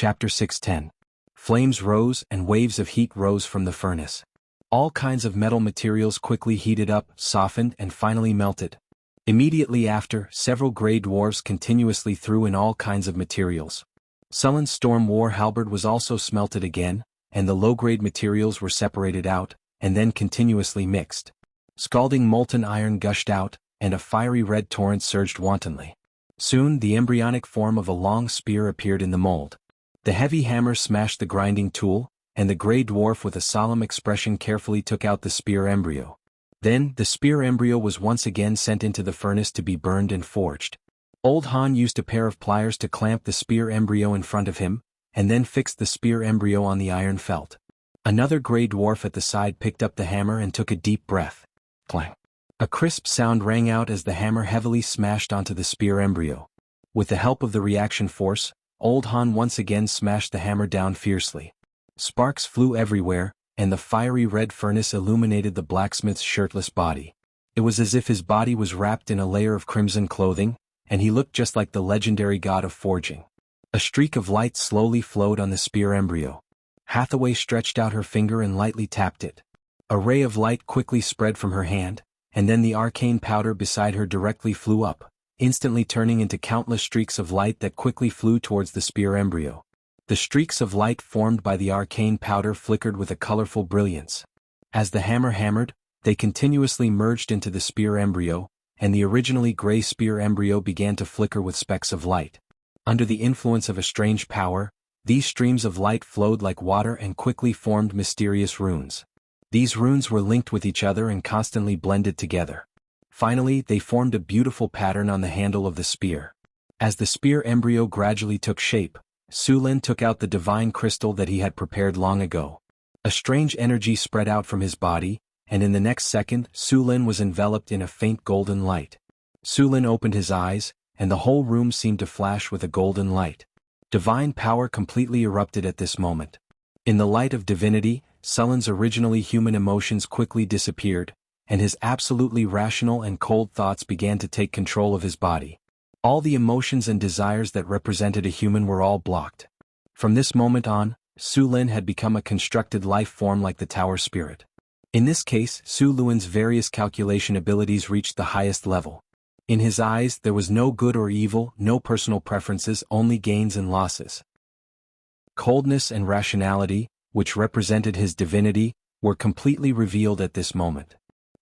Chapter 610. Flames rose and waves of heat rose from the furnace. All kinds of metal materials quickly heated up, softened, and finally melted. Immediately after, several gray dwarfs continuously threw in all kinds of materials. Sullen's storm war halberd was also smelted again, and the low-grade materials were separated out, and then continuously mixed. Scalding molten iron gushed out, and a fiery red torrent surged wantonly. Soon the embryonic form of a long spear appeared in the mold. The heavy hammer smashed the grinding tool, and the gray dwarf with a solemn expression carefully took out the spear embryo. Then, the spear embryo was once again sent into the furnace to be burned and forged. Old Han used a pair of pliers to clamp the spear embryo in front of him, and then fixed the spear embryo on the iron felt. Another gray dwarf at the side picked up the hammer and took a deep breath. Clang! A crisp sound rang out as the hammer heavily smashed onto the spear embryo. With the help of the reaction force, Old Han once again smashed the hammer down fiercely. Sparks flew everywhere, and the fiery red furnace illuminated the blacksmith's shirtless body. It was as if his body was wrapped in a layer of crimson clothing, and he looked just like the legendary god of forging. A streak of light slowly flowed on the spear embryo. Hathaway stretched out her finger and lightly tapped it. A ray of light quickly spread from her hand, and then the arcane powder beside her directly flew up, instantly turning into countless streaks of light that quickly flew towards the spear embryo. The streaks of light formed by the arcane powder flickered with a colorful brilliance. As the hammer hammered, they continuously merged into the spear embryo, and the originally gray spear embryo began to flicker with specks of light. Under the influence of a strange power, these streams of light flowed like water and quickly formed mysterious runes. These runes were linked with each other and constantly blended together. Finally, they formed a beautiful pattern on the handle of the spear. As the spear embryo gradually took shape, Su Lin took out the divine crystal that he had prepared long ago. A strange energy spread out from his body, and in the next second, Su Lin was enveloped in a faint golden light. Su Lin opened his eyes, and the whole room seemed to flash with a golden light. Divine power completely erupted at this moment. In the light of divinity, Sullen's originally human emotions quickly disappeared, and his absolutely rational and cold thoughts began to take control of his body. All the emotions and desires that represented a human were all blocked. From this moment on, Su Lin had become a constructed life form like the Tower Spirit. In this case, Su Lin's various calculation abilities reached the highest level. In his eyes, there was no good or evil, no personal preferences, only gains and losses. Coldness and rationality, which represented his divinity, were completely revealed at this moment.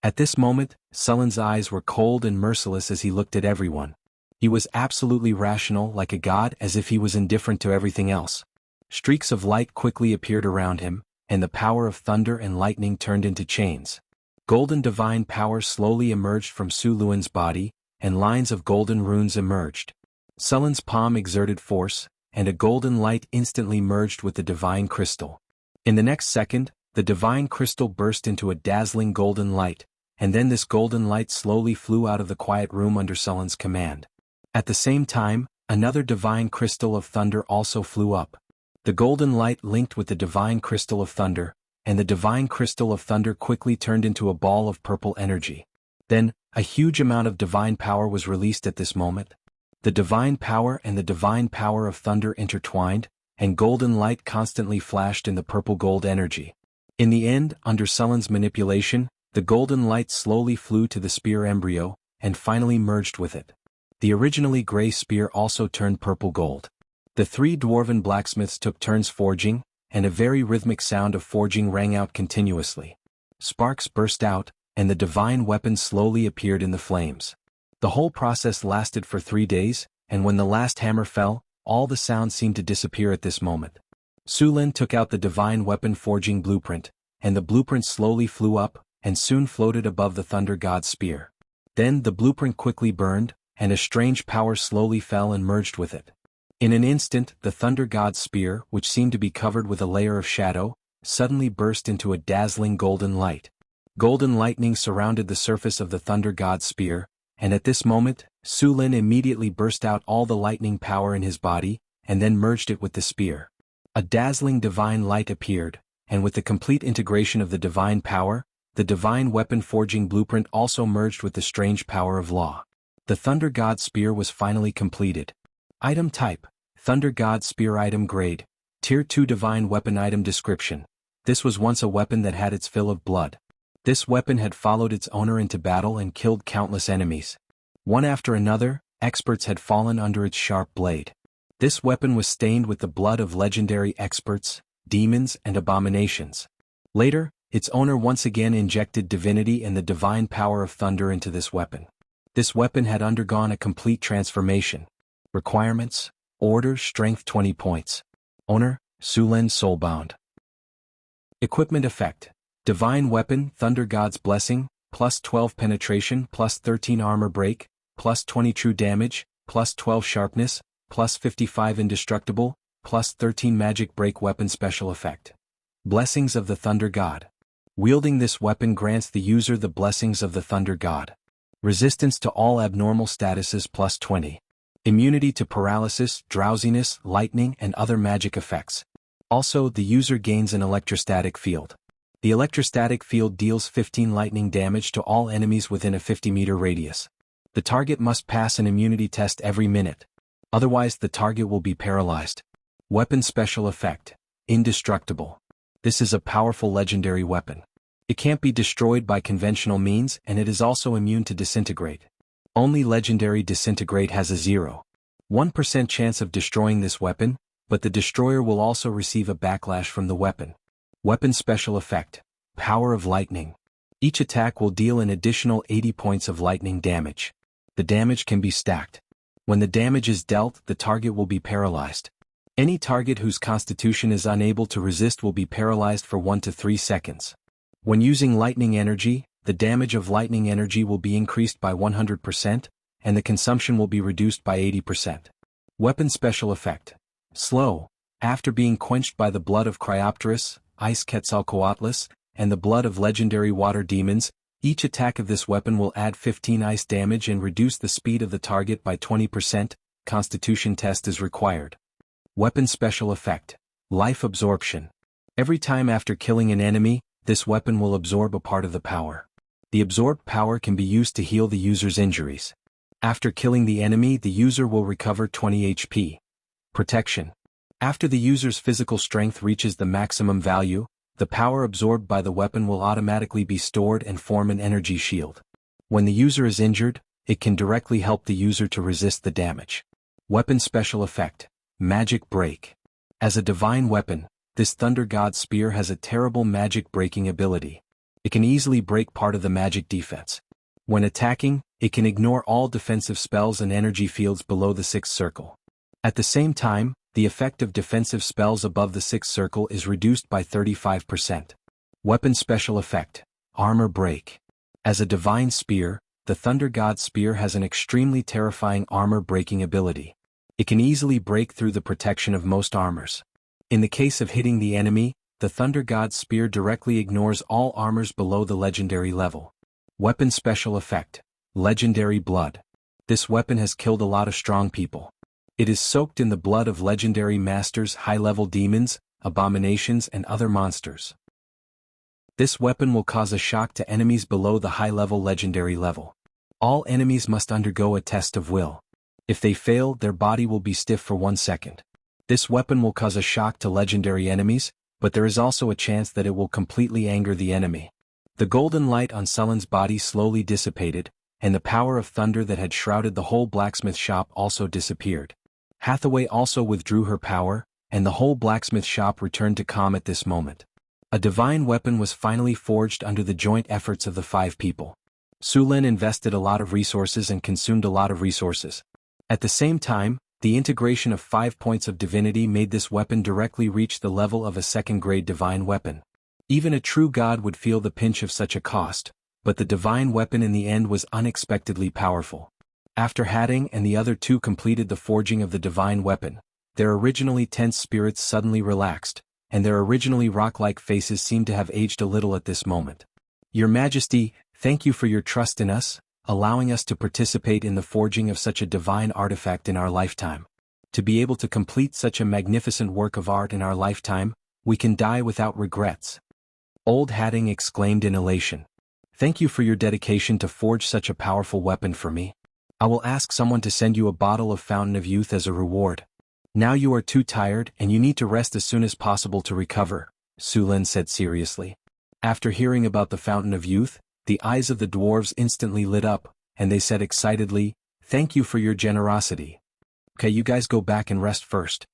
At this moment, Sullen's eyes were cold and merciless as he looked at everyone. He was absolutely rational like a god, as if he was indifferent to everything else. Streaks of light quickly appeared around him, and the power of thunder and lightning turned into chains. Golden divine power slowly emerged from Su Lin's body, and lines of golden runes emerged. Sullen's palm exerted force, and a golden light instantly merged with the divine crystal. In the next second, the divine crystal burst into a dazzling golden light, and then this golden light slowly flew out of the quiet room under Sullen's command. At the same time, another divine crystal of thunder also flew up. The golden light linked with the divine crystal of thunder, and the divine crystal of thunder quickly turned into a ball of purple energy. Then, a huge amount of divine power was released at this moment. The divine power and the divine power of thunder intertwined, and golden light constantly flashed in the purple gold energy. In the end, under Sullen's manipulation, the golden light slowly flew to the spear embryo, and finally merged with it. The originally gray spear also turned purple gold. The three dwarven blacksmiths took turns forging, and a very rhythmic sound of forging rang out continuously. Sparks burst out, and the divine weapon slowly appeared in the flames. The whole process lasted for 3 days, and when the last hammer fell, all the sound seemed to disappear at this moment. Su Lin took out the divine weapon forging blueprint, and the blueprint slowly flew up, and soon floated above the thunder god's spear. Then the blueprint quickly burned, and a strange power slowly fell and merged with it. In an instant, the thunder god's spear, which seemed to be covered with a layer of shadow, suddenly burst into a dazzling golden light. Golden lightning surrounded the surface of the thunder god's spear, and at this moment, Su Lin immediately burst out all the lightning power in his body, and then merged it with the spear. A dazzling divine light appeared, and with the complete integration of the divine power, the divine weapon forging blueprint also merged with the strange power of law. The thunder god spear was finally completed. Item type: Thunder God Spear Item Grade. Tier 2 Divine Weapon Item Description. This was once a weapon that had its fill of blood. This weapon had followed its owner into battle and killed countless enemies. One after another, experts had fallen under its sharp blade. This weapon was stained with the blood of legendary experts, demons, and abominations. Later, its owner once again injected divinity and the divine power of thunder into this weapon. This weapon had undergone a complete transformation. Requirements: Order Strength 20 points. Owner: Sulen Soulbound. Equipment Effect: Divine Weapon Thunder God's Blessing, plus 12 Penetration, plus 13 Armor Break, plus 20 True Damage, plus 12 Sharpness, plus 55 Indestructible, plus 13 Magic Break Weapon Special Effect. Blessings of the Thunder God. Wielding this weapon grants the user the blessings of the Thunder God. Resistance to all abnormal statuses plus 20. Immunity to paralysis, drowsiness, lightning, and other magic effects. Also, the user gains an electrostatic field. The electrostatic field deals 15 lightning damage to all enemies within a 50-meter radius. The target must pass an immunity test every minute. Otherwise, the target will be paralyzed. Weapon Special Effect: Indestructible. This is a powerful legendary weapon. It can't be destroyed by conventional means, and it is also immune to disintegrate. Only legendary disintegrate has a 0.1% chance of destroying this weapon, but the destroyer will also receive a backlash from the weapon. Weapon Special Effect: Power of Lightning. Each attack will deal an additional 80 points of lightning damage. The damage can be stacked. When the damage is dealt, the target will be paralyzed. Any target whose constitution is unable to resist will be paralyzed for 1 to 3 seconds. When using lightning energy, the damage of lightning energy will be increased by 100%, and the consumption will be reduced by 80%. Weapon Special Effect: Slow. After being quenched by the blood of Cryopterus, Ice Quetzalcoatlus, and the blood of legendary water demons, each attack of this weapon will add 15 ice damage and reduce the speed of the target by 20%. Constitution test is required. Weapon Special Effect: Life Absorption. Every time after killing an enemy, this weapon will absorb a part of the power. The absorbed power can be used to heal the user's injuries. After killing the enemy, the user will recover 20 HP. Protection. After the user's physical strength reaches the maximum value, the power absorbed by the weapon will automatically be stored and form an energy shield. When the user is injured, it can directly help the user to resist the damage. Weapon Special Effect: Magic Break. As a divine weapon, this Thunder God Spear has a terrible magic breaking ability. It can easily break part of the magic defense. When attacking, it can ignore all defensive spells and energy fields below the 6th circle. At the same time, the effect of defensive spells above the 6th circle is reduced by 35%. Weapon Special Effect: Armor Break. As a divine spear, the Thunder God Spear has an extremely terrifying armor breaking ability. It can easily break through the protection of most armors. In the case of hitting the enemy, the Thunder God Spear directly ignores all armors below the legendary level. Weapon Special Effect: Legendary Blood. This weapon has killed a lot of strong people. It is soaked in the blood of legendary masters, high-level demons, abominations, and other monsters. This weapon will cause a shock to enemies below the high-level legendary level. All enemies must undergo a test of will. If they fail, their body will be stiff for 1 second. This weapon will cause a shock to legendary enemies, but there is also a chance that it will completely anger the enemy. The golden light on Sullen's body slowly dissipated, and the power of thunder that had shrouded the whole blacksmith shop also disappeared. Hathaway also withdrew her power, and the whole blacksmith shop returned to calm at this moment. A divine weapon was finally forged under the joint efforts of the 5 people. Sulen invested a lot of resources and consumed a lot of resources. At the same time, the integration of 5 points of divinity made this weapon directly reach the level of a 2nd-grade divine weapon. Even a true god would feel the pinch of such a cost, but the divine weapon in the end was unexpectedly powerful. After Hadding and the other 2 completed the forging of the divine weapon, their originally tense spirits suddenly relaxed, and their originally rock-like faces seemed to have aged a little at this moment. Your Majesty, thank you for your trust in us, allowing us to participate in the forging of such a divine artifact in our lifetime. To be able to complete such a magnificent work of art in our lifetime, we can die without regrets. Old Hadding exclaimed in elation. Thank you for your dedication to forge such a powerful weapon for me. I will ask someone to send you a bottle of Fountain of Youth as a reward. Now you are too tired and you need to rest as soon as possible to recover, Su Lin said seriously. After hearing about the Fountain of Youth, the eyes of the dwarves instantly lit up, and they said excitedly, "Thank you for your generosity. Okay, you guys go back and rest first."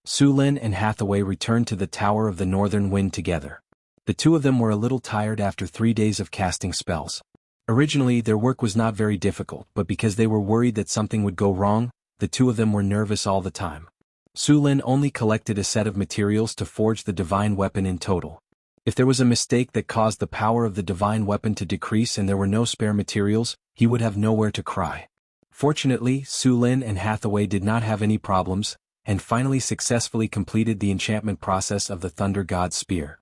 Su Lin and Hathaway returned to the Tower of the Northern Wind together. The two of them were a little tired after 3 days of casting spells. Originally, their work was not very difficult, but because they were worried that something would go wrong, the two of them were nervous all the time. Su Lin only collected a set of materials to forge the divine weapon in total. If there was a mistake that caused the power of the divine weapon to decrease and there were no spare materials, he would have nowhere to cry. Fortunately, Su Lin and Hathaway did not have any problems, and finally successfully completed the enchantment process of the Thunder God's Spear.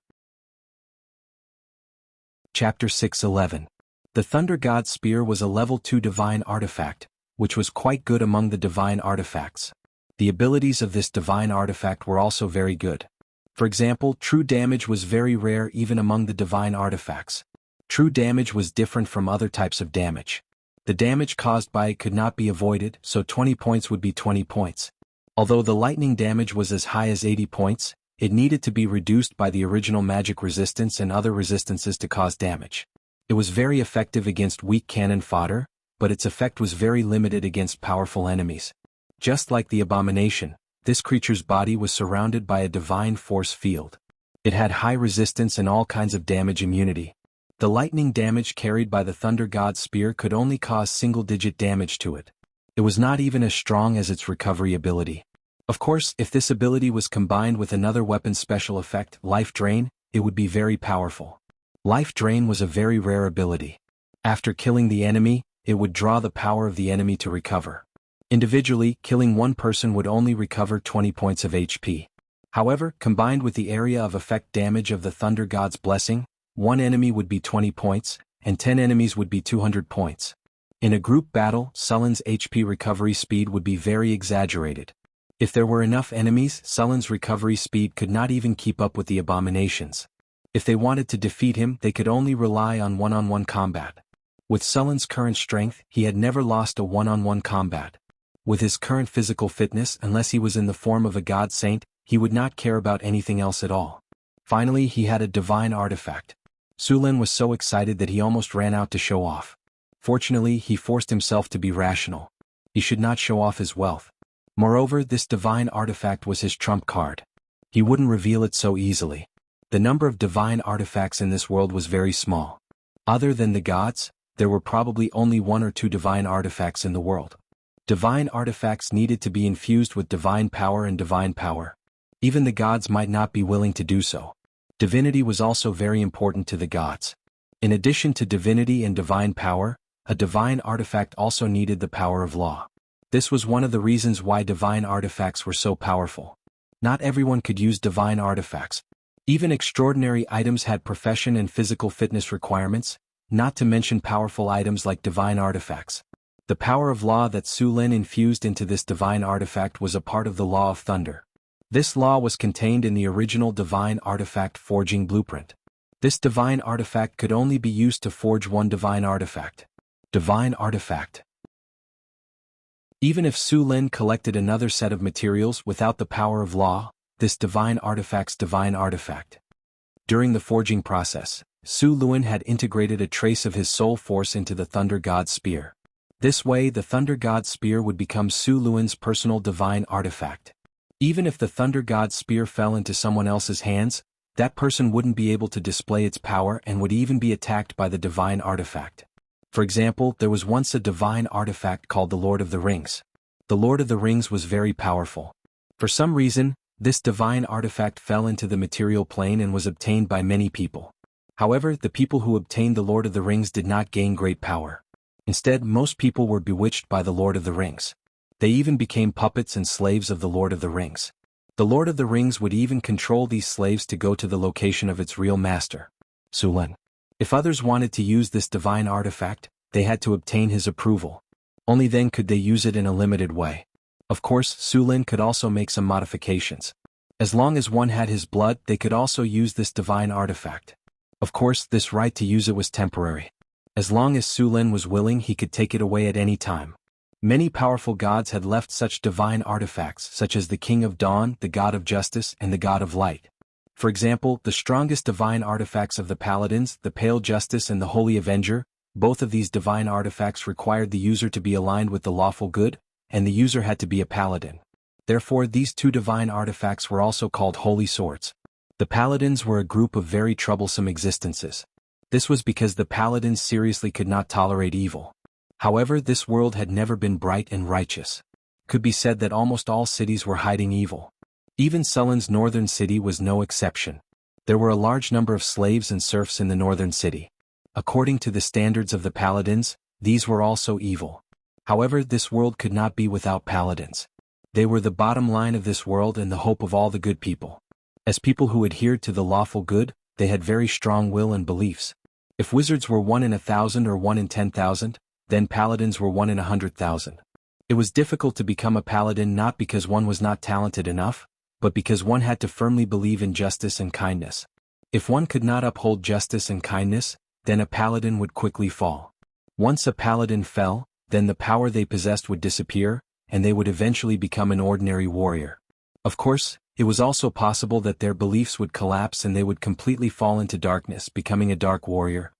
Chapter 6:11. The Thunder God's Spear was a level 2 divine artifact, which was quite good among the divine artifacts. The abilities of this divine artifact were also very good. For example, true damage was very rare even among the divine artifacts. True damage was different from other types of damage. The damage caused by it could not be avoided, so 20 points would be 20 points. Although the lightning damage was as high as 80 points, it needed to be reduced by the original magic resistance and other resistances to cause damage. It was very effective against weak cannon fodder, but its effect was very limited against powerful enemies. Just like the abomination, this creature's body was surrounded by a divine force field. It had high resistance and all kinds of damage immunity. The lightning damage carried by the Thunder God's Spear could only cause single-digit damage to it. It was not even as strong as its recovery ability. Of course, if this ability was combined with another weapon's special effect, Life Drain, it would be very powerful. Life Drain was a very rare ability. After killing the enemy, it would draw the power of the enemy to recover. Individually, killing one person would only recover 20 points of HP. However, combined with the area of effect damage of the Thunder God's Blessing, one enemy would be 20 points, and 10 enemies would be 200 points. In a group battle, Sullen's HP recovery speed would be very exaggerated. If there were enough enemies, Sullen's recovery speed could not even keep up with the abominations. If they wanted to defeat him, they could only rely on one-on-one combat. With Sullen's current strength, he had never lost a one-on-one combat. With his current physical fitness, unless he was in the form of a god saint, he would not care about anything else at all. Finally, he had a divine artifact. Su Lin was so excited that he almost ran out to show off. Fortunately, he forced himself to be rational. He should not show off his wealth. Moreover, this divine artifact was his trump card. He wouldn't reveal it so easily. The number of divine artifacts in this world was very small. Other than the gods, there were probably only 1 or 2 divine artifacts in the world. Divine artifacts needed to be infused with divine power and divine power. Even the gods might not be willing to do so. Divinity was also very important to the gods. In addition to divinity and divine power, a divine artifact also needed the power of law. This was one of the reasons why divine artifacts were so powerful. Not everyone could use divine artifacts. Even extraordinary items had profession and physical fitness requirements, not to mention powerful items like divine artifacts. The power of law that Su Lin infused into this divine artifact was a part of the Law of Thunder. This law was contained in the original divine artifact forging blueprint. This divine artifact could only be used to forge one divine artifact. Divine artifact. Even if Su Lin collected another set of materials without the power of law, this divine artifact's divine artifact. During the forging process, Su Lin had integrated a trace of his soul force into the Thunder God's Spear. This way, the Thunder God's Spear would become Su Lin's personal divine artifact. Even if the Thunder God's Spear fell into someone else's hands, that person wouldn't be able to display its power and would even be attacked by the divine artifact. For example, there was once a divine artifact called the Lord of the Rings. The Lord of the Rings was very powerful. For some reason, this divine artifact fell into the material plane and was obtained by many people. However, the people who obtained the Lord of the Rings did not gain great power. Instead, most people were bewitched by the Lord of the Rings. They even became puppets and slaves of the Lord of the Rings. The Lord of the Rings would even control these slaves to go to the location of its real master, Su Lin. If others wanted to use this divine artifact, they had to obtain his approval. Only then could they use it in a limited way. Of course, Su Lin could also make some modifications. As long as one had his blood, they could also use this divine artifact. Of course, this right to use it was temporary. As long as Su Lin was willing, he could take it away at any time. Many powerful gods had left such divine artifacts such as the King of Dawn, the God of Justice, and the God of Light. For example, the strongest divine artifacts of the Paladins, the Pale Justice and the Holy Avenger, both of these divine artifacts required the user to be aligned with the lawful good, and the user had to be a paladin. Therefore, these two divine artifacts were also called holy swords. The Paladins were a group of very troublesome existences. This was because the Paladins seriously could not tolerate evil. However, this world had never been bright and righteous. Could be said that almost all cities were hiding evil. Even Sullen's northern city was no exception. There were a large number of slaves and serfs in the northern city. According to the standards of the Paladins, these were also evil. However, this world could not be without Paladins. They were the bottom line of this world and the hope of all the good people. As people who adhered to the lawful good, they had very strong will and beliefs. If wizards were 1 in 1,000 or 1 in 10,000, then paladins were 1 in 100,000. It was difficult to become a paladin not because one was not talented enough, but because one had to firmly believe in justice and kindness. If one could not uphold justice and kindness, then a paladin would quickly fall. Once a paladin fell, then the power they possessed would disappear, and they would eventually become an ordinary warrior. Of course, it was also possible that their beliefs would collapse and they would completely fall into darkness, becoming a dark warrior.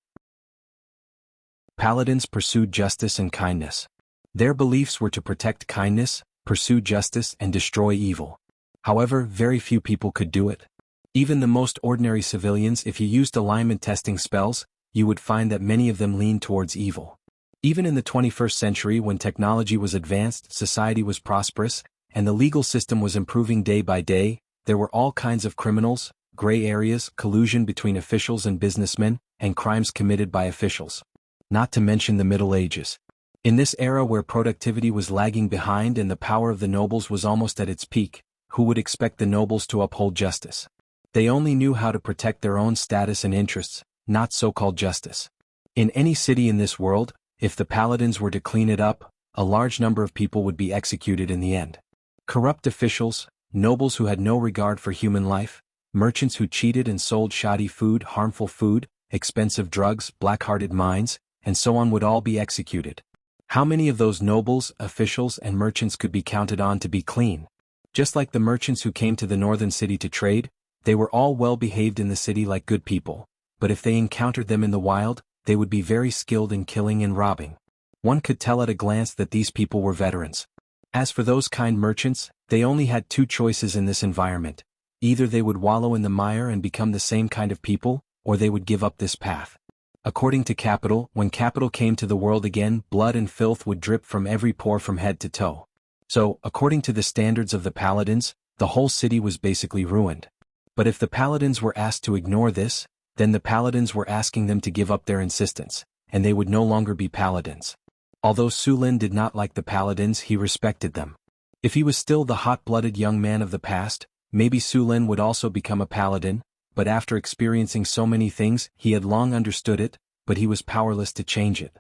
Paladins pursued justice and kindness. Their beliefs were to protect kindness, pursue justice, and destroy evil. However, very few people could do it. Even the most ordinary civilians, if you used alignment testing spells, you would find that many of them leaned towards evil. Even in the 21st century, when technology was advanced, society was prosperous, and the legal system was improving day by day, there were all kinds of criminals, gray areas, collusion between officials and businessmen, and crimes committed by officials. Not to mention the Middle Ages. In this era where productivity was lagging behind and the power of the nobles was almost at its peak, who would expect the nobles to uphold justice? They only knew how to protect their own status and interests, not so-called justice. In any city in this world, if the paladins were to clean it up, a large number of people would be executed in the end. Corrupt officials, nobles who had no regard for human life, merchants who cheated and sold shoddy food, harmful food, expensive drugs, black-hearted minds, and so on would all be executed. How many of those nobles, officials, and merchants could be counted on to be clean? Just like the merchants who came to the northern city to trade, they were all well behaved in the city like good people, but if they encountered them in the wild, they would be very skilled in killing and robbing. One could tell at a glance that these people were veterans. As for those kind merchants, they only had two choices in this environment. Either they would wallow in the mire and become the same kind of people, or they would give up this path. According to Capital, when Capital came to the world again, blood and filth would drip from every pore from head to toe. So, according to the standards of the Paladins, the whole city was basically ruined. But if the Paladins were asked to ignore this, then the Paladins were asking them to give up their insistence, and they would no longer be Paladins. Although Su Lin did not like the Paladins, he respected them. If he was still the hot-blooded young man of the past, maybe Su Lin would also become a Paladin, but after experiencing so many things, he had long understood it, but he was powerless to change it.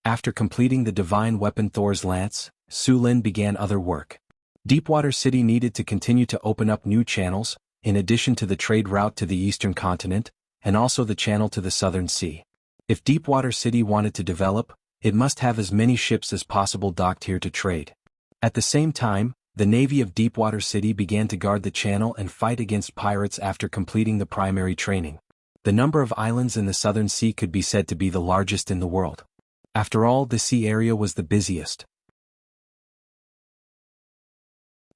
After completing the divine weapon Thor's lance, Su Lin began other work. Deepwater City needed to continue to open up new channels, in addition to the trade route to the eastern continent, and also the channel to the southern sea. If Deepwater City wanted to develop, it must have as many ships as possible docked here to trade. At the same time, the navy of Deepwater City began to guard the channel and fight against pirates after completing the primary training. The number of islands in the southern sea could be said to be the largest in the world. After all, the sea area was the busiest.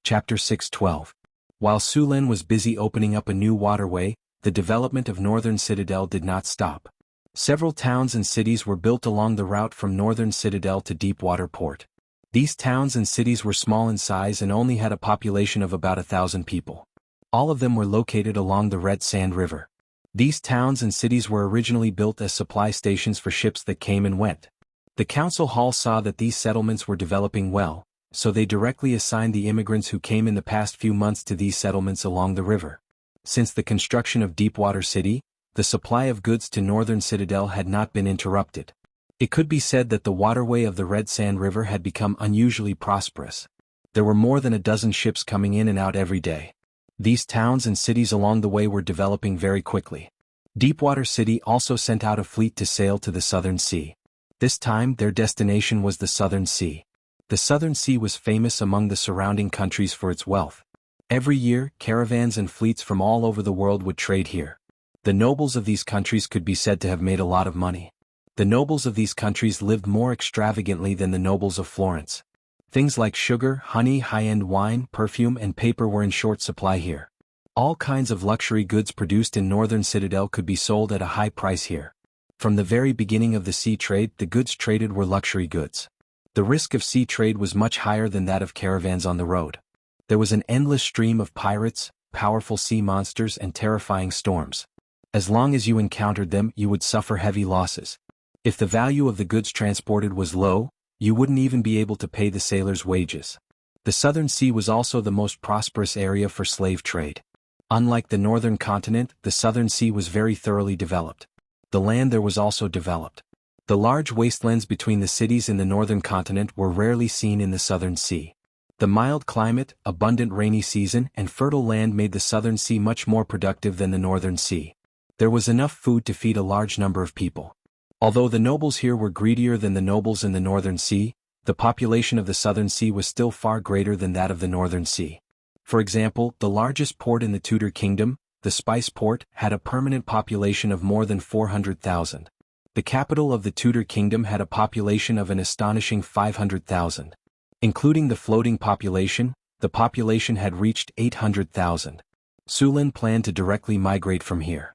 Chapter 6:12. While Su Lin was busy opening up a new waterway, the development of Northern Citadel did not stop. Several towns and cities were built along the route from Northern Citadel to Deepwater Port. These towns and cities were small in size and only had a population of about 1,000 people. All of them were located along the Red Sand River. These towns and cities were originally built as supply stations for ships that came and went. The council hall saw that these settlements were developing well, so they directly assigned the immigrants who came in the past few months to these settlements along the river. Since the construction of Deepwater City, the supply of goods to Northern Citadel had not been interrupted. It could be said that the waterway of the Red Sand River had become unusually prosperous. There were more than a dozen ships coming in and out every day. These towns and cities along the way were developing very quickly. Deepwater City also sent out a fleet to sail to the Southern Sea. This time their destination was the Southern Sea. The Southern Sea was famous among the surrounding countries for its wealth. Every year, caravans and fleets from all over the world would trade here. The nobles of these countries could be said to have made a lot of money. The nobles of these countries lived more extravagantly than the nobles of Florence. Things like sugar, honey, high-end wine, perfume, and paper were in short supply here. All kinds of luxury goods produced in northern Citadel could be sold at a high price here. From the very beginning of the sea trade, the goods traded were luxury goods. The risk of sea trade was much higher than that of caravans on the road. There was an endless stream of pirates, powerful sea monsters, and terrifying storms. As long as you encountered them, you would suffer heavy losses. If the value of the goods transported was low, you wouldn't even be able to pay the sailors' wages. The Southern Sea was also the most prosperous area for slave trade. Unlike the northern continent, the Southern Sea was very thoroughly developed. The land there was also developed. The large wastelands between the cities in the northern continent were rarely seen in the Southern Sea. The mild climate, abundant rainy season, and fertile land made the Southern Sea much more productive than the Northern Sea. There was enough food to feed a large number of people. Although the nobles here were greedier than the nobles in the Northern Sea, the population of the Southern Sea was still far greater than that of the Northern Sea. For example, the largest port in the Tudor Kingdom, the Spice Port, had a permanent population of more than 400,000. The capital of the Tudor Kingdom had a population of an astonishing 500,000. Including the floating population, the population had reached 800,000. Sulin planned to directly migrate from here.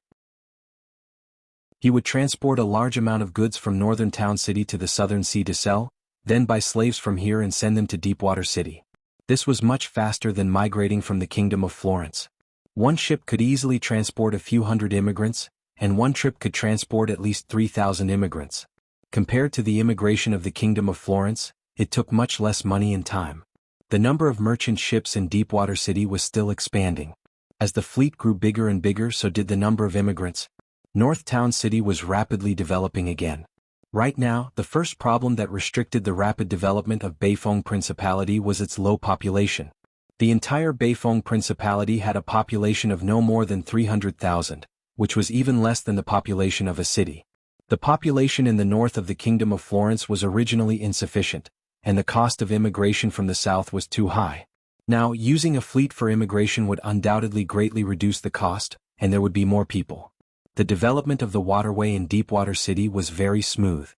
He would transport a large amount of goods from Northern Town City to the Southern Sea to sell, then buy slaves from here and send them to Deepwater City. This was much faster than migrating from the Kingdom of Florence. One ship could easily transport a few hundred immigrants, and one trip could transport at least 3,000 immigrants. Compared to the immigration of the Kingdom of Florence, it took much less money and time. The number of merchant ships in Deepwater City was still expanding. As the fleet grew bigger and bigger, so did the number of immigrants. North Town City was rapidly developing again. Right now, the first problem that restricted the rapid development of Beifeng Principality was its low population. The entire Beifeng Principality had a population of no more than 300,000, which was even less than the population of a city. The population in the north of the Kingdom of Florence was originally insufficient, and the cost of immigration from the south was too high. Now, using a fleet for immigration would undoubtedly greatly reduce the cost, and there would be more people. The development of the waterway in Deepwater City was very smooth.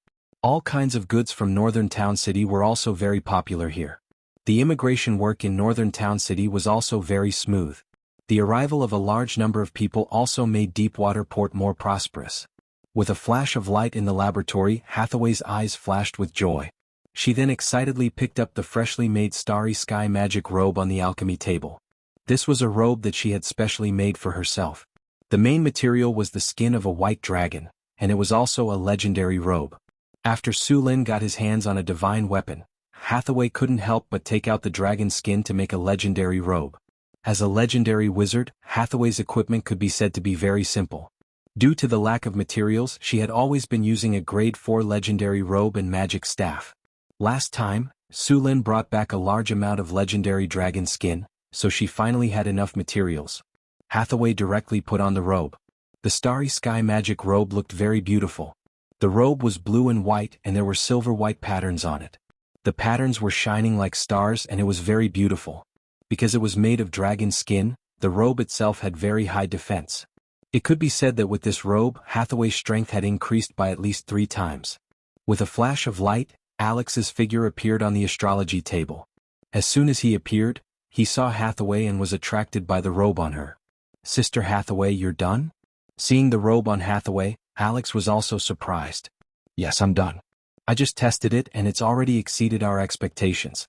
All kinds of goods from Northern Town City were also very popular here. The immigration work in Northern Town City was also very smooth. The arrival of a large number of people also made Deepwater Port more prosperous. With a flash of light in the laboratory, Hathaway's eyes flashed with joy. She then excitedly picked up the freshly made Starry Sky magic robe on the alchemy table. This was a robe that she had specially made for herself. The main material was the skin of a white dragon, and it was also a legendary robe. After Sulin got his hands on a divine weapon, Hathaway couldn't help but take out the dragon skin to make a legendary robe. As a legendary wizard, Hathaway's equipment could be said to be very simple. Due to the lack of materials, she had always been using a grade 4 legendary robe and magic staff. Last time, Sulin brought back a large amount of legendary dragon skin, so she finally had enough materials. Hathaway directly put on the robe. The Starry Sky magic robe looked very beautiful. The robe was blue and white, and there were silver white patterns on it. The patterns were shining like stars, and it was very beautiful. Because it was made of dragon skin, the robe itself had very high defense. It could be said that with this robe, Hathaway's strength had increased by at least 3 times. With a flash of light, Alex's figure appeared on the astrology table. As soon as he appeared, he saw Hathaway and was attracted by the robe on her. "Sister Hathaway, you're done?" Seeing the robe on Hathaway, Alex was also surprised. "Yes, I'm done. I just tested it and it's already exceeded our expectations,"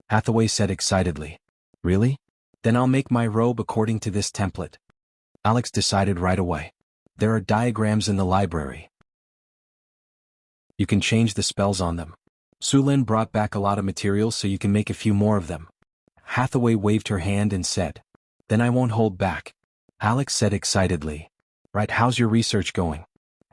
Hathaway said excitedly. "Really? Then I'll make my robe according to this template." Alex decided right away. "There are diagrams in the library. You can change the spells on them. Sulin brought back a lot of materials so you can make a few more of them." Hathaway waved her hand and said, "Then I won't hold back." Alex said excitedly, "Right, how's your research going?"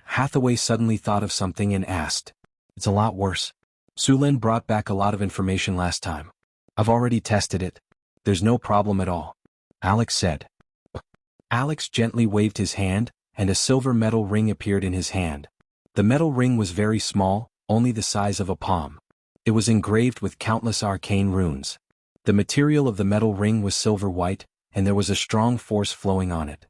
Hathaway suddenly thought of something and asked, "It's a lot worse. Sulin brought back a lot of information last time. I've already tested it. There's no problem at all," Alex said. Alex gently waved his hand, and a silver metal ring appeared in his hand. The metal ring was very small, only the size of a palm. It was engraved with countless arcane runes. The material of the metal ring was silver white, and there was a strong force flowing on it.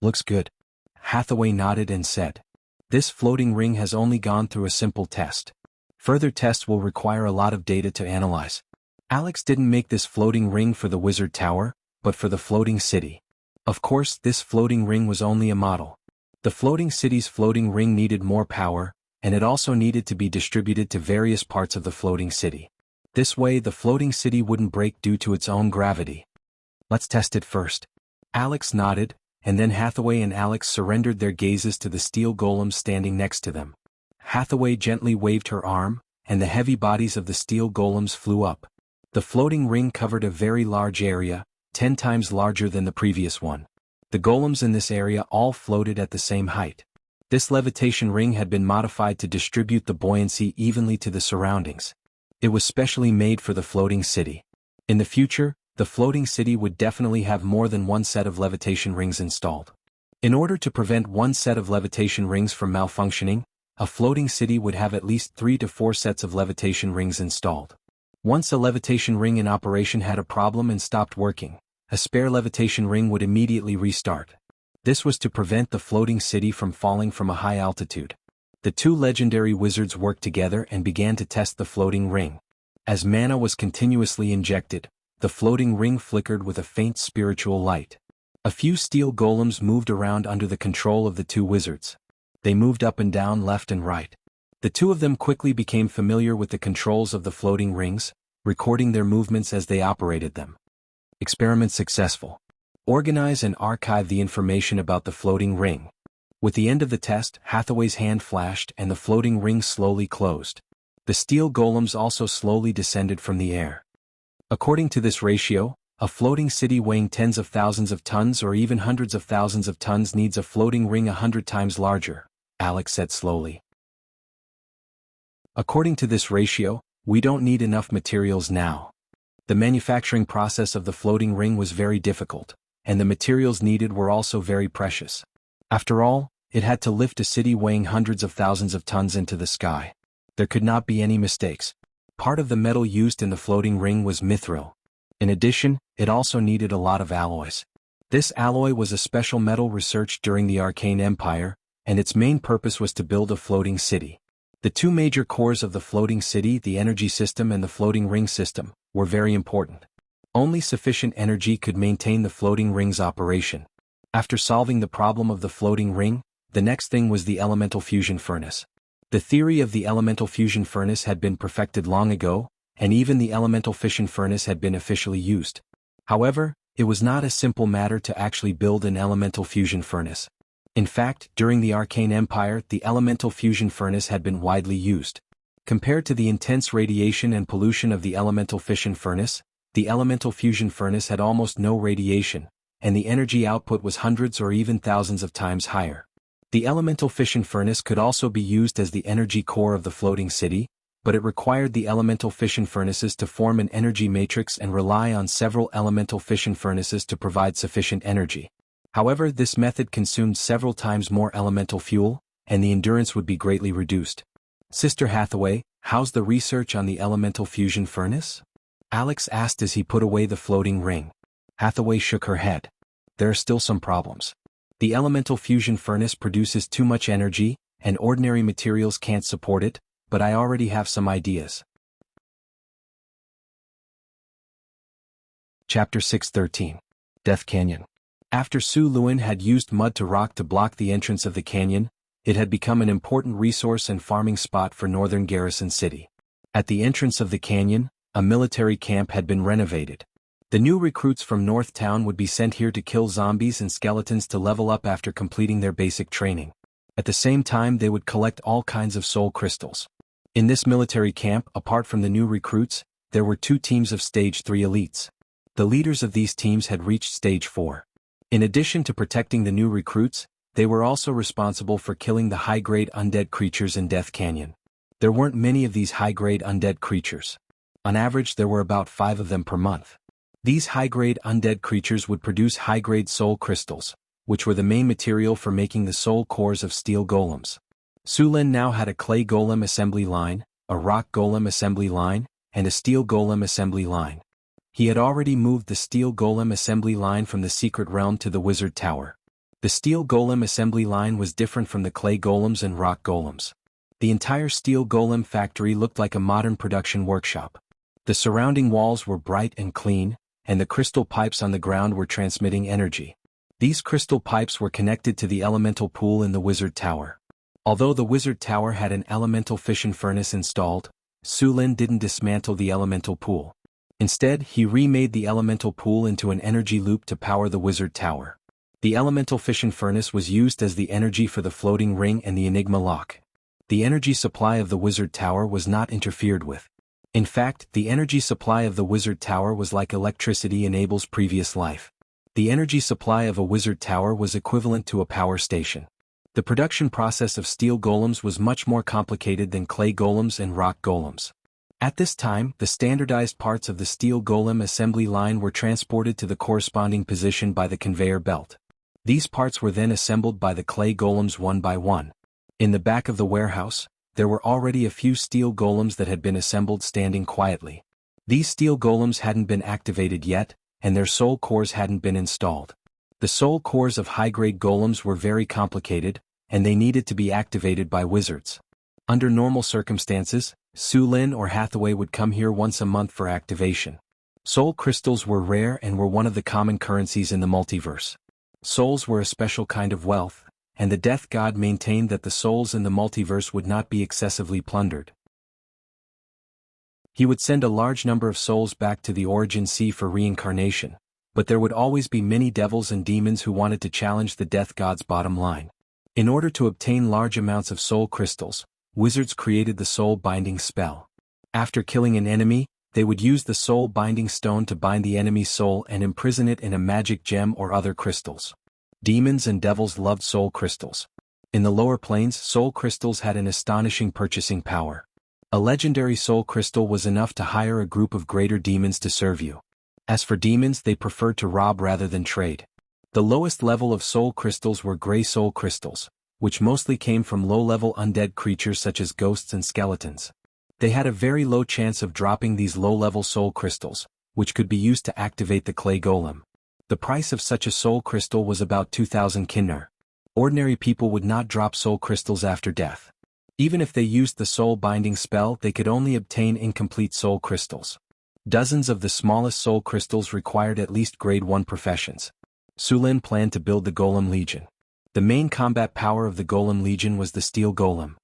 "Looks good." Hathaway nodded and said. "This floating ring has only gone through a simple test. Further tests will require a lot of data to analyze." Alex didn't make this floating ring for the Wizard Tower, but for the floating city. Of course, this floating ring was only a model. The floating city's floating ring needed more power, and it also needed to be distributed to various parts of the floating city. This way the floating city wouldn't break due to its own gravity. "Let's test it first." Alex nodded, and then Hathaway and Alex surrendered their gazes to the steel golems standing next to them. Hathaway gently waved her arm, and the heavy bodies of the steel golems flew up. The floating ring covered a very large area, 10 times larger than the previous one. The golems in this area all floated at the same height. This levitation ring had been modified to distribute the buoyancy evenly to the surroundings. It was specially made for the floating city. In the future, the floating city would definitely have more than one set of levitation rings installed. In order to prevent one set of levitation rings from malfunctioning, a floating city would have at least 3 to 4 sets of levitation rings installed. Once a levitation ring in operation had a problem and stopped working, a spare levitation ring would immediately restart. This was to prevent the floating city from falling from a high altitude. The two legendary wizards worked together and began to test the floating ring. As mana was continuously injected, the floating ring flickered with a faint spiritual light. A few steel golems moved around under the control of the two wizards. They moved up and down, left and right. The two of them quickly became familiar with the controls of the floating rings, recording their movements as they operated them. Experiment successful. Organize and archive the information about the floating ring. With the end of the test, Hathaway's hand flashed and the floating ring slowly closed. The steel golems also slowly descended from the air. According to this ratio, a floating city weighing tens of thousands of tons or even hundreds of thousands of tons needs a floating ring 100 times larger, Alex said slowly. According to this ratio, we don't need enough materials now. The manufacturing process of the floating ring was very difficult, and the materials needed were also very precious. After all, it had to lift a city weighing hundreds of thousands of tons into the sky. There could not be any mistakes. Part of the metal used in the floating ring was mithril. In addition, it also needed a lot of alloys. This alloy was a special metal researched during the Arcane Empire, and its main purpose was to build a floating city. The two major cores of the floating city, the energy system and the floating ring system, were very important. Only sufficient energy could maintain the floating ring's operation. After solving the problem of the floating ring, the next thing was the elemental fusion furnace. The theory of the elemental fusion furnace had been perfected long ago, and even the elemental fission furnace had been officially used. However, it was not a simple matter to actually build an elemental fusion furnace. In fact, during the Arcane Empire, the elemental fusion furnace had been widely used. Compared to the intense radiation and pollution of the elemental fission furnace, the elemental fusion furnace had almost no radiation, and the energy output was hundreds or even thousands of times higher. The elemental fission furnace could also be used as the energy core of the floating city, but it required the elemental fission furnaces to form an energy matrix and rely on several elemental fission furnaces to provide sufficient energy. However, this method consumed several times more elemental fuel, and the endurance would be greatly reduced. Sister Hathaway, how's the research on the elemental fusion furnace? Alex asked as he put away the floating ring. Hathaway shook her head. There are still some problems. The elemental fusion furnace produces too much energy, and ordinary materials can't support it, but I already have some ideas. Chapter 613. Death Canyon. After Su Luan had used mud to rock to block the entrance of the canyon, it had become an important resource and farming spot for northern Garrison City. At the entrance of the canyon, a military camp had been renovated. The new recruits from North Town would be sent here to kill zombies and skeletons to level up after completing their basic training. At the same time, they would collect all kinds of soul crystals. In this military camp, apart from the new recruits, there were 2 teams of Stage 3 elites. The leaders of these teams had reached Stage 4. In addition to protecting the new recruits, they were also responsible for killing the high-grade undead creatures in Death Canyon. There weren't many of these high-grade undead creatures. On average, there were about 5 of them per month. These high-grade undead creatures would produce high-grade soul crystals, which were the main material for making the soul cores of steel golems. Su Lin now had a clay golem assembly line, a rock golem assembly line, and a steel golem assembly line. He had already moved the steel golem assembly line from the secret realm to the wizard tower. The steel golem assembly line was different from the clay golems and rock golems. The entire steel golem factory looked like a modern production workshop. The surrounding walls were bright and clean, and the crystal pipes on the ground were transmitting energy. These crystal pipes were connected to the elemental pool in the wizard tower. Although the wizard tower had an elemental fission furnace installed, Su Lin didn't dismantle the elemental pool. Instead, he remade the elemental pool into an energy loop to power the wizard tower. The elemental fission furnace was used as the energy for the floating ring and the enigma lock. The energy supply of the wizard tower was not interfered with. In fact, the energy supply of the wizard tower was like electricity in Abel's previous life. The energy supply of a wizard tower was equivalent to a power station. The production process of steel golems was much more complicated than clay golems and rock golems. At this time, the standardized parts of the steel golem assembly line were transported to the corresponding position by the conveyor belt. These parts were then assembled by the clay golems one by one. In the back of the warehouse, there were already a few steel golems that had been assembled standing quietly. These steel golems hadn't been activated yet, and their soul cores hadn't been installed. The soul cores of high-grade golems were very complicated, and they needed to be activated by wizards. Under normal circumstances, Su Lin or Hathaway would come here once a month for activation. Soul crystals were rare and were one of the common currencies in the multiverse. Souls were a special kind of wealth, and the death god maintained that the souls in the multiverse would not be excessively plundered. He would send a large number of souls back to the Origin Sea for reincarnation, but there would always be many devils and demons who wanted to challenge the death god's bottom line. In order to obtain large amounts of soul crystals, wizards created the soul binding spell. After killing an enemy, they would use the soul binding stone to bind the enemy's soul and imprison it in a magic gem or other crystals. Demons and devils loved soul crystals. In the lower planes, soul crystals had an astonishing purchasing power. A legendary soul crystal was enough to hire a group of greater demons to serve you. As for demons, they preferred to rob rather than trade. The lowest level of soul crystals were gray soul crystals, which mostly came from low-level undead creatures such as ghosts and skeletons. They had a very low chance of dropping these low-level soul crystals, which could be used to activate the clay golem. The price of such a soul crystal was about 2,000 kinnar. Ordinary people would not drop soul crystals after death. Even if they used the soul binding spell, they could only obtain incomplete soul crystals. Dozens of the smallest soul crystals required at least grade 1 professions. Su Lin planned to build the Golem Legion. The main combat power of the Golem Legion was the Steel Golem.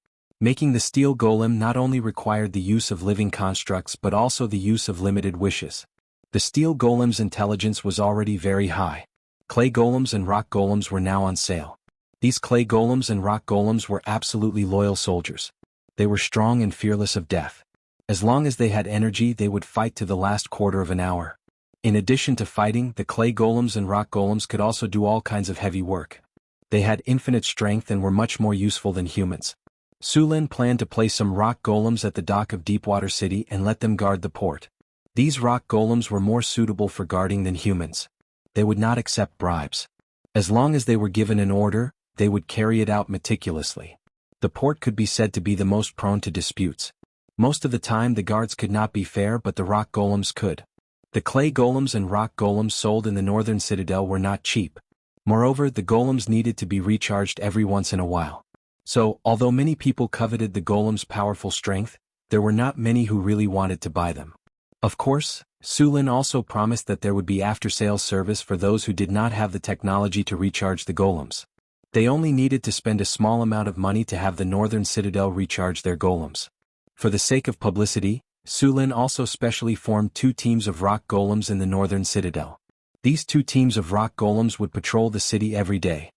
Making the Steel Golem not only required the use of living constructs but also the use of limited wishes. The Steel Golem's intelligence was already very high. Clay Golems and Rock Golems were now on sale. These Clay Golems and Rock Golems were absolutely loyal soldiers. They were strong and fearless of death. As long as they had energy, they would fight to the last quarter of an hour. In addition to fighting, the Clay Golems and Rock Golems could also do all kinds of heavy work. They had infinite strength and were much more useful than humans. Su Lin planned to place some Rock Golems at the dock of Deepwater City and let them guard the port. These Rock Golems were more suitable for guarding than humans. They would not accept bribes. As long as they were given an order, they would carry it out meticulously. The port could be said to be the most prone to disputes. Most of the time the guards could not be fair, but the Rock Golems could. The Clay Golems and Rock Golems sold in the Northern Citadel were not cheap. Moreover, the Golems needed to be recharged every once in a while. So, although many people coveted the Golem's powerful strength, there were not many who really wanted to buy them. Of course, Su Lin also promised that there would be after-sales service for those who did not have the technology to recharge the Golems. They only needed to spend a small amount of money to have the Northern Citadel recharge their Golems. For the sake of publicity, Su Lin also specially formed 2 teams of Rock Golems in the Northern Citadel. These 2 teams of Rock Golems would patrol the city every day.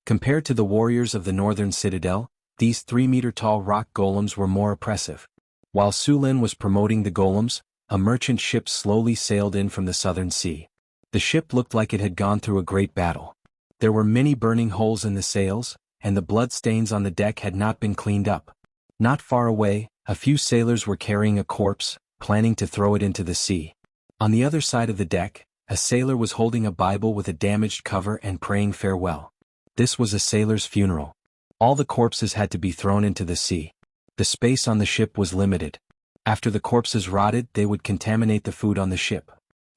Compared to the warriors of the Northern Citadel, these 3-meter-tall Rock Golems were more oppressive. While Su Lin was promoting the Golems, a merchant ship slowly sailed in from the Southern Sea. The ship looked like it had gone through a great battle. There were many burning holes in the sails, and the blood stains on the deck had not been cleaned up. Not far away, a few sailors were carrying a corpse, planning to throw it into the sea. On the other side of the deck, a sailor was holding a Bible with a damaged cover and praying farewell. This was a sailor's funeral. All the corpses had to be thrown into the sea. The space on the ship was limited. After the corpses rotted, they would contaminate the food on the ship.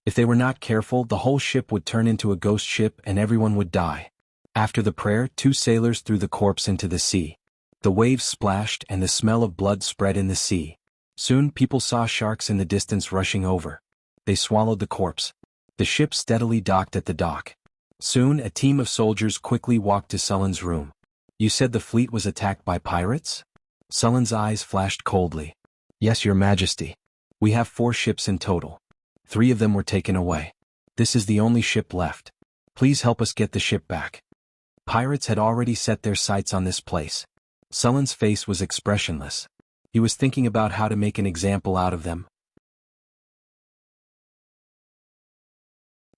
If they were not careful, the whole ship would turn into a ghost ship and everyone would die. After the prayer, 2 sailors threw the corpse into the sea. The waves splashed and the smell of blood spread in the sea. Soon people saw sharks in the distance rushing over. They swallowed the corpse. The ship steadily docked at the dock. Soon a team of soldiers quickly walked to Sullen's room. "You said the fleet was attacked by pirates?" Sullen's eyes flashed coldly. "Yes, Your Majesty. We have 4 ships in total. 3 of them were taken away. This is the only ship left. Please help us get the ship back." Pirates had already set their sights on this place. Sullen's face was expressionless. He was thinking about how to make an example out of them.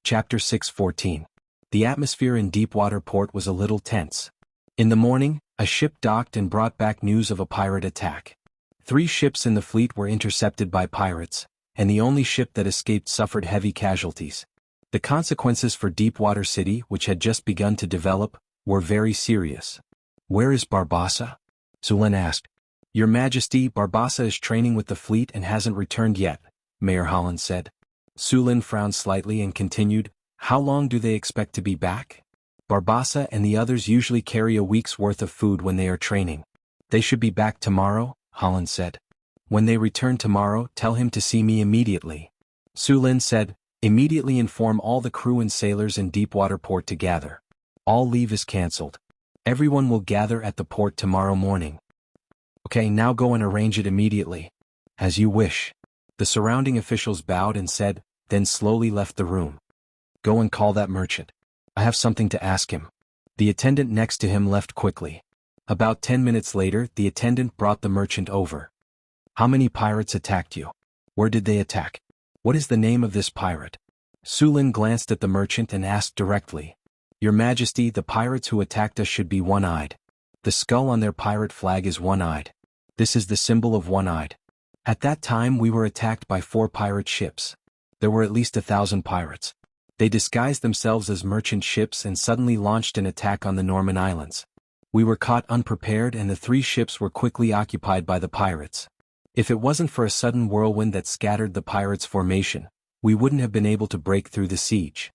Chapter 6:14. The atmosphere in Deepwater Port was a little tense. In the morning, a ship docked and brought back news of a pirate attack. 3 ships in the fleet were intercepted by pirates, and the only ship that escaped suffered heavy casualties. The consequences for Deepwater City, which had just begun to develop, were very serious. "Where is Barbassa?" Sullen asked. "Your Majesty, Barbassa is training with the fleet and hasn't returned yet," Mayor Holland said. Sullen frowned slightly and continued, "How long do they expect to be back?" "Barbassa and the others usually carry a week's worth of food when they are training. They should be back tomorrow," Holland said. "When they return tomorrow, tell him to see me immediately." Sullen said, "Immediately inform all the crew and sailors in Deepwater Port to gather. All leave is cancelled. Everyone will gather at the port tomorrow morning." "Okay, now go and arrange it immediately." "As you wish." The surrounding officials bowed and said, then slowly left the room. "Go and call that merchant. I have something to ask him." The attendant next to him left quickly. About 10 minutes later, the attendant brought the merchant over. "How many pirates attacked you? Where did they attack? What is the name of this pirate?" Sullen glanced at the merchant and asked directly. "Your Majesty, the pirates who attacked us should be one-eyed. The skull on their pirate flag is one-eyed. This is the symbol of one-eyed. At that time we were attacked by 4 pirate ships. There were at least 1,000 pirates. They disguised themselves as merchant ships and suddenly launched an attack on the Norman Islands. We were caught unprepared and the 3 ships were quickly occupied by the pirates. If it wasn't for a sudden whirlwind that scattered the pirates' formation, we wouldn't have been able to break through the siege.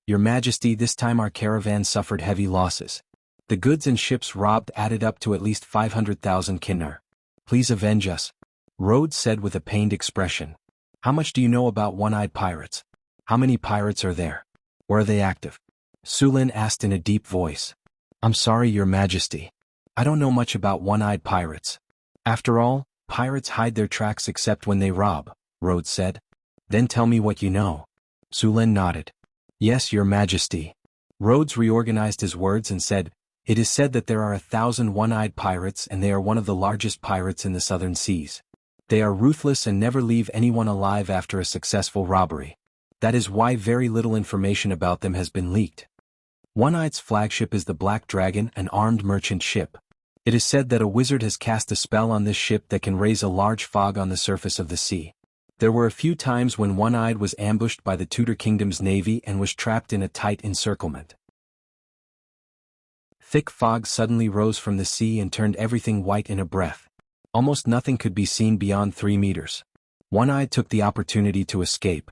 Your Majesty, this time our caravan suffered heavy losses. The goods and ships robbed added up to at least 500,000 kinar. Please avenge us," Rhodes said with a pained expression. "How much do you know about one-eyed pirates? How many pirates are there? Where are they active?" Sullen asked in a deep voice. "I'm sorry, Your Majesty. I don't know much about one-eyed pirates. After all, pirates hide their tracks except when they rob," Rhodes said. "Then tell me what you know." Sullen nodded. "Yes, Your Majesty." Rhodes reorganized his words and said, "It is said that there are 1,000 one-eyed pirates and they are one of the largest pirates in the southern seas. They are ruthless and never leave anyone alive after a successful robbery. That is why very little information about them has been leaked. One-Eye's flagship is the Black Dragon, an armed merchant ship. It is said that a wizard has cast a spell on this ship that can raise a large fog on the surface of the sea. There were a few times when One-Eyed was ambushed by the Tudor Kingdom's navy and was trapped in a tight encirclement. Thick fog suddenly rose from the sea and turned everything white in a breath. Almost nothing could be seen beyond 3 meters. One-Eyed took the opportunity to escape.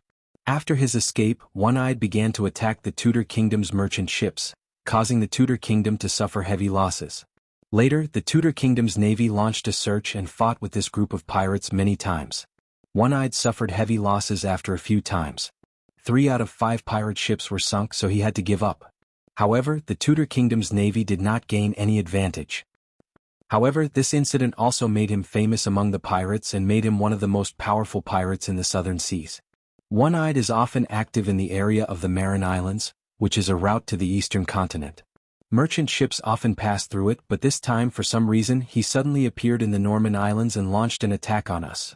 After his escape, One-Eyed began to attack the Tudor Kingdom's merchant ships, causing the Tudor Kingdom to suffer heavy losses. Later, the Tudor Kingdom's navy launched a search and fought with this group of pirates many times. One-Eyed suffered heavy losses after a few times. 3 out of 5 pirate ships were sunk, so he had to give up. However, the Tudor Kingdom's navy did not gain any advantage. However, this incident also made him famous among the pirates and made him one of the most powerful pirates in the southern seas. One-Eyed is often active in the area of the Marin Islands, which is a route to the eastern continent. Merchant ships often pass through it, but this time for some reason he suddenly appeared in the Norman Islands and launched an attack on us.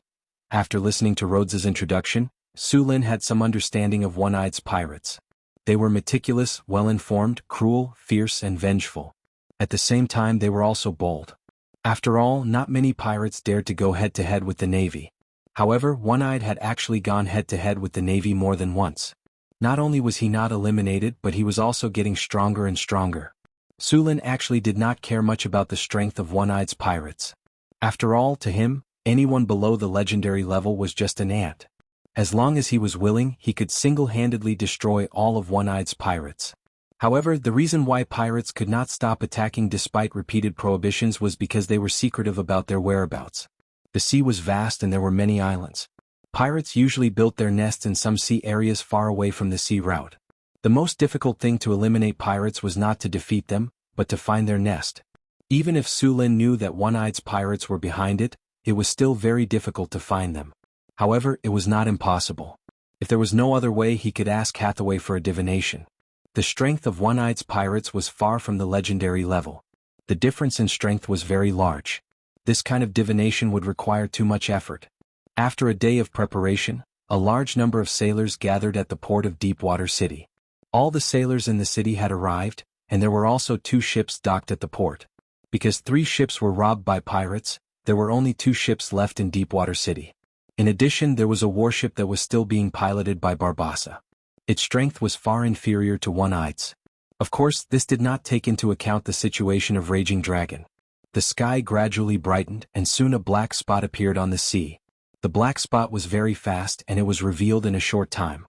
After listening to Rhodes's introduction, Sulin had some understanding of One-Eye's pirates. They were meticulous, well-informed, cruel, fierce and vengeful. At the same time they were also bold. After all, not many pirates dared to go head-to-head with the Navy. However, One-Eyed had actually gone head-to-head with the Navy more than once. Not only was he not eliminated, but he was also getting stronger and stronger. Sulin actually did not care much about the strength of One-Eye's pirates. After all, to him, anyone below the legendary level was just an ant. As long as he was willing, he could single-handedly destroy all of One-Eye's pirates. However, the reason why pirates could not stop attacking despite repeated prohibitions was because they were secretive about their whereabouts. The sea was vast and there were many islands. Pirates usually built their nests in some sea areas far away from the sea route. The most difficult thing to eliminate pirates was not to defeat them, but to find their nest. Even if Su Lin knew that One-Eye's pirates were behind it, it was still very difficult to find them. However, it was not impossible. If there was no other way, he could ask Hathaway for a divination. The strength of One-Eye's pirates was far from the legendary level. The difference in strength was very large. This kind of divination would require too much effort. After a day of preparation, a large number of sailors gathered at the port of Deepwater City. All the sailors in the city had arrived, and there were also 2 ships docked at the port. Because 3 ships were robbed by pirates, there were only 2 ships left in Deepwater City. In addition, there was a warship that was still being piloted by Barbassa. Its strength was far inferior to One-Eye's. Of course, this did not take into account the situation of Raging Dragon. The sky gradually brightened, and soon a black spot appeared on the sea. The black spot was very fast, and it was revealed in a short time.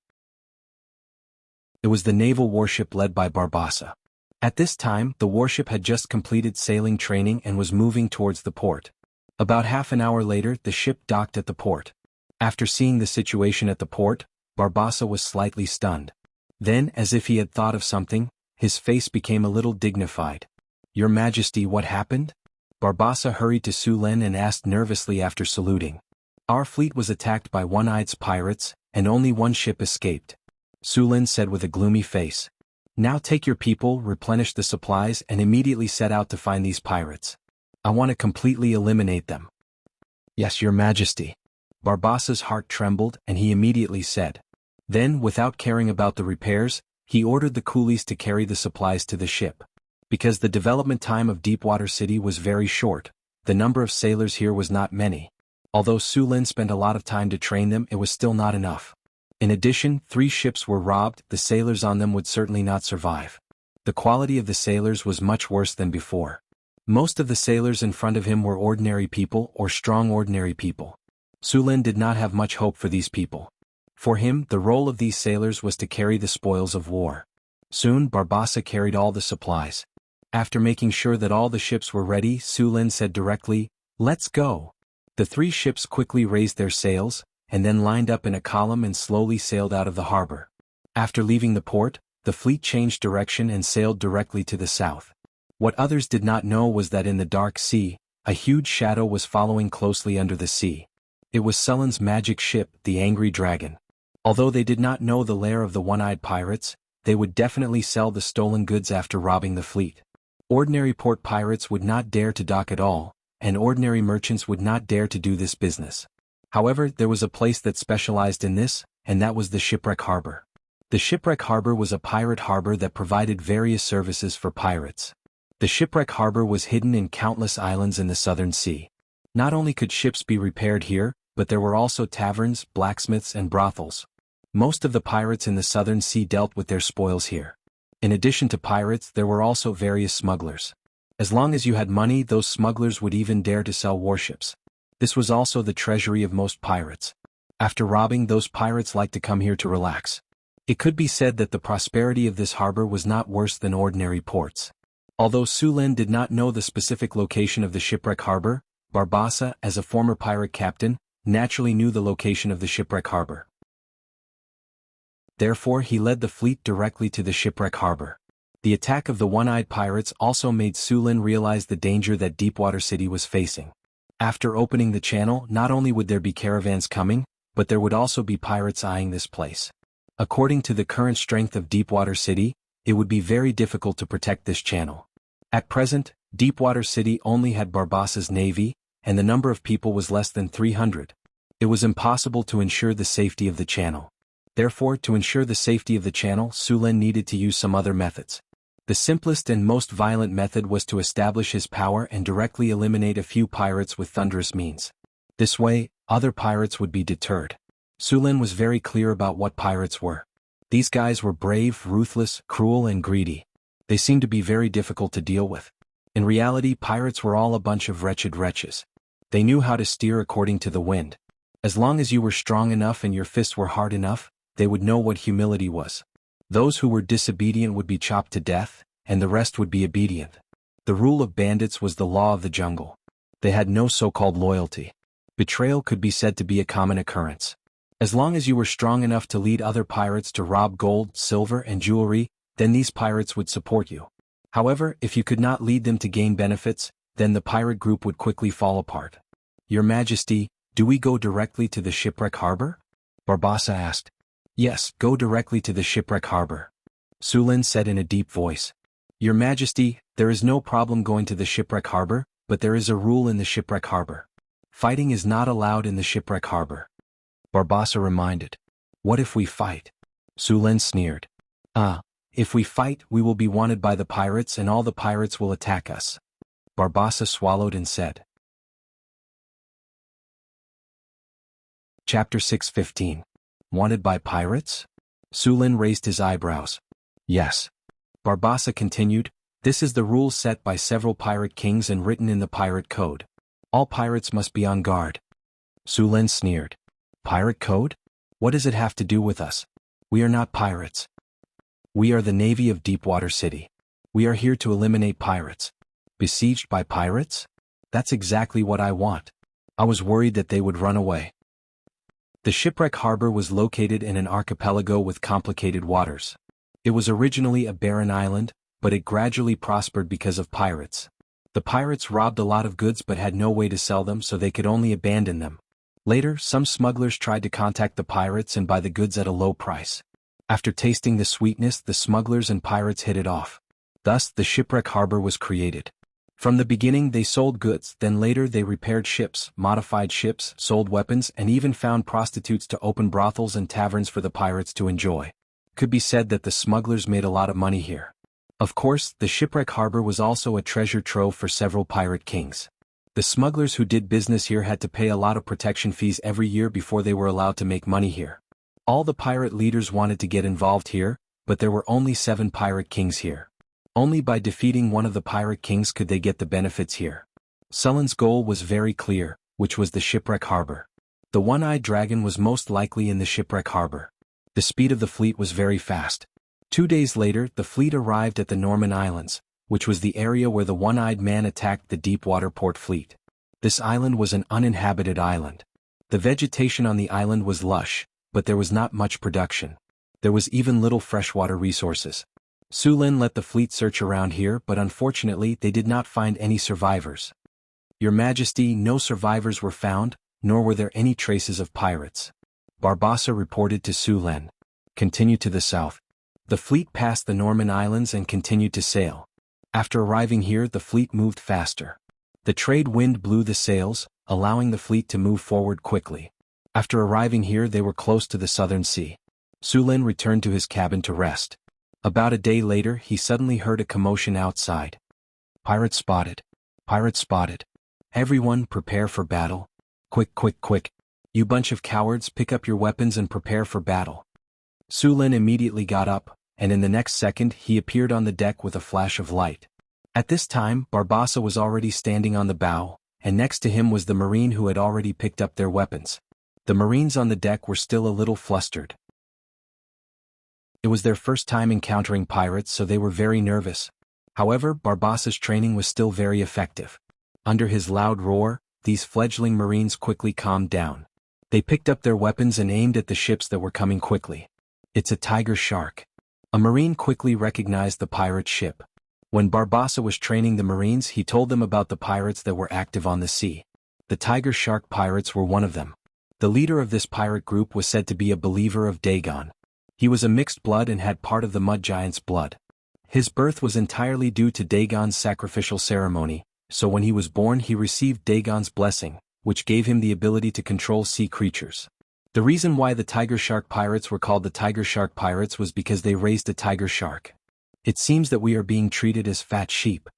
It was the naval warship led by Barbassa. At this time, the warship had just completed sailing training and was moving towards the port. About half an hour later, the ship docked at the port. After seeing the situation at the port, Barbassa was slightly stunned. Then, as if he had thought of something, his face became a little dignified. "Your Majesty, what happened?" Barbassa hurried to Su Lin and asked nervously after saluting. "Our fleet was attacked by One-Eye's pirates, and only 1 ship escaped," Su Lin said with a gloomy face. "Now take your people, replenish the supplies, and immediately set out to find these pirates. I want to completely eliminate them." "Yes, Your Majesty." Barbassa's heart trembled, and he immediately said. Then, without caring about the repairs, he ordered the coolies to carry the supplies to the ship. Because the development time of Deepwater City was very short, the number of sailors here was not many. Although Su Lin spent a lot of time to train them, it was still not enough. In addition, 3 ships were robbed, the sailors on them would certainly not survive. The quality of the sailors was much worse than before. Most of the sailors in front of him were ordinary people or strong ordinary people. Su Lin did not have much hope for these people. For him, the role of these sailors was to carry the spoils of war. Soon, Barbassa carried all the supplies. After making sure that all the ships were ready, Su Lin said directly, "Let's go." The 3 ships quickly raised their sails, and then lined up in a column and slowly sailed out of the harbor. After leaving the port, the fleet changed direction and sailed directly to the south. What others did not know was that in the dark sea, a huge shadow was following closely under the sea. It was Sullen's magic ship, the Angry Dragon. Although they did not know the lair of the One-Eyed pirates, they would definitely sell the stolen goods after robbing the fleet. Ordinary port pirates would not dare to dock at all, and ordinary merchants would not dare to do this business. However, there was a place that specialized in this, and that was the Shipwreck Harbor. The Shipwreck Harbor was a pirate harbor that provided various services for pirates. The Shipwreck Harbor was hidden in countless islands in the Southern Sea. Not only could ships be repaired here, but there were also taverns, blacksmiths, and brothels. Most of the pirates in the Southern Sea dealt with their spoils here. In addition to pirates, there were also various smugglers. As long as you had money, those smugglers would even dare to sell warships. This was also the treasury of most pirates. After robbing, those pirates liked to come here to relax. It could be said that the prosperity of this harbor was not worse than ordinary ports. Although Su Lin did not know the specific location of the Shipwreck Harbor, Barbassa, as a former pirate captain, naturally knew the location of the Shipwreck Harbor. Therefore, he led the fleet directly to the Shipwreck Harbor. The attack of the One-Eyed pirates also made Su Lin realize the danger that Deepwater City was facing. After opening the channel, not only would there be caravans coming, but there would also be pirates eyeing this place. According to the current strength of Deepwater City, it would be very difficult to protect this channel. At present, Deepwater City only had Barbassa's navy, and the number of people was less than 300. It was impossible to ensure the safety of the channel. Therefore, to ensure the safety of the channel, Su Lin needed to use some other methods. The simplest and most violent method was to establish his power and directly eliminate a few pirates with thunderous means. This way, other pirates would be deterred. Su Lin was very clear about what pirates were. These guys were brave, ruthless, cruel, and greedy. They seemed to be very difficult to deal with. In reality, pirates were all a bunch of wretched wretches. They knew how to steer according to the wind. As long as you were strong enough and your fists were hard enough, they would know what humility was. Those who were disobedient would be chopped to death, and the rest would be obedient. The rule of bandits was the law of the jungle. They had no so-called loyalty. Betrayal could be said to be a common occurrence. As long as you were strong enough to lead other pirates to rob gold, silver, and jewelry, then these pirates would support you. However, if you could not lead them to gain benefits, then the pirate group would quickly fall apart. Your Majesty, do we go directly to the shipwreck harbor? Barbassa asked. Yes, go directly to the shipwreck harbor. Su Lin said in a deep voice. Your Majesty, there is no problem going to the shipwreck harbor, but there is a rule in the shipwreck harbor. Fighting is not allowed in the shipwreck harbor. Barbassa reminded. What if we fight? Su Lin sneered. If we fight, we will be wanted by the pirates and all the pirates will attack us. Barbassa swallowed and said. Chapter 6:15. Wanted by pirates? Su Lin raised his eyebrows. Yes. Barbassa continued, this is the rule set by several pirate kings and written in the pirate code. All pirates must be on guard. Su Lin sneered. Pirate code? What does it have to do with us? We are not pirates. We are the Navy of Deepwater City. We are here to eliminate pirates. Besieged by pirates? That's exactly what I want. I was worried that they would run away. The shipwreck harbor was located in an archipelago with complicated waters. It was originally a barren island, but it gradually prospered because of pirates. The pirates robbed a lot of goods but had no way to sell them, so they could only abandon them. Later, some smugglers tried to contact the pirates and buy the goods at a low price. After tasting the sweetness, the smugglers and pirates hit it off. Thus, the shipwreck harbor was created. From the beginning they sold goods, then later they repaired ships, modified ships, sold weapons, and even found prostitutes to open brothels and taverns for the pirates to enjoy. Could be said that the smugglers made a lot of money here. Of course, the shipwreck harbor was also a treasure trove for several pirate kings. The smugglers who did business here had to pay a lot of protection fees every year before they were allowed to make money here. All the pirate leaders wanted to get involved here, but there were only 7 pirate kings here. Only by defeating one of the pirate kings could they get the benefits here. Sullen's goal was very clear, which was the shipwreck harbor. The one-eyed dragon was most likely in the shipwreck harbor. The speed of the fleet was very fast. 2 days later, the fleet arrived at the Norman Islands, which was the area where the one-eyed man attacked the Deepwater Port fleet. This island was an uninhabited island. The vegetation on the island was lush, but there was not much production. There was even little freshwater resources. Su Lin let the fleet search around here, but unfortunately they did not find any survivors. Your Majesty, no survivors were found, nor were there any traces of pirates. Barbassa reported to Su Lin. Continue to the south. The fleet passed the Norman Islands and continued to sail. After arriving here, the fleet moved faster. The trade wind blew the sails, allowing the fleet to move forward quickly. After arriving here, they were close to the southern sea. Su Lin returned to his cabin to rest. About a day later, he suddenly heard a commotion outside. Pirate spotted. Pirate spotted. Everyone, prepare for battle. Quick, quick, quick. You bunch of cowards, pick up your weapons and prepare for battle. Su Lin immediately got up, and in the next second he appeared on the deck with a flash of light. At this time, Barbassa was already standing on the bow, and next to him was the marine who had already picked up their weapons. The marines on the deck were still a little flustered. It was their first time encountering pirates, so they were very nervous. However, Barbassa's training was still very effective. Under his loud roar, these fledgling marines quickly calmed down. They picked up their weapons and aimed at the ships that were coming quickly. It's a tiger shark. A marine quickly recognized the pirate ship. When Barbassa was training the marines, he told them about the pirates that were active on the sea. The tiger shark pirates were one of them. The leader of this pirate group was said to be a believer of Dagon. He was a mixed blood and had part of the mud giant's blood. His birth was entirely due to Dagon's sacrificial ceremony, so when he was born he received Dagon's blessing, which gave him the ability to control sea creatures. The reason why the tiger shark pirates were called the tiger shark pirates was because they raised a tiger shark. It seems that we are being treated as fat sheep,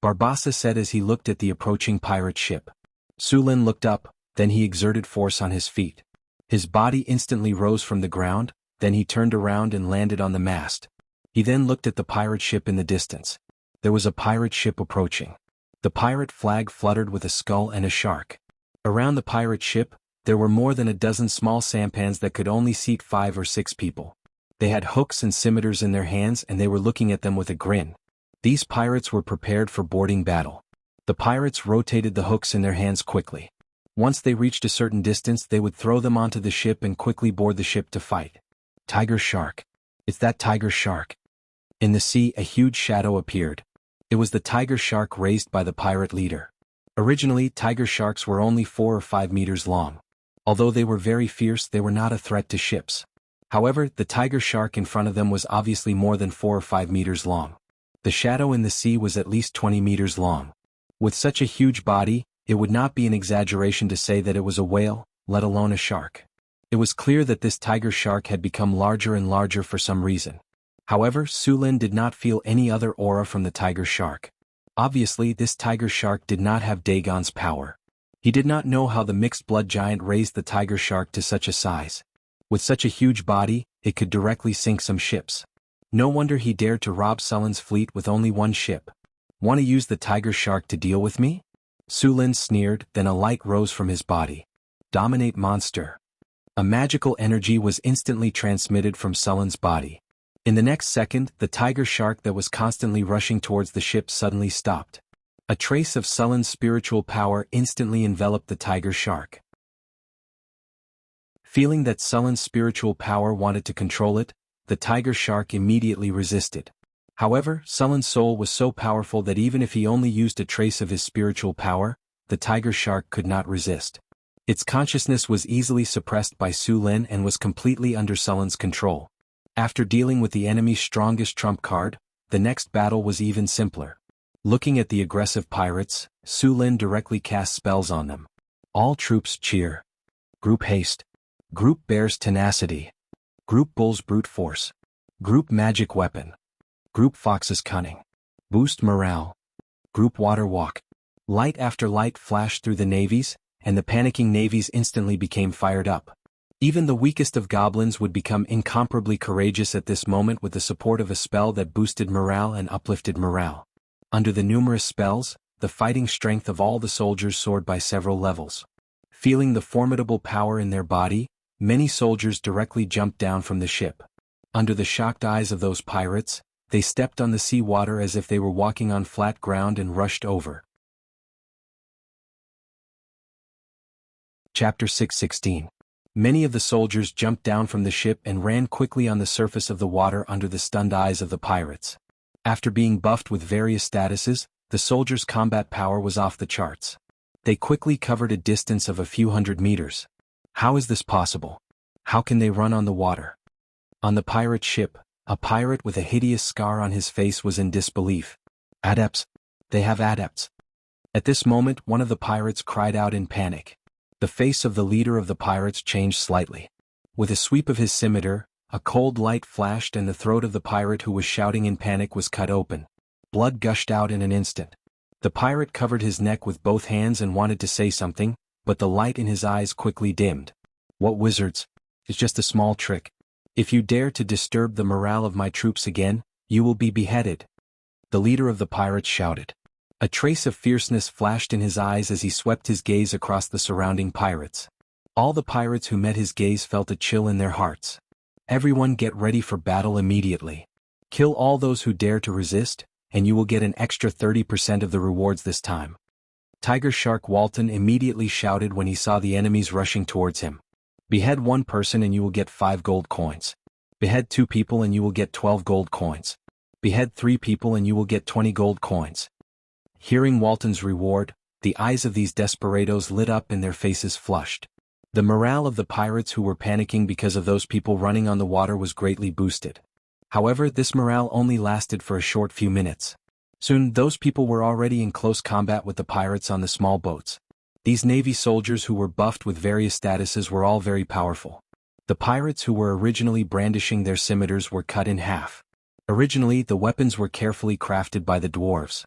Barbassa said as he looked at the approaching pirate ship. Su Lin looked up, then he exerted force on his feet. His body instantly rose from the ground, then he turned around and landed on the mast. He then looked at the pirate ship in the distance. There was a pirate ship approaching. The pirate flag fluttered with a skull and a shark. Around the pirate ship, there were more than a dozen small sampans that could only seat 5 or 6 people. They had hooks and scimitars in their hands and they were looking at them with a grin. These pirates were prepared for boarding battle. The pirates rotated the hooks in their hands quickly. Once they reached a certain distance, they would throw them onto the ship and quickly board the ship to fight. Tiger shark. It's that tiger shark. In the sea, a huge shadow appeared. It was the tiger shark raised by the pirate leader. Originally, tiger sharks were only 4 or 5 meters long. Although they were very fierce, they were not a threat to ships. However, the tiger shark in front of them was obviously more than 4 or 5 meters long. The shadow in the sea was at least 20 meters long. With such a huge body, it would not be an exaggeration to say that it was a whale, let alone a shark. It was clear that this tiger shark had become larger and larger for some reason. However, Su Lin did not feel any other aura from the tiger shark. Obviously, this tiger shark did not have Dagon's power. He did not know how the mixed-blood giant raised the tiger shark to such a size. With such a huge body, it could directly sink some ships. No wonder he dared to rob Sullen's fleet with only one ship. Want to use the tiger shark to deal with me? Su Lin sneered, then a light rose from his body. Dominate monster. A magical energy was instantly transmitted from Sullen's body. In the next second, the tiger shark that was constantly rushing towards the ship suddenly stopped. A trace of Sullen's spiritual power instantly enveloped the tiger shark. Feeling that Sullen's spiritual power wanted to control it, the tiger shark immediately resisted. However, Sullen's soul was so powerful that even if he only used a trace of his spiritual power, the tiger shark could not resist. Its consciousness was easily suppressed by Su Lin and was completely under Sullen's control. After dealing with the enemy's strongest trump card, the next battle was even simpler. Looking at the aggressive pirates, Su Lin directly cast spells on them. All troops cheer. Group haste. Group bears tenacity. Group bulls brute force. Group magic weapon. Group foxes cunning. Boost morale. Group water walk. Light after light flashed through the navies, and the panicking navies instantly became fired up. Even the weakest of goblins would become incomparably courageous at this moment with the support of a spell that boosted morale and uplifted morale. Under the numerous spells, the fighting strength of all the soldiers soared by several levels. Feeling the formidable power in their body, many soldiers directly jumped down from the ship. Under the shocked eyes of those pirates, they stepped on the sea water as if they were walking on flat ground and rushed over. Chapter 6:16. Many of the soldiers jumped down from the ship and ran quickly on the surface of the water under the stunned eyes of the pirates. After being buffed with various statuses, the soldiers' combat power was off the charts. They quickly covered a distance of a few hundred meters. How is this possible? How can they run on the water? On the pirate ship, a pirate with a hideous scar on his face was in disbelief. Adepts. They have adepts. At this moment, one of the pirates cried out in panic. The face of the leader of the pirates changed slightly. With a sweep of his scimitar, a cold light flashed and the throat of the pirate who was shouting in panic was cut open. Blood gushed out in an instant. The pirate covered his neck with both hands and wanted to say something, but the light in his eyes quickly dimmed. What wizards? It's just a small trick. If you dare to disturb the morale of my troops again, you will be beheaded. The leader of the pirates shouted. A trace of fierceness flashed in his eyes as he swept his gaze across the surrounding pirates. All the pirates who met his gaze felt a chill in their hearts. Everyone get ready for battle immediately. Kill all those who dare to resist, and you will get an extra 30% of the rewards this time. Tiger Shark Walton immediately shouted when he saw the enemies rushing towards him. Behead one person and you will get 5 gold coins. Behead 2 people and you will get 12 gold coins. Behead 3 people and you will get 20 gold coins. Hearing Walton's reward, the eyes of these desperados lit up and their faces flushed. The morale of the pirates who were panicking because of those people running on the water was greatly boosted. However, this morale only lasted for a short few minutes. Soon, those people were already in close combat with the pirates on the small boats. These Navy soldiers who were buffed with various statuses were all very powerful. The pirates who were originally brandishing their scimitars were cut in half. Originally, the weapons were carefully crafted by the dwarves.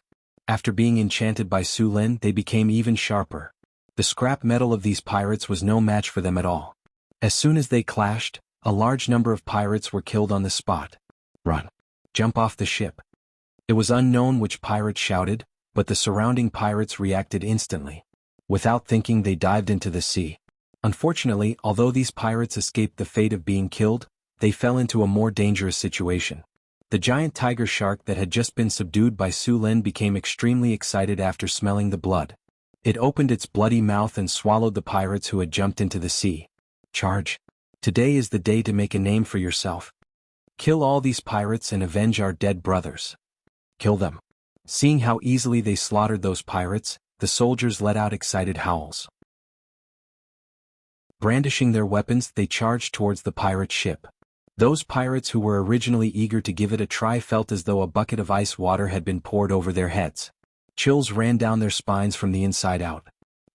After being enchanted by Su Lin, they became even sharper. The scrap metal of these pirates was no match for them at all. As soon as they clashed, a large number of pirates were killed on the spot. Run. Jump off the ship. It was unknown which pirate shouted, but the surrounding pirates reacted instantly. Without thinking, they dived into the sea. Unfortunately, although these pirates escaped the fate of being killed, they fell into a more dangerous situation. The giant tiger shark that had just been subdued by Su Lin became extremely excited after smelling the blood. It opened its bloody mouth and swallowed the pirates who had jumped into the sea. Charge! Today is the day to make a name for yourself. Kill all these pirates and avenge our dead brothers. Kill them. Seeing how easily they slaughtered those pirates, the soldiers let out excited howls. Brandishing their weapons, they charged towards the pirate ship. Those pirates who were originally eager to give it a try felt as though a bucket of ice water had been poured over their heads. Chills ran down their spines from the inside out.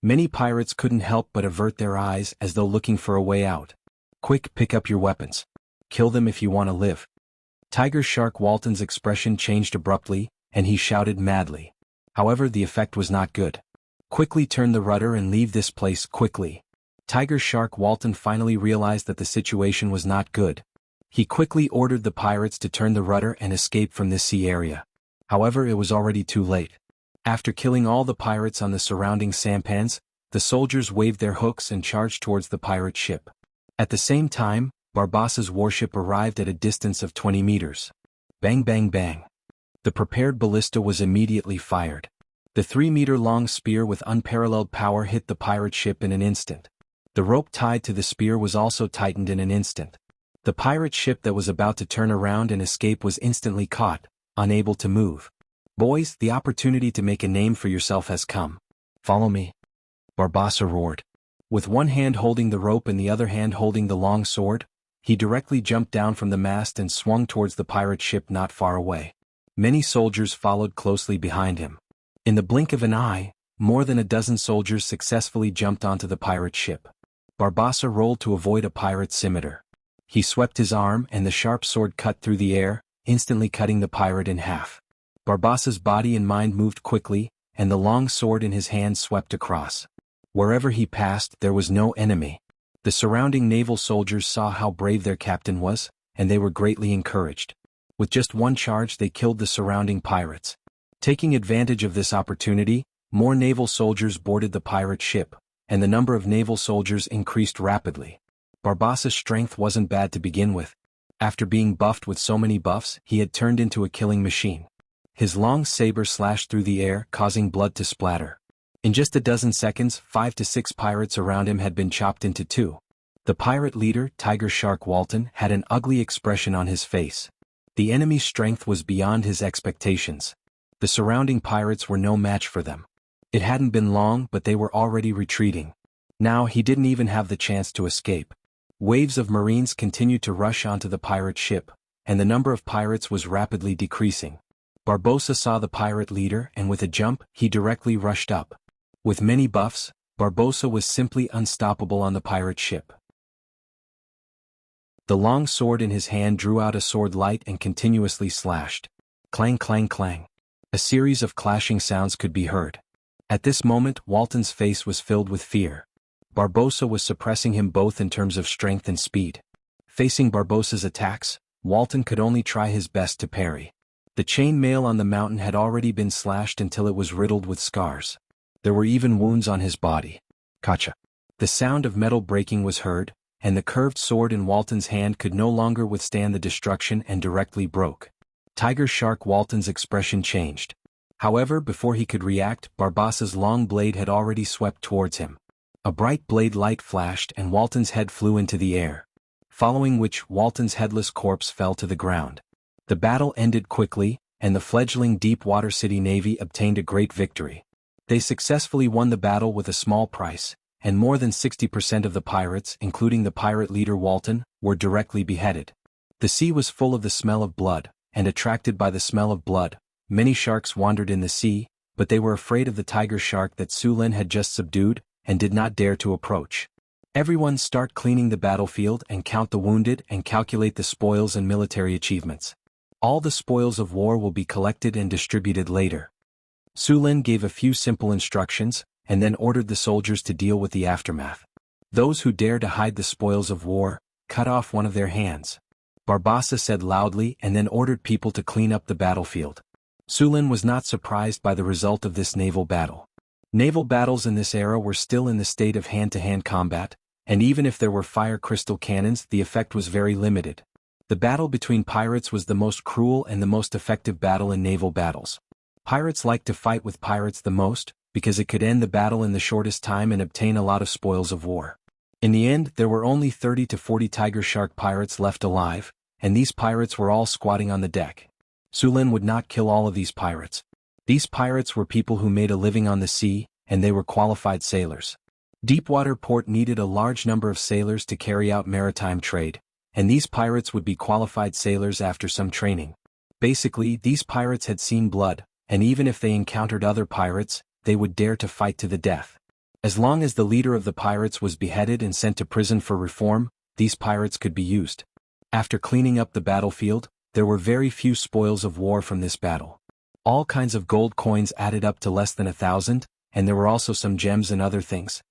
Many pirates couldn't help but avert their eyes as though looking for a way out. Quick, pick up your weapons. Kill them if you want to live. Tiger Shark Walton's expression changed abruptly, and he shouted madly. However, the effect was not good. Quickly turn the rudder and leave this place quickly. Tiger Shark Walton finally realized that the situation was not good. He quickly ordered the pirates to turn the rudder and escape from this sea area. However, it was already too late. After killing all the pirates on the surrounding sampans, the soldiers waved their hooks and charged towards the pirate ship. At the same time, Barbassa's warship arrived at a distance of 20 meters. Bang bang bang. The prepared ballista was immediately fired. The 3-meter-long spear with unparalleled power hit the pirate ship in an instant. The rope tied to the spear was also tightened in an instant. The pirate ship that was about to turn around and escape was instantly caught, unable to move. Boys, the opportunity to make a name for yourself has come. Follow me. Barbassa roared. With one hand holding the rope and the other hand holding the long sword, he directly jumped down from the mast and swung towards the pirate ship not far away. Many soldiers followed closely behind him. In the blink of an eye, more than a dozen soldiers successfully jumped onto the pirate ship. Barbassa rolled to avoid a pirate scimitar. He swept his arm and the sharp sword cut through the air, instantly cutting the pirate in half. Barbassa's body and mind moved quickly, and the long sword in his hand swept across. Wherever he passed, there was no enemy. The surrounding naval soldiers saw how brave their captain was, and they were greatly encouraged. With just one charge, they killed the surrounding pirates. Taking advantage of this opportunity, more naval soldiers boarded the pirate ship, and the number of naval soldiers increased rapidly. Barbassa's strength wasn't bad to begin with. After being buffed with so many buffs, he had turned into a killing machine. His long saber slashed through the air, causing blood to splatter. In just a dozen seconds, 5 to 6 pirates around him had been chopped into two. The pirate leader, Tiger Shark Walton, had an ugly expression on his face. The enemy's strength was beyond his expectations. The surrounding pirates were no match for them. It hadn't been long, but they were already retreating. Now he didn't even have the chance to escape. Waves of Marines continued to rush onto the pirate ship, and the number of pirates was rapidly decreasing. Barbossa saw the pirate leader, and with a jump, he directly rushed up. With many buffs, Barbossa was simply unstoppable on the pirate ship. The long sword in his hand drew out a sword light and continuously slashed. Clang clang clang. A series of clashing sounds could be heard. At this moment, Walton's face was filled with fear. Barbossa was suppressing him both in terms of strength and speed. Facing Barbossa's attacks, Walton could only try his best to parry. The chain mail on the mountain had already been slashed until it was riddled with scars. There were even wounds on his body. Kacha. The sound of metal breaking was heard, and the curved sword in Walton's hand could no longer withstand the destruction and directly broke. Tiger Shark Walton's expression changed. However, before he could react, Barbassa's long blade had already swept towards him. A bright blade light flashed and Walton's head flew into the air, following which Walton's headless corpse fell to the ground. The battle ended quickly, and the fledgling Deepwater City Navy obtained a great victory. They successfully won the battle with a small price, and more than 60% of the pirates, including the pirate leader Walton, were directly beheaded. The sea was full of the smell of blood, and attracted by the smell of blood, many sharks wandered in the sea, but they were afraid of the tiger shark that Su Lin had just subdued, and did not dare to approach. Everyone start cleaning the battlefield and count the wounded and calculate the spoils and military achievements. All the spoils of war will be collected and distributed later. Su Lin gave a few simple instructions, and then ordered the soldiers to deal with the aftermath. Those who dare to hide the spoils of war, cut off one of their hands. Barbassa said loudly and then ordered people to clean up the battlefield. Su Lin was not surprised by the result of this naval battle. Naval battles in this era were still in the state of hand-to-hand combat, and even if there were fire crystal cannons, the effect was very limited. The battle between pirates was the most cruel and the most effective battle in naval battles. Pirates liked to fight with pirates the most, because it could end the battle in the shortest time and obtain a lot of spoils of war. In the end, there were only 30 to 40 tiger shark pirates left alive, and these pirates were all squatting on the deck. Su Lin would not kill all of these pirates. These pirates were people who made a living on the sea, and they were qualified sailors. Deepwater port needed a large number of sailors to carry out maritime trade, and these pirates would be qualified sailors after some training. Basically, these pirates had seen blood, and even if they encountered other pirates, they would dare to fight to the death. As long as the leader of the pirates was beheaded and sent to prison for reform, these pirates could be used. After cleaning up the battlefield, there were very few spoils of war from this battle. All kinds of gold coins added up to less than 1,000, and there were also some gems and other things.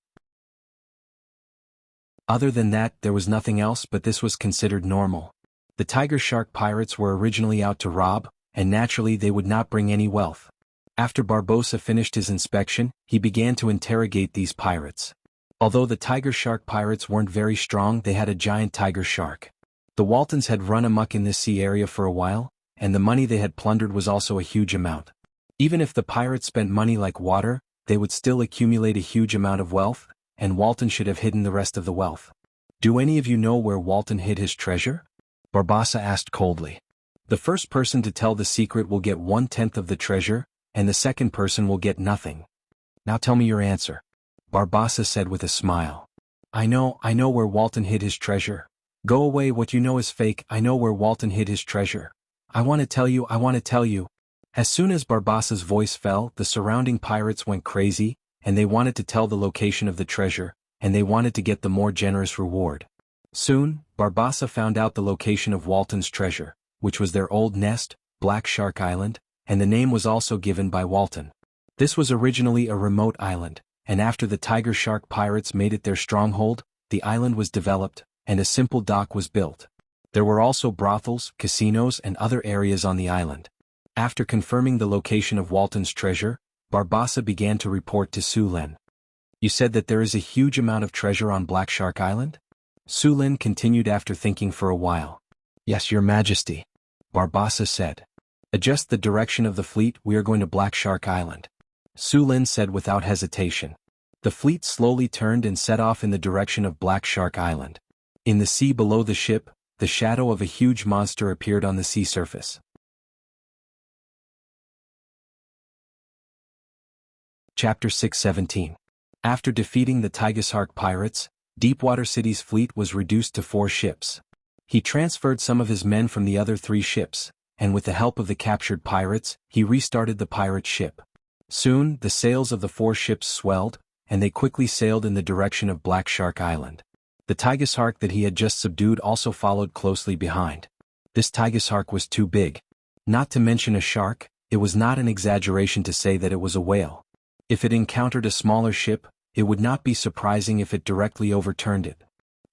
Other than that, there was nothing else, but this was considered normal. The tiger shark pirates were originally out to rob, and naturally they would not bring any wealth. After Barbossa finished his inspection, he began to interrogate these pirates. Although the tiger shark pirates weren't very strong, they had a giant tiger shark. The Waltons had run amok in this sea area for a while, and the money they had plundered was also a huge amount. Even if the pirates spent money like water, they would still accumulate a huge amount of wealth, and Walton should have hidden the rest of the wealth. Do any of you know where Walton hid his treasure? Barbossa asked coldly. The first person to tell the secret will get 1/10 of the treasure, and the second person will get nothing. Now tell me your answer. Barbossa said with a smile. I know where Walton hid his treasure. Go away, what you know is fake. I know where Walton hid his treasure. I want to tell you. As soon as Barbossa's voice fell, the surrounding pirates went crazy, and they wanted to tell the location of the treasure, and they wanted to get the more generous reward. Soon, Barbossa found out the location of Walton's treasure, which was their old nest, Black Shark Island, and the name was also given by Walton. This was originally a remote island, and after the tiger shark pirates made it their stronghold, the island was developed, and a simple dock was built. There were also brothels, casinos, and other areas on the island. After confirming the location of Walton's treasure, Barbossa began to report to Su Lin. You said that there is a huge amount of treasure on Black Shark Island? Su Lin continued after thinking for a while. Yes, Your Majesty. Barbossa said. Adjust the direction of the fleet, we are going to Black Shark Island. Su Lin said without hesitation. The fleet slowly turned and set off in the direction of Black Shark Island. In the sea below the ship, the shadow of a huge monster appeared on the sea surface. Chapter 6:17. After defeating the Tiger Shark pirates, Deepwater City's fleet was reduced to 4 ships. He transferred some of his men from the other 3 ships, and with the help of the captured pirates, he restarted the pirate ship. Soon, the sails of the 4 ships swelled, and they quickly sailed in the direction of Black Shark Island. The tiger shark that he had just subdued also followed closely behind. This tiger shark was too big. Not to mention a shark, it was not an exaggeration to say that it was a whale. If it encountered a smaller ship, it would not be surprising if it directly overturned it.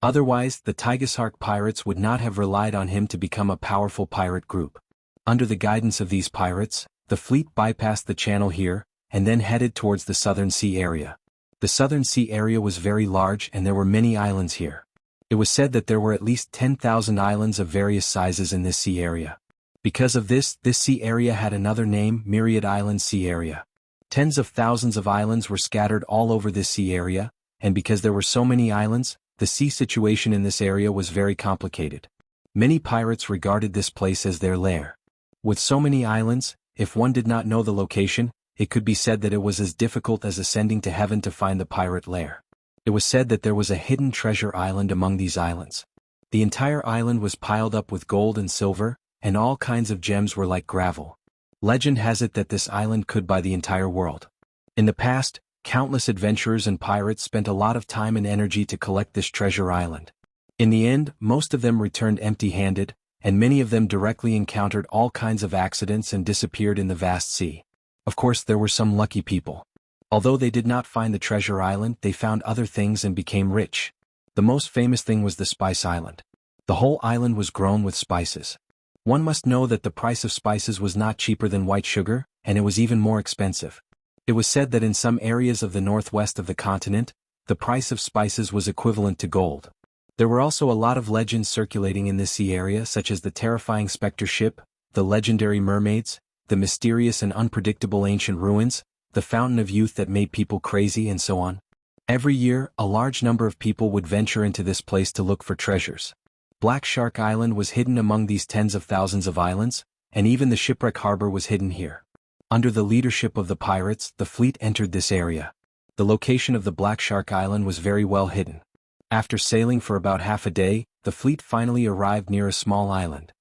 Otherwise, the tiger shark pirates would not have relied on him to become a powerful pirate group. Under the guidance of these pirates, the fleet bypassed the channel here, and then headed towards the Southern Sea area. The Southern Sea area was very large and there were many islands here. It was said that there were at least 10,000 islands of various sizes in this sea area. Because of this sea area had another name, Myriad Island Sea Area. Tens of thousands of islands were scattered all over this sea area, and because there were so many islands, the sea situation in this area was very complicated. Many pirates regarded this place as their lair. With so many islands, if one did not know the location, it could be said that it was as difficult as ascending to heaven to find the pirate lair. It was said that there was a hidden treasure island among these islands. The entire island was piled up with gold and silver, and all kinds of gems were like gravel. Legend has it that this island could buy the entire world. In the past, countless adventurers and pirates spent a lot of time and energy to collect this treasure island. In the end, most of them returned empty-handed, and many of them directly encountered all kinds of accidents and disappeared in the vast sea. Of course, there were some lucky people. Although they did not find the treasure island, they found other things and became rich. The most famous thing was the Spice Island. The whole island was grown with spices. One must know that the price of spices was not cheaper than white sugar, and it was even more expensive. It was said that in some areas of the northwest of the continent, the price of spices was equivalent to gold. There were also a lot of legends circulating in this sea area, such as the terrifying specter ship, the legendary mermaids, the mysterious and unpredictable ancient ruins, the fountain of youth that made people crazy, and so on. Every year, a large number of people would venture into this place to look for treasures. Black Shark Island was hidden among these tens of thousands of islands, and even the shipwreck harbor was hidden here. Under the leadership of the pirates, the fleet entered this area. The location of the Black Shark Island was very well hidden. After sailing for about half a day, the fleet finally arrived near a small island.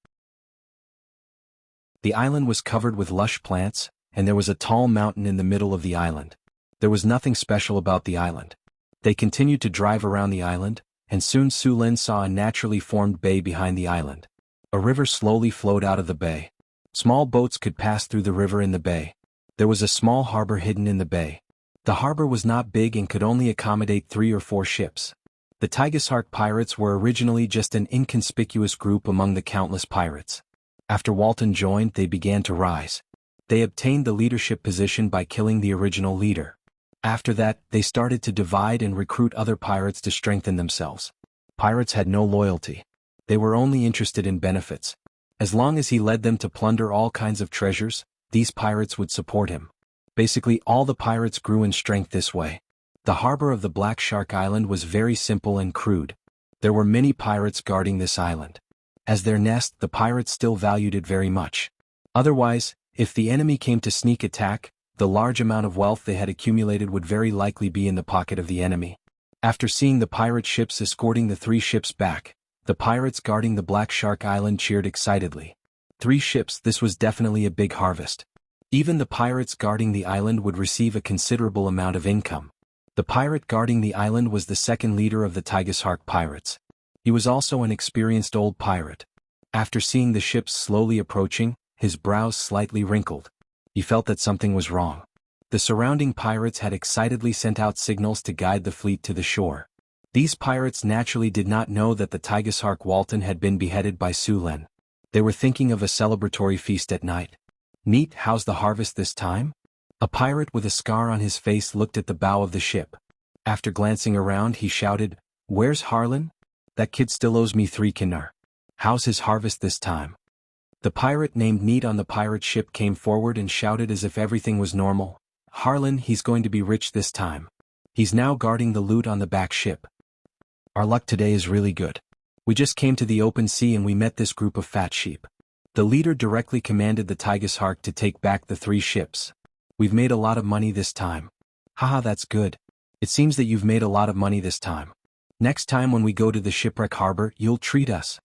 The island was covered with lush plants, and there was a tall mountain in the middle of the island. There was nothing special about the island. They continued to drive around the island, and soon Su Lin saw a naturally formed bay behind the island. A river slowly flowed out of the bay. Small boats could pass through the river in the bay. There was a small harbor hidden in the bay. The harbor was not big and could only accommodate 3 or 4 ships. The Tigershark pirates were originally just an inconspicuous group among the countless pirates. After Walton joined, they began to rise. They obtained the leadership position by killing the original leader. After that, they started to divide and recruit other pirates to strengthen themselves. Pirates had no loyalty. They were only interested in benefits. As long as he led them to plunder all kinds of treasures, these pirates would support him. Basically, all the pirates grew in strength this way. The harbor of the Black Shark Island was very simple and crude. There were many pirates guarding this island. As their nest, the pirates still valued it very much. Otherwise, if the enemy came to sneak attack, the large amount of wealth they had accumulated would very likely be in the pocket of the enemy. After seeing the pirate ships escorting the 3 ships back, the pirates guarding the Black Shark Island cheered excitedly. 3 ships, this was definitely a big harvest. Even the pirates guarding the island would receive a considerable amount of income. The pirate guarding the island was the second leader of the Tigershark pirates. He was also an experienced old pirate. After seeing the ships slowly approaching, his brows slightly wrinkled. He felt that something was wrong. The surrounding pirates had excitedly sent out signals to guide the fleet to the shore. These pirates naturally did not know that the Tigershark Walton had been beheaded by Su Lin. They were thinking of a celebratory feast at night. Neat, how's the harvest this time? A pirate with a scar on his face looked at the bow of the ship. After glancing around, he shouted, "Where's Harlan? That kid still owes me 3 kinar. How's his harvest this time?" The pirate named Neat on the pirate ship came forward and shouted as if everything was normal, "Harlan, he's going to be rich this time. He's now guarding the loot on the back ship. Our luck today is really good. We just came to the open sea and we met this group of fat sheep." The leader directly commanded the Tigershark to take back the 3 ships. "We've made a lot of money this time." "Haha, that's good. It seems that you've made a lot of money this time. Next time when we go to the shipwreck harbor, you'll treat us."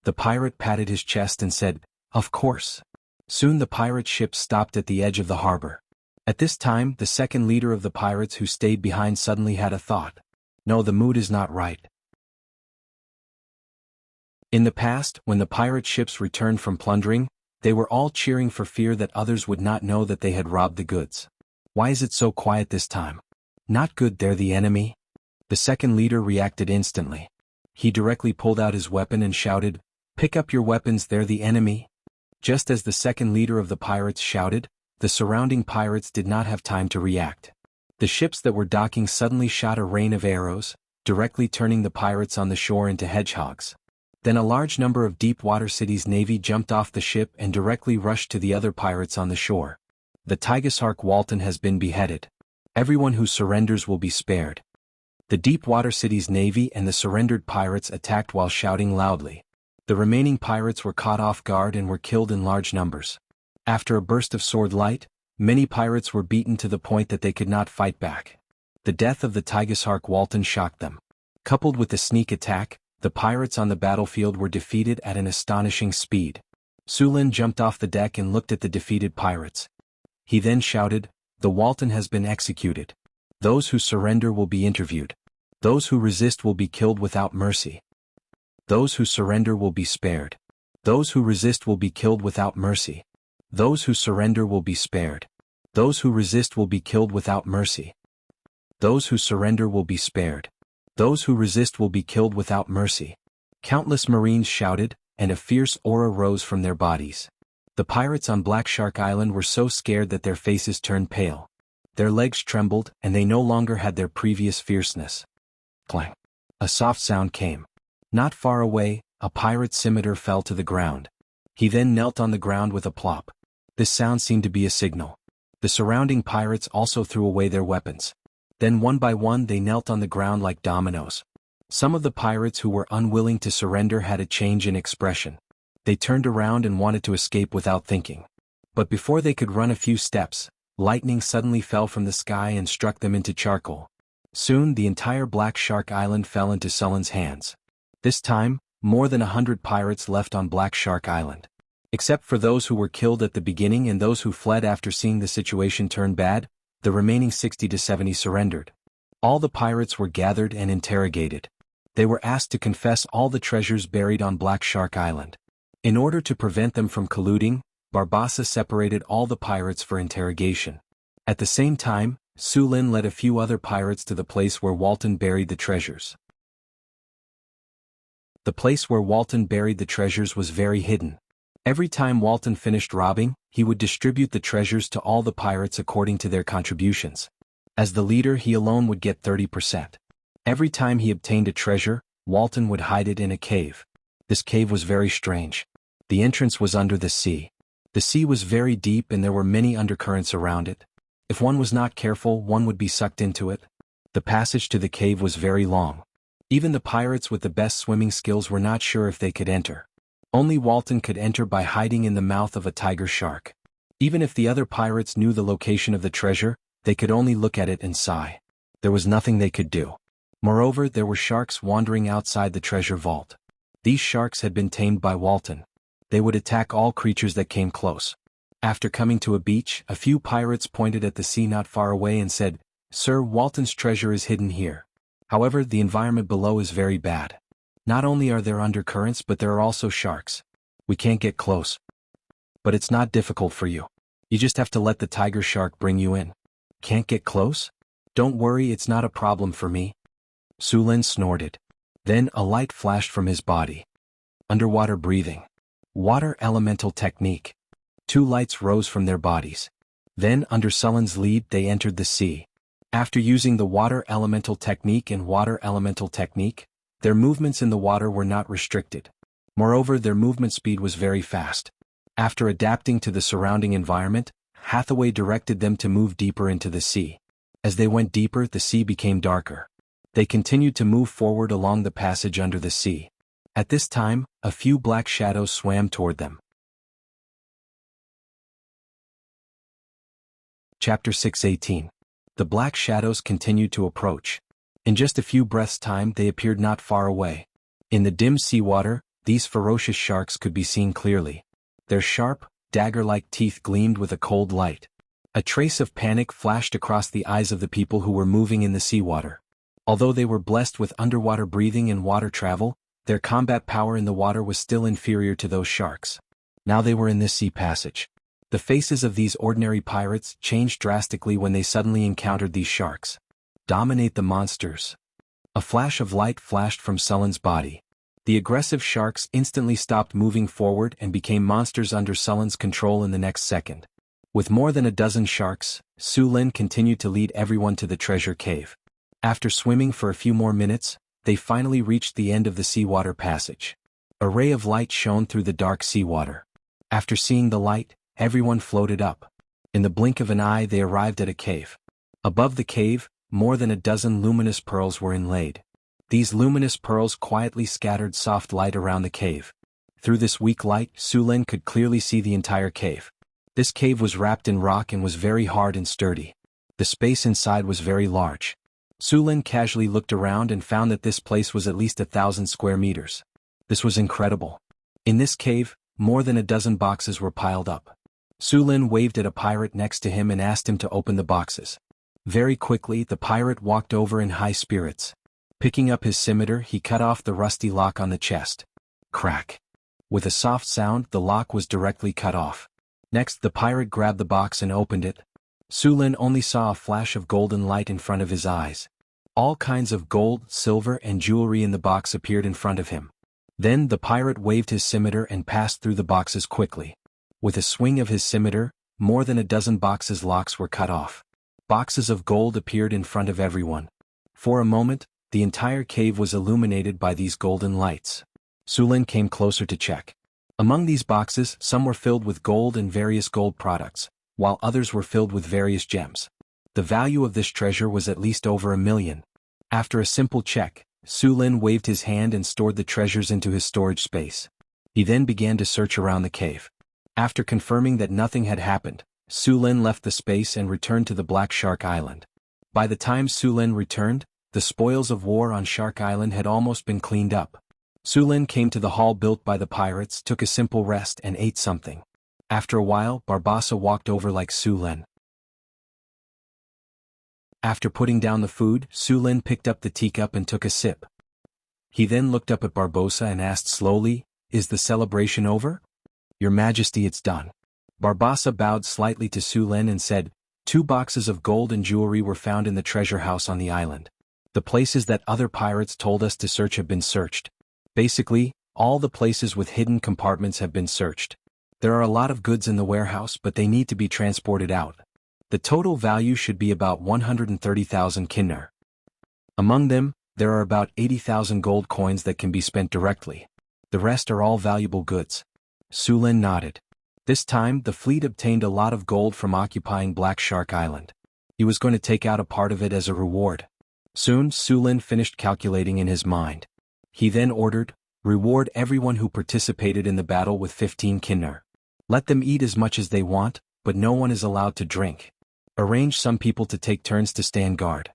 The pirate patted his chest and said, "Of course." Soon the pirate ship stopped at the edge of the harbor. At this time, the second leader of the pirates who stayed behind suddenly had a thought. No, the mood is not right. In the past, when the pirate ships returned from plundering, they were all cheering for fear that others would not know that they had robbed the goods. Why is it so quiet this time? Not good, they're the enemy? The second leader reacted instantly. He directly pulled out his weapon and shouted, "Pick up your weapons, they're the enemy." Just as the second leader of the pirates shouted, the surrounding pirates did not have time to react. The ships that were docking suddenly shot a rain of arrows, directly turning the pirates on the shore into hedgehogs. Then a large number of Deepwater City's navy jumped off the ship and directly rushed to the other pirates on the shore. The Tigershark Walton has been beheaded. Everyone who surrenders will be spared. The Deepwater City's navy and the surrendered pirates attacked while shouting loudly. The remaining pirates were caught off guard and were killed in large numbers. After a burst of sword light, many pirates were beaten to the point that they could not fight back. The death of the Tigershark Walton shocked them. Coupled with the sneak attack, the pirates on the battlefield were defeated at an astonishing speed. Su Lin jumped off the deck and looked at the defeated pirates. He then shouted, "The Walton has been executed. Those who surrender will be interviewed. Those who resist will be killed without mercy. Those who surrender will be spared. Those who resist will be killed without mercy. Those who surrender will be spared. Those who resist will be killed without mercy. Those who surrender will be spared. Those who resist will be killed without mercy." Countless Marines shouted, and a fierce aura rose from their bodies. The pirates on Black Shark Island were so scared that their faces turned pale. Their legs trembled, and they no longer had their previous fierceness. Clang. A soft sound came. Not far away, a pirate's scimitar fell to the ground. He then knelt on the ground with a plop. This sound seemed to be a signal. The surrounding pirates also threw away their weapons. Then one by one they knelt on the ground like dominoes. Some of the pirates who were unwilling to surrender had a change in expression. They turned around and wanted to escape without thinking. But before they could run a few steps, lightning suddenly fell from the sky and struck them into charcoal. Soon the entire Black Shark Island fell into Sullen's hands. This time, more than 100 pirates left on Black Shark Island. Except for those who were killed at the beginning and those who fled after seeing the situation turn bad, the remaining 60 to 70 surrendered. All the pirates were gathered and interrogated. They were asked to confess all the treasures buried on Black Shark Island. In order to prevent them from colluding, Barbassa separated all the pirates for interrogation. At the same time, Su Lin led a few other pirates to the place where Walton buried the treasures. The place where Walton buried the treasures was very hidden. Every time Walton finished robbing, he would distribute the treasures to all the pirates according to their contributions. As the leader, he alone would get 30%. Every time he obtained a treasure, Walton would hide it in a cave. This cave was very strange. The entrance was under the sea. The sea was very deep and there were many undercurrents around it. If one was not careful, one would be sucked into it. The passage to the cave was very long. Even the pirates with the best swimming skills were not sure if they could enter. Only Walton could enter by hiding in the mouth of a tiger shark. Even if the other pirates knew the location of the treasure, they could only look at it and sigh. There was nothing they could do. Moreover, there were sharks wandering outside the treasure vault. These sharks had been tamed by Walton. They would attack all creatures that came close. After coming to a beach, a few pirates pointed at the sea not far away and said, "Sir, Walton's treasure is hidden here. However, the environment below is very bad. Not only are there undercurrents but there are also sharks. We can't get close. But it's not difficult for you. You just have to let the tiger shark bring you in." "Can't get close? Don't worry, it's not a problem for me." Su Lin snorted. Then a light flashed from his body. Underwater breathing. Water elemental technique. 2 lights rose from their bodies. Then, under Sullen's lead, they entered the sea. After using the water elemental technique and water elemental technique, their movements in the water were not restricted. Moreover, their movement speed was very fast. After adapting to the surrounding environment, Hathaway directed them to move deeper into the sea. As they went deeper, the sea became darker. They continued to move forward along the passage under the sea. At this time, a few black shadows swam toward them. Chapter 6:18. The black shadows continued to approach. In just a few breaths' time they appeared not far away. In the dim seawater, these ferocious sharks could be seen clearly. Their sharp, dagger-like teeth gleamed with a cold light. A trace of panic flashed across the eyes of the people who were moving in the seawater. Although they were blessed with underwater breathing and water travel, their combat power in the water was still inferior to those sharks. Now they were in this sea passage. The faces of these ordinary pirates changed drastically when they suddenly encountered these sharks. Dominate the monsters. A flash of light flashed from Sullen's body. The aggressive sharks instantly stopped moving forward and became monsters under Sullen's control in the next second. With more than a dozen sharks, Su Lin continued to lead everyone to the treasure cave. After swimming for a few more minutes, they finally reached the end of the seawater passage. A ray of light shone through the dark seawater. After seeing the light, everyone floated up. In the blink of an eye they arrived at a cave. Above the cave, more than a dozen luminous pearls were inlaid. These luminous pearls quietly scattered soft light around the cave. Through this weak light, Su Lin could clearly see the entire cave. This cave was wrapped in rock and was very hard and sturdy. The space inside was very large. Su Lin casually looked around and found that this place was at least 1,000 square meters. This was incredible. In this cave, more than a dozen boxes were piled up. Su Lin waved at a pirate next to him and asked him to open the boxes. Very quickly, the pirate walked over in high spirits. Picking up his scimitar, he cut off the rusty lock on the chest. Crack. With a soft sound, the lock was directly cut off. Next, the pirate grabbed the box and opened it. Su Lin only saw a flash of golden light in front of his eyes. All kinds of gold, silver, and jewelry in the box appeared in front of him. Then the pirate waved his scimitar and passed through the boxes quickly. With a swing of his scimitar, more than a dozen boxes' locks were cut off. Boxes of gold appeared in front of everyone. For a moment, the entire cave was illuminated by these golden lights. Su Lin came closer to check. Among these boxes, some were filled with gold and various gold products, while others were filled with various gems. The value of this treasure was at least over 1 million. After a simple check, Su Lin waved his hand and stored the treasures into his storage space. He then began to search around the cave. After confirming that nothing had happened, Su Lin left the space and returned to the Black Shark Island. By the time Su Lin returned, the spoils of war on Shark Island had almost been cleaned up. Su Lin came to the hall built by the pirates, took a simple rest and ate something. After a while, Barbassa walked over like Su Lin. After putting down the food, Su Lin picked up the teacup and took a sip. He then looked up at Barbossa and asked slowly, "Is the celebration over?" "Your Majesty, it's done." Barbassa bowed slightly to Su Lin and said, "2 boxes of gold and jewelry were found in the treasure house on the island. The places that other pirates told us to search have been searched. Basically, all the places with hidden compartments have been searched. There are a lot of goods in the warehouse, but they need to be transported out. The total value should be about 130,000 kinnar. Among them, there are about 80,000 gold coins that can be spent directly. The rest are all valuable goods." Su Lin nodded. This time, the fleet obtained a lot of gold from occupying Black Shark Island. He was going to take out a part of it as a reward. Soon, Su Lin finished calculating in his mind. He then ordered, "Reward everyone who participated in the battle with 15 kinnar. Let them eat as much as they want, but no one is allowed to drink. Arrange some people to take turns to stand guard.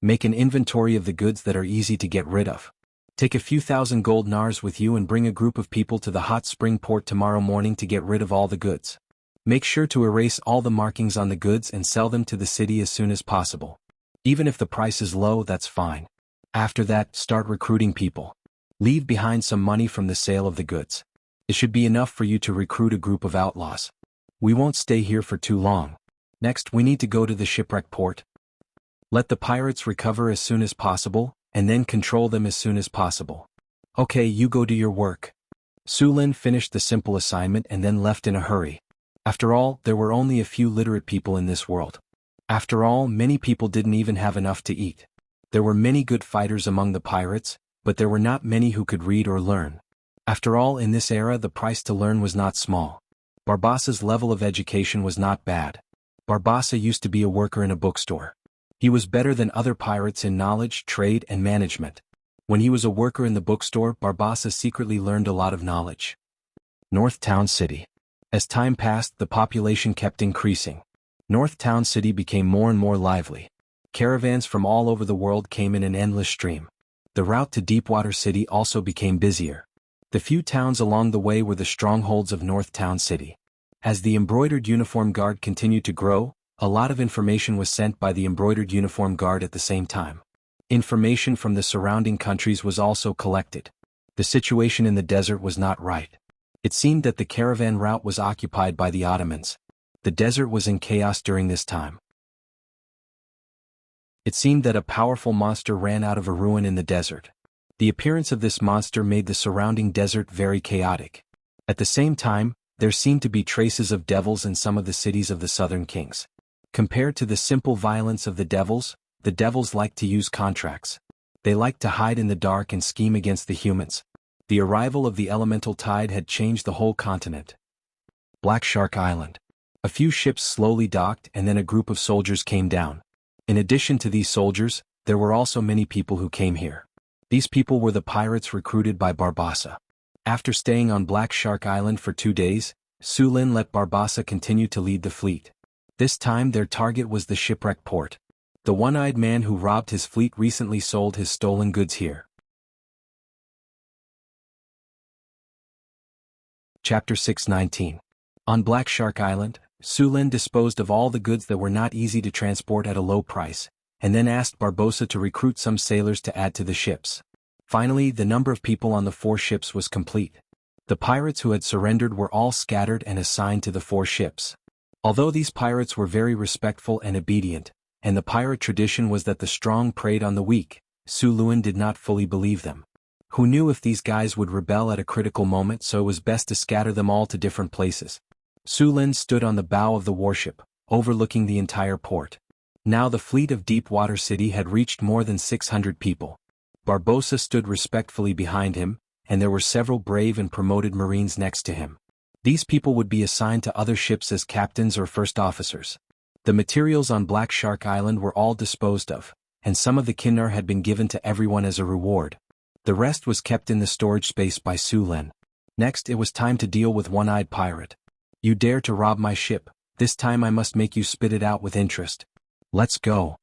Make an inventory of the goods that are easy to get rid of. Take a few thousand gold nars with you and bring a group of people to the hot spring port tomorrow morning to get rid of all the goods. Make sure to erase all the markings on the goods and sell them to the city as soon as possible. Even if the price is low, that's fine. After that, start recruiting people. Leave behind some money from the sale of the goods. It should be enough for you to recruit a group of outlaws. We won't stay here for too long. Next, we need to go to the shipwreck port. Let the pirates recover as soon as possible, and then control them as soon as possible. Okay, you go do your work." Su Lin finished the simple assignment and then left in a hurry. After all, there were only a few literate people in this world. After all, many people didn't even have enough to eat. There were many good fighters among the pirates, but there were not many who could read or learn. After all, in this era the price to learn was not small. Barbassa's level of education was not bad. Barbassa used to be a worker in a bookstore. He was better than other pirates in knowledge, trade, and management. When he was a worker in the bookstore, Barbassa secretly learned a lot of knowledge. North Town City. As time passed, the population kept increasing. North Town City became more and more lively. Caravans from all over the world came in an endless stream. The route to Deepwater City also became busier. The few towns along the way were the strongholds of North Town City. As the embroidered uniform guard continued to grow, a lot of information was sent by the embroidered uniform guard at the same time. Information from the surrounding countries was also collected. The situation in the desert was not right. It seemed that the caravan route was occupied by the Ottomans. The desert was in chaos during this time. It seemed that a powerful monster ran out of a ruin in the desert. The appearance of this monster made the surrounding desert very chaotic. At the same time, there seemed to be traces of devils in some of the cities of the southern kings. Compared to the simple violence of the devils liked to use contracts. They liked to hide in the dark and scheme against the humans. The arrival of the elemental tide had changed the whole continent. Black Shark Island. A few ships slowly docked and then a group of soldiers came down. In addition to these soldiers, there were also many people who came here. These people were the pirates recruited by Barbassa. After staying on Black Shark Island for 2 days, Su Lin let Barbassa continue to lead the fleet. This time their target was the shipwreck port. The one-eyed man who robbed his fleet recently sold his stolen goods here. Chapter 619. On Black Shark Island, Su Lin disposed of all the goods that were not easy to transport at a low price, and then asked Barbossa to recruit some sailors to add to the ships. Finally, the number of people on the 4 ships was complete. The pirates who had surrendered were all scattered and assigned to the 4 ships. Although these pirates were very respectful and obedient, and the pirate tradition was that the strong preyed on the weak, Su Lin did not fully believe them. Who knew if these guys would rebel at a critical moment, so it was best to scatter them all to different places. Su Lin stood on the bow of the warship, overlooking the entire port. Now the fleet of Deepwater City had reached more than 600 people. Barbossa stood respectfully behind him, and there were several brave and promoted Marines next to him. These people would be assigned to other ships as captains or first officers. The materials on Black Shark Island were all disposed of, and some of the Kinnar had been given to everyone as a reward. The rest was kept in the storage space by Su Lin. Next it was time to deal with One-Eyed Pirate. You dare to rob my ship, this time I must make you spit it out with interest. Let's go.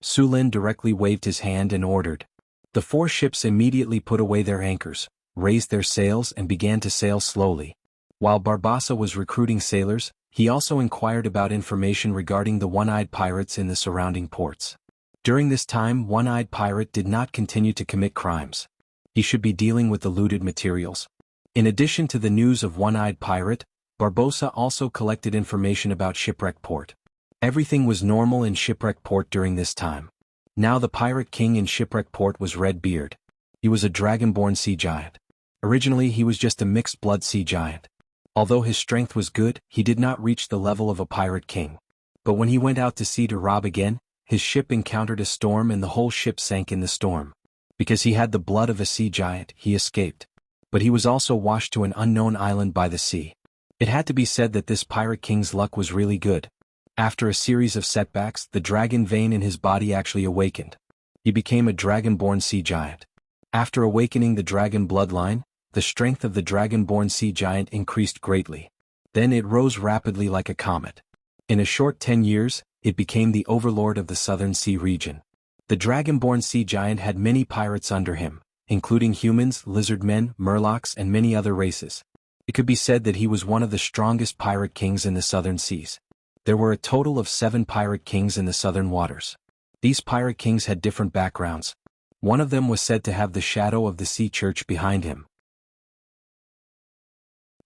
Su Lin directly waved his hand and ordered. The 4 ships immediately put away their anchors, raised their sails and began to sail slowly. While Barbossa was recruiting sailors, he also inquired about information regarding the One-Eyed Pirates in the surrounding ports. During this time, One-Eyed Pirate did not continue to commit crimes. He should be dealing with the looted materials. In addition to the news of One-Eyed Pirate, Barbossa also collected information about Shipwreck Port. Everything was normal in Shipwreck Port during this time. Now the Pirate King in Shipwreck Port was Redbeard. He was a dragonborn sea giant. Originally he was just a mixed-blood sea giant. Although his strength was good, he did not reach the level of a Pirate King. But when he went out to sea to rob again, his ship encountered a storm and the whole ship sank in the storm. Because he had the blood of a sea giant, he escaped. But he was also washed to an unknown island by the sea. It had to be said that this Pirate King's luck was really good. After a series of setbacks, the dragon vein in his body actually awakened. He became a dragonborn sea giant. After awakening the dragon bloodline, the strength of the dragonborn sea giant increased greatly. Then it rose rapidly like a comet. In a short 10 years, it became the overlord of the southern sea region. The dragonborn sea giant had many pirates under him, including humans, lizardmen, murlocs and many other races. It could be said that he was one of the strongest pirate kings in the southern seas. There were a total of 7 pirate kings in the southern waters. These pirate kings had different backgrounds. One of them was said to have the shadow of the sea church behind him.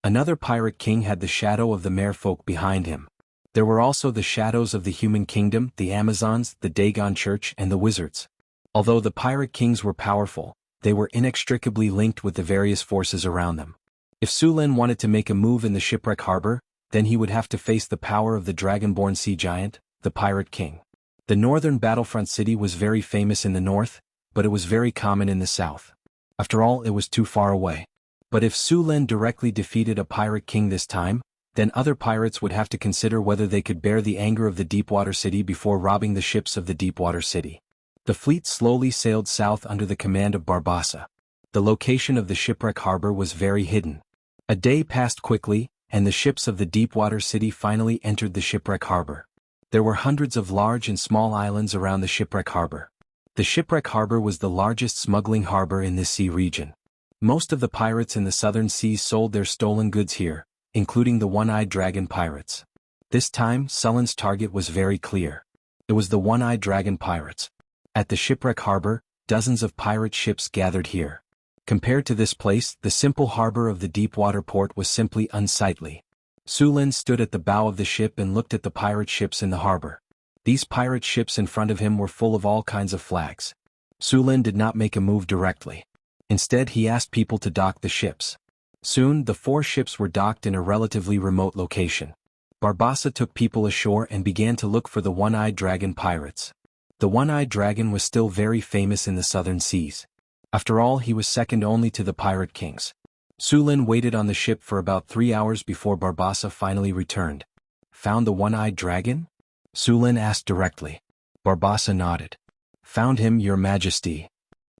Another pirate king had the shadow of the merfolk behind him. There were also the shadows of the human kingdom, the Amazons, the Dagon church and the wizards. Although the pirate kings were powerful, they were inextricably linked with the various forces around them. If Su Lin wanted to make a move in the shipwreck harbor, then he would have to face the power of the dragonborn sea giant, the Pirate King. The northern battlefront city was very famous in the north, but it was very common in the south. After all, it was too far away. But if Su Lin directly defeated a Pirate King this time, then other pirates would have to consider whether they could bear the anger of the Deepwater City before robbing the ships of the Deepwater City. The fleet slowly sailed south under the command of Barbossa. The location of the shipwreck harbor was very hidden. A day passed quickly, and the ships of the Deepwater City finally entered the shipwreck harbor. There were hundreds of large and small islands around the shipwreck harbor. The shipwreck harbor was the largest smuggling harbor in this sea region. Most of the pirates in the southern seas sold their stolen goods here, including the One-Eyed Dragon pirates. This time, Sullen's target was very clear. It was the One-Eyed Dragon pirates. At the shipwreck harbor, dozens of pirate ships gathered here. Compared to this place, the simple harbor of the Deepwater port was simply unsightly. Su Lin stood at the bow of the ship and looked at the pirate ships in the harbor. These pirate ships in front of him were full of all kinds of flags. Su Lin did not make a move directly. Instead, he asked people to dock the ships. Soon, the 4 ships were docked in a relatively remote location. Barbossa took people ashore and began to look for the One-Eyed Dragon pirates. The One-Eyed Dragon was still very famous in the southern seas. After all, he was second only to the Pirate Kings. Su Lin waited on the ship for about 3 hours before Barbossa finally returned. Found the One-Eyed Dragon? Su Lin asked directly. Barbossa nodded. Found him, Your Majesty.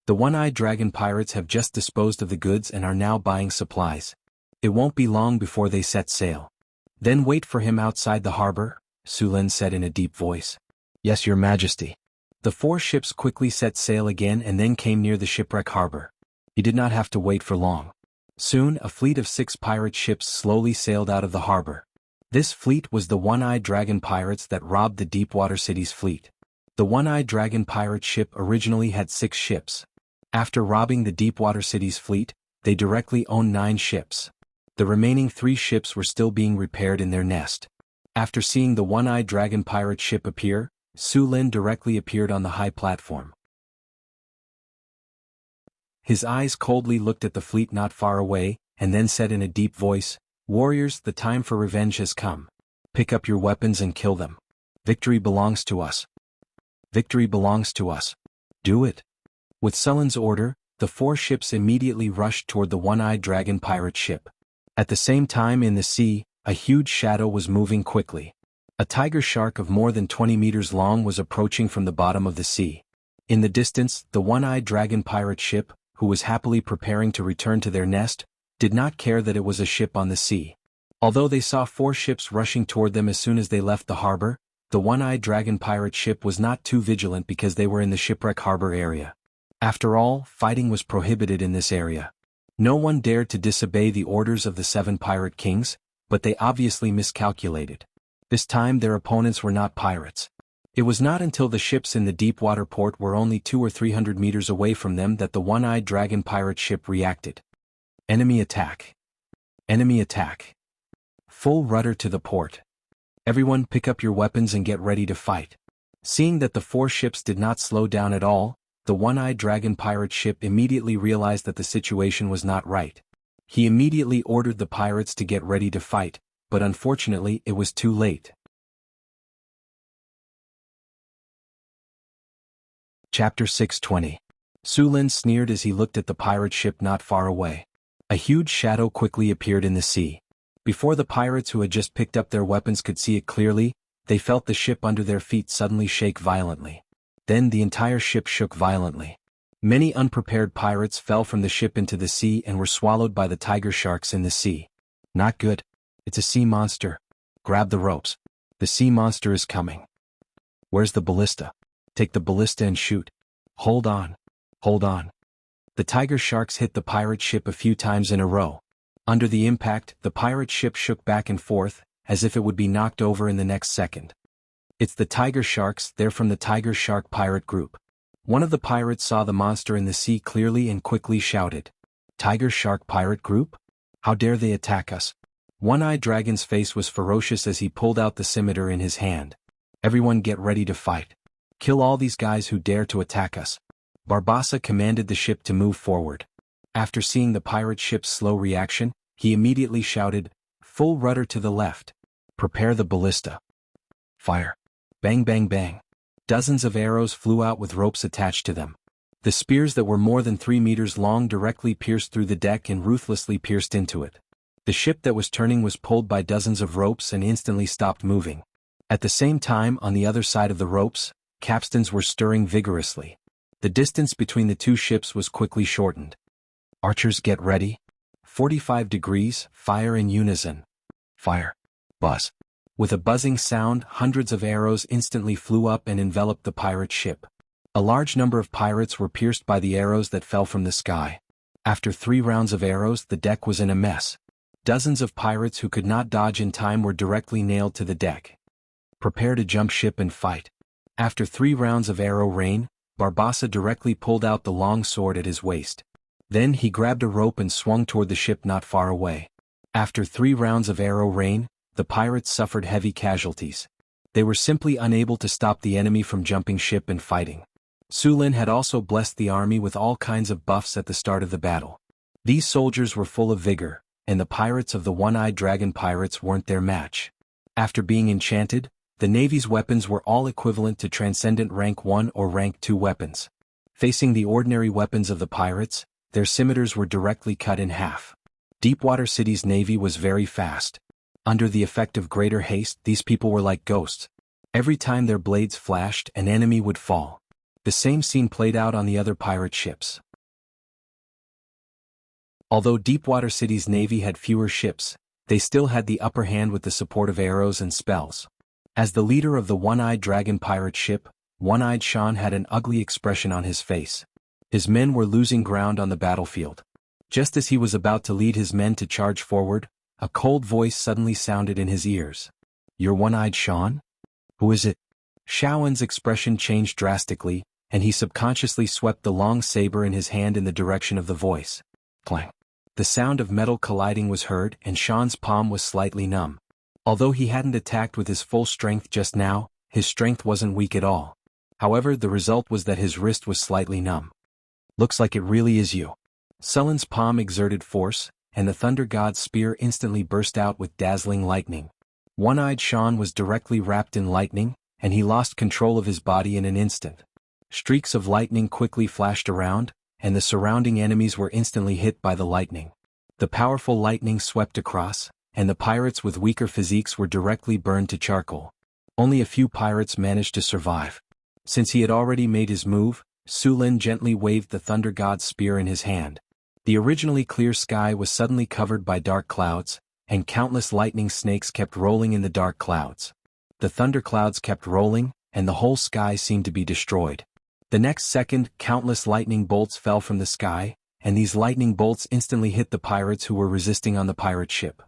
The One-Eyed Dragon pirates have just disposed of the goods and are now buying supplies. It won't be long before they set sail. Then wait for him outside the harbor, Su Lin said in a deep voice. Yes, Your Majesty. The 4 ships quickly set sail again and then came near the shipwreck harbor. He did not have to wait for long. Soon, a fleet of 6 pirate ships slowly sailed out of the harbor. This fleet was the One-Eyed Dragon pirates that robbed the Deepwater City's fleet. The One-Eyed Dragon pirate ship originally had 6 ships. After robbing the Deepwater City's fleet, they directly owned 9 ships. The remaining 3 ships were still being repaired in their nest. After seeing the One-Eyed Dragon pirate ship appear, Su Lin directly appeared on the high platform. His eyes coldly looked at the fleet not far away, and then said in a deep voice, "Warriors, the time for revenge has come. Pick up your weapons and kill them. Victory belongs to us." Victory belongs to us. Do it. With Sullen's order, the 4 ships immediately rushed toward the one-eyed dragon pirate ship. At the same time in the sea, a huge shadow was moving quickly. A tiger shark of more than 20 meters long was approaching from the bottom of the sea. In the distance, the one-eyed dragon pirate ship, who was happily preparing to return to their nest, did not care that it was a ship on the sea. Although they saw 4 ships rushing toward them as soon as they left the harbor, the one-eyed dragon pirate ship was not too vigilant because they were in the shipwreck harbor area. After all, fighting was prohibited in this area. No one dared to disobey the orders of the 7 pirate kings, but they obviously miscalculated. This time their opponents were not pirates. It was not until the ships in the deep water port were only 200 or 300 meters away from them that the one-eyed dragon pirate ship reacted. Enemy attack. Enemy attack. Full rudder to the port. Everyone pick up your weapons and get ready to fight. Seeing that the 4 ships did not slow down at all, the one-eyed dragon pirate ship immediately realized that the situation was not right. He immediately ordered the pirates to get ready to fight, but unfortunately it was too late. Chapter 620. Su Lin sneered as he looked at the pirate ship not far away. A huge shadow quickly appeared in the sea. Before the pirates who had just picked up their weapons could see it clearly, they felt the ship under their feet suddenly shake violently. Then the entire ship shook violently. Many unprepared pirates fell from the ship into the sea and were swallowed by the tiger sharks in the sea. Not good. It's a sea monster. Grab the ropes. The sea monster is coming. Where's the ballista? Take the ballista and shoot. Hold on. Hold on. The tiger sharks hit the pirate ship a few times in a row. Under the impact, the pirate ship shook back and forth, as if it would be knocked over in the next second. It's the tiger sharks, they're from the tiger shark pirate group. One of the pirates saw the monster in the sea clearly and quickly shouted, "Tiger shark pirate group? How dare they attack us?" One-eyed dragon's face was ferocious as he pulled out the scimitar in his hand. Everyone get ready to fight. Kill all these guys who dare to attack us. Barbassa commanded the ship to move forward. After seeing the pirate ship's slow reaction, he immediately shouted, "Full rudder to the left. Prepare the ballista. Fire." Bang bang bang. Dozens of arrows flew out with ropes attached to them. The spears that were more than 3 meters long directly pierced through the deck and ruthlessly pierced into it. The ship that was turning was pulled by dozens of ropes and instantly stopped moving. At the same time, on the other side of the ropes, capstans were stirring vigorously. The distance between the 2 ships was quickly shortened. Archers get ready. 45 degrees, fire in unison. Fire. Buzz. With a buzzing sound, hundreds of arrows instantly flew up and enveloped the pirate ship. A large number of pirates were pierced by the arrows that fell from the sky. After 3 rounds of arrows, the deck was in a mess. Dozens of pirates who could not dodge in time were directly nailed to the deck. Prepare to jump ship and fight. After 3 rounds of arrow rain, Barbassa directly pulled out the long sword at his waist. Then he grabbed a rope and swung toward the ship not far away. After 3 rounds of arrow rain, the pirates suffered heavy casualties. They were simply unable to stop the enemy from jumping ship and fighting. Su Lin had also blessed the army with all kinds of buffs at the start of the battle. These soldiers were full of vigor, and the pirates of the one-eyed dragon pirates weren't their match. After being enchanted, the Navy's weapons were all equivalent to transcendent rank 1 or rank 2 weapons. Facing the ordinary weapons of the pirates, their scimitars were directly cut in half. Deepwater City's navy was very fast. Under the effect of greater haste, these people were like ghosts. Every time their blades flashed, an enemy would fall. The same scene played out on the other pirate ships. Although Deepwater City's navy had fewer ships, they still had the upper hand with the support of arrows and spells. As the leader of the one-eyed dragon pirate ship, One-Eyed Sean had an ugly expression on his face. His men were losing ground on the battlefield. Just as he was about to lead his men to charge forward, a cold voice suddenly sounded in his ears. "You're One-Eyed Sean? Who is it?" Shaoan's expression changed drastically, and he subconsciously swept the long saber in his hand in the direction of the voice. Clang. The sound of metal colliding was heard, and Sean's palm was slightly numb. Although he hadn't attacked with his full strength just now, his strength wasn't weak at all. However, the result was that his wrist was slightly numb. "Looks like it really is you." Sullen's palm exerted force, and the Thunder God's spear instantly burst out with dazzling lightning. One-Eyed Sean was directly wrapped in lightning, and he lost control of his body in an instant. Streaks of lightning quickly flashed around, and the surrounding enemies were instantly hit by the lightning. The powerful lightning swept across, and the pirates with weaker physiques were directly burned to charcoal. Only a few pirates managed to survive. Since he had already made his move, Su Lin gently waved the Thunder God's spear in his hand. The originally clear sky was suddenly covered by dark clouds, and countless lightning snakes kept rolling in the dark clouds. The thunder clouds kept rolling, and the whole sky seemed to be destroyed. The next second, countless lightning bolts fell from the sky, and these lightning bolts instantly hit the pirates who were resisting on the pirate ship.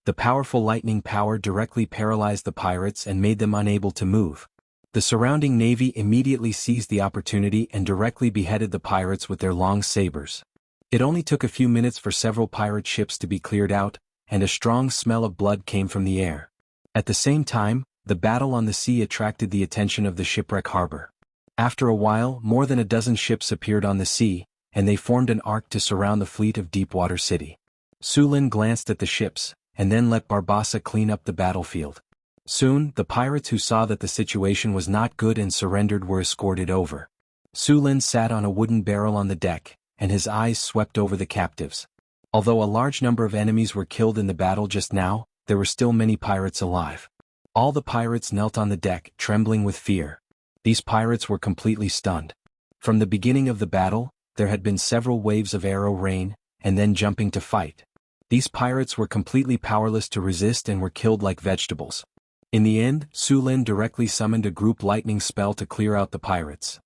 The powerful lightning power directly paralyzed the pirates and made them unable to move. The surrounding navy immediately seized the opportunity and directly beheaded the pirates with their long sabers. It only took a few minutes for several pirate ships to be cleared out, and a strong smell of blood came from the air. At the same time, the battle on the sea attracted the attention of the shipwreck harbor. After a while, more than a dozen ships appeared on the sea, and they formed an arc to surround the fleet of Deepwater City. Su Lin glanced at the ships, and then let Barbassa clean up the battlefield. Soon, the pirates who saw that the situation was not good and surrendered were escorted over. Su Lin sat on a wooden barrel on the deck, and his eyes swept over the captives. Although a large number of enemies were killed in the battle just now, there were still many pirates alive. All the pirates knelt on the deck, trembling with fear. These pirates were completely stunned. From the beginning of the battle, there had been several waves of arrow rain, and then jumping to fight. These pirates were completely powerless to resist and were killed like vegetables. In the end, Su Lin directly summoned a group lightning spell to clear out the pirates.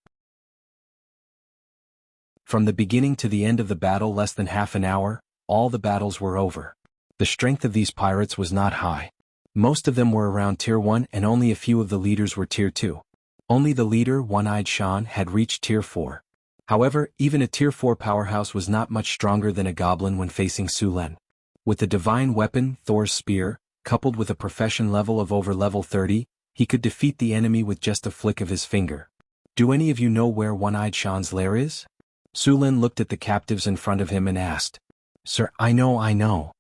From the beginning to the end of the battle, less than half an hour, all the battles were over. The strength of these pirates was not high. Most of them were around Tier 1 and only a few of the leaders were Tier 2. Only the leader, One-Eyed Shan, had reached Tier 4. However, even a Tier 4 powerhouse was not much stronger than a goblin when facing Su Lin. With the divine weapon, Thor's spear, coupled with a profession level of over level 30, he could defeat the enemy with just a flick of his finger. Do any of you know where One-Eyed Shan's lair is? Su Lin looked at the captives in front of him and asked. Sir, I know.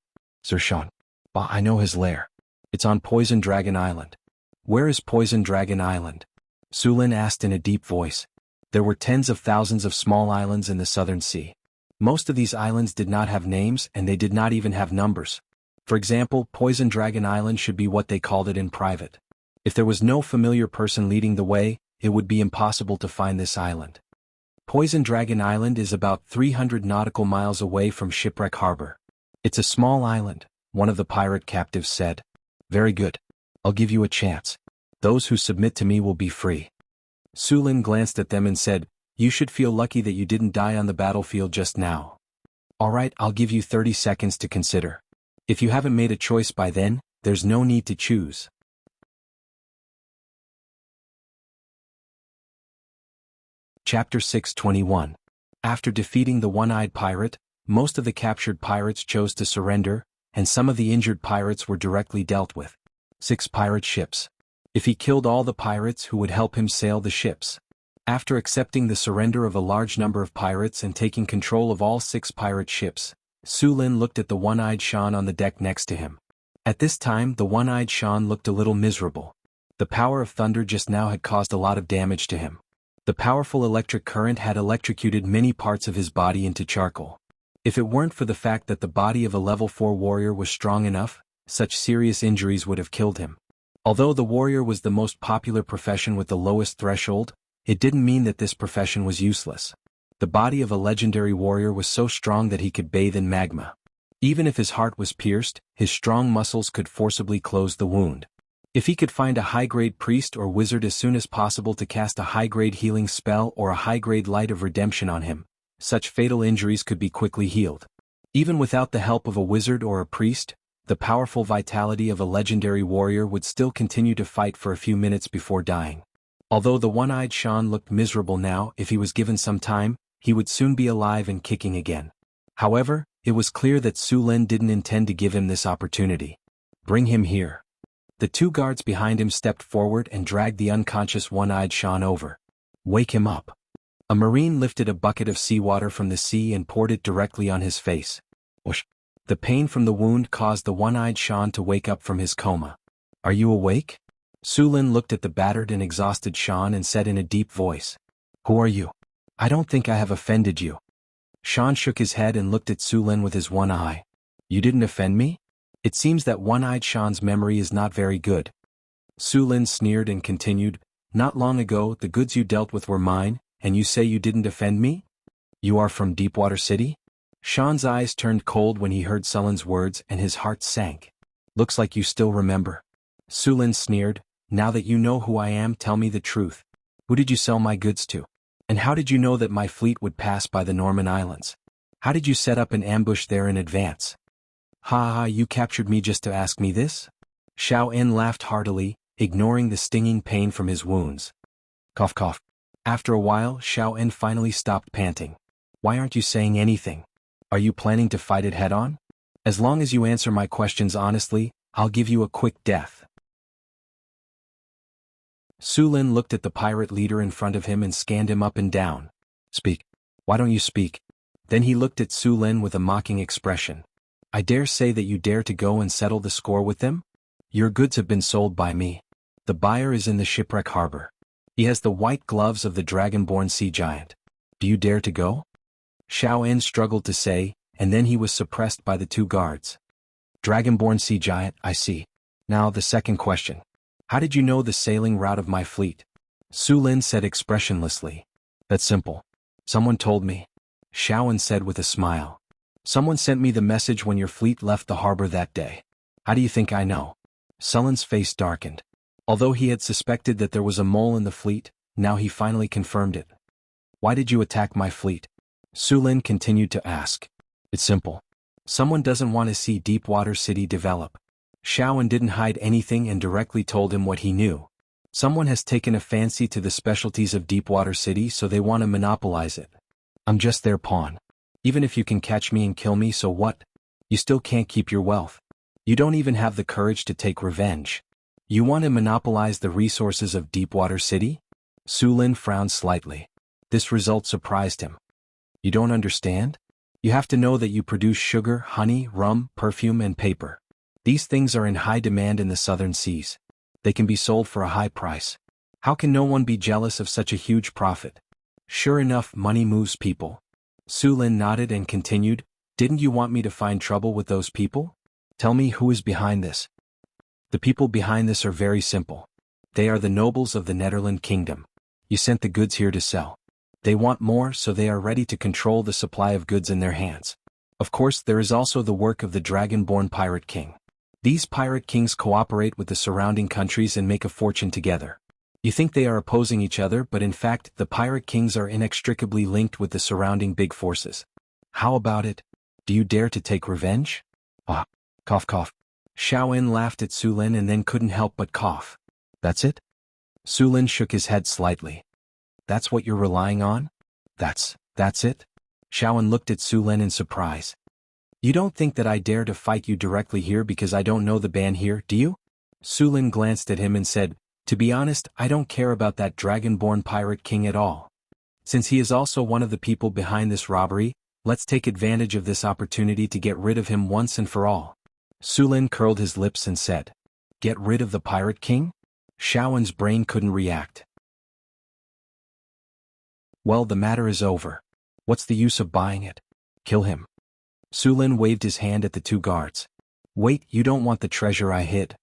Sir Shan. Bah, I know his lair. It's on Poison Dragon Island. Where is Poison Dragon Island? Su Lin asked in a deep voice. There were tens of thousands of small islands in the southern sea. Most of these islands did not have names and they did not even have numbers. For example, Poison Dragon Island should be what they called it in private. If there was no familiar person leading the way, it would be impossible to find this island. Poison Dragon Island is about 300 nautical miles away from Shipwreck Harbor. It's a small island, one of the pirate captives said. Very good. I'll give you a chance. Those who submit to me will be free. Su Lin glanced at them and said, You should feel lucky that you didn't die on the battlefield just now. Alright, I'll give you 30 seconds to consider. If you haven't made a choice by then, there's no need to choose. Chapter 621. After defeating the one-eyed pirate, most of the captured pirates chose to surrender, and some of the injured pirates were directly dealt with. 6 pirate ships. If he killed all the pirates who would help him sail the ships. After accepting the surrender of a large number of pirates and taking control of all 6 pirate ships, Su Lin looked at the one-eyed Shan on the deck next to him. At this time, the one-eyed Shan looked a little miserable. The power of thunder just now had caused a lot of damage to him. The powerful electric current had electrocuted many parts of his body into charcoal. If it weren't for the fact that the body of a level 4 warrior was strong enough, such serious injuries would have killed him. Although the warrior was the most popular profession with the lowest threshold, it didn't mean that this profession was useless. The body of a legendary warrior was so strong that he could bathe in magma. Even if his heart was pierced, his strong muscles could forcibly close the wound. If he could find a high-grade priest or wizard as soon as possible to cast a high-grade healing spell or a high-grade light of redemption on him, such fatal injuries could be quickly healed. Even without the help of a wizard or a priest, the powerful vitality of a legendary warrior would still continue to fight for a few minutes before dying. Although the one-eyed Shan looked miserable now, if he was given some time, he would soon be alive and kicking again. However, it was clear that Su Lin didn't intend to give him this opportunity. Bring him here. The 2 guards behind him stepped forward and dragged the unconscious one-eyed Shan over. Wake him up. A marine lifted a bucket of seawater from the sea and poured it directly on his face. Whoosh. The pain from the wound caused the one-eyed Shan to wake up from his coma. Are you awake? Su Lin looked at the battered and exhausted Shan and said in a deep voice, "Who are you? I don't think I have offended you." Shan shook his head and looked at Su Lin with his one eye. "You didn't offend me?" It seems that one-eyed Shan's memory is not very good. Su Lin sneered and continued, "Not long ago the goods you dealt with were mine, and you say you didn't offend me? You are from Deepwater City?" Shan's eyes turned cold when he heard Sullen's words and his heart sank. "Looks like you still remember." Su Lin sneered, "Now that you know who I am, tell me the truth. Who did you sell my goods to? And how did you know that my fleet would pass by the Norman Islands? How did you set up an ambush there in advance?" "Ha ha, you captured me just to ask me this?" Xiao En laughed heartily, ignoring the stinging pain from his wounds. Cough cough. After a while, Xiao En finally stopped panting. "Why aren't you saying anything? Are you planning to fight it head-on? As long as you answer my questions honestly, I'll give you a quick death." Su Lin looked at the pirate leader in front of him and scanned him up and down. "Speak. Why don't you speak?" Then he looked at Su Lin with a mocking expression. "I dare say that you dare to go and settle the score with them? Your goods have been sold by me. The buyer is in the shipwreck harbor. He has the white gloves of the dragon-born sea giant. Do you dare to go?" Xiao En struggled to say, and then he was suppressed by the two guards. "Dragon-born sea giant, I see. Now the second question. How did you know the sailing route of my fleet?" Su Lin said expressionlessly. "That's simple. Someone told me." Xiao En said with a smile. "Someone sent me the message when your fleet left the harbor that day. How do you think I know?" Sullen's face darkened. Although he had suspected that there was a mole in the fleet, now he finally confirmed it. "Why did you attack my fleet?" Su Lin continued to ask. "It's simple. Someone doesn't want to see Deepwater City develop." Xiao En didn't hide anything and directly told him what he knew. Someone has taken a fancy to the specialties of Deepwater City, so they want to monopolize it. I'm just their pawn. Even if you can catch me and kill me, so what? You still can't keep your wealth. You don't even have the courage to take revenge. You want to monopolize the resources of Deepwater City? Su Lin frowned slightly. This result surprised him. You don't understand? You have to know that you produce sugar, honey, rum, perfume, and paper. These things are in high demand in the southern seas. They can be sold for a high price. How can no one be jealous of such a huge profit? Sure enough, money moves people. Su Lin nodded and continued, "Didn't you want me to find trouble with those people? Tell me who is behind this." "The people behind this are very simple. They are the nobles of the Netherland Kingdom. You sent the goods here to sell. They want more, so they are ready to control the supply of goods in their hands. Of course, there is also the work of the dragon-born pirate king. These pirate kings cooperate with the surrounding countries and make a fortune together. You think they are opposing each other, but in fact, the pirate kings are inextricably linked with the surrounding big forces. How about it? Do you dare to take revenge?" "Ah, cough cough." Xiao En laughed at Su Lin and then couldn't help but cough. "That's it?" Su Lin shook his head slightly. "That's what you're relying on? That's it?" Xiao En looked at Su Lin in surprise. "You don't think that I dare to fight you directly here because I don't know the ban here, do you?" Su Lin glanced at him and said, "To be honest, I don't care about that dragon-born pirate king at all. Since he is also one of the people behind this robbery, let's take advantage of this opportunity to get rid of him once and for all." Su Lin curled his lips and said, "Get rid of the pirate king?" Xiao En's brain couldn't react. "Well, the matter is over. What's the use of buying it? Kill him." Su Lin waved his hand at the two guards. "Wait, you don't want the treasure I hid."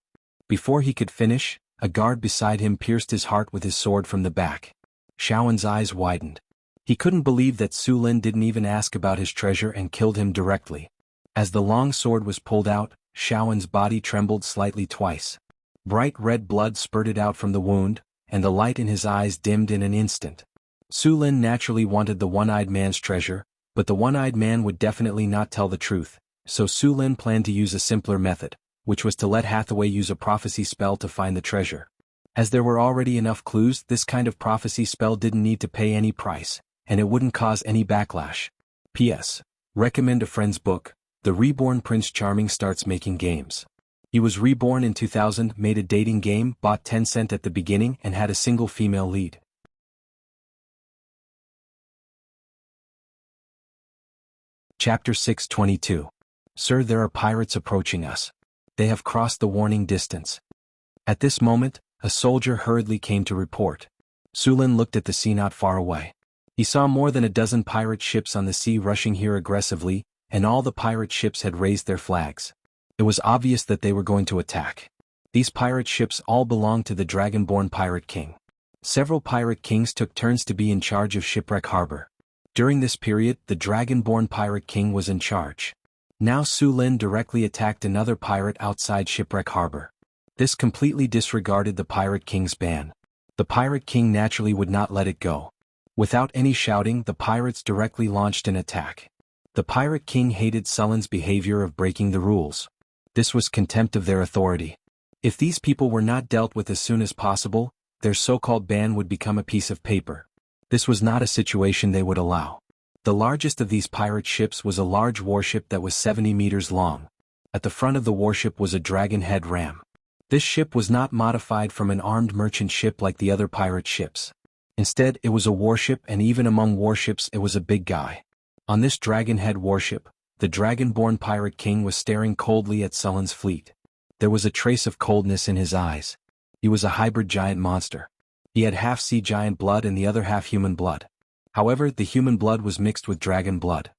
Before he could finish, a guard beside him pierced his heart with his sword from the back. Xiao En's eyes widened. He couldn't believe that Su Lin didn't even ask about his treasure and killed him directly. As the long sword was pulled out, Xiao En's body trembled slightly twice. Bright red blood spurted out from the wound, and the light in his eyes dimmed in an instant. Su Lin naturally wanted the one-eyed man's treasure, but the one-eyed man would definitely not tell the truth, so Su Lin planned to use a simpler method, which was to let Hathaway use a prophecy spell to find the treasure. As there were already enough clues, this kind of prophecy spell didn't need to pay any price, and it wouldn't cause any backlash. P.S. Recommend a friend's book, The Reborn Prince Charming Starts Making Games. He was reborn in 2000, made a dating game, bought 10 cent at the beginning, and had a single female lead. Chapter 622. Sir, there are pirates approaching us. They have crossed the warning distance. At this moment, a soldier hurriedly came to report. Su Lin looked at the sea not far away. He saw more than a dozen pirate ships on the sea rushing here aggressively, and all the pirate ships had raised their flags. It was obvious that they were going to attack. These pirate ships all belonged to the dragon-born pirate king. Several pirate kings took turns to be in charge of Shipwreck Harbor. During this period, the dragon-born pirate king was in charge. Now Su Lin directly attacked another pirate outside Shipwreck Harbor. This completely disregarded the pirate king's ban. The pirate king naturally would not let it go. Without any shouting, the pirates directly launched an attack. The pirate king hated Su Lin's behavior of breaking the rules. This was contempt of their authority. If these people were not dealt with as soon as possible, their so-called ban would become a piece of paper. This was not a situation they would allow. The largest of these pirate ships was a large warship that was 70 meters long. At the front of the warship was a dragon-head ram. This ship was not modified from an armed merchant ship like the other pirate ships. Instead, it was a warship, and even among warships it was a big guy. On this dragon-head warship, the dragon-born pirate king was staring coldly at Su Lin's fleet. There was a trace of coldness in his eyes. He was a hybrid giant monster. He had half sea giant blood and the other half human blood. However, the human blood was mixed with dragon blood.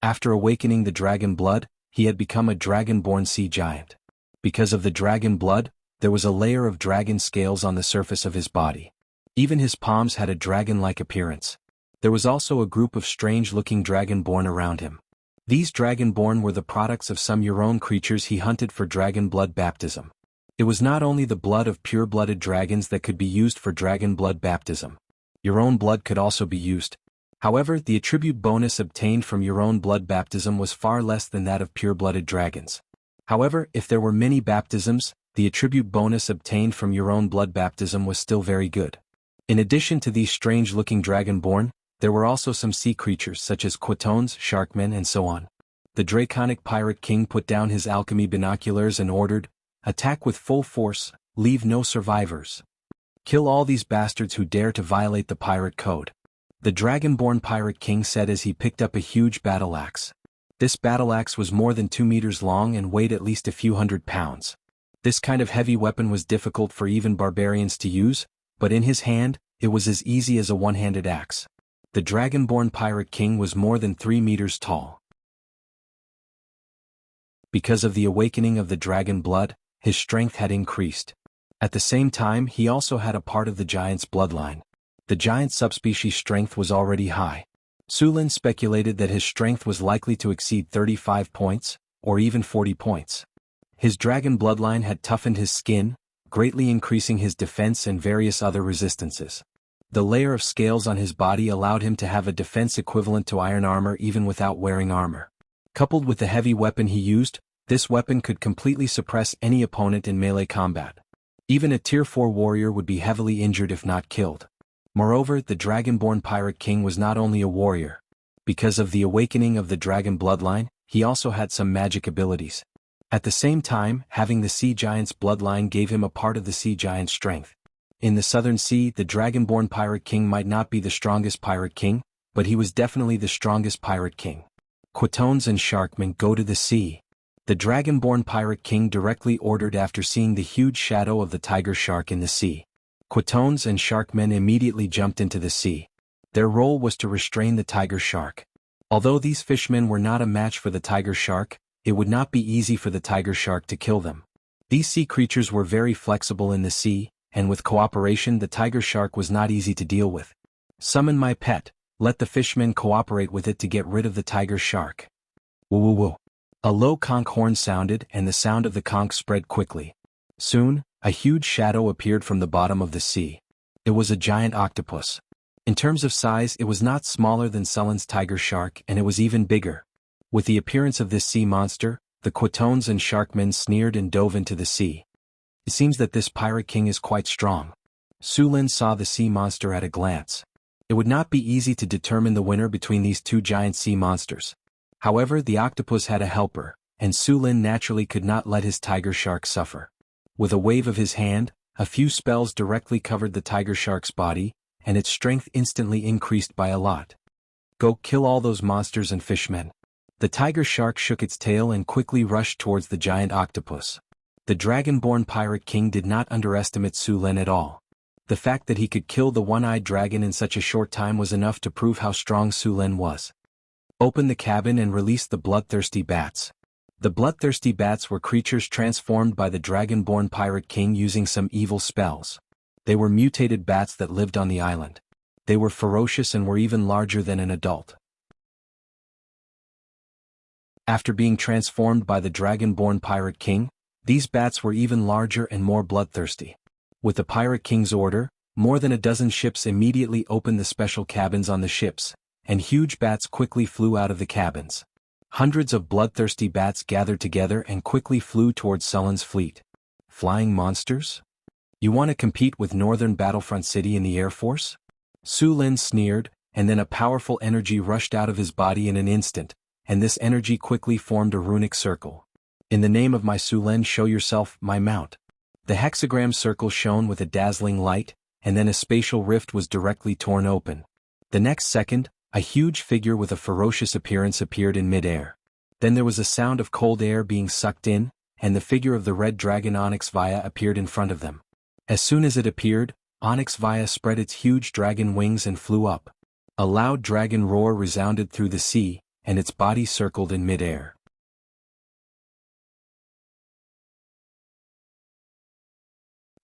After awakening the dragon blood, he had become a dragon-born sea giant. Because of the dragon blood, there was a layer of dragon scales on the surface of his body. Even his palms had a dragon-like appearance. There was also a group of strange-looking dragon-born around him. These dragon-born were the products of some Euron creatures he hunted for dragon blood baptism. It was not only the blood of pure-blooded dragons that could be used for dragon blood baptism. Euron blood could also be used. However, the attribute bonus obtained from Euron blood baptism was far less than that of pure-blooded dragons. However, if there were many baptisms, the attribute bonus obtained from Euron blood baptism was still very good. In addition to these strange-looking dragonborn, there were also some sea creatures such as quatones, sharkmen, and so on. The draconic pirate king put down his alchemy binoculars and ordered, "Attack with full force, leave no survivors. Kill all these bastards who dare to violate the pirate code." The dragonborn pirate king said as he picked up a huge battle axe. This battle axe was more than 2 meters long and weighed at least a few hundred pounds. This kind of heavy weapon was difficult for even barbarians to use, but in his hand, it was as easy as a one-handed axe. The dragonborn pirate king was more than 3 meters tall. Because of the awakening of the dragon blood, his strength had increased. At the same time, he also had a part of the giant's bloodline. The giant subspecies strength was already high. Su Lin speculated that his strength was likely to exceed 35 points, or even 40 points. His dragon bloodline had toughened his skin, greatly increasing his defense and various other resistances. The layer of scales on his body allowed him to have a defense equivalent to iron armor even without wearing armor. Coupled with the heavy weapon he used, this weapon could completely suppress any opponent in melee combat. Even a Tier 4 warrior would be heavily injured if not killed. Moreover, the dragonborn pirate king was not only a warrior. Because of the awakening of the dragon bloodline, he also had some magic abilities. At the same time, having the sea giant's bloodline gave him a part of the sea giant's strength. In the southern sea, the dragonborn pirate king might not be the strongest pirate king, but he was definitely the strongest pirate king. Quatones and sharkmen, go to the sea. The dragonborn pirate king directly ordered after seeing the huge shadow of the tiger shark in the sea. Quatones and sharkmen immediately jumped into the sea. Their role was to restrain the tiger shark. Although these fishmen were not a match for the tiger shark, it would not be easy for the tiger shark to kill them. These sea creatures were very flexible in the sea, and with cooperation the tiger shark was not easy to deal with. "Summon my pet, let the fishmen cooperate with it to get rid of the tiger shark." Woo woo woo. A low conch horn sounded and the sound of the conch spread quickly. Soon, a huge shadow appeared from the bottom of the sea. It was a giant octopus. In terms of size, it was not smaller than Su Lin's tiger shark, and it was even bigger. With the appearance of this sea monster, the quatones and sharkmen sneered and dove into the sea. It seems that this pirate king is quite strong. Su Lin saw the sea monster at a glance. It would not be easy to determine the winner between these two giant sea monsters. However, the octopus had a helper, and Su Lin naturally could not let his tiger shark suffer. With a wave of his hand, a few spells directly covered the tiger shark's body, and its strength instantly increased by a lot. "Go kill all those monsters and fishmen." The tiger shark shook its tail and quickly rushed towards the giant octopus. The dragon-born pirate king did not underestimate Su Lin at all. The fact that he could kill the one-eyed dragon in such a short time was enough to prove how strong Su Lin was. Open the cabin and release the bloodthirsty bats. The bloodthirsty bats were creatures transformed by the dragon-born pirate king using some evil spells. They were mutated bats that lived on the island. They were ferocious and were even larger than an adult. After being transformed by the dragon-born pirate king, these bats were even larger and more bloodthirsty. With the pirate king's order, more than a dozen ships immediately opened the special cabins on the ships, and huge bats quickly flew out of the cabins. Hundreds of bloodthirsty bats gathered together and quickly flew towards Sullen's fleet. Flying monsters? You want to compete with Northern Battlefront City in the Air Force? Su Lin sneered, and then a powerful energy rushed out of his body in an instant, and this energy quickly formed a runic circle. In the name of my Su Lin, show yourself, my mount. The hexagram circle shone with a dazzling light, and then a spatial rift was directly torn open. The next second, a huge figure with a ferocious appearance appeared in mid-air. Then there was a sound of cold air being sucked in, and the figure of the red dragon Onyx Vaya appeared in front of them. As soon as it appeared, Onyx Vaya spread its huge dragon wings and flew up. A loud dragon roar resounded through the sea, and its body circled in mid-air.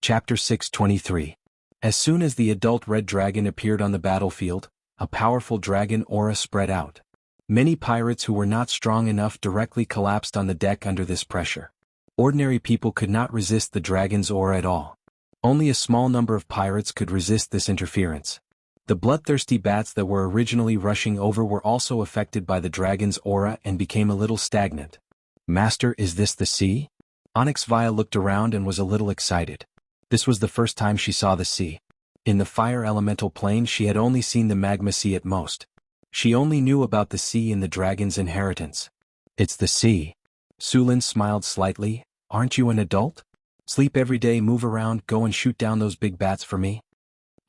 Chapter 623. As soon as the adult red dragon appeared on the battlefield, a powerful dragon aura spread out. Many pirates who were not strong enough directly collapsed on the deck under this pressure. Ordinary people could not resist the dragon's aura at all. Only a small number of pirates could resist this interference. The bloodthirsty bats that were originally rushing over were also affected by the dragon's aura and became a little stagnant. Master, is this the sea? Onyx Vaya looked around and was a little excited. This was the first time she saw the sea. In the fire elemental plane she had only seen the magma sea at most. She only knew about the sea in the dragon's inheritance. It's the sea. Su Lin smiled slightly. Aren't you an adult? Sleep every day, move around, go and shoot down those big bats for me.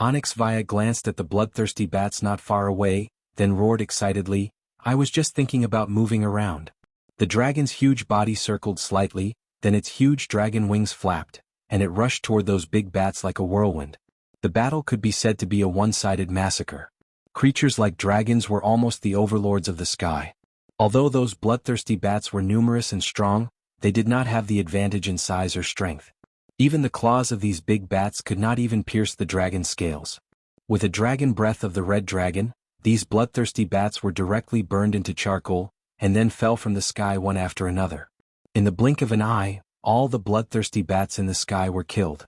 Onyx Vaya glanced at the bloodthirsty bats not far away, then roared excitedly, I was just thinking about moving around. The dragon's huge body circled slightly, then its huge dragon wings flapped, and it rushed toward those big bats like a whirlwind. The battle could be said to be a one-sided massacre. Creatures like dragons were almost the overlords of the sky. Although those bloodthirsty bats were numerous and strong, they did not have the advantage in size or strength. Even the claws of these big bats could not even pierce the dragon's scales. With a dragon breath of the red dragon, these bloodthirsty bats were directly burned into charcoal, and then fell from the sky one after another. In the blink of an eye, all the bloodthirsty bats in the sky were killed.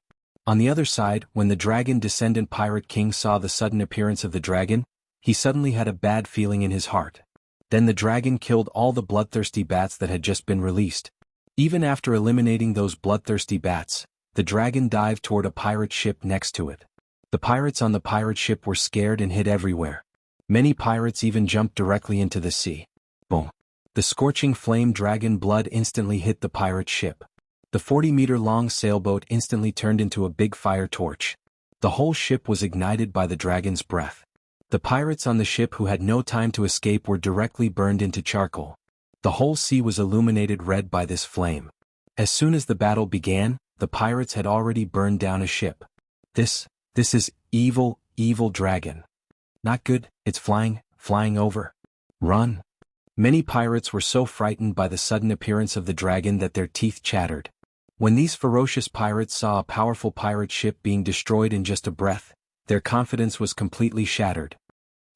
On the other side, when the dragon descendant pirate king saw the sudden appearance of the dragon, he suddenly had a bad feeling in his heart. Then the dragon killed all the bloodthirsty bats that had just been released. Even after eliminating those bloodthirsty bats, the dragon dived toward a pirate ship next to it. The pirates on the pirate ship were scared and hid everywhere. Many pirates even jumped directly into the sea. Boom! The scorching flame dragon blood instantly hit the pirate ship. The 40-meter-long sailboat instantly turned into a big fire torch. The whole ship was ignited by the dragon's breath. The pirates on the ship who had no time to escape were directly burned into charcoal. The whole sea was illuminated red by this flame. As soon as the battle began, the pirates had already burned down a ship. This is evil dragon. Not good, it's flying over. Run! Many pirates were so frightened by the sudden appearance of the dragon that their teeth chattered. When these ferocious pirates saw a powerful pirate ship being destroyed in just a breath, their confidence was completely shattered.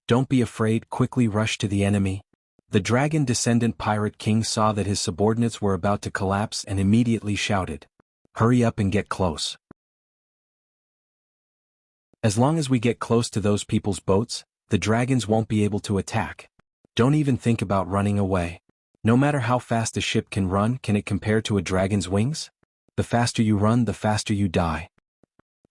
Don't be afraid, quickly rush to the enemy. The dragon descendant pirate king saw that his subordinates were about to collapse and immediately shouted, hurry up and get close. As long as we get close to those people's boats, the dragons won't be able to attack. Don't even think about running away. No matter how fast a ship can run, can it compare to a dragon's wings? The faster you run, the faster you die.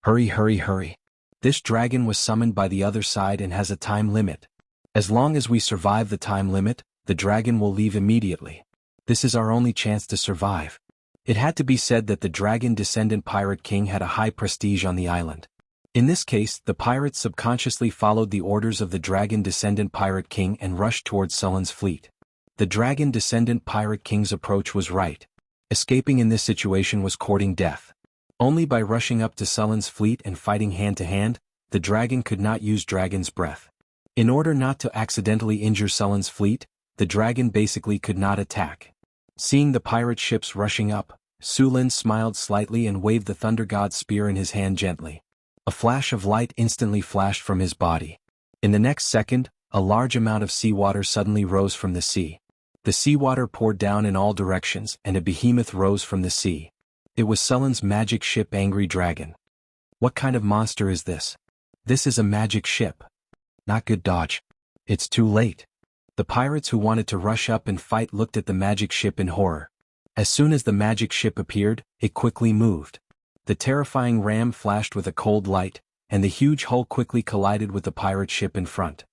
Hurry. This dragon was summoned by the other side and has a time limit. As long as we survive the time limit, the dragon will leave immediately. This is our only chance to survive. It had to be said that the dragon descendant pirate king had a high prestige on the island. In this case, the pirates subconsciously followed the orders of the dragon descendant pirate king and rushed towards Sullen's fleet. The dragon descendant pirate king's approach was right. Escaping in this situation was courting death. Only by rushing up to Sullen's fleet and fighting hand-to-hand, the dragon could not use dragon's breath. In order not to accidentally injure Sullen's fleet, the dragon basically could not attack. Seeing the pirate ships rushing up, Sulin smiled slightly and waved the Thunder God's spear in his hand gently. A flash of light instantly flashed from his body. In the next second, a large amount of seawater suddenly rose from the sea. The seawater poured down in all directions and a behemoth rose from the sea. It was Sullen's magic ship Angry Dragon. What kind of monster is this? This is a magic ship. Not good dodge. It's too late. The pirates who wanted to rush up and fight looked at the magic ship in horror. As soon as the magic ship appeared, it quickly moved. The terrifying ram flashed with a cold light, and the huge hull quickly collided with the pirate ship in front.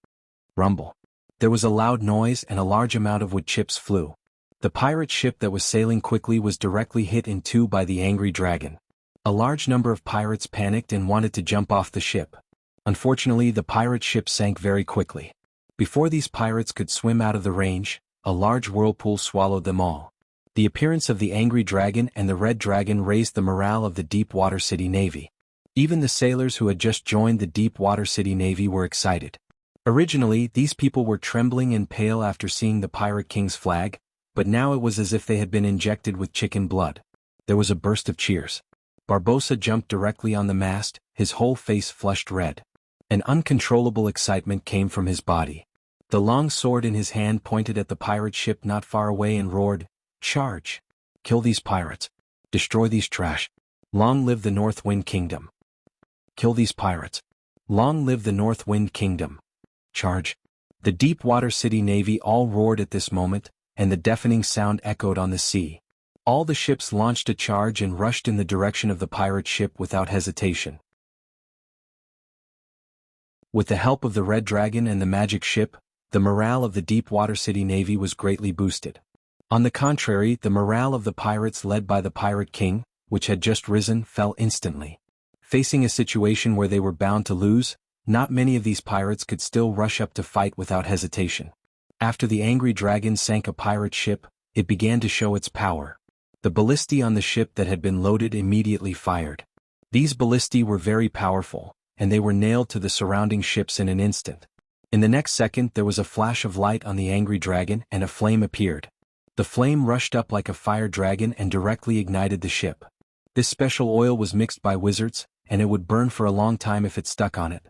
Rumble. There was a loud noise and a large amount of wood chips flew. The pirate ship that was sailing quickly was directly hit in two by the Angry Dragon. A large number of pirates panicked and wanted to jump off the ship. Unfortunately, the pirate ship sank very quickly. Before these pirates could swim out of the range, a large whirlpool swallowed them all. The appearance of the Angry Dragon and the Red Dragon raised the morale of the Deep Water City Navy. Even the sailors who had just joined the Deep Water City Navy were excited. Originally, these people were trembling and pale after seeing the Pirate King's flag, but now it was as if they had been injected with chicken blood. There was a burst of cheers. Barbossa jumped directly on the mast, his whole face flushed red. An uncontrollable excitement came from his body. The long sword in his hand pointed at the pirate ship not far away and roared, "Charge! Kill these pirates! Destroy these trash! Long live the North Wind Kingdom! Kill these pirates! Long live the North Wind Kingdom! Charge!" The Deep Water City Navy all roared at this moment, and the deafening sound echoed on the sea. All the ships launched a charge and rushed in the direction of the pirate ship without hesitation. With the help of the Red Dragon and the magic ship, the morale of the Deep Water City Navy was greatly boosted. On the contrary, the morale of the pirates led by the Pirate King, which had just risen, fell instantly. Facing a situation where they were bound to lose, not many of these pirates could still rush up to fight without hesitation. After the Angry Dragon sank a pirate ship, it began to show its power. The ballistae on the ship that had been loaded immediately fired. These ballistae were very powerful, and they were nailed to the surrounding ships in an instant. In the next second there was a flash of light on the Angry Dragon and a flame appeared. The flame rushed up like a fire dragon and directly ignited the ship. This special oil was mixed by wizards, and it would burn for a long time if it stuck on it.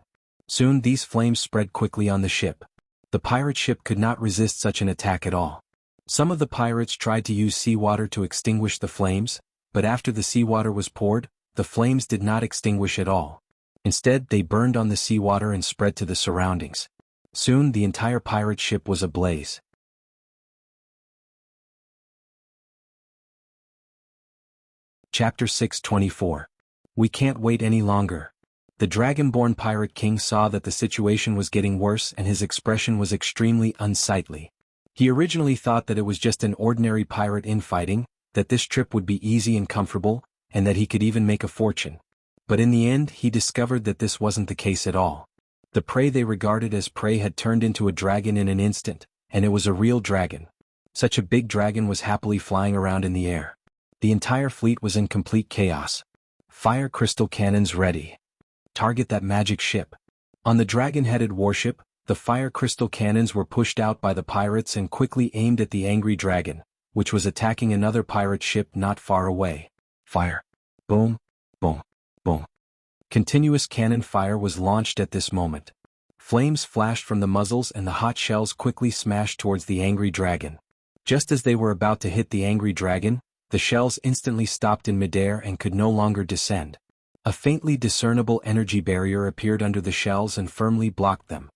Soon these flames spread quickly on the ship. The pirate ship could not resist such an attack at all. Some of the pirates tried to use seawater to extinguish the flames, but after the seawater was poured, the flames did not extinguish at all. Instead, they burned on the seawater and spread to the surroundings. Soon the entire pirate ship was ablaze. Chapter 624. We can't wait any longer. The Dragonborn Pirate King saw that the situation was getting worse and his expression was extremely unsightly. He originally thought that it was just an ordinary pirate infighting, that this trip would be easy and comfortable, and that he could even make a fortune. But in the end he discovered that this wasn't the case at all. The prey they regarded as prey had turned into a dragon in an instant, and it was a real dragon. Such a big dragon was happily flying around in the air. The entire fleet was in complete chaos. Fire crystal cannons ready. Target that magic ship. On the dragon-headed warship, the fire crystal cannons were pushed out by the pirates and quickly aimed at the Angry Dragon, which was attacking another pirate ship not far away. Fire. Boom, boom, boom. Continuous cannon fire was launched at this moment. Flames flashed from the muzzles and the hot shells quickly smashed towards the Angry Dragon. Just as they were about to hit the Angry Dragon, the shells instantly stopped in midair and could no longer descend. A faintly discernible energy barrier appeared under the shells and firmly blocked them.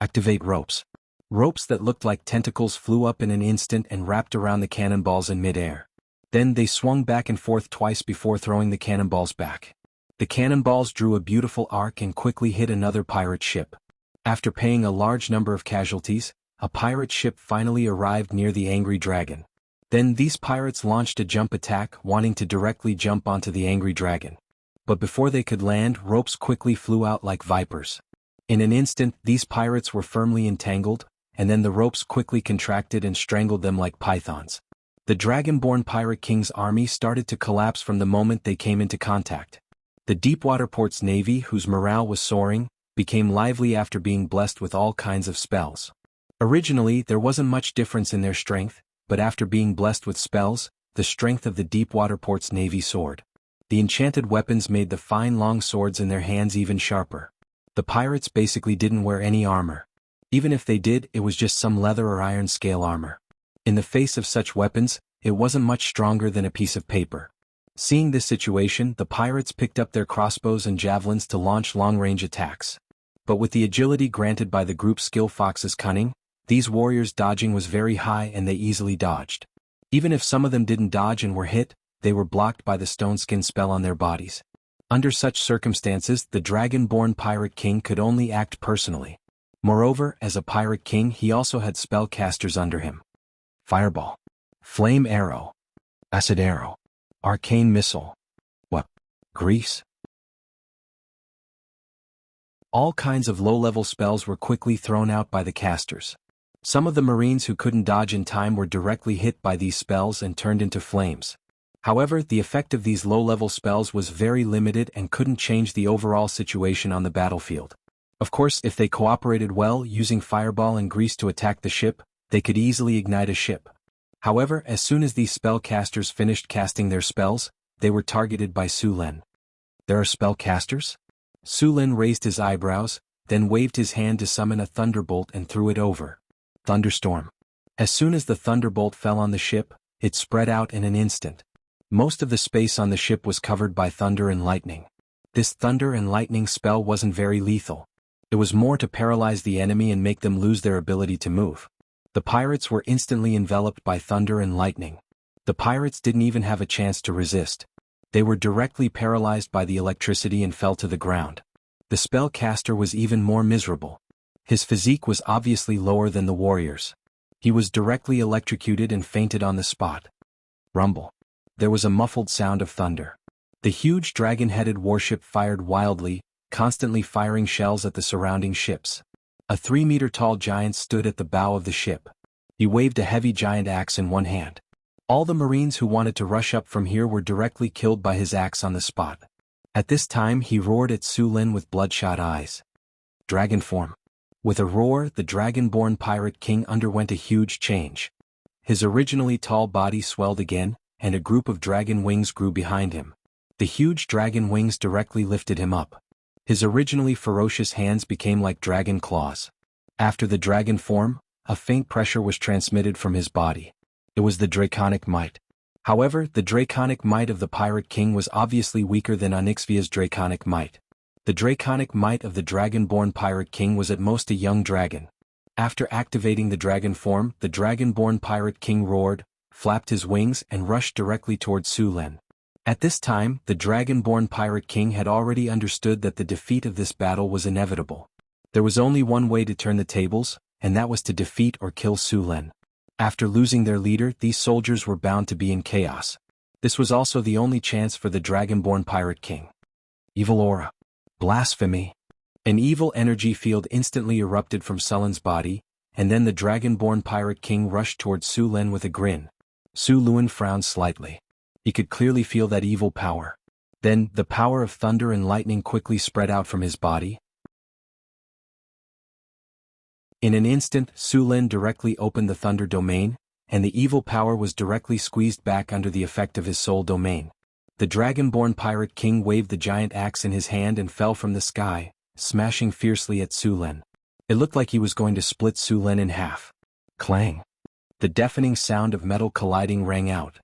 Activate ropes. Ropes that looked like tentacles flew up in an instant and wrapped around the cannonballs in midair. Then they swung back and forth twice before throwing the cannonballs back. The cannonballs drew a beautiful arc and quickly hit another pirate ship. After paying a large number of casualties, a pirate ship finally arrived near the Angry Dragon. Then these pirates launched a jump attack, wanting to directly jump onto the Angry Dragon. But before they could land, ropes quickly flew out like vipers. In an instant, these pirates were firmly entangled, and then the ropes quickly contracted and strangled them like pythons. The Dragonborn Pirate King's army started to collapse from the moment they came into contact. The Deepwater Port's navy, whose morale was soaring, became lively after being blessed with all kinds of spells. Originally, there wasn't much difference in their strength, but after being blessed with spells, the strength of the Deepwater Port's navy soared. The enchanted weapons made the fine long swords in their hands even sharper. The pirates basically didn't wear any armor. Even if they did, it was just some leather or iron scale armor. In the face of such weapons, it wasn't much stronger than a piece of paper. Seeing this situation, the pirates picked up their crossbows and javelins to launch long-range attacks. But with the agility granted by the group's skill Fox's cunning, these warriors' dodging was very high and they easily dodged. Even if some of them didn't dodge and were hit, they were blocked by the stone skin spell on their bodies. Under such circumstances, the Dragonborn Pirate King could only act personally. Moreover, as a Pirate King, he also had spellcasters under him. Fireball, Flame Arrow, Acid Arrow, Arcane Missile, Grease. All kinds of low-level spells were quickly thrown out by the casters. Some of the Marines who couldn't dodge in time were directly hit by these spells and turned into flames. However, the effect of these low-level spells was very limited and couldn't change the overall situation on the battlefield. Of course, if they cooperated well using Fireball and Grease to attack the ship, they could easily ignite a ship. However, as soon as these spellcasters finished casting their spells, they were targeted by Su Lin. There are spellcasters? Su Lin raised his eyebrows, then waved his hand to summon a thunderbolt and threw it over. Thunderstorm. As soon as the thunderbolt fell on the ship, it spread out in an instant. Most of the space on the ship was covered by thunder and lightning. This thunder and lightning spell wasn't very lethal. It was more to paralyze the enemy and make them lose their ability to move. The pirates were instantly enveloped by thunder and lightning. The pirates didn't even have a chance to resist. They were directly paralyzed by the electricity and fell to the ground. The spellcaster was even more miserable. His physique was obviously lower than the warriors. He was directly electrocuted and fainted on the spot. Rumble. There was a muffled sound of thunder. The huge dragon-headed warship fired wildly, constantly firing shells at the surrounding ships. A 3-meter-tall giant stood at the bow of the ship. He waved a heavy giant axe in one hand. All the Marines who wanted to rush up from here were directly killed by his axe on the spot. At this time he roared at Su Lin with bloodshot eyes. Dragon form. With a roar, the Dragonborn Pirate King underwent a huge change. His originally tall body swelled again, and a group of dragon wings grew behind him. The huge dragon wings directly lifted him up. His originally ferocious hands became like dragon claws. After the dragon form, a faint pressure was transmitted from his body. It was the draconic might. However, the draconic might of the Pirate King was obviously weaker than Onyxia's draconic might. The draconic might of the Dragonborn Pirate King was at most a young dragon. After activating the dragon form, the Dragonborn Pirate King roared, flapped his wings and rushed directly towards Su Lin. At this time, the Dragonborn Pirate King had already understood that the defeat of this battle was inevitable. There was only one way to turn the tables, and that was to defeat or kill Su Lin. After losing their leader, these soldiers were bound to be in chaos. This was also the only chance for the Dragonborn Pirate King. Evil aura. Blasphemy. An evil energy field instantly erupted from Sullen's body, and then the Dragonborn Pirate King rushed towards Su Lin with a grin. Su Lin frowned slightly. He could clearly feel that evil power. Then, the power of thunder and lightning quickly spread out from his body. In an instant, Su Lin directly opened the thunder domain, and the evil power was directly squeezed back under the effect of his soul domain. The Dragonborn Pirate King waved the giant axe in his hand and fell from the sky, smashing fiercely at Su Lin. It looked like he was going to split Su Lin in half. Clang. The deafening sound of metal colliding rang out.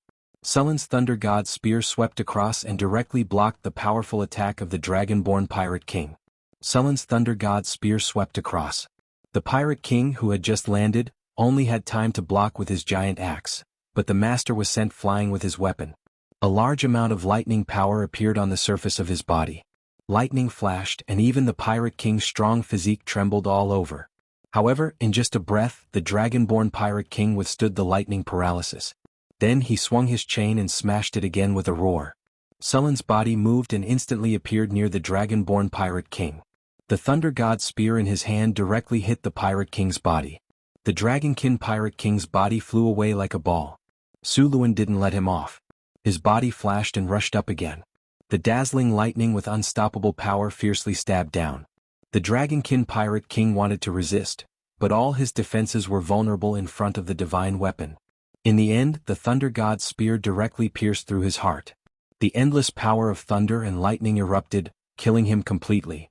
Sullen's Thunder God's spear swept across and directly blocked the powerful attack of the Dragonborn Pirate King. Sullen's Thunder God's spear swept across. The Pirate King, who had just landed, only had time to block with his giant axe, but the master was sent flying with his weapon. A large amount of lightning power appeared on the surface of his body. Lightning flashed and even the Pirate King's strong physique trembled all over. However, in just a breath, the Dragonborn Pirate King withstood the lightning paralysis. Then he swung his chain and smashed it again with a roar. Sullen's body moved and instantly appeared near the Dragonborn Pirate King. The Thunder God's spear in his hand directly hit the Pirate King's body. The Dragonkin Pirate King's body flew away like a ball. Su Luan didn't let him off. His body flashed and rushed up again. The dazzling lightning with unstoppable power fiercely stabbed down. The Dragonkin Pirate King wanted to resist, but all his defenses were vulnerable in front of the divine weapon. In the end, the Thunder God's spear directly pierced through his heart. The endless power of thunder and lightning erupted, killing him completely.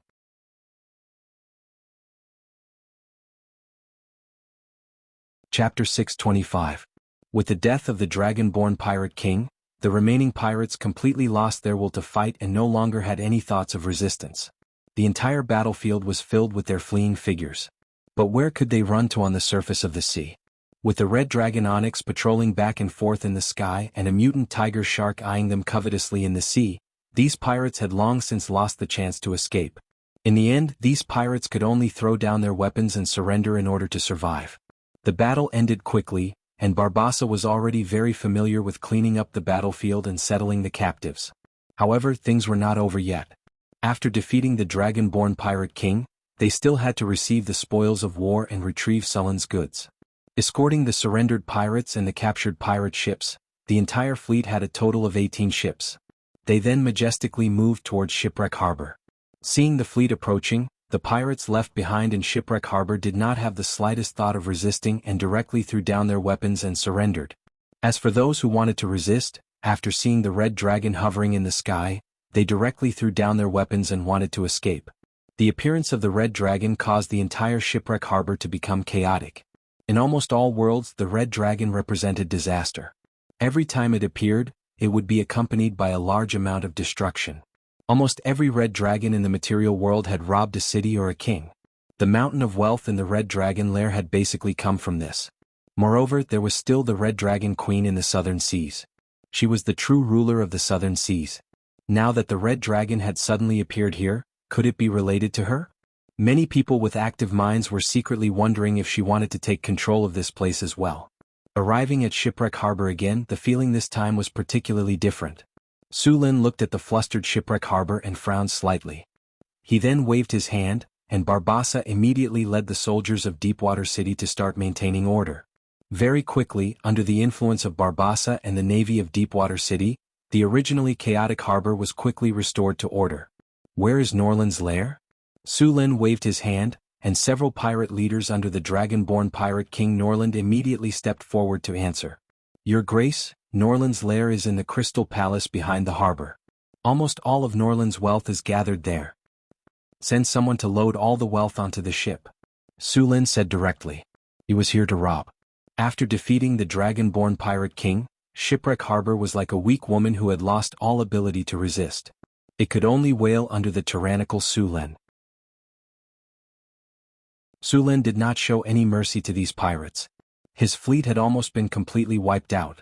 Chapter 625. With the death of the Dragonborn Pirate King, the remaining pirates completely lost their will to fight and no longer had any thoughts of resistance. The entire battlefield was filled with their fleeing figures. But where could they run to on the surface of the sea? With the red dragon Onyx patrolling back and forth in the sky and a mutant tiger shark eyeing them covetously in the sea, these pirates had long since lost the chance to escape. In the end, these pirates could only throw down their weapons and surrender in order to survive. The battle ended quickly, and Barbassa was already very familiar with cleaning up the battlefield and settling the captives. However, things were not over yet. After defeating the Dragonborn Pirate King, they still had to receive the spoils of war and retrieve Sullen's goods. Escorting the surrendered pirates and the captured pirate ships, the entire fleet had a total of 18 ships. They then majestically moved towards Shipwreck Harbor. Seeing the fleet approaching, the pirates left behind in Shipwreck Harbor did not have the slightest thought of resisting and directly threw down their weapons and surrendered. As for those who wanted to resist, after seeing the red dragon hovering in the sky, they directly threw down their weapons and wanted to escape. The appearance of the red dragon caused the entire Shipwreck Harbor to become chaotic. In almost all worlds, the red dragon represented disaster. Every time it appeared, it would be accompanied by a large amount of destruction. Almost every red dragon in the material world had robbed a city or a king. The mountain of wealth in the red dragon lair had basically come from this. Moreover, there was still the red dragon queen in the southern seas. She was the true ruler of the southern seas. Now that the red dragon had suddenly appeared here, could it be related to her? Many people with active minds were secretly wondering if she wanted to take control of this place as well. Arriving at Shipwreck Harbor again, the feeling this time was particularly different. Su Lin looked at the flustered Shipwreck Harbor and frowned slightly. He then waved his hand, and Barbassa immediately led the soldiers of Deepwater City to start maintaining order. Very quickly, under the influence of Barbassa and the navy of Deepwater City, the originally chaotic harbor was quickly restored to order. Where is Norland's lair? Su Lin waved his hand, and several pirate leaders under the Dragonborn Pirate King Norland immediately stepped forward to answer. Your Grace, Norland's lair is in the Crystal Palace behind the harbor. Almost all of Norland's wealth is gathered there. Send someone to load all the wealth onto the ship. Su Lin said directly. He was here to rob. After defeating the Dragonborn Pirate King, Shipwreck Harbor was like a weak woman who had lost all ability to resist. It could only wail under the tyrannical Su Lin. Su Lin did not show any mercy to these pirates. His fleet had almost been completely wiped out.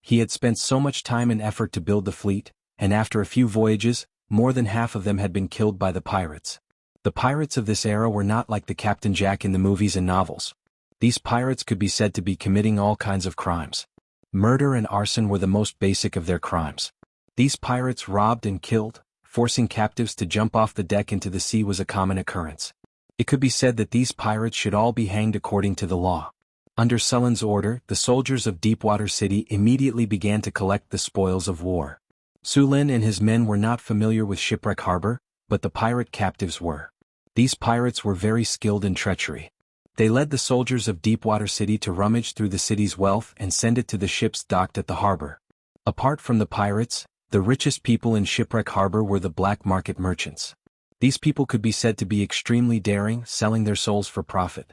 He had spent so much time and effort to build the fleet, and after a few voyages, more than half of them had been killed by the pirates. The pirates of this era were not like the Captain Jack in the movies and novels. These pirates could be said to be committing all kinds of crimes. Murder and arson were the most basic of their crimes. These pirates robbed and killed, forcing captives to jump off the deck into the sea was a common occurrence. It could be said that these pirates should all be hanged according to the law. Under Sullen's order, the soldiers of Deepwater City immediately began to collect the spoils of war. Su Lin and his men were not familiar with Shipwreck Harbor, but the pirate captives were. These pirates were very skilled in treachery. They led the soldiers of Deepwater City to rummage through the city's wealth and send it to the ships docked at the harbor. Apart from the pirates, the richest people in Shipwreck Harbor were the black market merchants. These people could be said to be extremely daring, selling their souls for profit.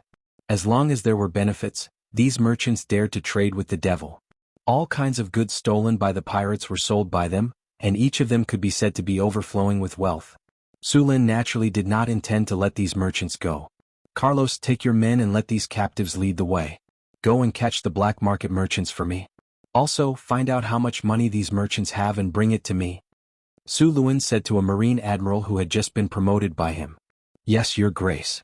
As long as there were benefits, these merchants dared to trade with the devil. All kinds of goods stolen by the pirates were sold by them, and each of them could be said to be overflowing with wealth. Su Lin naturally did not intend to let these merchants go. Carlos, take your men and let these captives lead the way. Go and catch the black market merchants for me. Also, find out how much money these merchants have and bring it to me. Su Luan said to a marine admiral who had just been promoted by him. Yes, Your Grace.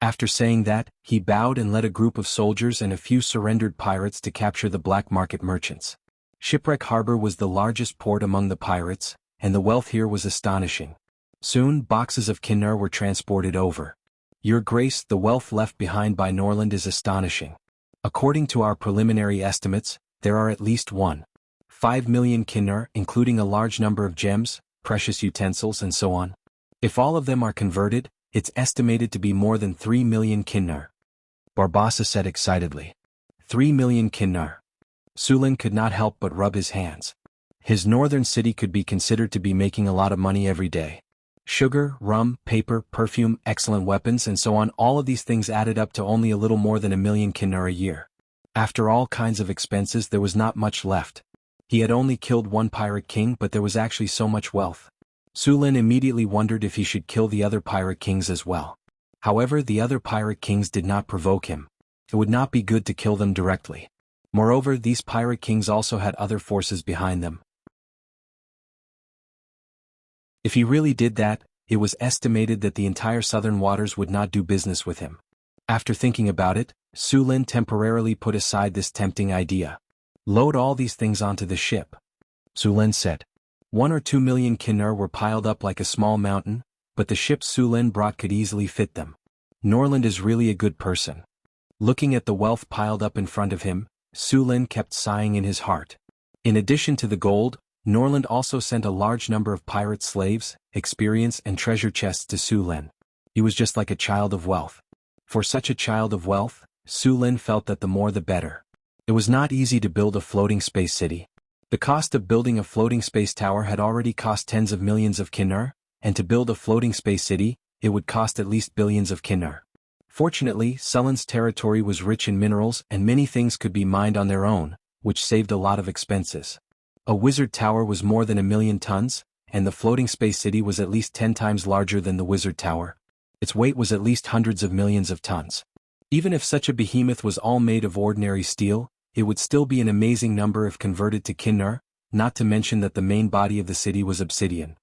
After saying that, he bowed and led a group of soldiers and a few surrendered pirates to capture the black market merchants. Shipwreck Harbor was the largest port among the pirates, and the wealth here was astonishing. Soon, boxes of kinnar were transported over. Your Grace, the wealth left behind by Norland is astonishing. According to our preliminary estimates, there are at least 5 million kinnar, including a large number of gems, precious utensils and so on. If all of them are converted, it's estimated to be more than 3 million kinnar. Barbassa said excitedly. 3 million kinnar. Sulin could not help but rub his hands. His northern city could be considered to be making a lot of money every day. Sugar, rum, paper, perfume, excellent weapons and so on, all of these things added up to only a little more than 1 million kinnar a year. After all kinds of expenses there was not much left. He had only killed one pirate king, but there was actually so much wealth. Sulin immediately wondered if he should kill the other pirate kings as well. However, the other pirate kings did not provoke him. It would not be good to kill them directly. Moreover, these pirate kings also had other forces behind them. If he really did that, it was estimated that the entire southern waters would not do business with him. After thinking about it, Sulin temporarily put aside this tempting idea. Load all these things onto the ship. Sulin said. 1 or 2 million kinnar were piled up like a small mountain, but the ship Sulin brought could easily fit them. Norland is really a good person. Looking at the wealth piled up in front of him, Sulin kept sighing in his heart. In addition to the gold, Norland also sent a large number of pirate slaves, experience and treasure chests to Sulin. He was just like a child of wealth. For such a child of wealth, Sulin felt that the more the better. It was not easy to build a floating space city. The cost of building a floating space tower had already cost tens of millions of kinnar, and to build a floating space city, it would cost at least billions of kinnar. Fortunately, Sulin's territory was rich in minerals and many things could be mined on their own, which saved a lot of expenses. A wizard tower was more than 1 million tons, and the floating space city was at least 10 times larger than the wizard tower. Its weight was at least hundreds of millions of tons. Even if such a behemoth was all made of ordinary steel, it would still be an amazing number if converted to kinnar, not to mention that the main body of the city was obsidian.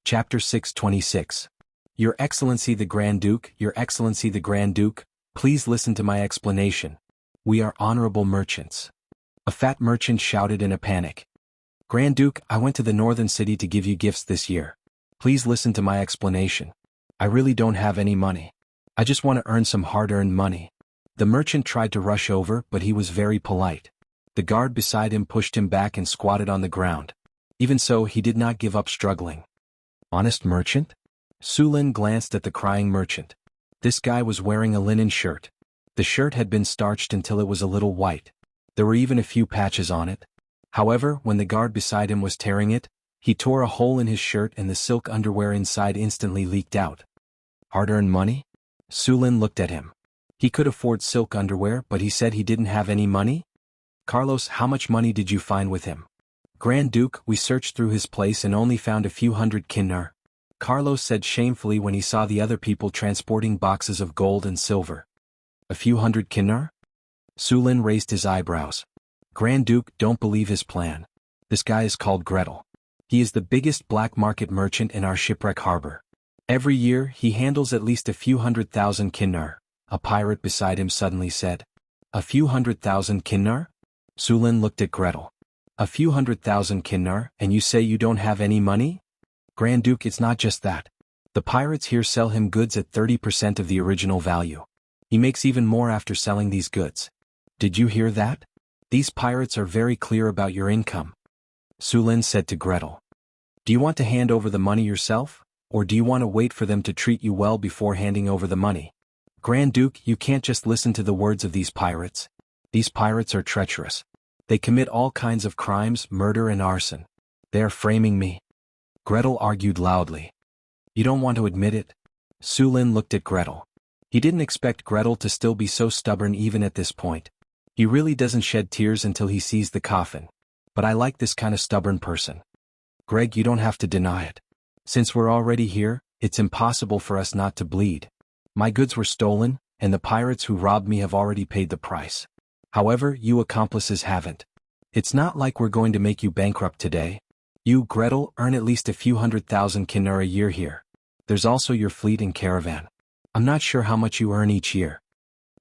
Chapter 626. Your Excellency the Grand Duke, Your Excellency the Grand Duke, please listen to my explanation. We are honorable merchants. A fat merchant shouted in a panic. Grand Duke, I went to the northern city to give you gifts this year. Please listen to my explanation. I really don't have any money. I just want to earn some hard-earned money. The merchant tried to rush over, but he was very polite. The guard beside him pushed him back and squatted on the ground. Even so, he did not give up struggling. Honest merchant? Sulin glanced at the crying merchant. This guy was wearing a linen shirt. The shirt had been starched until it was a little white. There were even a few patches on it. However, when the guard beside him was tearing it, he tore a hole in his shirt and the silk underwear inside instantly leaked out. Hard-earned money? Sulin looked at him. He could afford silk underwear, but he said he didn't have any money? Carlos, how much money did you find with him? Grand Duke, we searched through his place and only found a few hundred kinnar. Carlos said shamefully when he saw the other people transporting boxes of gold and silver. A few hundred kinnar? Sulin raised his eyebrows. Grand Duke, don't believe his plan. This guy is called Gretel. He is the biggest black market merchant in our shipwreck harbor. Every year, he handles at least a few 100,000 kinnar, a pirate beside him suddenly said. A few 100,000 kinnar? Sulin looked at Gretel. A few 100,000 kinnar, and you say you don't have any money? Grand Duke, it's not just that. The pirates here sell him goods at 30% of the original value. He makes even more after selling these goods. Did you hear that? These pirates are very clear about your income. Sulin said to Gretel. Do you want to hand over the money yourself, or do you want to wait for them to treat you well before handing over the money? Grand Duke, you can't just listen to the words of these pirates. These pirates are treacherous. They commit all kinds of crimes, murder and arson. They are framing me. Gretel argued loudly. You don't want to admit it? Sulin looked at Gretel. He didn't expect Gretel to still be so stubborn even at this point. He really doesn't shed tears until he sees the coffin. But I like this kind of stubborn person. Greg, you don't have to deny it. Since we're already here, it's impossible for us not to bleed. My goods were stolen, and the pirates who robbed me have already paid the price. However, you accomplices haven't. It's not like we're going to make you bankrupt today. You, Gretel, earn at least a few 100,000 kinnar a year here. There's also your fleet and caravan. I'm not sure how much you earn each year.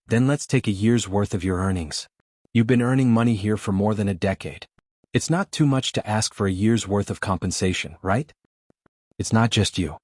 Then let's take a year's worth of your earnings. You've been earning money here for more than a decade. It's not too much to ask for a year's worth of compensation, right? It's not just you.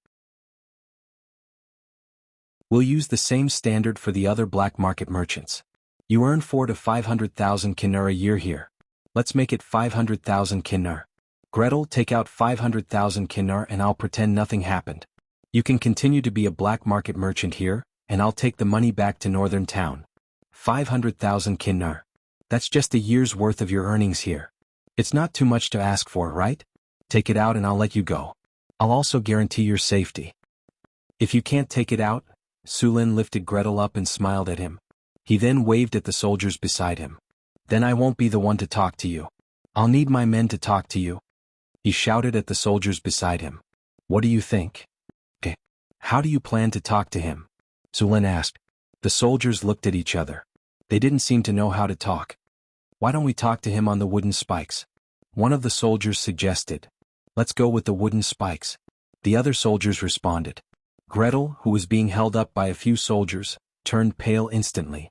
We'll use the same standard for the other black market merchants. You earn 4 to 500,000 kinnur a year here. Let's make it 500,000 kinnur. Gretel, take out 500,000 kinnur and I'll pretend nothing happened. You can continue to be a black market merchant here, and I'll take the money back to northern town. 500,000 kinnur. That's just a year's worth of your earnings here. It's not too much to ask for, right? Take it out and I'll let you go. I'll also guarantee your safety. If you can't take it out, Sulin lifted Gretel up and smiled at him. He then waved at the soldiers beside him. Then I won't be the one to talk to you. I'll need my men to talk to you. He shouted at the soldiers beside him. What do you think? How do you plan to talk to him? Sulin asked. The soldiers looked at each other. They didn't seem to know how to talk. Why don't we talk to him on the wooden spikes? One of the soldiers suggested. Let's go with the wooden spikes. The other soldiers responded. Gretel, who was being held up by a few soldiers, turned pale instantly.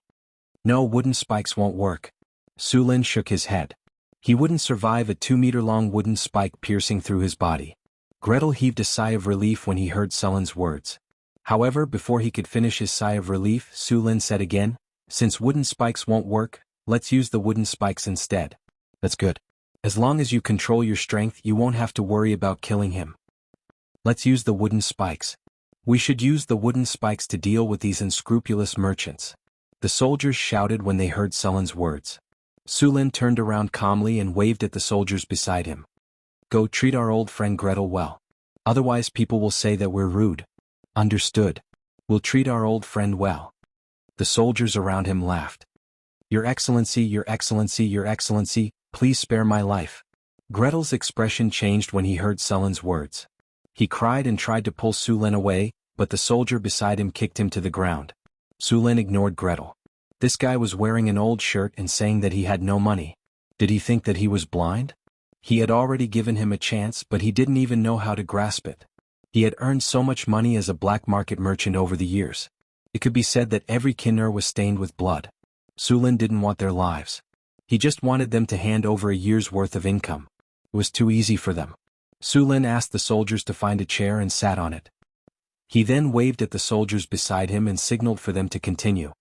No, wooden spikes won't work. Sulin shook his head. He wouldn't survive a 2-meter-long wooden spike piercing through his body. Gretel heaved a sigh of relief when he heard Sulin's words. However, before he could finish his sigh of relief, Sulin said again, since wooden spikes won't work, let's use the wooden spikes instead. That's good. As long as you control your strength, you won't have to worry about killing him. Let's use the wooden spikes. We should use the wooden spikes to deal with these unscrupulous merchants. The soldiers shouted when they heard Sulin's words. Sulin turned around calmly and waved at the soldiers beside him. Go treat our old friend Gretel well. Otherwise people will say that we're rude. Understood. We'll treat our old friend well. The soldiers around him laughed. Your Excellency, Your Excellency, Your Excellency, please spare my life. Gretel's expression changed when he heard Sulin's words. He cried and tried to pull Sulin away, but the soldier beside him kicked him to the ground. Sulin ignored Gretel. This guy was wearing an old shirt and saying that he had no money. Did he think that he was blind? He had already given him a chance, but he didn't even know how to grasp it. He had earned so much money as a black market merchant over the years. It could be said that every kinnur was stained with blood. Sulin didn't want their lives. He just wanted them to hand over a year's worth of income. It was too easy for them. Sulin asked the soldiers to find a chair and sat on it. He then waved at the soldiers beside him and signaled for them to continue.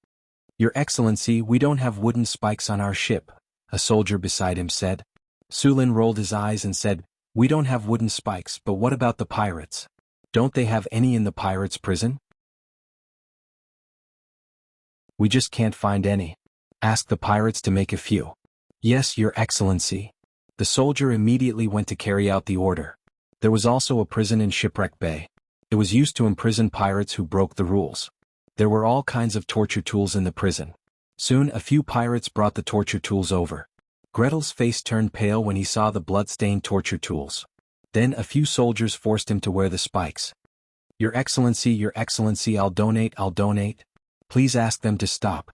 Your Excellency, we don't have wooden spikes on our ship, a soldier beside him said. Sulin rolled his eyes and said, we don't have wooden spikes, but what about the pirates? Don't they have any in the pirates' prison? We just can't find any. Ask the pirates to make a few. Yes, Your Excellency. The soldier immediately went to carry out the order. There was also a prison in Shipwreck Bay. It was used to imprison pirates who broke the rules. There were all kinds of torture tools in the prison. Soon a few pirates brought the torture tools over. Gretel's face turned pale when he saw the blood-stained torture tools. Then a few soldiers forced him to wear the spikes. Your Excellency, I'll donate. Please ask them to stop.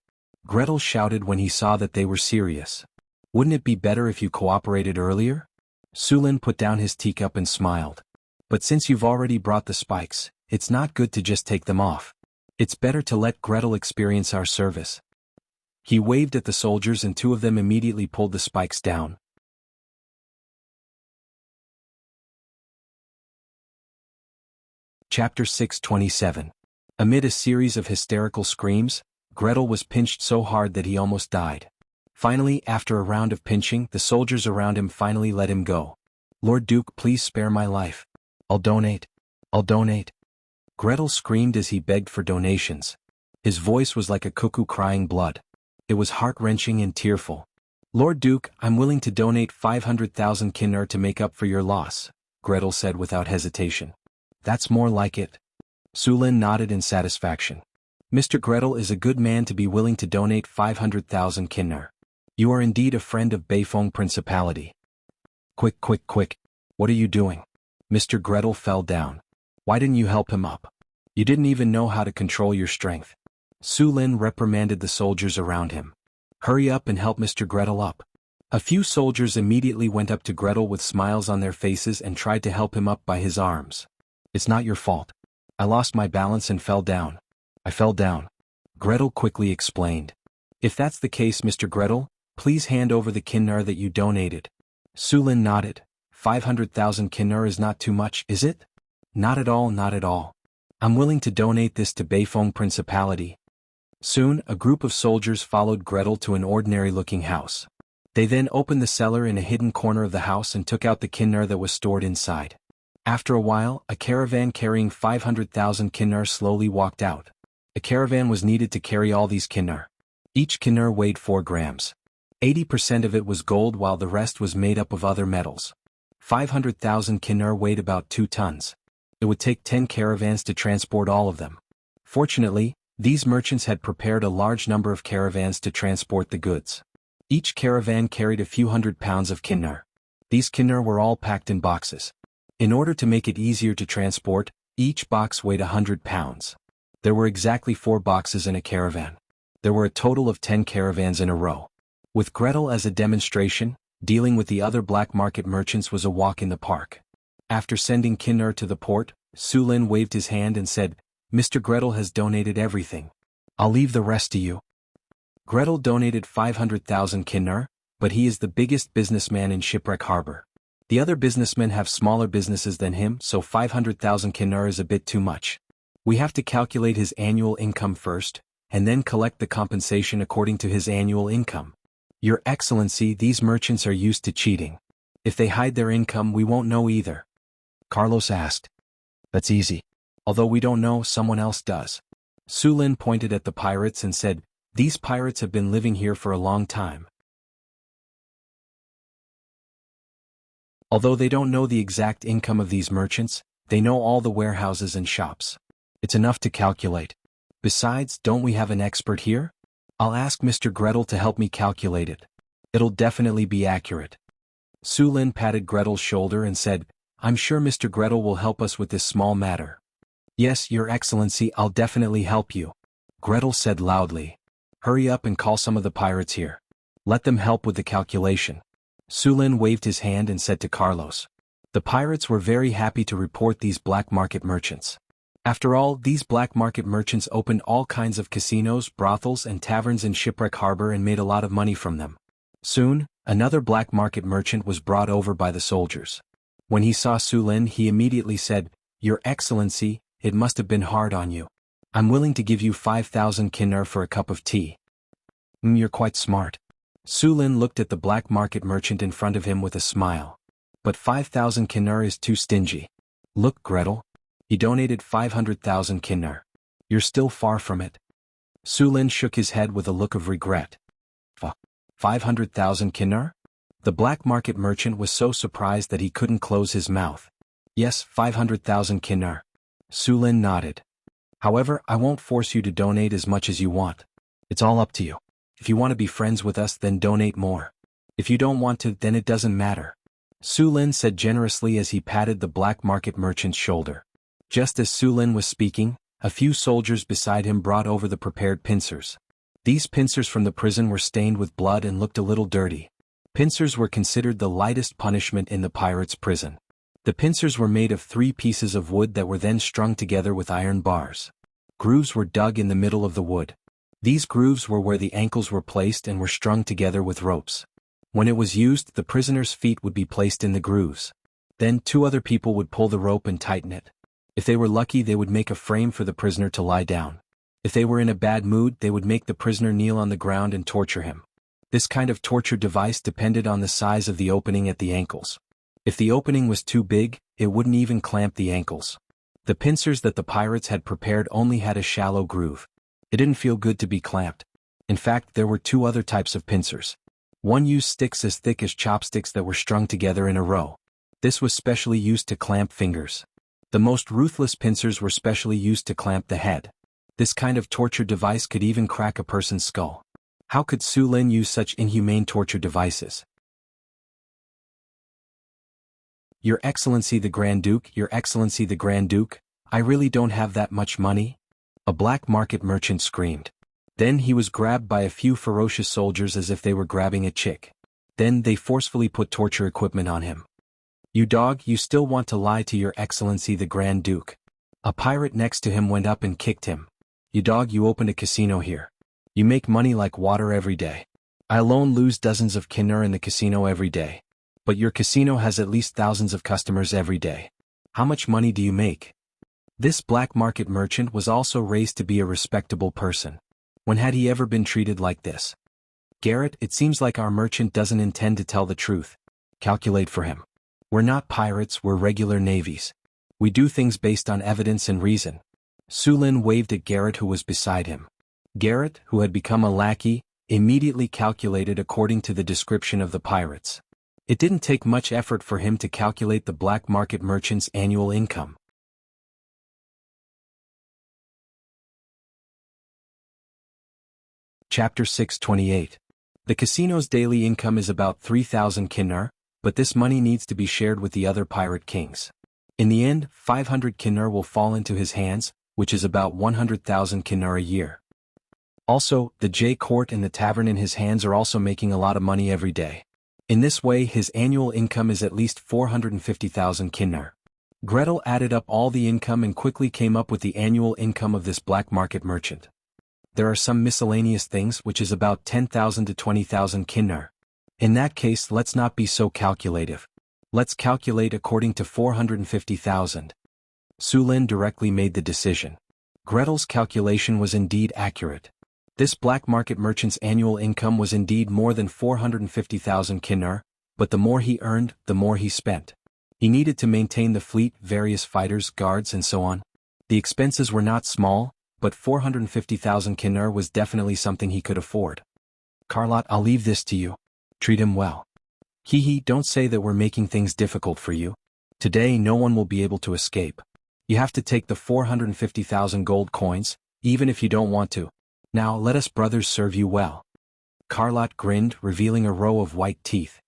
Gretel shouted when he saw that they were serious. Wouldn't it be better if you cooperated earlier? Sulin put down his teacup and smiled. But since you've already brought the spikes, it's not good to just take them off. It's better to let Gretel experience our service. He waved at the soldiers and two of them immediately pulled the spikes down. Chapter 627. Amid a series of hysterical screams, Gretel was pinched so hard that he almost died. Finally, after a round of pinching, the soldiers around him finally let him go. Lord Duke, please spare my life. I'll donate. Gretel screamed as he begged for donations. His voice was like a cuckoo crying blood. It was heart-wrenching and tearful. Lord Duke, I'm willing to donate 500,000 kinnur to make up for your loss, Gretel said without hesitation. That's more like it. Sulin nodded in satisfaction. Mr. Gretel is a good man to be willing to donate 500,000 kinnur. You are indeed a friend of Beifeng Principality. Quick. What are you doing? Mr. Gretel fell down. Why didn't you help him up? You didn't even know how to control your strength. Sulin reprimanded the soldiers around him. Hurry up and help Mr. Gretel up. A few soldiers immediately went up to Gretel with smiles on their faces and tried to help him up by his arms. It's not your fault. I lost my balance and fell down. I fell down. Gretel quickly explained. If that's the case, Mr. Gretel, please hand over the kinnur that you donated. Sulin nodded. 500,000 kinnur is not too much, is it? Not at all. I'm willing to donate this to Beifeng Principality. Soon, a group of soldiers followed Gretel to an ordinary-looking house. They then opened the cellar in a hidden corner of the house and took out the kinnar that was stored inside. After a while, a caravan carrying 500,000 kinnar slowly walked out. A caravan was needed to carry all these kinnar. Each kinnar weighed 4 grams. 80% of it was gold while the rest was made up of other metals. 500,000 kinnar weighed about 2 tons. It would take 10 caravans to transport all of them. Fortunately, these merchants had prepared a large number of caravans to transport the goods. Each caravan carried a few hundred pounds of kinnar. These kinnar were all packed in boxes. In order to make it easier to transport, each box weighed 100 pounds. There were exactly 4 boxes in a caravan. There were a total of 10 caravans in a row. With Gretel as a demonstration, dealing with the other black market merchants was a walk in the park. After sending kinnar to the port, Sulin waved his hand and said, "Mr. Gretel has donated everything. I'll leave the rest to you." Gretel donated 500,000 kinnar, but he is the biggest businessman in Shipwreck Harbor. The other businessmen have smaller businesses than him, so 500,000 kinnar is a bit too much. We have to calculate his annual income first, and then collect the compensation according to his annual income. Your Excellency, these merchants are used to cheating. If they hide their income, we won't know either. Carlos asked. That's easy. Although we don't know, someone else does. Sulin pointed at the pirates and said, "These pirates have been living here for a long time. Although they don't know the exact income of these merchants, they know all the warehouses and shops. It's enough to calculate. Besides, don't we have an expert here? I'll ask Mr. Gretel to help me calculate it. It'll definitely be accurate." Sulin patted Gretel's shoulder and said, "I'm sure Mr. Gretel will help us with this small matter." "Yes, Your Excellency, I'll definitely help you," Gretel said loudly. "Hurry up and call some of the pirates here. Let them help with the calculation." Sulin waved his hand and said to Carlos. The pirates were very happy to report these black market merchants. After all, these black market merchants opened all kinds of casinos, brothels and taverns in Shipwreck Harbor and made a lot of money from them. Soon, another black market merchant was brought over by the soldiers. When he saw Sulin, he immediately said, "Your Excellency, it must have been hard on you. I'm willing to give you 5,000 kinnar for a cup of tea." You're quite smart." Sulin looked at the black market merchant in front of him with a smile. "But 5,000 kinnar is too stingy. Look, Gretel. He donated 500,000 kinnar. You're still far from it." Sulin shook his head with a look of regret. 500,000 kinnar? The black market merchant was so surprised that he couldn't close his mouth. "Yes, 500,000 kinnar." Sulin nodded. "However, I won't force you to donate as much as you want. It's all up to you. If you want to be friends with us, then donate more. If you don't want to, then it doesn't matter," Sulin said generously as he patted the black market merchant's shoulder. Just as Sulin was speaking, a few soldiers beside him brought over the prepared pincers. These pincers from the prison were stained with blood and looked a little dirty. Pincers were considered the lightest punishment in the pirates' prison. The pincers were made of 3 pieces of wood that were then strung together with iron bars. Grooves were dug in the middle of the wood. These grooves were where the ankles were placed and were strung together with ropes. When it was used, the prisoner's feet would be placed in the grooves. Then 2 other people would pull the rope and tighten it. If they were lucky, they would make a frame for the prisoner to lie down. If they were in a bad mood, they would make the prisoner kneel on the ground and torture him. This kind of torture device depended on the size of the opening at the ankles. If the opening was too big, it wouldn't even clamp the ankles. The pincers that the pirates had prepared only had a shallow groove. It didn't feel good to be clamped. In fact, there were 2 other types of pincers. One used sticks as thick as chopsticks that were strung together in a row. This was specially used to clamp fingers. The most ruthless pincers were specially used to clamp the head. This kind of torture device could even crack a person's skull. How could Sulin use such inhumane torture devices? "Your Excellency the Grand Duke, Your Excellency the Grand Duke, I really don't have that much money," a black market merchant screamed. Then he was grabbed by a few ferocious soldiers as if they were grabbing a chick. Then they forcefully put torture equipment on him. "You dog, you still want to lie to Your Excellency the Grand Duke." A pirate next to him went up and kicked him. "You dog, you opened a casino here. You make money like water every day. I alone lose dozens of kinnar in the casino every day. But your casino has at least thousands of customers every day. How much money do you make?" This black market merchant was also raised to be a respectable person. When had he ever been treated like this? Garrett, it seems like our merchant doesn't intend to tell the truth. Calculate for him. We're not pirates, we're regular navies. We do things based on evidence and reason. Su Lin waved at Garrett, who was beside him. Garrett, who had become a lackey, immediately calculated according to the description of the pirates. It didn't take much effort for him to calculate the black market merchant's annual income. Chapter 628. The casino's daily income is about 3,000 kinar, but this money needs to be shared with the other pirate kings. In the end, 500 kinar will fall into his hands, which is about 100,000 kinar a year. Also, the J Court and the tavern in his hands are also making a lot of money every day. In this way, his annual income is at least 450,000 kinar. Gretel added up all the income and quickly came up with the annual income of this black market merchant. There are some miscellaneous things, which is about 10,000 to 20,000 kinar. In that case, let's not be so calculative. Let's calculate according to 450,000. Su Lin directly made the decision. Gretel's calculation was indeed accurate. This black market merchant's annual income was indeed more than 450,000 kinar, but the more he earned, the more he spent. He needed to maintain the fleet, various fighters, guards, and so on. The expenses were not small, but 450,000 kinar was definitely something he could afford. Carlot, I'll leave this to you. Treat him well. Hee, don't say that we're making things difficult for you. Today no one will be able to escape. You have to take the 450,000 gold coins, even if you don't want to. Now let us brothers serve you well. Carlot grinned, revealing a row of white teeth.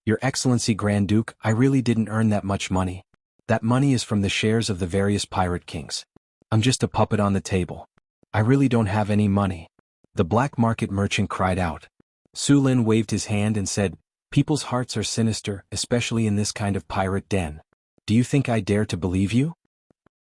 Your Excellency Grand Duke, I really didn't earn that much money. That money is from the shares of the various pirate kings. I'm just a puppet on the table. I really don't have any money. The black market merchant cried out. Su Lin waved his hand and said, People's hearts are sinister, especially in this kind of pirate den. Do you think I dare to believe you?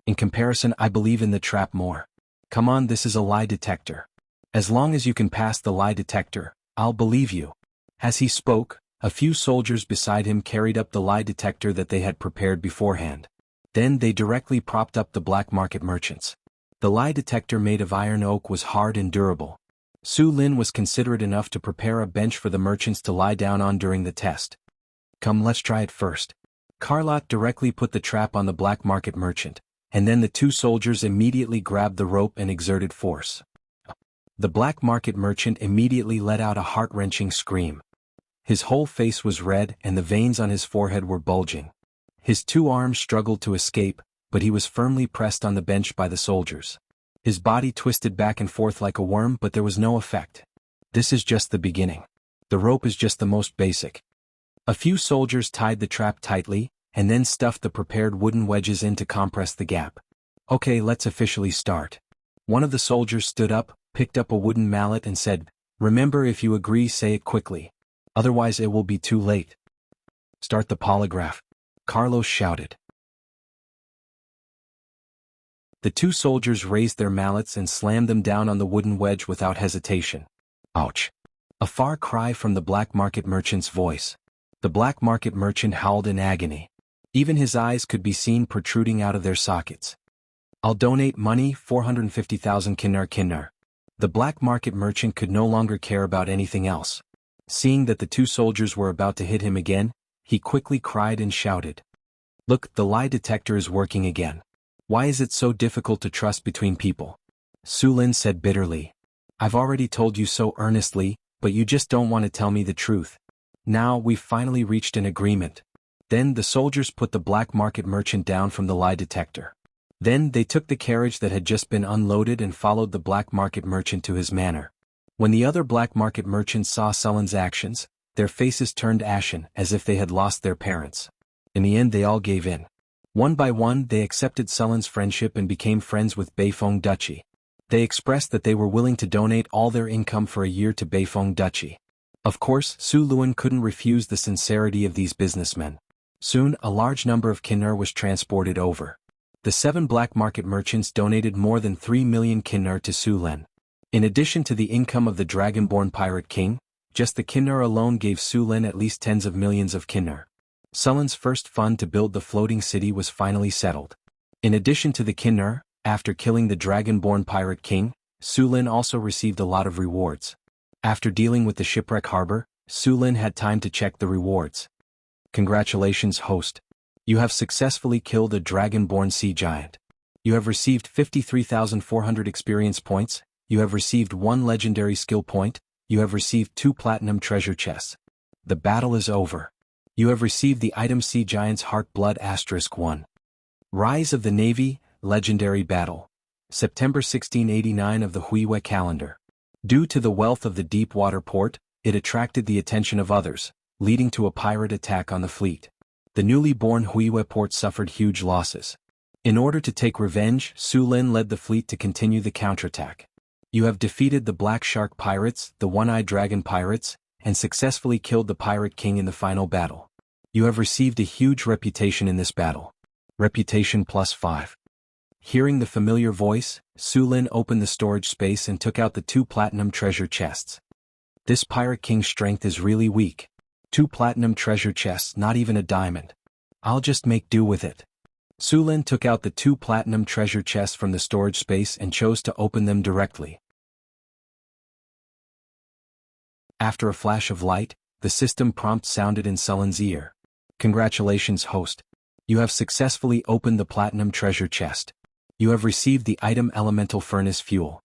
In comparison, I believe in the trap more. Come on, this is a lie detector. As long as you can pass the lie detector, I'll believe you. As he spoke, a few soldiers beside him carried up the lie detector that they had prepared beforehand. Then they directly propped up the black market merchants. The lie detector made of iron oak was hard and durable. Su Lin was considerate enough to prepare a bench for the merchants to lie down on during the test. Come, let's try it first. Carlot directly put the trap on the black market merchant, and then the two soldiers immediately grabbed the rope and exerted force. The black market merchant immediately let out a heart-wrenching scream. His whole face was red and the veins on his forehead were bulging. His two arms struggled to escape, but he was firmly pressed on the bench by the soldiers. His body twisted back and forth like a worm, but there was no effect. This is just the beginning. The rope is just the most basic. A few soldiers tied the trap tightly, and then stuffed the prepared wooden wedges in to compress the gap. Okay, let's officially start. One of the soldiers stood up, picked up a wooden mallet and said, Remember, if you agree, say it quickly. Otherwise it will be too late. Start the polygraph. Carlos shouted. The two soldiers raised their mallets and slammed them down on the wooden wedge without hesitation. Ouch! A far cry from the black market merchant's voice. The black market merchant howled in agony. Even his eyes could be seen protruding out of their sockets. I'll donate money, 450,000 kinar. The black market merchant could no longer care about anything else. Seeing that the two soldiers were about to hit him again, he quickly cried and shouted. Look, the lie detector is working again. Why is it so difficult to trust between people? Su Lin said bitterly. I've already told you so earnestly, but you just don't want to tell me the truth. Now we've finally reached an agreement. Then the soldiers put the black market merchant down from the lie detector. Then they took the carriage that had just been unloaded and followed the black market merchant to his manor. When the other black market merchants saw Sullen's actions, their faces turned ashen as if they had lost their parents. In the end they all gave in. One by one they accepted Sullen's friendship and became friends with Beifeng Duchy. They expressed that they were willing to donate all their income for a year to Beifeng Duchy. Of course, Su Lin couldn't refuse the sincerity of these businessmen. Soon a large number of kinar was transported over. The 7 black market merchants donated more than 3 million kinar to Su Lin. In addition to the income of the dragonborn pirate king, just the kinar alone gave Su Lin at least tens of millions of kinar. Sullen's first fund to build the floating city was finally settled. In addition to the Kinner, after killing the Dragonborn Pirate King, Su Lin also received a lot of rewards. After dealing with the shipwreck harbor, Su Lin had time to check the rewards. Congratulations, host. You have successfully killed a Dragonborn sea giant. You have received 53,400 experience points, you have received 1 legendary skill point, you have received 2 platinum treasure chests. The battle is over. You have received the item Sea Giant's Heart Blood *1. Rise of the Navy, Legendary Battle. September 1689 of the Huiwe calendar. Due to the wealth of the deep water port, it attracted the attention of others, leading to a pirate attack on the fleet. The newly born Huiwe port suffered huge losses. In order to take revenge, Su Lin led the fleet to continue the counterattack. You have defeated the Black Shark Pirates, the One-Eyed Dragon Pirates, and successfully killed the Pirate King in the final battle. You have received a huge reputation in this battle. Reputation +5. Hearing the familiar voice, Su Lin opened the storage space and took out the 2 platinum treasure chests. This Pirate King's strength is really weak. 2 platinum treasure chests, not even a diamond. I'll just make do with it. Su Lin took out the 2 platinum treasure chests from the storage space and chose to open them directly. After a flash of light, the system prompt sounded in Sullen's ear. Congratulations, host. You have successfully opened the platinum treasure chest. You have received the item Elemental Furnace Fuel.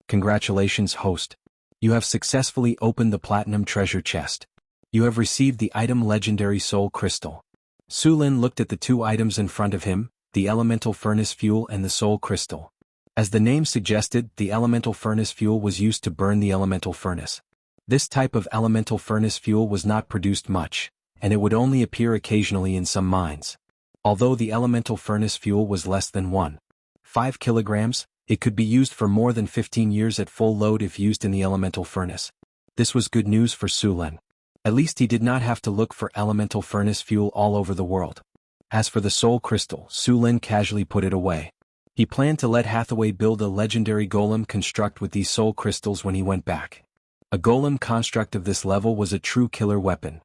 Congratulations, host. You have successfully opened the platinum treasure chest. You have received the item Legendary Soul Crystal. Su Lin looked at the 2 items in front of him, the Elemental Furnace Fuel and the Soul Crystal. As the name suggested, the Elemental Furnace Fuel was used to burn the elemental furnace. This type of elemental furnace fuel was not produced much, and it would only appear occasionally in some mines. Although the elemental furnace fuel was less than 1.5 kilograms, it could be used for more than 15 years at full load if used in the elemental furnace. This was good news for Su Lin. At least he did not have to look for elemental furnace fuel all over the world. As for the soul crystal, Su Lin casually put it away. He planned to let Hathaway build a legendary golem construct with these soul crystals when he went back. A golem construct of this level was a true killer weapon.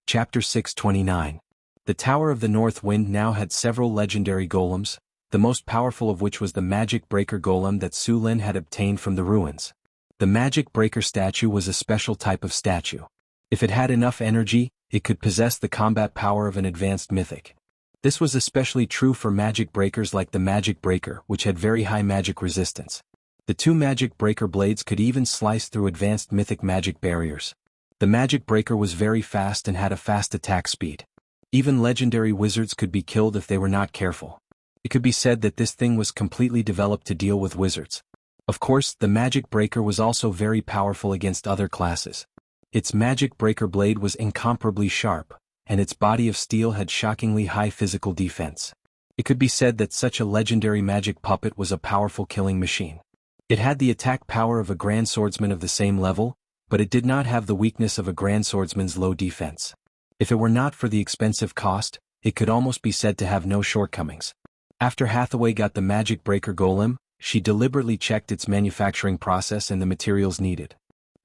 Chapter 629. The Tower of the North Wind now had several legendary golems, the most powerful of which was the Magic Breaker Golem that Su Lin had obtained from the ruins. The Magic Breaker statue was a special type of statue. If it had enough energy, it could possess the combat power of an advanced mythic. This was especially true for magic breakers like the Magic Breaker, which had very high magic resistance. The 2 Magic Breaker blades could even slice through advanced mythic magic barriers. The Magic Breaker was very fast and had a fast attack speed. Even legendary wizards could be killed if they were not careful. It could be said that this thing was completely developed to deal with wizards. Of course, the Magic Breaker was also very powerful against other classes. Its Magic Breaker blade was incomparably sharp, and its body of steel had shockingly high physical defense. It could be said that such a legendary magic puppet was a powerful killing machine. It had the attack power of a Grand Swordsman of the same level, but it did not have the weakness of a Grand Swordsman's low defense. If it were not for the expensive cost, it could almost be said to have no shortcomings. After Hathaway got the Magic Breaker Golem, she deliberately checked its manufacturing process and the materials needed.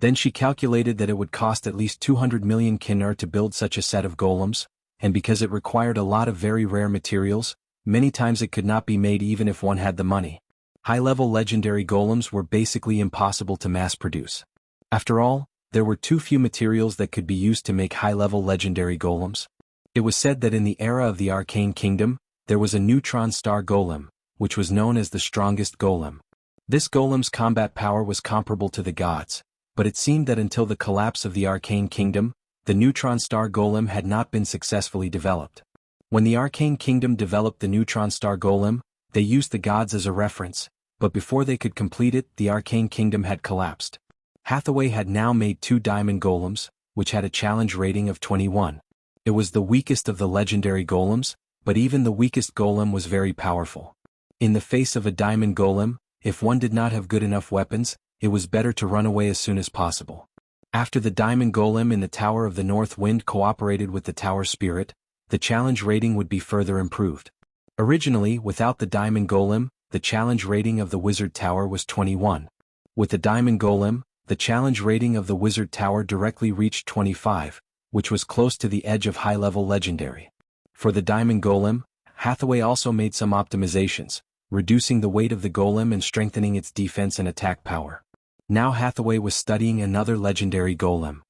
Then she calculated that it would cost at least 200 million kinner to build such a set of golems, and because it required a lot of very rare materials, many times it could not be made even if one had the money. High-level legendary golems were basically impossible to mass-produce. After all, there were too few materials that could be used to make high-level legendary golems. It was said that in the era of the Arcane Kingdom, there was a neutron star golem, which was known as the strongest golem. This golem's combat power was comparable to the gods, but it seemed that until the collapse of the Arcane Kingdom, the neutron star golem had not been successfully developed. When the Arcane Kingdom developed the neutron star golem, they used the gods as a reference, but before they could complete it, the Arcane Kingdom had collapsed. Hathaway had now made 2 diamond golems, which had a challenge rating of 21. It was the weakest of the legendary golems, but even the weakest golem was very powerful. In the face of a diamond golem, if one did not have good enough weapons, it was better to run away as soon as possible. After the diamond golem in the Tower of the North Wind cooperated with the Tower Spirit, the challenge rating would be further improved. Originally, without the diamond golem, the challenge rating of the Wizard Tower was 21. With the diamond golem, the challenge rating of the Wizard Tower directly reached 25, which was close to the edge of high-level legendary. For the diamond golem, Hathaway also made some optimizations, reducing the weight of the golem and strengthening its defense and attack power. Now Hathaway was studying another legendary golem.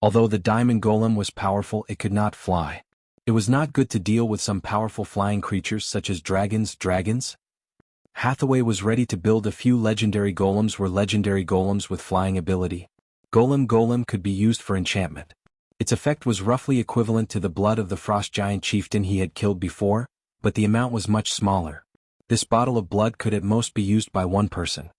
Although the diamond golem was powerful, it could not fly. It was not good to deal with some powerful flying creatures such as dragons. Hathaway was ready to build a few legendary golems with flying ability. Golem could be used for enchantment. Its effect was roughly equivalent to the blood of the frost giant chieftain he had killed before, but the amount was much smaller. This bottle of blood could at most be used by one person.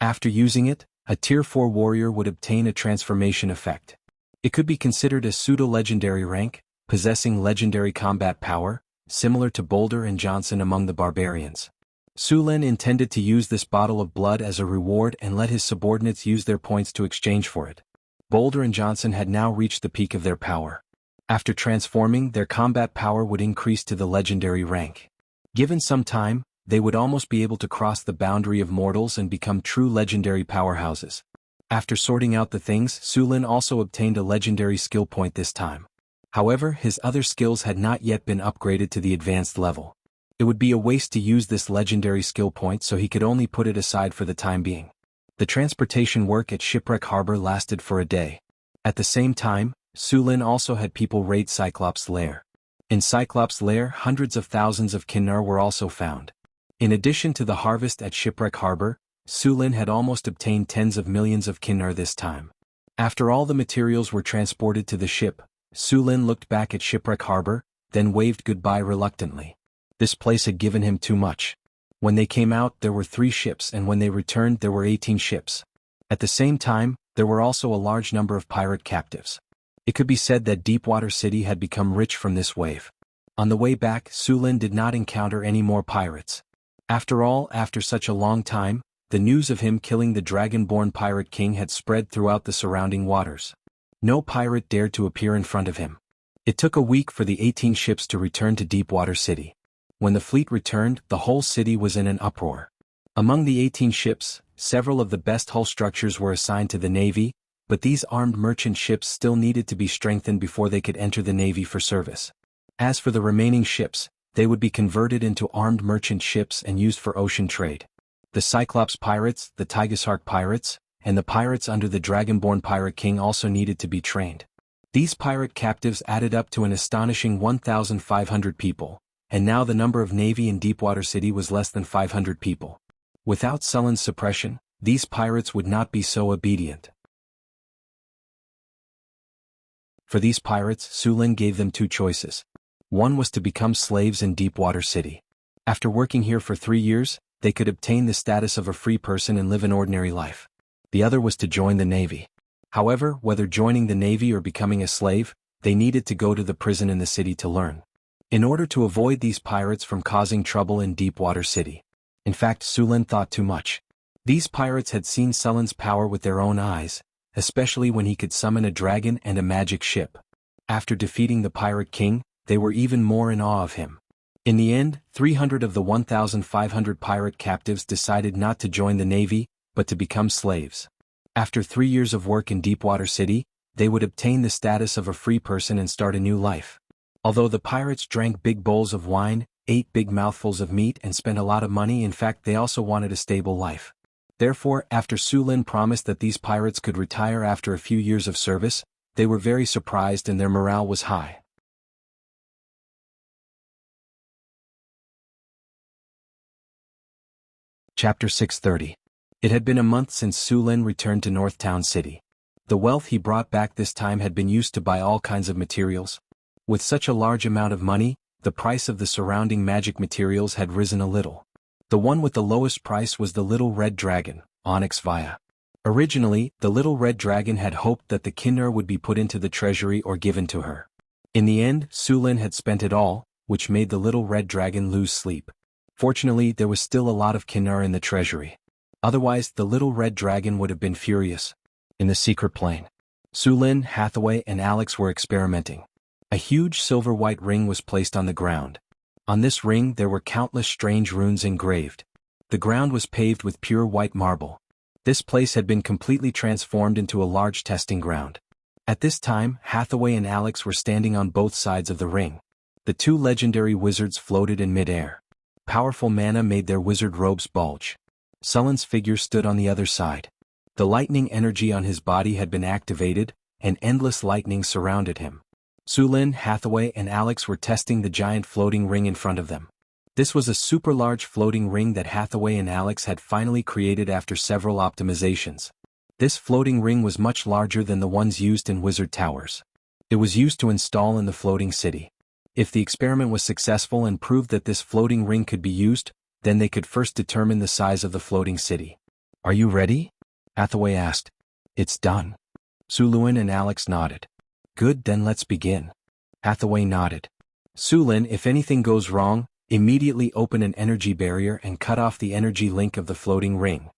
After using it, a Tier 4 warrior would obtain a transformation effect. It could be considered a pseudo-legendary rank, possessing legendary combat power, similar to Boulder and Johnson among the barbarians. Su Lin intended to use this bottle of blood as a reward and let his subordinates use their points to exchange for it. Boulder and Johnson had now reached the peak of their power. After transforming, their combat power would increase to the legendary rank. Given some time, they would almost be able to cross the boundary of mortals and become true legendary powerhouses. After sorting out the things, Su Lin also obtained a legendary skill point this time. However, his other skills had not yet been upgraded to the advanced level. It would be a waste to use this legendary skill point, so he could only put it aside for the time being. The transportation work at Shipwreck Harbor lasted for a day. At the same time, Su Lin also had people raid Cyclops' lair. In Cyclops' lair, hundreds of thousands of Kinnar were also found. In addition to the harvest at Shipwreck Harbor, Su Lin had almost obtained tens of millions of Kinnar this time. After all the materials were transported to the ship, Su Lin looked back at Shipwreck Harbor, then waved goodbye reluctantly. This place had given him too much. When they came out, there were 3 ships, and when they returned, there were 18 ships. At the same time, there were also a large number of pirate captives. It could be said that Deepwater City had become rich from this wave. On the way back, Su Lin did not encounter any more pirates. After all, after such a long time, the news of him killing the dragon-born pirate king had spread throughout the surrounding waters. No pirate dared to appear in front of him. It took a week for the 18 ships to return to Deepwater City. When the fleet returned, the whole city was in an uproar. Among the 18 ships, several of the best hull structures were assigned to the Navy, but these armed merchant ships still needed to be strengthened before they could enter the Navy for service. As for the remaining ships, they would be converted into armed merchant ships and used for ocean trade. The Cyclops pirates, the Tigershark pirates, and the pirates under the Dragonborn Pirate King also needed to be trained. These pirate captives added up to an astonishing 1,500 people, and now the number of Navy in Deepwater City was less than 500 people. Without Sullen's suppression, these pirates would not be so obedient. For these pirates, Su Lin gave them 2 choices. One was to become slaves in Deepwater City. After working here for 3 years, they could obtain the status of a free person and live an ordinary life. The other was to join the Navy. However, whether joining the Navy or becoming a slave, they needed to go to the prison in the city to learn. In order to avoid these pirates from causing trouble in Deepwater City. In fact, Su Lin thought too much. These pirates had seen Sullen's power with their own eyes, especially when he could summon a dragon and a magic ship. After defeating the Pirate King, they were even more in awe of him. In the end, 300 of the 1,500 pirate captives decided not to join the Navy, but to become slaves. After 3 years of work in Deepwater City, they would obtain the status of a free person and start a new life. Although the pirates drank big bowls of wine, ate big mouthfuls of meat and spent a lot of money, in fact they also wanted a stable life. Therefore, after Su Lin promised that these pirates could retire after a few years of service, they were very surprised and their morale was high. Chapter 630. It had been a month since Su Lin returned to Northtown City. The wealth he brought back this time had been used to buy all kinds of materials. With such a large amount of money, the price of the surrounding magic materials had risen a little. The one with the lowest price was the little red dragon, Onyx Via. Originally, the little red dragon had hoped that the Kinnar would be put into the treasury or given to her. In the end, Su Lin had spent it all, which made the little red dragon lose sleep. Fortunately, there was still a lot of Kinnar in the treasury. Otherwise, the little red dragon would have been furious. In the secret plane, Su Lin, Hathaway, and Alex were experimenting. A huge silver-white ring was placed on the ground. On this ring there were countless strange runes engraved. The ground was paved with pure white marble. This place had been completely transformed into a large testing ground. At this time, Hathaway and Alex were standing on both sides of the ring. The two legendary wizards floated in mid-air. Powerful mana made their wizard robes bulge. Sullen's figure stood on the other side. The lightning energy on his body had been activated, and endless lightning surrounded him. Sulin, Hathaway and Alex were testing the giant floating ring in front of them. This was a super large floating ring that Hathaway and Alex had finally created after several optimizations. This floating ring was much larger than the ones used in wizard towers. It was used to install in the floating city. If the experiment was successful and proved that this floating ring could be used, then they could first determine the size of the floating city. "Are you ready?" Hathaway asked. "It's done." Sulin and Alex nodded. "Good, then let's begin." Hathaway nodded. "Sulin, if anything goes wrong, immediately open an energy barrier and cut off the energy link of the floating ring.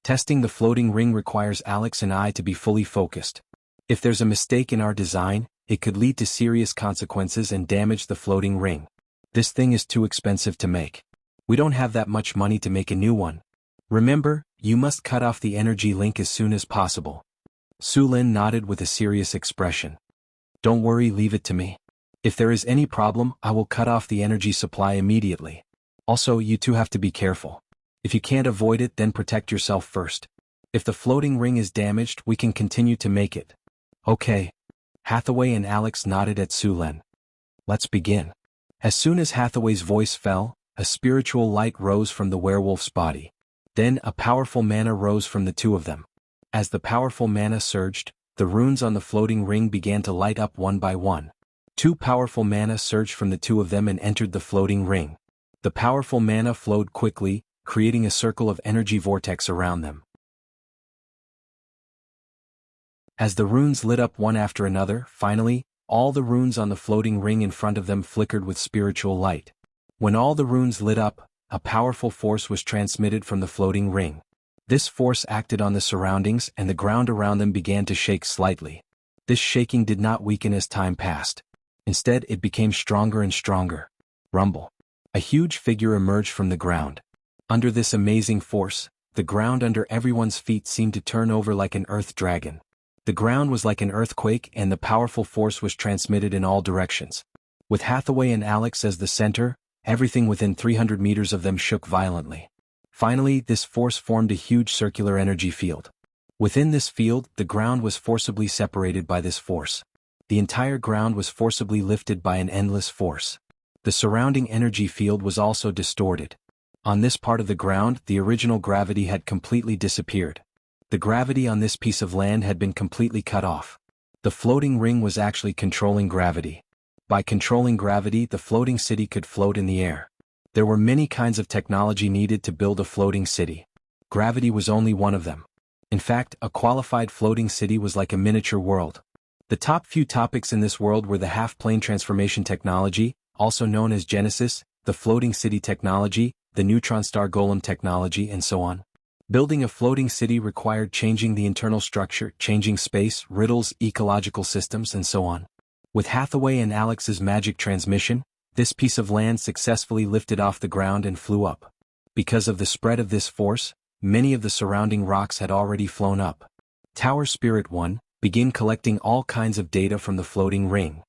Testing the floating ring requires Alex and I to be fully focused. If there's a mistake in our design, it could lead to serious consequences and damage the floating ring. This thing is too expensive to make. We don't have that much money to make a new one. Remember, you must cut off the energy link as soon as possible." Sulin nodded with a serious expression. "Don't worry, leave it to me. If there is any problem, I will cut off the energy supply immediately. Also, you two have to be careful. If you can't avoid it, then protect yourself first. If the floating ring is damaged, we can continue to make it." "Okay." Hathaway and Alex nodded at Sulin. "Let's begin." As soon as Hathaway's voice fell, a spiritual light rose from the werewolf's body. Then a powerful mana rose from the two of them. As the powerful mana surged, the runes on the floating ring began to light up one by one. Two powerful mana surged from the two of them and entered the floating ring. The powerful mana flowed quickly, creating a circle of energy vortex around them. As the runes lit up one after another, finally, all the runes on the floating ring in front of them flickered with spiritual light. When all the runes lit up, a powerful force was transmitted from the floating ring. This force acted on the surroundings and the ground around them began to shake slightly. This shaking did not weaken as time passed. Instead, it became stronger and stronger. Rumble. A huge figure emerged from the ground. Under this amazing force, the ground under everyone's feet seemed to turn over like an earth dragon. The ground was like an earthquake and the powerful force was transmitted in all directions. With Hathaway and Alex as the center, everything within 300 meters of them shook violently. Finally, this force formed a huge circular energy field. Within this field, the ground was forcibly separated by this force. The entire ground was forcibly lifted by an endless force. The surrounding energy field was also distorted. On this part of the ground, the original gravity had completely disappeared. The gravity on this piece of land had been completely cut off. The floating ring was actually controlling gravity. By controlling gravity, the floating city could float in the air. There were many kinds of technology needed to build a floating city. Gravity was only one of them. In fact, a qualified floating city was like a miniature world. The top few topics in this world were the half-plane transformation technology, also known as Genesis, the floating city technology, the neutron star golem technology, and so on. Building a floating city required changing the internal structure, changing space, riddles, ecological systems, and so on. With Hathaway and Alex's magic transmission, this piece of land successfully lifted off the ground and flew up. Because of the spread of this force, many of the surrounding rocks had already flown up. Tower Spirit 1, begin collecting all kinds of data from the floating ring.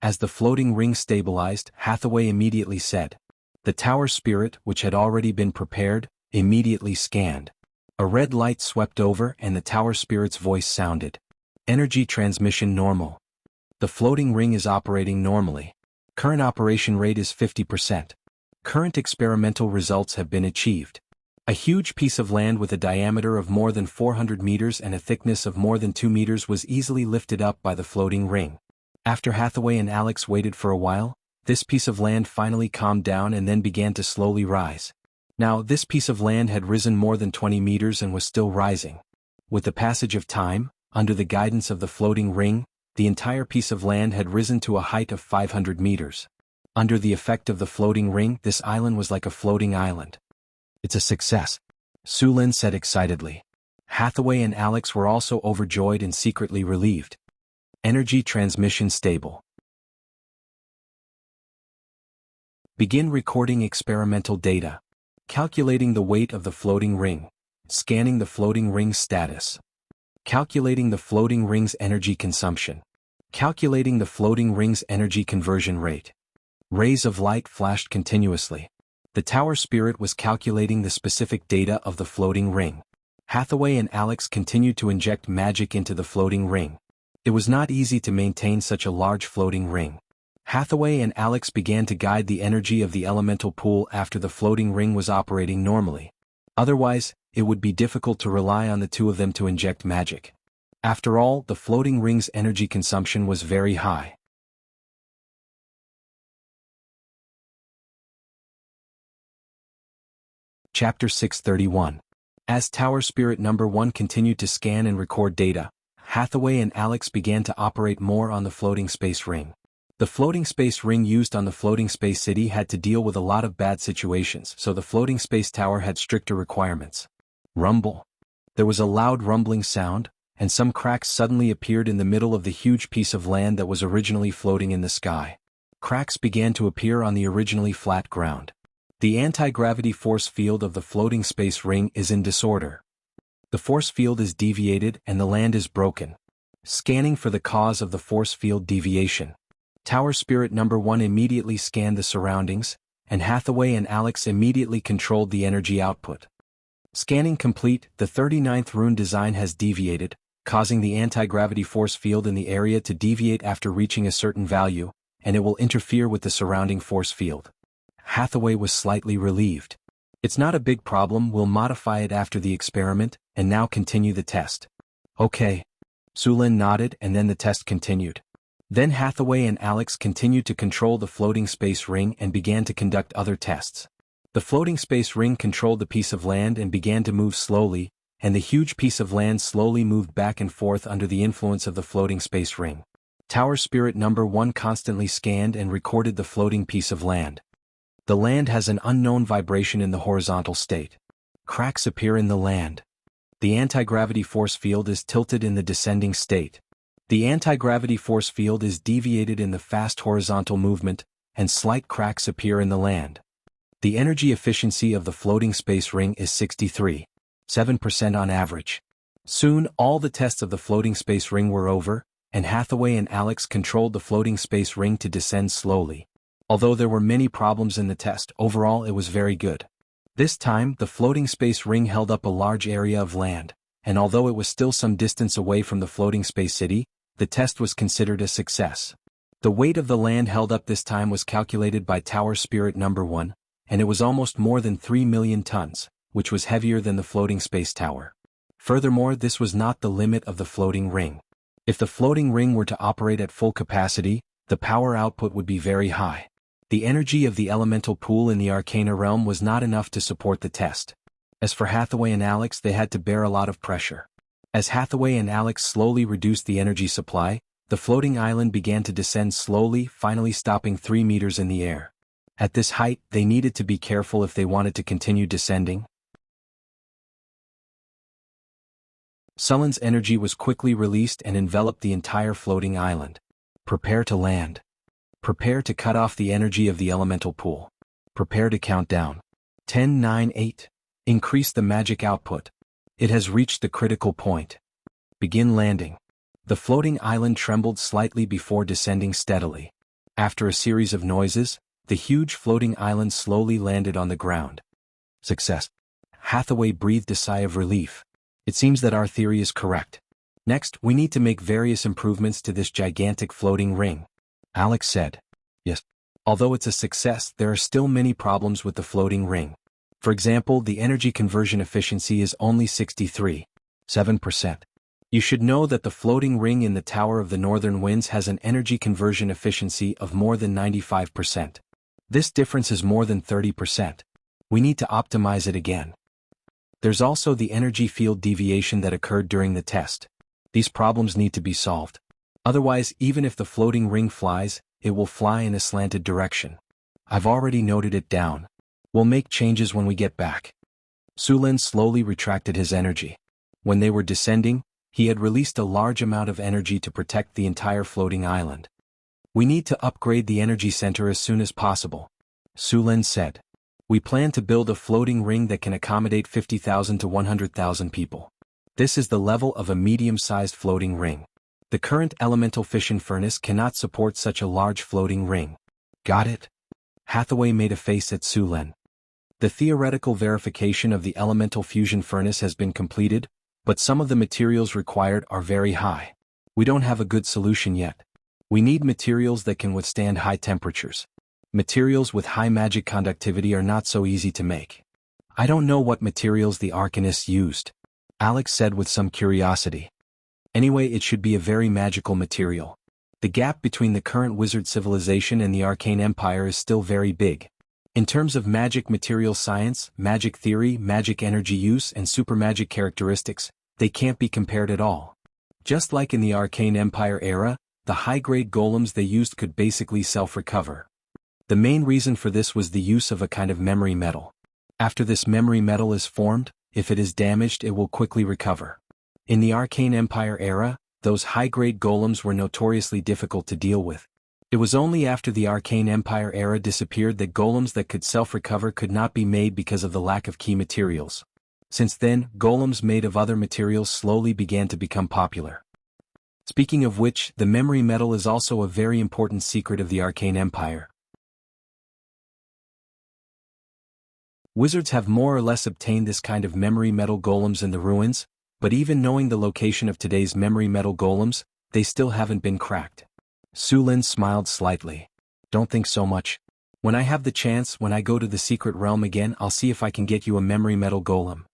As the floating ring stabilized, Hathaway immediately said. The Tower Spirit, which had already been prepared, immediately scanned. A red light swept over and the Tower Spirit's voice sounded. Energy transmission normal. The floating ring is operating normally. Current operation rate is 50%. Current experimental results have been achieved. A huge piece of land with a diameter of more than 400 meters and a thickness of more than 2 meters was easily lifted up by the floating ring. After Hathaway and Alex waited for a while, this piece of land finally calmed down and then began to slowly rise. Now, this piece of land had risen more than 20 meters and was still rising. With the passage of time, under the guidance of the floating ring, the entire piece of land had risen to a height of 500 meters. Under the effect of the floating ring, this island was like a floating island. It's a success, Sulin said excitedly. Hathaway and Alex were also overjoyed and secretly relieved. Energy transmission stable. Begin recording experimental data. Calculating the weight of the floating ring. Scanning the floating ring's status. Calculating the floating ring's energy consumption. Calculating the floating ring's energy conversion rate. Rays of light flashed continuously. The tower spirit was calculating the specific data of the floating ring. Hathaway and Alex continued to inject magic into the floating ring. It was not easy to maintain such a large floating ring. Hathaway and Alex began to guide the energy of the elemental pool after the floating ring was operating normally. Otherwise, it would be difficult to rely on the two of them to inject magic. After all, the floating ring's energy consumption was very high. Chapter 631. As Tower Spirit Number 1 continued to scan and record data, Hathaway and Alex began to operate more on the floating space ring. The floating space ring used on the floating space city had to deal with a lot of bad situations, so the floating space tower had stricter requirements. Rumble. There was a loud rumbling sound, and some cracks suddenly appeared in the middle of the huge piece of land that was originally floating in the sky. Cracks began to appear on the originally flat ground. The anti-gravity force field of the floating space ring is in disorder. The force field is deviated and the land is broken. Scanning for the cause of the force field deviation. Tower Spirit Number 1 immediately scanned the surroundings, and Hathaway and Alex immediately controlled the energy output. Scanning complete, the 39th rune design has deviated, causing the anti-gravity force field in the area to deviate after reaching a certain value, and it will interfere with the surrounding force field. Hathaway was slightly relieved. It's not a big problem, we'll modify it after the experiment, and now continue the test. Okay. Sulin nodded and then the test continued. Then Hathaway and Alex continued to control the floating space ring and began to conduct other tests. The floating space ring controlled the piece of land and began to move slowly, and the huge piece of land slowly moved back and forth under the influence of the floating space ring. Tower Spirit Number 1 constantly scanned and recorded the floating piece of land. The land has an unknown vibration in the horizontal state. Cracks appear in the land. The anti-gravity force field is tilted in the descending state. The anti-gravity force field is deviated in the fast horizontal movement, and slight cracks appear in the land. The energy efficiency of the floating space ring is 63.7% on average. Soon, all the tests of the floating space ring were over, and Hathaway and Alex controlled the floating space ring to descend slowly. Although there were many problems in the test, overall it was very good. This time, the floating space ring held up a large area of land, and although it was still some distance away from the floating space city, the test was considered a success. The weight of the land held up this time was calculated by Tower Spirit Number 1, and it was almost more than 3 million tons, which was heavier than the floating space tower. Furthermore, this was not the limit of the floating ring. If the floating ring were to operate at full capacity, the power output would be very high. The energy of the elemental pool in the Arcana realm was not enough to support the test. As for Hathaway and Alex, they had to bear a lot of pressure. As Hathaway and Alex slowly reduced the energy supply, the floating island began to descend slowly, finally stopping 3 meters in the air. At this height, they needed to be careful if they wanted to continue descending. Sulin's energy was quickly released and enveloped the entire floating island. Prepare to land. Prepare to cut off the energy of the elemental pool. Prepare to count down. 10, 9, 8. Increase the magic output. It has reached the critical point. Begin landing. The floating island trembled slightly before descending steadily. After a series of noises, the huge floating island slowly landed on the ground. Success. Hathaway breathed a sigh of relief. It seems that our theory is correct. Next, we need to make various improvements to this gigantic floating ring. Alex said. Yes. Although it's a success, there are still many problems with the floating ring. For example, the energy conversion efficiency is only 63.7%. You should know that the floating ring in the Tower of the Northern Winds has an energy conversion efficiency of more than 95%. This difference is more than 30%. We need to optimize it again. There's also the energy field deviation that occurred during the test. These problems need to be solved. Otherwise, even if the floating ring flies, it will fly in a slanted direction. I've already noted it down. We'll make changes when we get back. Sulin slowly retracted his energy. When they were descending, he had released a large amount of energy to protect the entire floating island. We need to upgrade the energy center as soon as possible, Sulin said. We plan to build a floating ring that can accommodate 50,000 to 100,000 people. This is the level of a medium-sized floating ring. The current elemental fission furnace cannot support such a large floating ring. Got it? Hathaway made a face at Su Lin. The theoretical verification of the elemental fusion furnace has been completed, but some of the materials required are very high. We don't have a good solution yet. We need materials that can withstand high temperatures. Materials with high magic conductivity are not so easy to make. I don't know what materials the Arcanists used, Alex said with some curiosity. Anyway, it should be a very magical material. The gap between the current wizard civilization and the arcane empire is still very big. In terms of magic material science, magic theory, magic energy use, and supermagic characteristics, they can't be compared at all. Just like in the arcane empire era, the high-grade golems they used could basically self-recover. The main reason for this was the use of a kind of memory metal. After this memory metal is formed, if it is damaged it will quickly recover. In the Arcane Empire era, those high-grade golems were notoriously difficult to deal with. It was only after the Arcane Empire era disappeared that golems that could self-recover could not be made because of the lack of key materials. Since then, golems made of other materials slowly began to become popular. Speaking of which, the memory metal is also a very important secret of the Arcane Empire. Wizards have more or less obtained this kind of memory metal golems in the ruins, but even knowing the location of today's memory metal golems, they still haven't been cracked. Su Lin smiled slightly. Don't think so much. When I have the chance, when I go to the secret realm again, I'll see if I can get you a memory metal golem.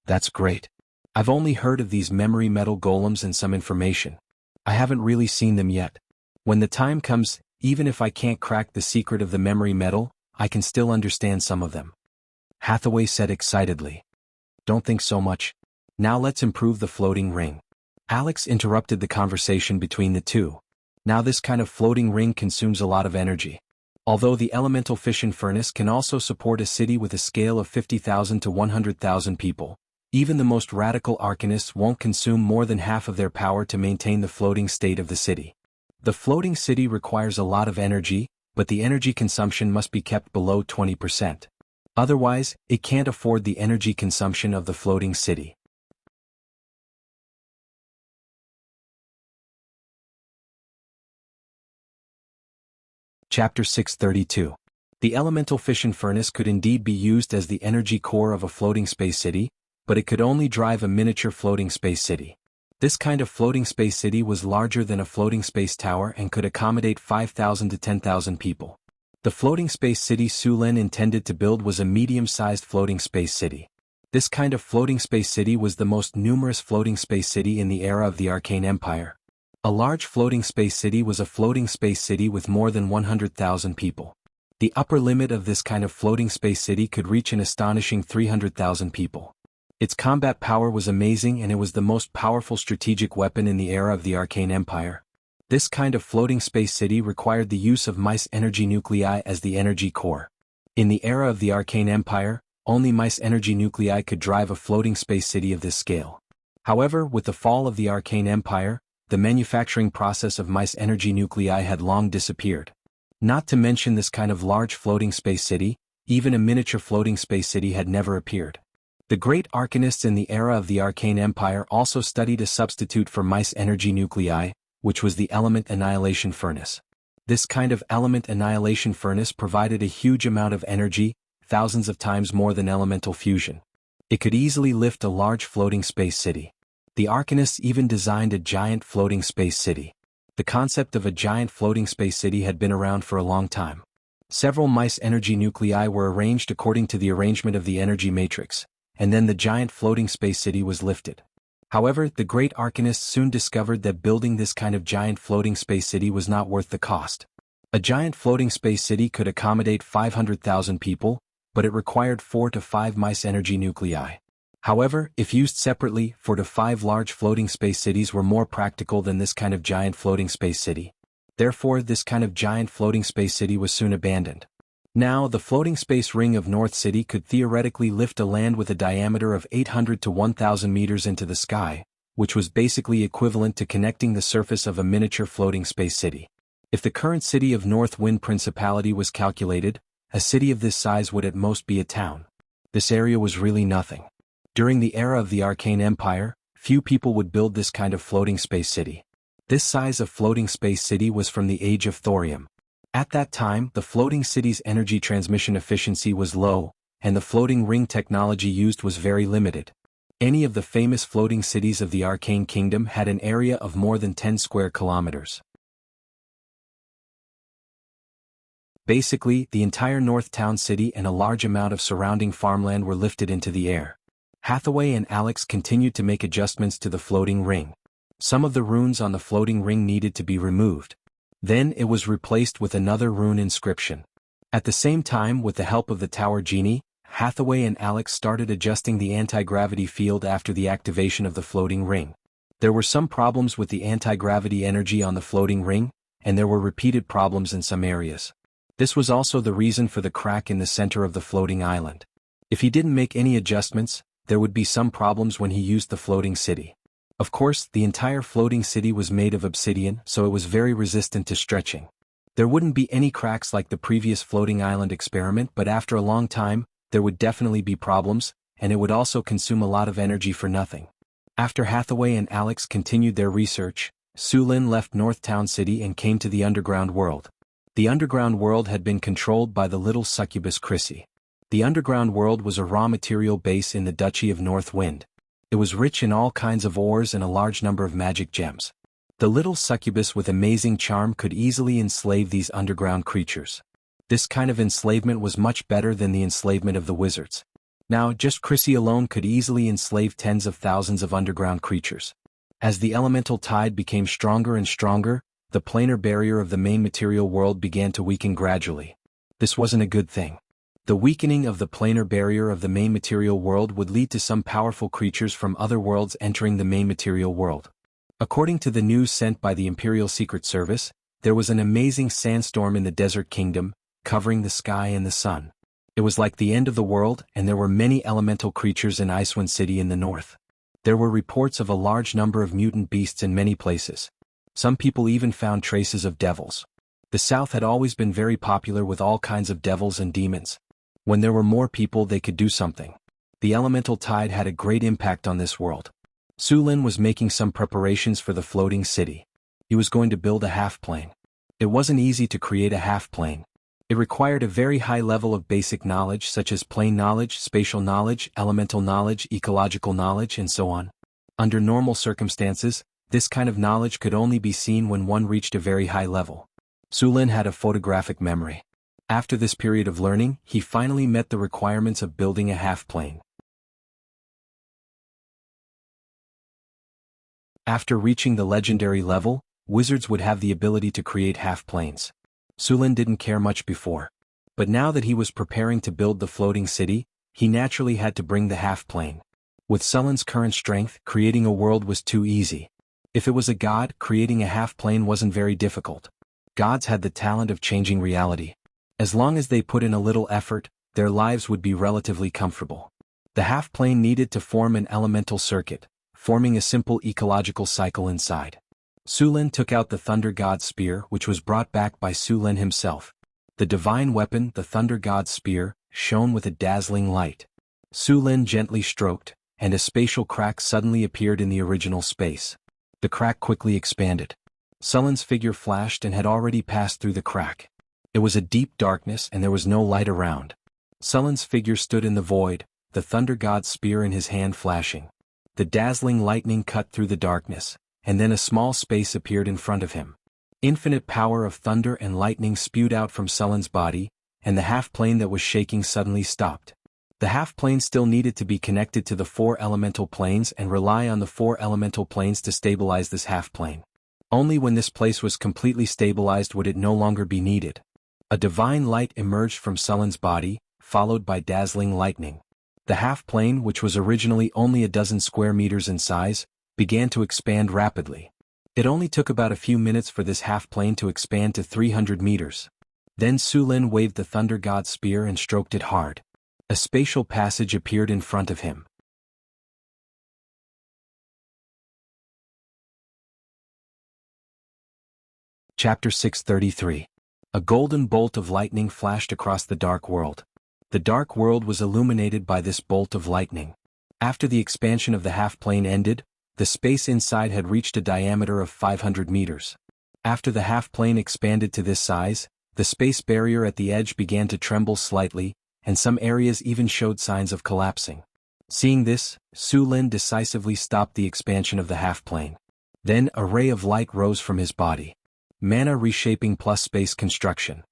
That's great. I've only heard of these memory metal golems and some information. I haven't really seen them yet. When the time comes, even if I can't crack the secret of the memory metal, I can still understand some of them. Hathaway said excitedly. Don't think so much. Now let's improve the floating ring. Alex interrupted the conversation between the two. Now this kind of floating ring consumes a lot of energy. Although the elemental fission furnace can also support a city with a scale of 50,000 to 100,000 people, even the most radical arcanists won't consume more than half of their power to maintain the floating state of the city. The floating city requires a lot of energy, but the energy consumption must be kept below 20%. Otherwise, it can't afford the energy consumption of the floating city. Chapter 632. The elemental fission furnace could indeed be used as the energy core of a floating space city, but it could only drive a miniature floating space city. This kind of floating space city was larger than a floating space tower and could accommodate 5,000 to 10,000 people. The floating space city Su Lin intended to build was a medium-sized floating space city. This kind of floating space city was the most numerous floating space city in the era of the Arcane Empire. A large floating space city was a floating space city with more than 100,000 people. The upper limit of this kind of floating space city could reach an astonishing 300,000 people. Its combat power was amazing and it was the most powerful strategic weapon in the era of the Arcane Empire. This kind of floating space city required the use of mice energy nuclei as the energy core. In the era of the Arcane Empire, only mice energy nuclei could drive a floating space city of this scale. However, with the fall of the Arcane Empire, the manufacturing process of mice energy nuclei had long disappeared. Not to mention this kind of large floating space city, even a miniature floating space city had never appeared. The great arcanists in the era of the Arcane Empire also studied a substitute for mice energy nuclei, which was the element annihilation furnace. This kind of element annihilation furnace provided a huge amount of energy, thousands of times more than elemental fusion. It could easily lift a large floating space city. The arcanists even designed a giant floating space city. The concept of a giant floating space city had been around for a long time. Several mice energy nuclei were arranged according to the arrangement of the energy matrix, and then the giant floating space city was lifted. However, the great arcanists soon discovered that building this kind of giant floating space city was not worth the cost. A giant floating space city could accommodate 500,000 people, but it required 4 to 5 mice energy nuclei. However, if used separately, 4 to 5 large floating space cities were more practical than this kind of giant floating space city. Therefore, this kind of giant floating space city was soon abandoned. Now, the floating space ring of North City could theoretically lift a land with a diameter of 800 to 1,000 meters into the sky, which was basically equivalent to connecting the surface of a miniature floating space city. If the current city of North Wind Principality was calculated, A city of this size would at most be a town. This area was really nothing. During the era of the Arcane Empire, few people would build this kind of floating space city. This size of floating space city was from the age of thorium. At that time, the floating city's energy transmission efficiency was low, and the floating ring technology used was very limited. Any of the famous floating cities of the Arcane Kingdom had an area of more than 10 square kilometers. Basically, the entire North Town City and a large amount of surrounding farmland were lifted into the air. Hathaway and Alex continued to make adjustments to the floating ring. Some of the runes on the floating ring needed to be removed. Then it was replaced with another rune inscription. At the same time, with the help of the Tower Genie, Hathaway and Alex started adjusting the anti-gravity field after the activation of the floating ring. There were some problems with the anti-gravity energy on the floating ring, and there were repeated problems in some areas. This was also the reason for the crack in the center of the floating island. If he didn't make any adjustments, there would be some problems when he used the floating city. Of course, the entire floating city was made of obsidian, so it was very resistant to stretching. There wouldn't be any cracks like the previous floating island experiment, but after a long time, there would definitely be problems, and it would also consume a lot of energy for nothing. After Hathaway and Alex continued their research, Sulin left North Town City and came to the underground world. The underground world had been controlled by the little succubus Chrissy. The underground world was a raw material base in the Duchy of North Wind. It was rich in all kinds of ores and a large number of magic gems. The little succubus with amazing charm could easily enslave these underground creatures. This kind of enslavement was much better than the enslavement of the wizards. Now, just Chrissy alone could easily enslave tens of thousands of underground creatures. As the elemental tide became stronger and stronger, the planar barrier of the main material world began to weaken gradually. This wasn't a good thing. The weakening of the planar barrier of the main material world would lead to some powerful creatures from other worlds entering the main material world. According to the news sent by the Imperial Secret Service, there was an amazing sandstorm in the Desert Kingdom, covering the sky and the sun. It was like the end of the world, and there were many elemental creatures in Icewind City in the north. There were reports of a large number of mutant beasts in many places. Some people even found traces of devils. The south had always been very popular with all kinds of devils and demons. When there were more people, they could do something. The elemental tide had a great impact on this world. Sulin was making some preparations for the floating city. He was going to build a half-plane. It wasn't easy to create a half-plane. It required a very high level of basic knowledge such as plane knowledge, spatial knowledge, elemental knowledge, ecological knowledge, and so on. Under normal circumstances, this kind of knowledge could only be seen when one reached a very high level. Sulin had a photographic memory. After this period of learning, he finally met the requirements of building a half-plane. After reaching the legendary level, wizards would have the ability to create half-planes. Sulin didn't care much before. But now that he was preparing to build the floating city, he naturally had to bring the half-plane. With Sulin's current strength, creating a world was too easy. If it was a god, creating a half-plane wasn't very difficult. Gods had the talent of changing reality. As long as they put in a little effort, their lives would be relatively comfortable. The half-plane needed to form an elemental circuit, forming a simple ecological cycle inside. Sulin took out the Thunder God's Spear, which was brought back by Sulin himself. The divine weapon, the Thunder God's Spear, shone with a dazzling light. Sulin gently stroked, and a spatial crack suddenly appeared in the original space. The crack quickly expanded. Sulin's figure flashed and had already passed through the crack. It was a deep darkness and there was no light around. Sulin's figure stood in the void, the Thunder God's Spear in his hand flashing. The dazzling lightning cut through the darkness, and then a small space appeared in front of him. Infinite power of thunder and lightning spewed out from Sulin's body, and the half-plane that was shaking suddenly stopped. The half-plane still needed to be connected to the 4 elemental planes and rely on the 4 elemental planes to stabilize this half-plane. Only when this place was completely stabilized would it no longer be needed. A divine light emerged from Sulin's body, followed by dazzling lightning. The half-plane, which was originally only a dozen square meters in size, began to expand rapidly. It only took about a few minutes for this half-plane to expand to 300 meters. Then Sulin waved the Thunder God's Spear and stroked it hard. A spatial passage appeared in front of him. Chapter 633. A golden bolt of lightning flashed across the dark world. The dark world was illuminated by this bolt of lightning. After the expansion of the half-plane ended, the space inside had reached a diameter of 500 meters. After the half-plane expanded to this size, the space barrier at the edge began to tremble slightly, and some areas even showed signs of collapsing. Seeing this, Su Lin decisively stopped the expansion of the half-plane. Then a ray of light rose from his body. Mana reshaping plus space construction.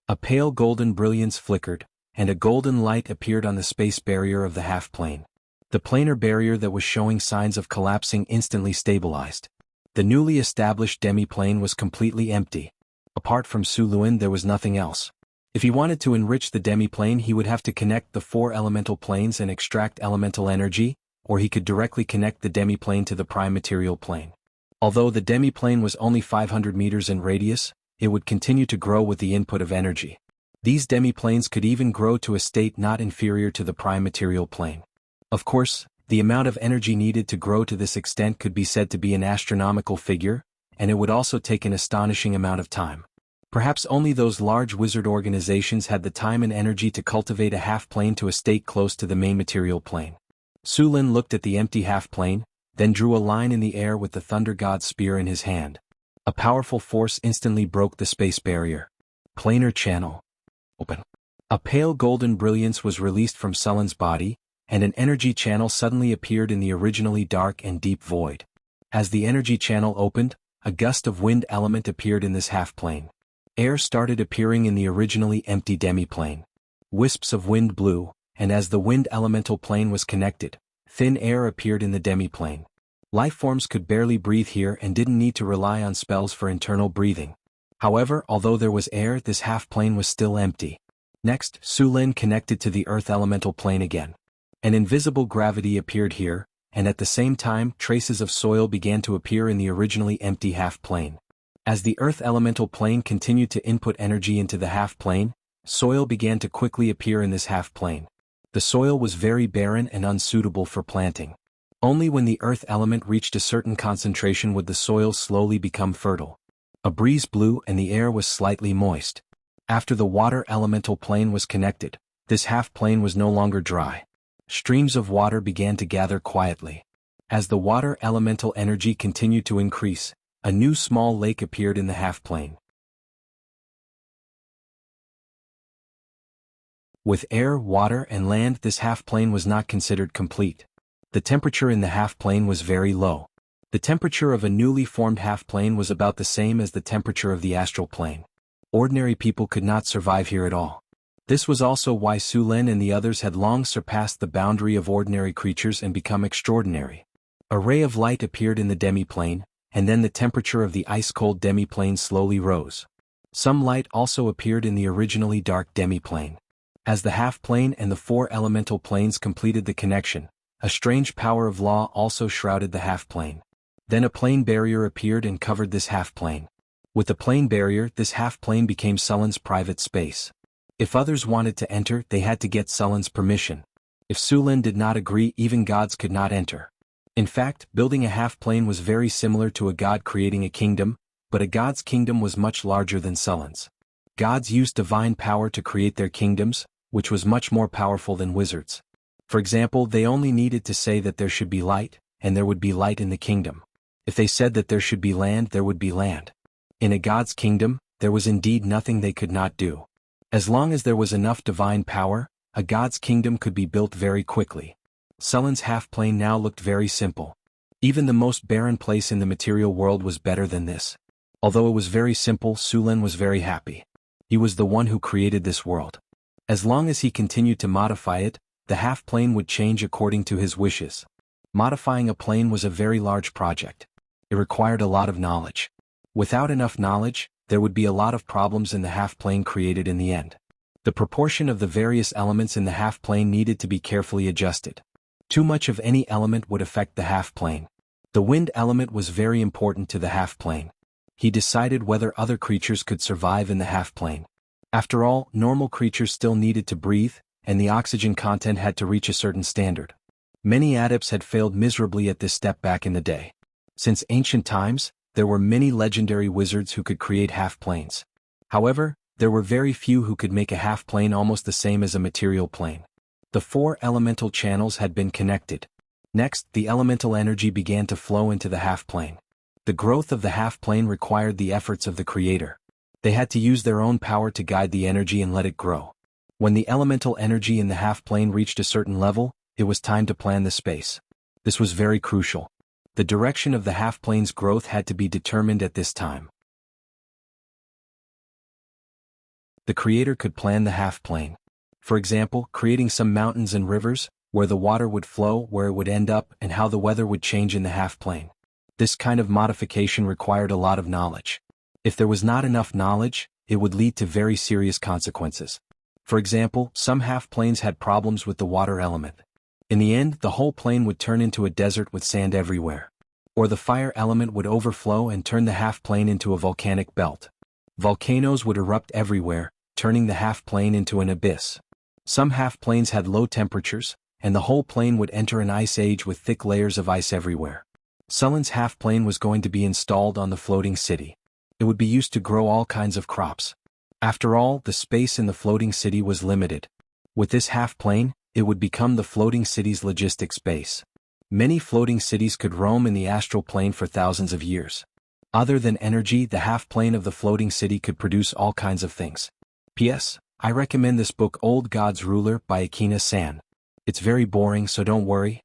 A pale golden brilliance flickered, and a golden light appeared on the space barrier of the half-plane. The planar barrier that was showing signs of collapsing instantly stabilized. The newly established demi-plane was completely empty. Apart from Su Lin, there was nothing else. If he wanted to enrich the demi-plane, he would have to connect the 4 elemental planes and extract elemental energy, or he could directly connect the demi-plane to the prime material plane. Although the demi-plane was only 500 meters in radius, it would continue to grow with the input of energy. These demi-planes could even grow to a state not inferior to the prime material plane. Of course, the amount of energy needed to grow to this extent could be said to be an astronomical figure, and it would also take an astonishing amount of time. Perhaps only those large wizard organizations had the time and energy to cultivate a half-plane to a state close to the main material plane. Su Lin looked at the empty half-plane, then drew a line in the air with the Thunder God's spear in his hand. A powerful force instantly broke the space barrier. Planar channel. Open. A pale golden brilliance was released from Su Lin's body, and an energy channel suddenly appeared in the originally dark and deep void. As the energy channel opened, a gust of wind element appeared in this half-plane. Air started appearing in the originally empty demi-plane. Wisps of wind blew, and as the wind elemental plane was connected, thin air appeared in the demi-plane. Life forms could barely breathe here and didn't need to rely on spells for internal breathing. However, although there was air, this half-plane was still empty. Next, Su Lin connected to the earth elemental plane again. An invisible gravity appeared here, and at the same time, traces of soil began to appear in the originally empty half-plane. As the earth elemental plane continued to input energy into the half-plane, soil began to quickly appear in this half-plane. The soil was very barren and unsuitable for planting. Only when the earth element reached a certain concentration would the soil slowly become fertile. A breeze blew and the air was slightly moist. After the water elemental plane was connected, this half-plane was no longer dry. Streams of water began to gather quietly. As the water elemental energy continued to increase, a new small lake appeared in the half-plane. With air, water, and land, this half-plane was not considered complete. The temperature in the half-plane was very low. The temperature of a newly formed half-plane was about the same as the temperature of the astral plane. Ordinary people could not survive here at all. This was also why Su Lin and the others had long surpassed the boundary of ordinary creatures and become extraordinary. A ray of light appeared in the demi-plane, and then the temperature of the ice-cold demi-plane slowly rose. Some light also appeared in the originally dark demi-plane. As the half-plane and the 4 elemental planes completed the connection, a strange power of law also shrouded the half-plane. Then a plane barrier appeared and covered this half-plane. With the plane barrier, this half-plane became Su Lin's private space. If others wanted to enter, they had to get Su Lin's permission. If Su Lin did not agree, even gods could not enter. In fact, building a half-plane was very similar to a god creating a kingdom, but a god's kingdom was much larger than Su Lin's. Gods used divine power to create their kingdoms, which was much more powerful than wizards. For example, they only needed to say that there should be light, and there would be light in the kingdom. If they said that there should be land, there would be land. In a god's kingdom, there was indeed nothing they could not do. As long as there was enough divine power, a god's kingdom could be built very quickly. Su Lin's half-plane now looked very simple. Even the most barren place in the material world was better than this. Although it was very simple, Su Lin was very happy. He was the one who created this world. As long as he continued to modify it, the half-plane would change according to his wishes. Modifying a plane was a very large project. It required a lot of knowledge. Without enough knowledge, there would be a lot of problems in the half-plane created in the end. The proportion of the various elements in the half-plane needed to be carefully adjusted. Too much of any element would affect the half-plane. The wind element was very important to the half-plane. He decided whether other creatures could survive in the half-plane. After all, normal creatures still needed to breathe, and the oxygen content had to reach a certain standard. Many adepts had failed miserably at this step back in the day. Since ancient times, there were many legendary wizards who could create half-planes. However, There were very few who could make a half-plane almost the same as a material plane. The 4 elemental channels had been connected. Next, the elemental energy began to flow into the half-plane. The growth of the half-plane required the efforts of the creator. They had to use their own power to guide the energy and let it grow. When the elemental energy in the half-plane reached a certain level, it was time to plan the space. This was very crucial. The direction of the half-plane's growth had to be determined at this time. The creator could plan the half-plane. For example, creating some mountains and rivers, where the water would flow, where it would end up, and how the weather would change in the half-plane. This kind of modification required a lot of knowledge. If there was not enough knowledge, it would lead to very serious consequences. For example, some half-planes had problems with the water element. In the end, the whole plane would turn into a desert with sand everywhere. Or the fire element would overflow and turn the half-plane into a volcanic belt. Volcanoes would erupt everywhere, turning the half-plane into an abyss. Some half-planes had low temperatures, and the whole plane would enter an ice age with thick layers of ice everywhere. Sullen's half-plane was going to be installed on the floating city. It would be used to grow all kinds of crops. After all, the space in the floating city was limited. With this half-plane, it would become the floating city's logistics base. Many floating cities could roam in the astral plane for thousands of years. Other than energy, the half-plane of the floating city could produce all kinds of things. P.S. I recommend this book Old God's Ruler by Akina-san. It's very boring, so don't worry.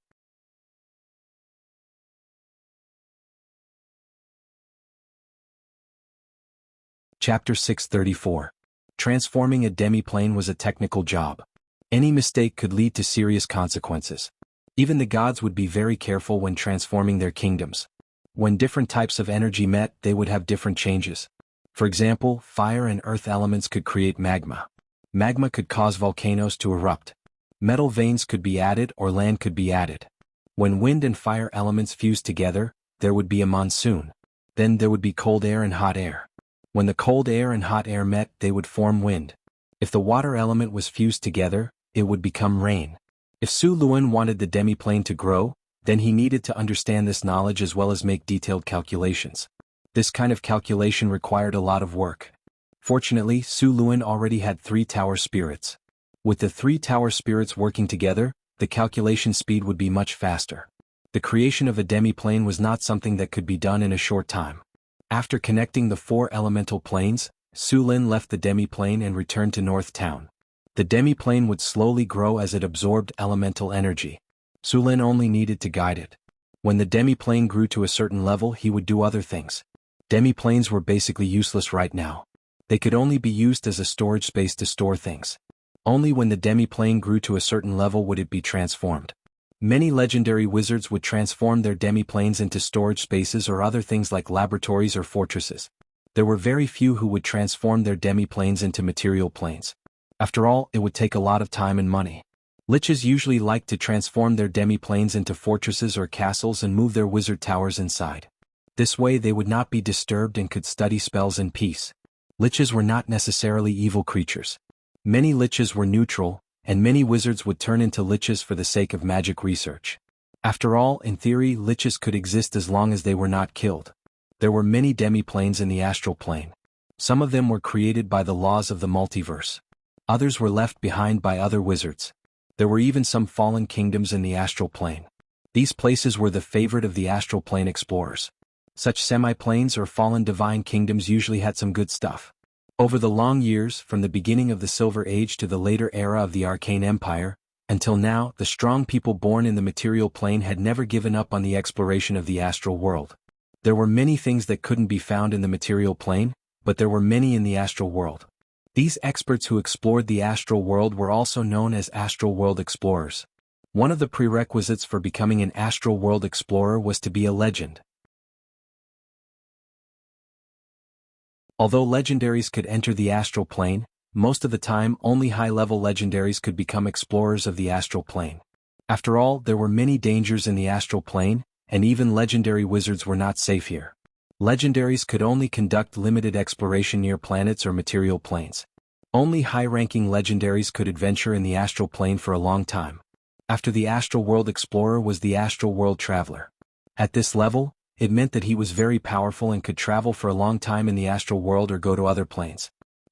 Chapter 634. Transforming a demiplane was a technical job. Any mistake could lead to serious consequences. Even the gods would be very careful when transforming their kingdoms. When different types of energy met, they would have different changes. For example, fire and earth elements could create magma. Magma could cause volcanoes to erupt. Metal veins could be added or land could be added. When wind and fire elements fused together, there would be a monsoon. Then there would be cold air and hot air. When the cold air and hot air met, they would form wind. If the water element was fused together, it would become rain. If Su Luan wanted the demiplane to grow, then he needed to understand this knowledge as well as make detailed calculations. This kind of calculation required a lot of work. Fortunately, Su Luan already had 3 tower spirits. With the 3 tower spirits working together, the calculation speed would be much faster. The creation of a demiplane was not something that could be done in a short time. After connecting the 4 elemental planes, Su Lin left the demiplane and returned to North Town. The demiplane would slowly grow as it absorbed elemental energy. Su Lin only needed to guide it. When the demiplane grew to a certain level, he would do other things. Demiplanes were basically useless right now. They could only be used as a storage space to store things. Only when the demiplane grew to a certain level would it be transformed. Many legendary wizards would transform their demiplanes into storage spaces or other things like laboratories or fortresses. There were very few who would transform their demiplanes into material planes. After all, it would take a lot of time and money. Liches usually liked to transform their demiplanes into fortresses or castles and move their wizard towers inside. This way they would not be disturbed and could study spells in peace. Liches were not necessarily evil creatures. Many liches were neutral, and many wizards would turn into liches for the sake of magic research. After all, in theory, liches could exist as long as they were not killed. There were many demiplanes in the astral plane. Some of them were created by the laws of the multiverse. Others were left behind by other wizards. There were even some fallen kingdoms in the astral plane. These places were the favorite of the astral plane explorers. Such semi-planes or fallen divine kingdoms usually had some good stuff. Over the long years, from the beginning of the Silver Age to the later era of the Arcane Empire, until now, the strong people born in the material plane had never given up on the exploration of the astral world. There were many things that couldn't be found in the material plane, but there were many in the astral world. These experts who explored the astral world were also known as astral world explorers. One of the prerequisites for becoming an astral world explorer was to be a legend. Although legendaries could enter the astral plane, most of the time only high-level legendaries could become explorers of the astral plane. After all, there were many dangers in the astral plane, and even legendary wizards were not safe here. Legendaries could only conduct limited exploration near planets or material planes. Only high-ranking legendaries could adventure in the astral plane for a long time. After the astral world explorer was the astral world traveler. At this level, it meant that he was very powerful and could travel for a long time in the astral world or go to other planes.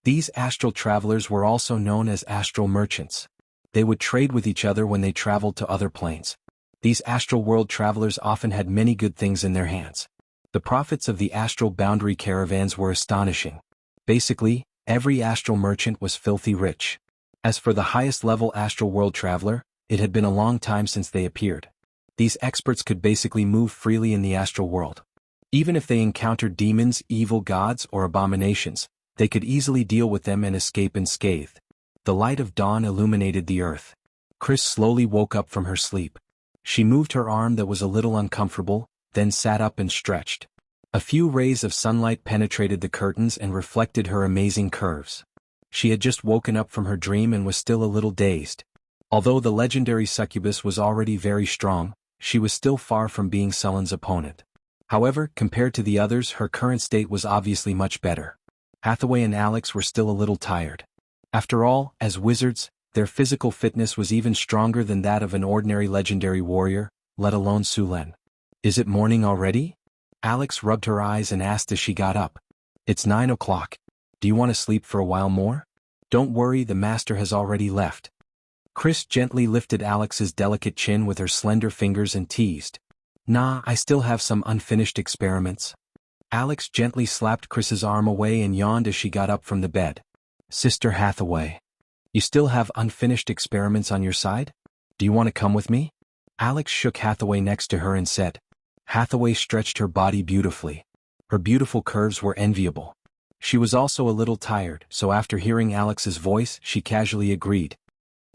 These astral travelers were also known as astral merchants. They would trade with each other when they traveled to other planes. These astral world travelers often had many good things in their hands. The profits of the astral boundary caravans were astonishing. Basically, every astral merchant was filthy rich. As for the highest level astral world traveler, it had been a long time since they appeared. These experts could basically move freely in the astral world. Even if they encountered demons, evil gods, or abominations, they could easily deal with them and escape unscathed. The light of dawn illuminated the earth. Chris slowly woke up from her sleep. She moved her arm that was a little uncomfortable, then sat up and stretched. A few rays of sunlight penetrated the curtains and reflected her amazing curves. She had just woken up from her dream and was still a little dazed. Although the legendary succubus was already very strong, she was still far from being Sullen's opponent. However, compared to the others, her current state was obviously much better. Hathaway and Alex were still a little tired. After all, as wizards, their physical fitness was even stronger than that of an ordinary legendary warrior, let alone Sulen. "Is it morning already?" Alex rubbed her eyes and asked as she got up. "It's 9 o'clock. Do you want to sleep for a while more?" "Don't worry, the master has already left." Chris gently lifted Alex's delicate chin with her slender fingers and teased. "Nah, I still have some unfinished experiments." Alex gently slapped Chris's arm away and yawned as she got up from the bed. "Sister Hathaway, you still have unfinished experiments on your side? Do you want to come with me?" Alex shook Hathaway next to her and said. Hathaway stretched her body beautifully. Her beautiful curves were enviable. She was also a little tired, so after hearing Alex's voice, she casually agreed.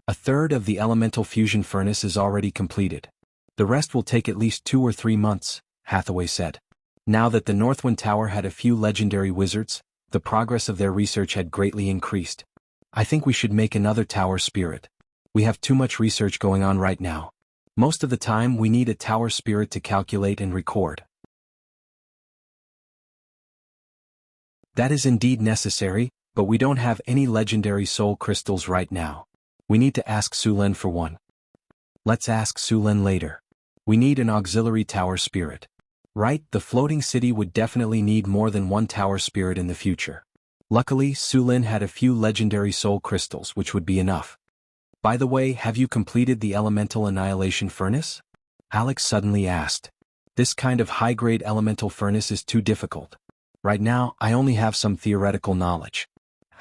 "A third of the elemental fusion furnace is already completed. The rest will take at least 2 or 3 months, Hathaway said. Now that the Northwind Tower had a few legendary wizards, the progress of their research had greatly increased. "I think we should make another tower spirit. We have too much research going on right now. Most of the time we need a tower spirit to calculate and record." "That is indeed necessary, but we don't have any legendary soul crystals right now. We need to ask Sulen for one." "Let's ask Sulen later. We need an auxiliary tower spirit." "Right, the floating city would definitely need more than one tower spirit in the future. Luckily, Sulen had a few legendary soul crystals which would be enough." "By the way, have you completed the elemental annihilation furnace?" Alex suddenly asked. "This kind of high-grade elemental furnace is too difficult. Right now, I only have some theoretical knowledge."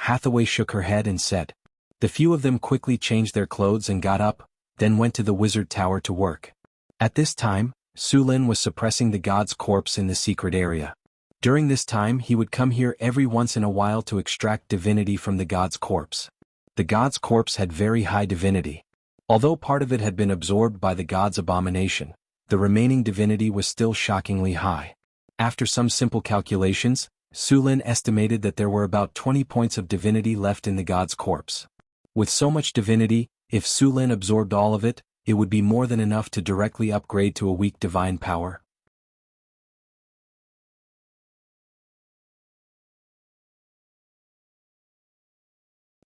Hathaway shook her head and said. The few of them quickly changed their clothes and got up, then went to the wizard tower to work. At this time, Sulen was suppressing the god's corpse in the secret area. During this time he would come here every once in a while to extract divinity from the god's corpse. The god's corpse had very high divinity. Although part of it had been absorbed by the god's abomination, the remaining divinity was still shockingly high. After some simple calculations, Sulen estimated that there were about 20 points of divinity left in the god's corpse. With so much divinity, if Sulen absorbed all of it, it would be more than enough to directly upgrade to a weak divine power.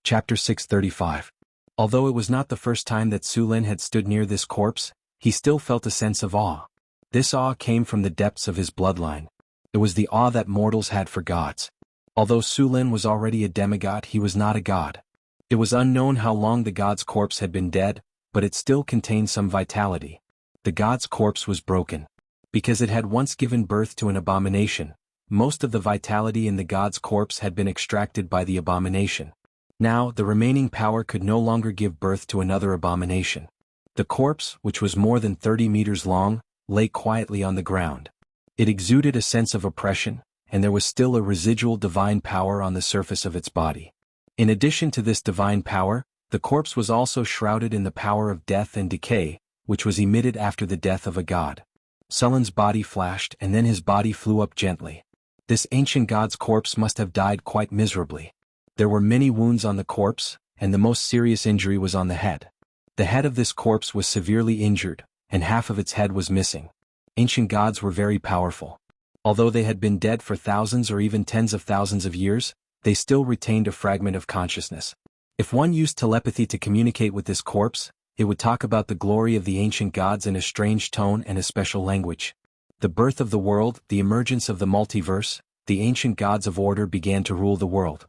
Chapter 635. Although it was not the first time that Sulen had stood near this corpse, he still felt a sense of awe. This awe came from the depths of his bloodline. It was the awe that mortals had for gods. Although Sulen was already a demigod, he was not a god. It was unknown how long the god's corpse had been dead, but it still contained some vitality. The god's corpse was broken. Because it had once given birth to an abomination, most of the vitality in the god's corpse had been extracted by the abomination. Now, the remaining power could no longer give birth to another abomination. The corpse, which was more than 30 meters long, lay quietly on the ground. It exuded a sense of oppression, and there was still a residual divine power on the surface of its body. In addition to this divine power, the corpse was also shrouded in the power of death and decay, which was emitted after the death of a god. Sullen's body flashed and then his body flew up gently. This ancient god's corpse must have died quite miserably. There were many wounds on the corpse, and the most serious injury was on the head. The head of this corpse was severely injured, and half of its head was missing. Ancient gods were very powerful. Although they had been dead for thousands or even tens of thousands of years, they still retained a fragment of consciousness. If one used telepathy to communicate with this corpse, it would talk about the glory of the ancient gods in a strange tone and a special language. The birth of the world, the emergence of the multiverse, the ancient gods of order began to rule the world.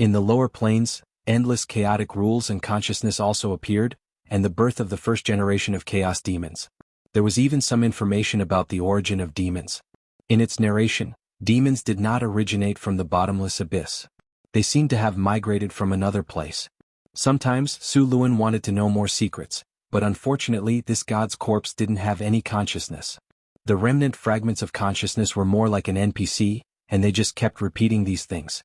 In the lower planes, endless chaotic rules and consciousness also appeared, and the birth of the first generation of chaos demons. There was even some information about the origin of demons. In its narration, demons did not originate from the bottomless abyss. They seemed to have migrated from another place. Sometimes, Su Luan wanted to know more secrets, but unfortunately this god's corpse didn't have any consciousness. The remnant fragments of consciousness were more like an NPC, and they just kept repeating these things.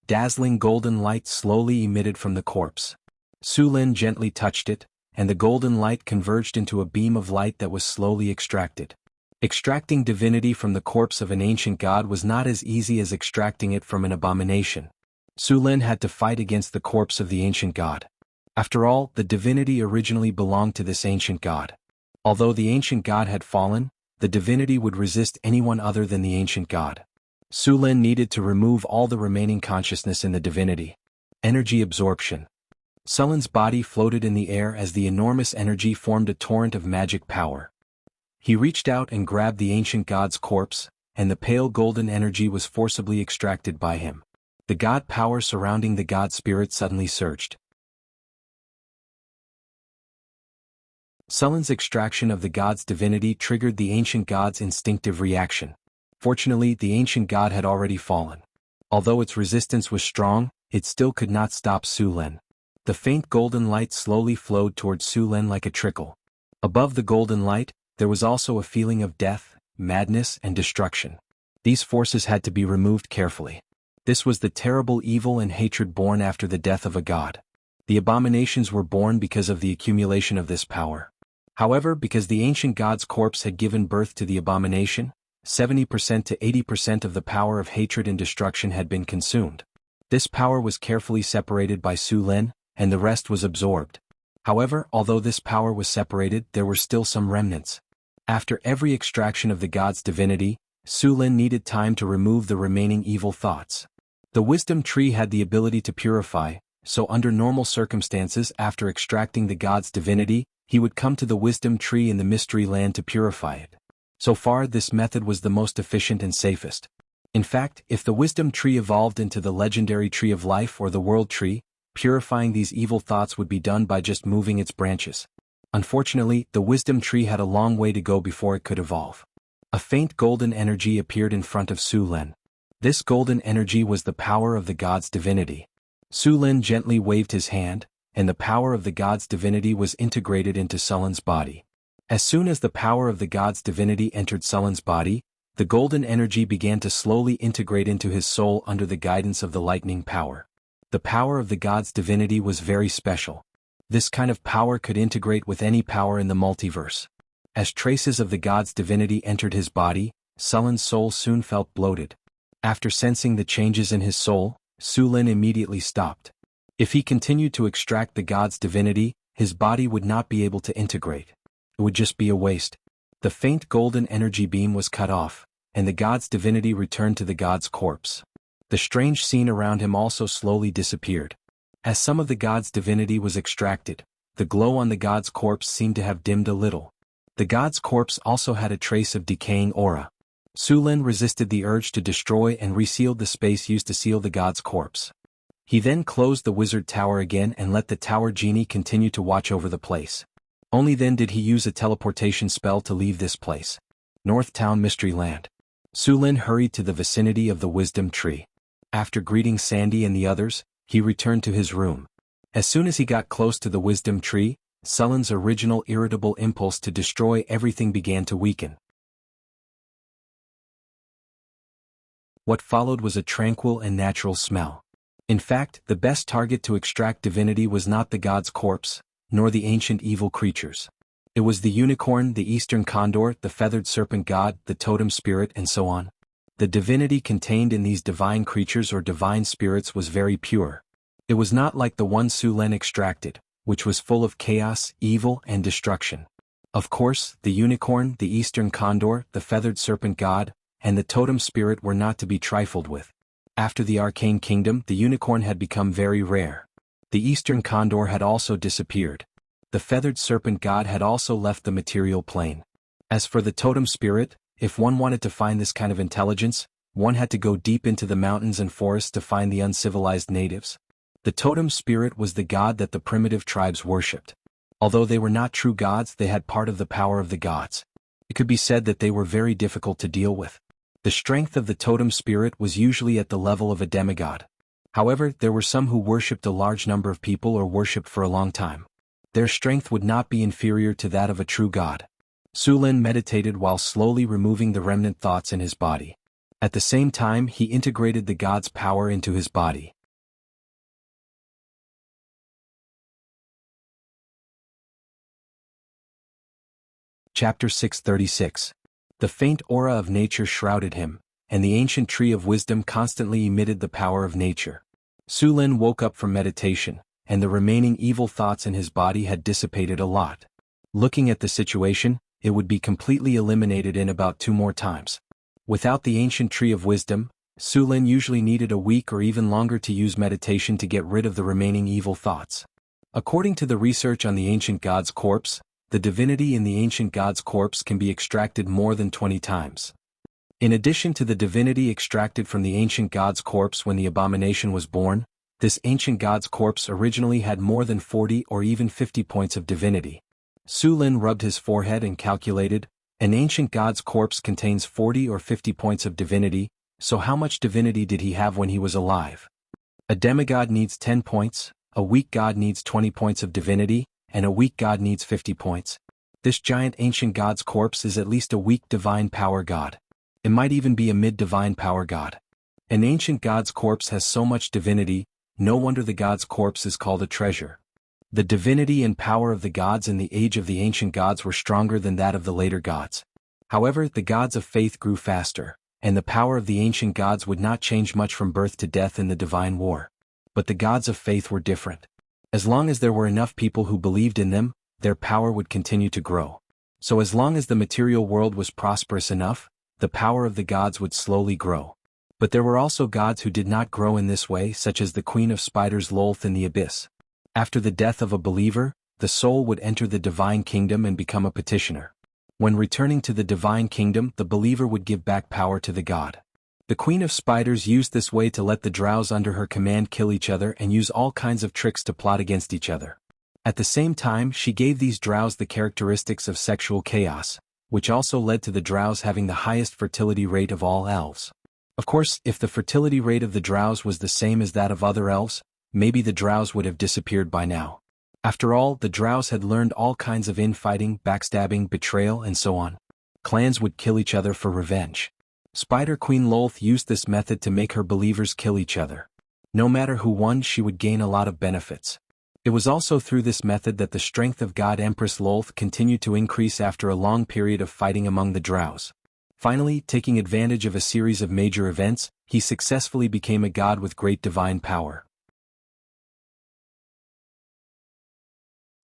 Dazzling golden light slowly emitted from the corpse. Su Lin gently touched it, and the golden light converged into a beam of light that was slowly extracted. Extracting divinity from the corpse of an ancient god was not as easy as extracting it from an abomination. Su Lin had to fight against the corpse of the ancient god. After all, the divinity originally belonged to this ancient god. Although the ancient god had fallen, the divinity would resist anyone other than the ancient god. Su Lin needed to remove all the remaining consciousness in the divinity. Energy absorption. Su Lin's body floated in the air as the enormous energy formed a torrent of magic power. He reached out and grabbed the ancient god's corpse, and the pale golden energy was forcibly extracted by him. The god power surrounding the god spirit suddenly surged. Su Lin's extraction of the god's divinity triggered the ancient god's instinctive reaction. Fortunately, the ancient god had already fallen. Although its resistance was strong, it still could not stop Su Lin. The faint golden light slowly flowed towards Su Lin like a trickle. Above the golden light, there was also a feeling of death, madness, and destruction. These forces had to be removed carefully. This was the terrible evil and hatred born after the death of a god. The abominations were born because of the accumulation of this power. However, because the ancient god's corpse had given birth to the abomination, 70% to 80% of the power of hatred and destruction had been consumed. This power was carefully separated by Su Lin, and the rest was absorbed. However, although this power was separated, there were still some remnants. After every extraction of the god's divinity, Su Lin needed time to remove the remaining evil thoughts. The wisdom tree had the ability to purify, so under normal circumstances after extracting the god's divinity, he would come to the wisdom tree in the mystery land to purify it. So far, this method was the most efficient and safest. In fact, if the wisdom tree evolved into the legendary tree of life or the world tree, purifying these evil thoughts would be done by just moving its branches. Unfortunately, the wisdom tree had a long way to go before it could evolve. A faint golden energy appeared in front of Su Lin. This golden energy was the power of the god's divinity. Su Lin gently waved his hand, and the power of the god's divinity was integrated into Su Lin's body. As soon as the power of the god's divinity entered Su Lin's body, the golden energy began to slowly integrate into his soul under the guidance of the lightning power. The power of the god's divinity was very special. This kind of power could integrate with any power in the multiverse. As traces of the god's divinity entered his body, Su Lin's soul soon felt bloated. After sensing the changes in his soul, Su Lin immediately stopped. If he continued to extract the god's divinity, his body would not be able to integrate. It would just be a waste. The faint golden energy beam was cut off, and the god's divinity returned to the god's corpse. The strange scene around him also slowly disappeared. As some of the god's divinity was extracted, the glow on the god's corpse seemed to have dimmed a little. The god's corpse also had a trace of decaying aura. Su Lin resisted the urge to destroy and resealed the space used to seal the god's corpse. He then closed the wizard tower again and let the tower genie continue to watch over the place. Only then did he use a teleportation spell to leave this place. North Town Mystery Land. Su Lin hurried to the vicinity of the wisdom tree. After greeting Sandy and the others, he returned to his room. As soon as he got close to the wisdom tree, Su Lin's original irritable impulse to destroy everything began to weaken. What followed was a tranquil and natural smell. In fact, the best target to extract divinity was not the god's corpse, nor the ancient evil creatures. It was the unicorn, the eastern condor, the feathered serpent god, the totem spirit, and so on. The divinity contained in these divine creatures or divine spirits was very pure. It was not like the one Su Lin extracted, which was full of chaos, evil, and destruction. Of course, the unicorn, the eastern condor, the feathered serpent god, and the totem spirit were not to be trifled with. After the arcane kingdom, the unicorn had become very rare. The eastern condor had also disappeared. The feathered serpent god had also left the material plane. As for the totem spirit, if one wanted to find this kind of intelligence, one had to go deep into the mountains and forests to find the uncivilized natives. The totem spirit was the god that the primitive tribes worshipped. Although they were not true gods, they had part of the power of the gods. It could be said that they were very difficult to deal with. The strength of the totem spirit was usually at the level of a demigod. However, there were some who worshipped a large number of people or worshipped for a long time. Their strength would not be inferior to that of a true god. Su Lin meditated while slowly removing the remnant thoughts in his body. At the same time, he integrated the god's power into his body. Chapter 636. The faint aura of nature shrouded him, and the ancient tree of wisdom constantly emitted the power of nature. Su Lin woke up from meditation, and the remaining evil thoughts in his body had dissipated a lot. Looking at the situation, it would be completely eliminated in about 2 more times. Without the ancient tree of wisdom, Su Lin usually needed a week or even longer to use meditation to get rid of the remaining evil thoughts. According to the research on the ancient god's corpse, the divinity in the ancient god's corpse can be extracted more than 20 times. In addition to the divinity extracted from the ancient god's corpse when the abomination was born, this ancient god's corpse originally had more than 40 or even 50 points of divinity. Su Lin rubbed his forehead and calculated, an ancient god's corpse contains 40 or 50 points of divinity, so how much divinity did he have when he was alive? A demigod needs 10 points, a weak god needs 20 points of divinity, and a weak god needs 50 points. This giant ancient god's corpse is at least a weak divine power god. It might even be a mid-divine power god. An ancient god's corpse has so much divinity, no wonder the god's corpse is called a treasure. The divinity and power of the gods in the age of the ancient gods were stronger than that of the later gods. However, the gods of faith grew faster, and the power of the ancient gods would not change much from birth to death in the divine war. But the gods of faith were different. As long as there were enough people who believed in them, their power would continue to grow. So as long as the material world was prosperous enough, the power of the gods would slowly grow. But there were also gods who did not grow in this way, such as the Queen of Spiders Lolth in the Abyss. After the death of a believer, the soul would enter the divine kingdom and become a petitioner. When returning to the divine kingdom, the believer would give back power to the god. The Queen of Spiders used this way to let the drows under her command kill each other and use all kinds of tricks to plot against each other. At the same time, she gave these drows the characteristics of sexual chaos, which also led to the drows having the highest fertility rate of all elves. Of course, if the fertility rate of the drows was the same as that of other elves, maybe the drows would have disappeared by now. After all, the drows had learned all kinds of infighting, backstabbing, betrayal, and so on. Clans would kill each other for revenge. Spider Queen Lolth used this method to make her believers kill each other. No matter who won, she would gain a lot of benefits. It was also through this method that the strength of God Empress Lolth continued to increase after a long period of fighting among the drows. Finally, taking advantage of a series of major events, he successfully became a god with great divine power.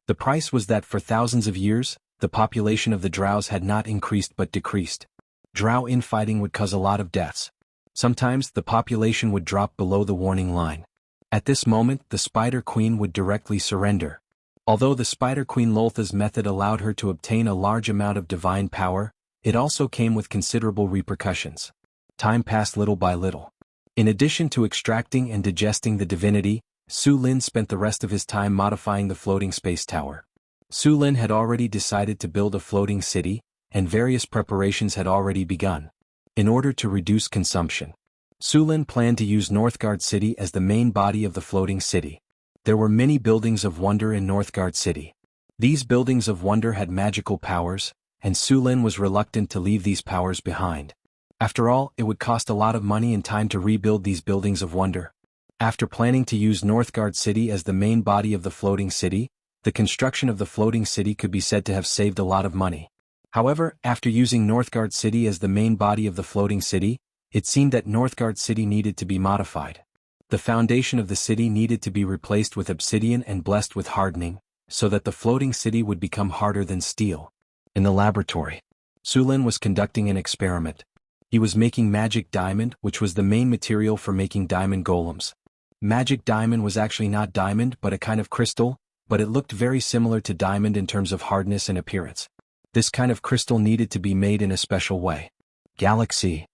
The price was that for thousands of years, the population of the drows had not increased but decreased. Drow infighting would cause a lot of deaths. Sometimes the population would drop below the warning line. At this moment, the Spider Queen would directly surrender. Although the Spider Queen Lolth's method allowed her to obtain a large amount of divine power, it also came with considerable repercussions. Time passed little by little. In addition to extracting and digesting the divinity, Su Lin spent the rest of his time modifying the floating space tower. Su Lin had already decided to build a floating city, and various preparations had already begun. In order to reduce consumption, Su Lin planned to use Northgard City as the main body of the floating city. There were many buildings of wonder in Northgard City. These buildings of wonder had magical powers, and Su Lin was reluctant to leave these powers behind. After all, it would cost a lot of money and time to rebuild these buildings of wonder. After planning to use Northgard City as the main body of the floating city, the construction of the floating city could be said to have saved a lot of money. However, after using Northgard City as the main body of the floating city, it seemed that Northgard City needed to be modified. The foundation of the city needed to be replaced with obsidian and blessed with hardening, so that the floating city would become harder than steel. In the laboratory, Su Lin was conducting an experiment. He was making magic diamond, which was the main material for making diamond golems. Magic diamond was actually not diamond but a kind of crystal, but it looked very similar to diamond in terms of hardness and appearance. This kind of crystal needed to be made in a special way. Galaxy.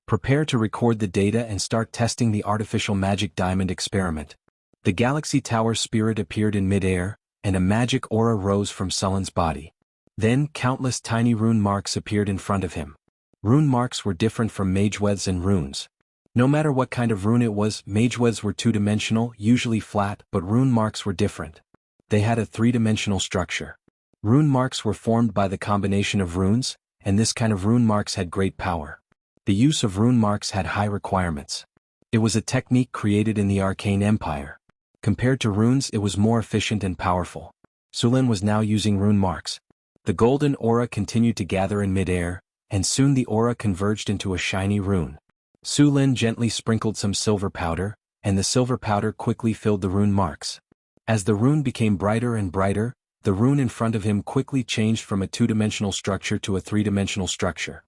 Prepare to record the data and start testing the artificial magic diamond experiment. The Galaxy Tower spirit appeared in mid-air, and a magic aura rose from Sullen's body. Then countless tiny rune marks appeared in front of him. Rune marks were different from mageweds and runes. No matter what kind of rune it was, mageweds were two-dimensional, usually flat, but rune marks were different. They had a three-dimensional structure. Rune marks were formed by the combination of runes, and this kind of rune marks had great power. The use of rune marks had high requirements. It was a technique created in the Arcane Empire. Compared to runes, it was more efficient and powerful. Sullen was now using rune marks. The golden aura continued to gather in mid-air, and soon the aura converged into a shiny rune. Sullen gently sprinkled some silver powder, and the silver powder quickly filled the rune marks. As the rune became brighter and brighter, the rune in front of him quickly changed from a two-dimensional structure to a three-dimensional structure.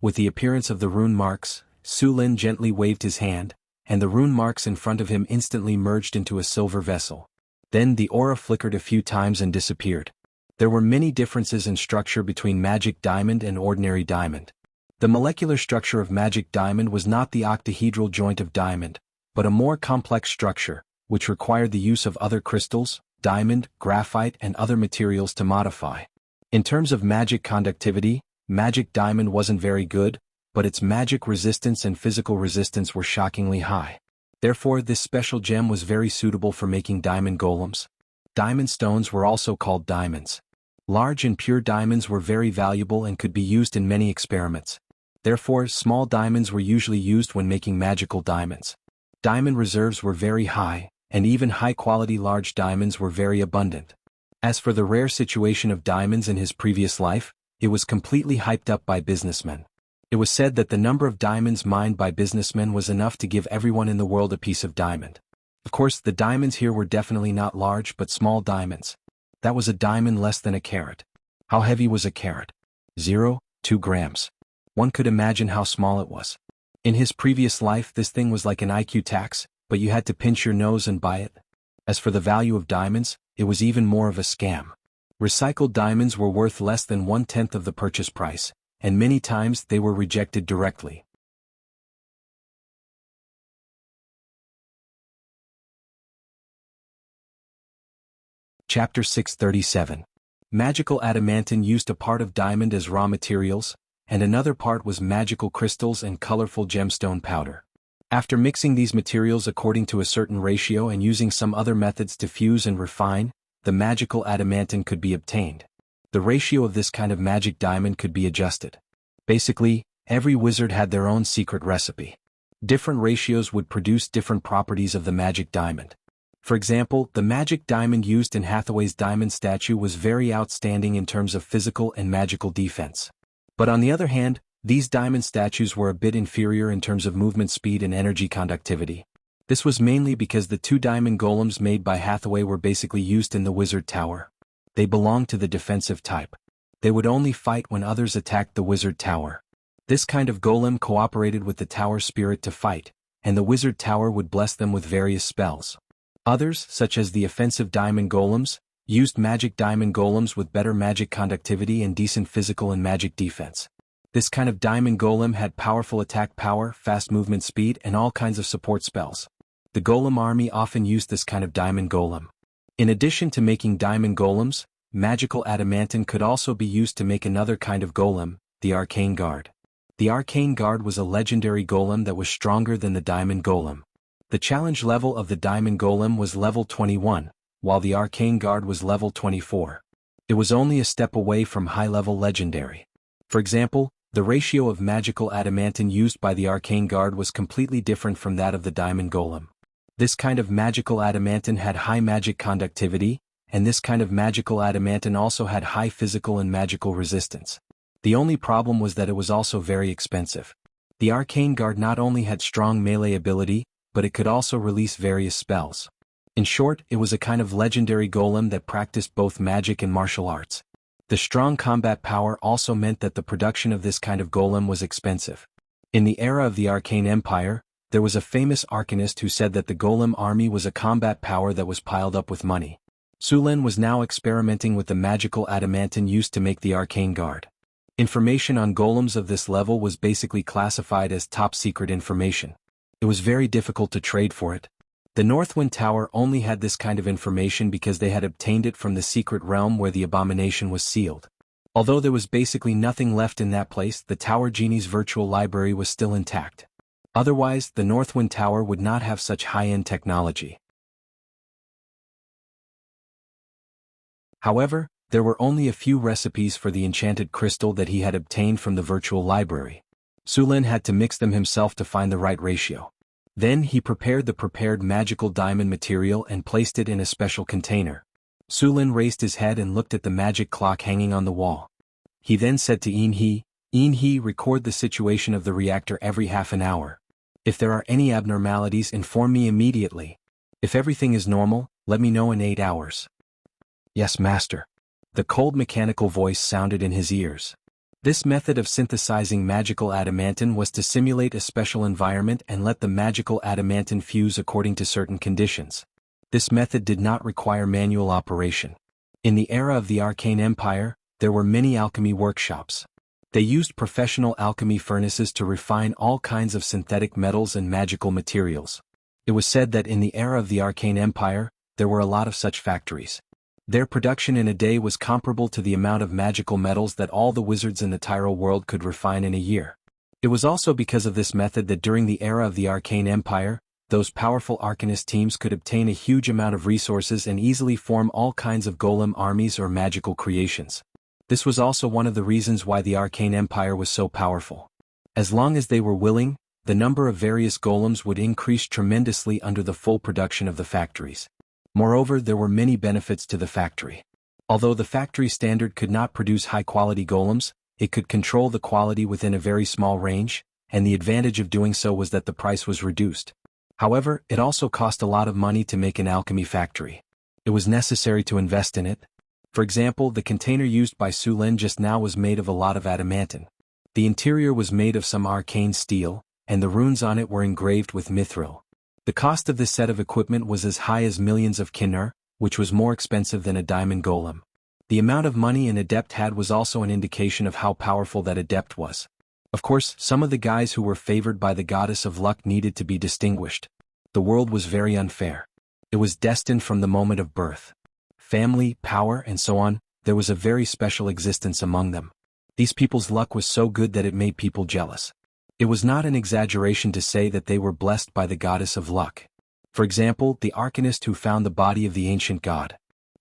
With the appearance of the rune marks, Sullen gently waved his hand, and the rune marks in front of him instantly merged into a silver vessel. Then the aura flickered a few times and disappeared. There were many differences in structure between magic diamond and ordinary diamond. The molecular structure of magic diamond was not the octahedral joint of diamond, but a more complex structure, which required the use of other crystals, diamond, graphite, and other materials to modify. In terms of magic conductivity, magic diamond wasn't very good, but its magic resistance and physical resistance were shockingly high. Therefore, this special gem was very suitable for making diamond golems. Diamond stones were also called diamonds. Large and pure diamonds were very valuable and could be used in many experiments. Therefore, small diamonds were usually used when making magical diamonds. Diamond reserves were very high, and even high-quality large diamonds were very abundant. As for the rare situation of diamonds in his previous life, it was completely hyped up by businessmen. It was said that the number of diamonds mined by businessmen was enough to give everyone in the world a piece of diamond. Of course, the diamonds here were definitely not large but small diamonds. That was a diamond less than a carat. How heavy was a carat? 0.2 grams. One could imagine how small it was. In his previous life, this thing was like an IQ tax, but you had to pinch your nose and buy it. As for the value of diamonds, it was even more of a scam. Recycled diamonds were worth less than 1/10 of the purchase price, and many times they were rejected directly. Chapter 637. Magical adamantine used a part of diamond as raw materials, and another part was magical crystals and colorful gemstone powder. After mixing these materials according to a certain ratio and using some other methods to fuse and refine, the magical adamantine could be obtained. The ratio of this kind of magic diamond could be adjusted. Basically, every wizard had their own secret recipe. Different ratios would produce different properties of the magic diamond. For example, the magic diamond used in Hathaway's diamond statue was very outstanding in terms of physical and magical defense. But on the other hand, these diamond statues were a bit inferior in terms of movement speed and energy conductivity. This was mainly because the two diamond golems made by Hathaway were basically used in the wizard tower. They belonged to the defensive type. They would only fight when others attacked the wizard tower. This kind of golem cooperated with the tower spirit to fight, and the wizard tower would bless them with various spells. Others, such as the offensive diamond golems, used magic diamond golems with better magic conductivity and decent physical and magic defense. This kind of diamond golem had powerful attack power, fast movement speed, and all kinds of support spells. The golem army often used this kind of diamond golem. In addition to making diamond golems, magical adamantine could also be used to make another kind of golem, the arcane guard. The arcane guard was a legendary golem that was stronger than the diamond golem. The challenge level of the diamond golem was level 21, while the arcane guard was level 24. It was only a step away from high-level legendary. For example, the ratio of magical adamantine used by the arcane guard was completely different from that of the diamond golem. This kind of magical adamantine had high magic conductivity, and this kind of magical adamantine also had high physical and magical resistance. The only problem was that it was also very expensive. The arcane guard not only had strong melee ability, but it could also release various spells. In short, it was a kind of legendary golem that practiced both magic and martial arts. The strong combat power also meant that the production of this kind of golem was expensive. In the era of the Arcane Empire, there was a famous arcanist who said that the golem army was a combat power that was piled up with money. Sullen was now experimenting with the magical adamantine used to make the arcane guard. Information on golems of this level was basically classified as top secret information. It was very difficult to trade for it. The Northwind Tower only had this kind of information because they had obtained it from the secret realm where the abomination was sealed. Although there was basically nothing left in that place, the Tower Genie's virtual library was still intact. Otherwise, the Northwind Tower would not have such high-end technology. However, there were only a few recipes for the enchanted crystal that he had obtained from the virtual library. Sulin had to mix them himself to find the right ratio. Then he prepared the prepared magical diamond material and placed it in a special container. Sulin raised his head and looked at the magic clock hanging on the wall. He then said to Inhe, record the situation of the reactor every half an hour. If there are any abnormalities, inform me immediately. If everything is normal, let me know in 8 hours. Yes, master. The cold mechanical voice sounded in his ears. This method of synthesizing magical adamantine was to simulate a special environment and let the magical adamantine fuse according to certain conditions. This method did not require manual operation. In the era of the Arcane Empire, there were many alchemy workshops. They used professional alchemy furnaces to refine all kinds of synthetic metals and magical materials. It was said that in the era of the Arcane Empire, there were a lot of such factories. Their production in a day was comparable to the amount of magical metals that all the wizards in the Tyrol world could refine in a year. It was also because of this method that during the era of the Arcane Empire, those powerful Arcanist teams could obtain a huge amount of resources and easily form all kinds of golem armies or magical creations. This was also one of the reasons why the Arcane Empire was so powerful. As long as they were willing, the number of various golems would increase tremendously under the full production of the factories. Moreover, there were many benefits to the factory. Although the factory standard could not produce high-quality golems, it could control the quality within a very small range, and the advantage of doing so was that the price was reduced. However, it also cost a lot of money to make an alchemy factory. It was necessary to invest in it. For example, the container used by Sulin just now was made of a lot of adamantine. The interior was made of some arcane steel, and the runes on it were engraved with mithril. The cost of this set of equipment was as high as millions of kinnur, which was more expensive than a diamond golem. The amount of money an adept had was also an indication of how powerful that adept was. Of course, some of the guys who were favored by the goddess of luck needed to be distinguished. The world was very unfair. It was destined from the moment of birth. Family, power, and so on, there was a very special existence among them. These people's luck was so good that it made people jealous. It was not an exaggeration to say that they were blessed by the goddess of luck. For example, the Arcanist who found the body of the ancient god.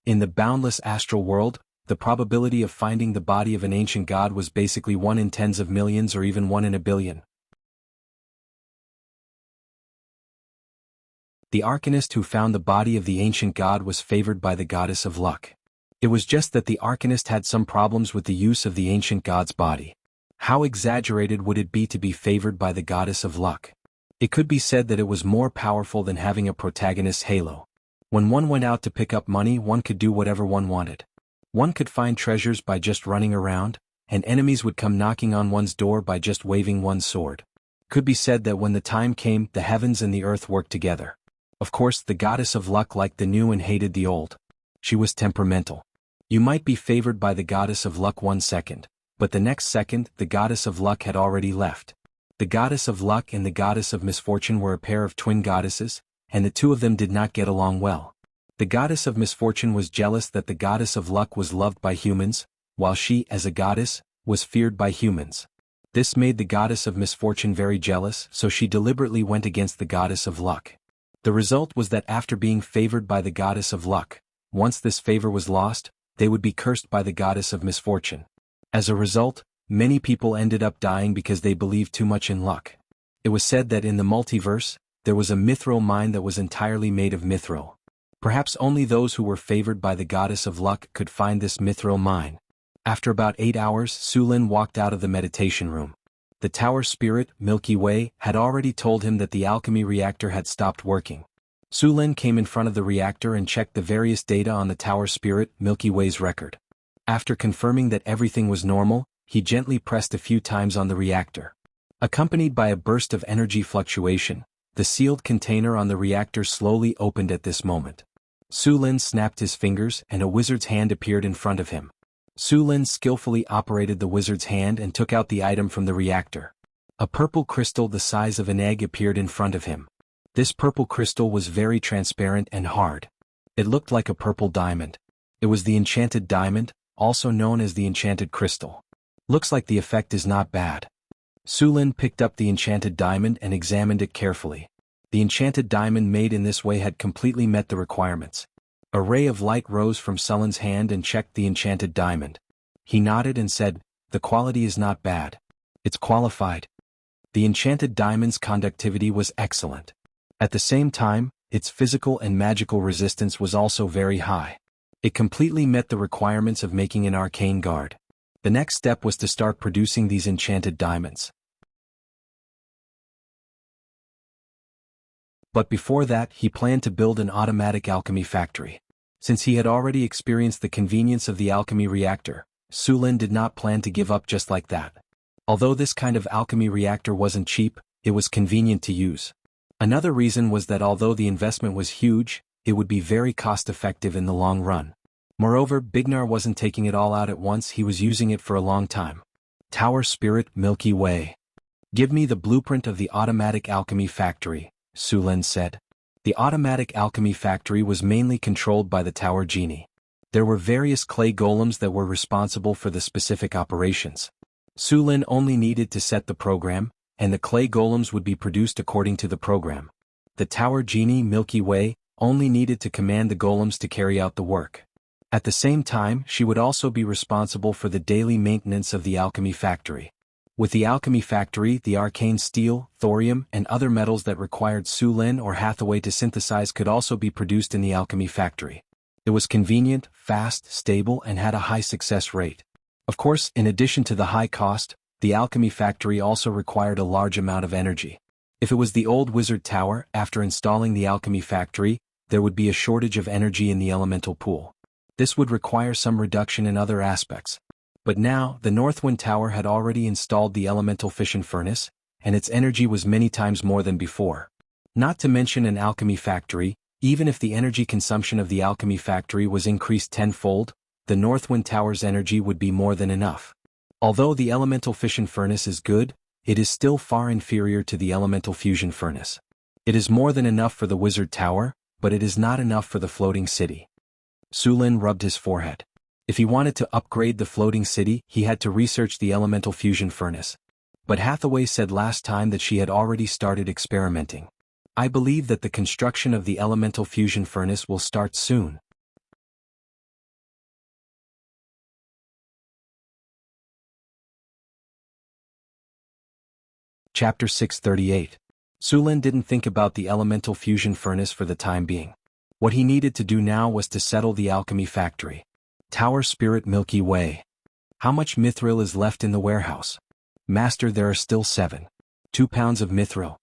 In the boundless astral world, the probability of finding the body of an ancient god was basically 1 in tens of millions or even 1 in a billion. The Arcanist who found the body of the ancient god was favored by the goddess of luck. It was just that the Arcanist had some problems with the use of the ancient god's body. How exaggerated would it be to be favored by the goddess of luck? It could be said that it was more powerful than having a protagonist's halo. When one went out to pick up money, one could do whatever one wanted. One could find treasures by just running around, and enemies would come knocking on one's door by just waving one's sword. Could be said that when the time came, the heavens and the earth worked together. Of course, the goddess of luck liked the new and hated the old. She was temperamental. You might be favored by the goddess of luck 1 second, but the next second, the goddess of luck had already left. The goddess of luck and the goddess of misfortune were a pair of twin goddesses, and the two of them did not get along well. The goddess of misfortune was jealous that the goddess of luck was loved by humans, while she, as a goddess, was feared by humans. This made the goddess of misfortune very jealous, so she deliberately went against the goddess of luck. The result was that after being favored by the goddess of luck, once this favor was lost, they would be cursed by the goddess of misfortune. As a result, many people ended up dying because they believed too much in luck. It was said that in the multiverse, there was a mithril mine that was entirely made of mithril. Perhaps only those who were favored by the goddess of luck could find this mithril mine. After about 8 hours, Sulin walked out of the meditation room. The tower spirit, Milky Way, had already told him that the alchemy reactor had stopped working. Sulin came in front of the reactor and checked the various data on the tower spirit, Milky Way's record. After confirming that everything was normal, he gently pressed a few times on the reactor. Accompanied by a burst of energy fluctuation, the sealed container on the reactor slowly opened at this moment. Sulin snapped his fingers and a wizard's hand appeared in front of him. Sulin skillfully operated the wizard's hand and took out the item from the reactor. A purple crystal the size of an egg appeared in front of him. This purple crystal was very transparent and hard. It looked like a purple diamond. It was the enchanted diamond, also known as the enchanted crystal. Looks like the effect is not bad. Su Lin picked up the enchanted diamond and examined it carefully. The enchanted diamond made in this way had completely met the requirements. A ray of light rose from Su Lin's hand and checked the enchanted diamond. He nodded and said, "The quality is not bad. It's qualified." The enchanted diamond's conductivity was excellent. At the same time, its physical and magical resistance was also very high. It completely met the requirements of making an arcane guard. The next step was to start producing these enchanted diamonds. But before that, he planned to build an automatic alchemy factory. Since he had already experienced the convenience of the alchemy reactor, Su Lin did not plan to give up just like that. Although this kind of alchemy reactor wasn't cheap, it was convenient to use. Another reason was that although the investment was huge, it would be very cost-effective in the long run. Moreover, Bignar wasn't taking it all out at once, he was using it for a long time. Tower Spirit Milky Way. "Give me the blueprint of the automatic alchemy factory," Su Lin said. The automatic alchemy factory was mainly controlled by the Tower Genie. There were various clay golems that were responsible for the specific operations. Su Lin only needed to set the program, and the clay golems would be produced according to the program. The Tower Genie Milky Way only needed to command the golems to carry out the work. At the same time, she would also be responsible for the daily maintenance of the alchemy factory. With the alchemy factory, the arcane steel, thorium, and other metals that required Su Lin or Hathaway to synthesize could also be produced in the alchemy factory. It was convenient, fast, stable, and had a high success rate. Of course, in addition to the high cost, the alchemy factory also required a large amount of energy. If it was the old wizard tower, after installing the alchemy factory, there would be a shortage of energy in the elemental pool. This would require some reduction in other aspects. But now, the Northwind Tower had already installed the elemental fission furnace, and its energy was many times more than before. Not to mention an alchemy factory, even if the energy consumption of the alchemy factory was increased tenfold, the Northwind Tower's energy would be more than enough. Although the elemental fission furnace is good, it is still far inferior to the elemental fusion furnace. It is more than enough for the wizard tower, but it is not enough for the floating city. Su Lin rubbed his forehead. If he wanted to upgrade the floating city, he had to research the elemental fusion furnace. But Hathaway said last time that she had already started experimenting. I believe that the construction of the elemental fusion furnace will start soon. Chapter 638. Su Lin didn't think about the elemental fusion furnace for the time being. What he needed to do now was to settle the alchemy factory. Tower Spirit Milky Way. How much mithril is left in the warehouse? Master, there are still 2 pounds of mithril.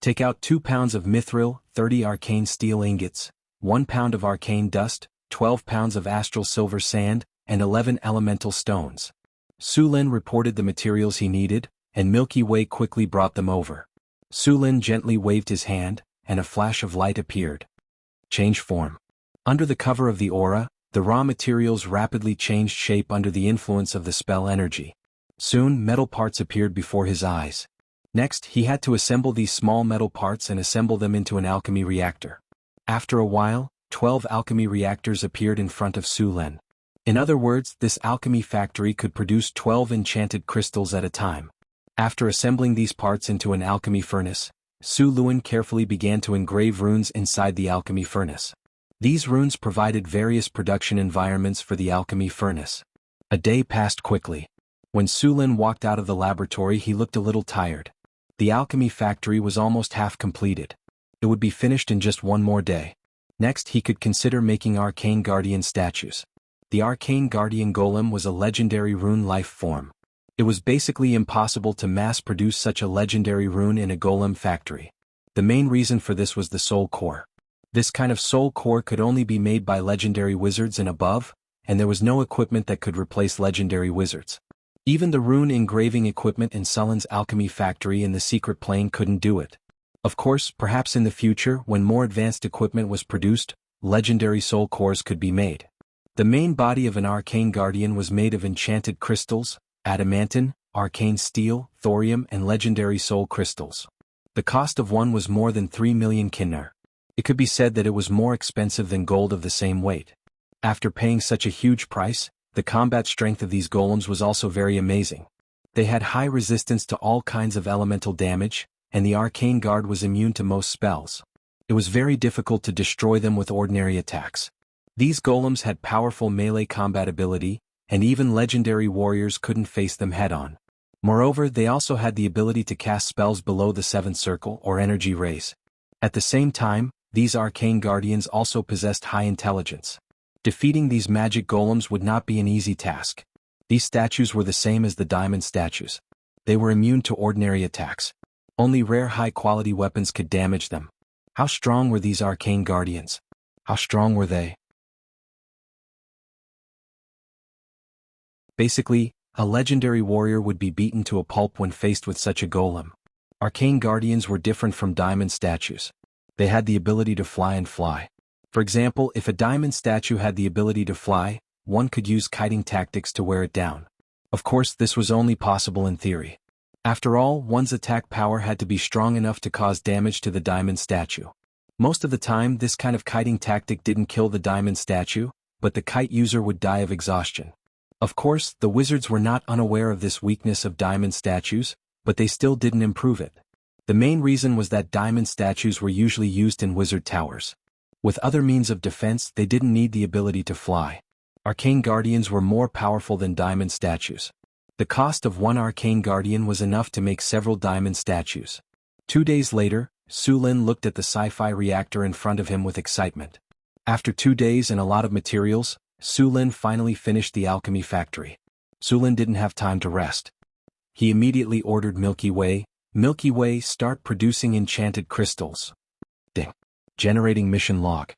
Take out 2 pounds of mithril, 30 arcane steel ingots, 1 pound of arcane dust, 12 pounds of astral silver sand, and 11 elemental stones. Su Lin reported the materials he needed, and Milky Way quickly brought them over. Su Lin gently waved his hand, and a flash of light appeared. Change form. Under the cover of the aura, the raw materials rapidly changed shape under the influence of the spell energy. Soon, metal parts appeared before his eyes. Next, he had to assemble these small metal parts and assemble them into an alchemy reactor. After a while, 12 alchemy reactors appeared in front of Su Lin. In other words, this alchemy factory could produce 12 enchanted crystals at a time. After assembling these parts into an alchemy furnace, Su Lin carefully began to engrave runes inside the alchemy furnace. These runes provided various production environments for the alchemy furnace. A day passed quickly. When Su Lin walked out of the laboratory, he looked a little tired. The alchemy factory was almost half completed. It would be finished in just one more day. Next, he could consider making Arcane Guardian statues. The Arcane Guardian Golem was a legendary rune life form. It was basically impossible to mass-produce such a legendary rune in a golem factory. The main reason for this was the soul core. This kind of soul core could only be made by legendary wizards and above, and there was no equipment that could replace legendary wizards. Even the rune engraving equipment in Sullen's alchemy factory in the secret plane couldn't do it. Of course, perhaps in the future, when more advanced equipment was produced, legendary soul cores could be made. The main body of an arcane guardian was made of enchanted crystals, adamantine, arcane steel, thorium and legendary soul crystals. The cost of one was more than 3 million kinnar. It could be said that it was more expensive than gold of the same weight. After paying such a huge price, the combat strength of these golems was also very amazing. They had high resistance to all kinds of elemental damage, and the arcane guard was immune to most spells. It was very difficult to destroy them with ordinary attacks. These golems had powerful melee combat ability, and even legendary warriors couldn't face them head-on. Moreover, they also had the ability to cast spells below the 7th circle or energy rays. At the same time, these arcane guardians also possessed high intelligence. Defeating these magic golems would not be an easy task. These statues were the same as the diamond statues. They were immune to ordinary attacks. Only rare high-quality weapons could damage them. How strong were these arcane guardians? How strong were they? Basically, a legendary warrior would be beaten to a pulp when faced with such a golem. Arcane guardians were different from diamond statues. They had the ability to fly and fly. For example, if a diamond statue had the ability to fly, one could use kiting tactics to wear it down. Of course, this was only possible in theory. After all, one's attack power had to be strong enough to cause damage to the diamond statue. Most of the time, this kind of kiting tactic didn't kill the diamond statue, but the kite user would die of exhaustion. Of course, the wizards were not unaware of this weakness of diamond statues, but they still didn't improve it. The main reason was that diamond statues were usually used in wizard towers. With other means of defense, they didn't need the ability to fly. Arcane guardians were more powerful than diamond statues. The cost of one arcane guardian was enough to make several diamond statues. 2 days later, Su Lin looked at the sci-fi reactor in front of him with excitement. After 2 days and a lot of materials, Su Lin finally finished the alchemy factory. Su Lin didn't have time to rest. He immediately ordered Milky Way, start producing enchanted crystals. Ding. Generating mission log.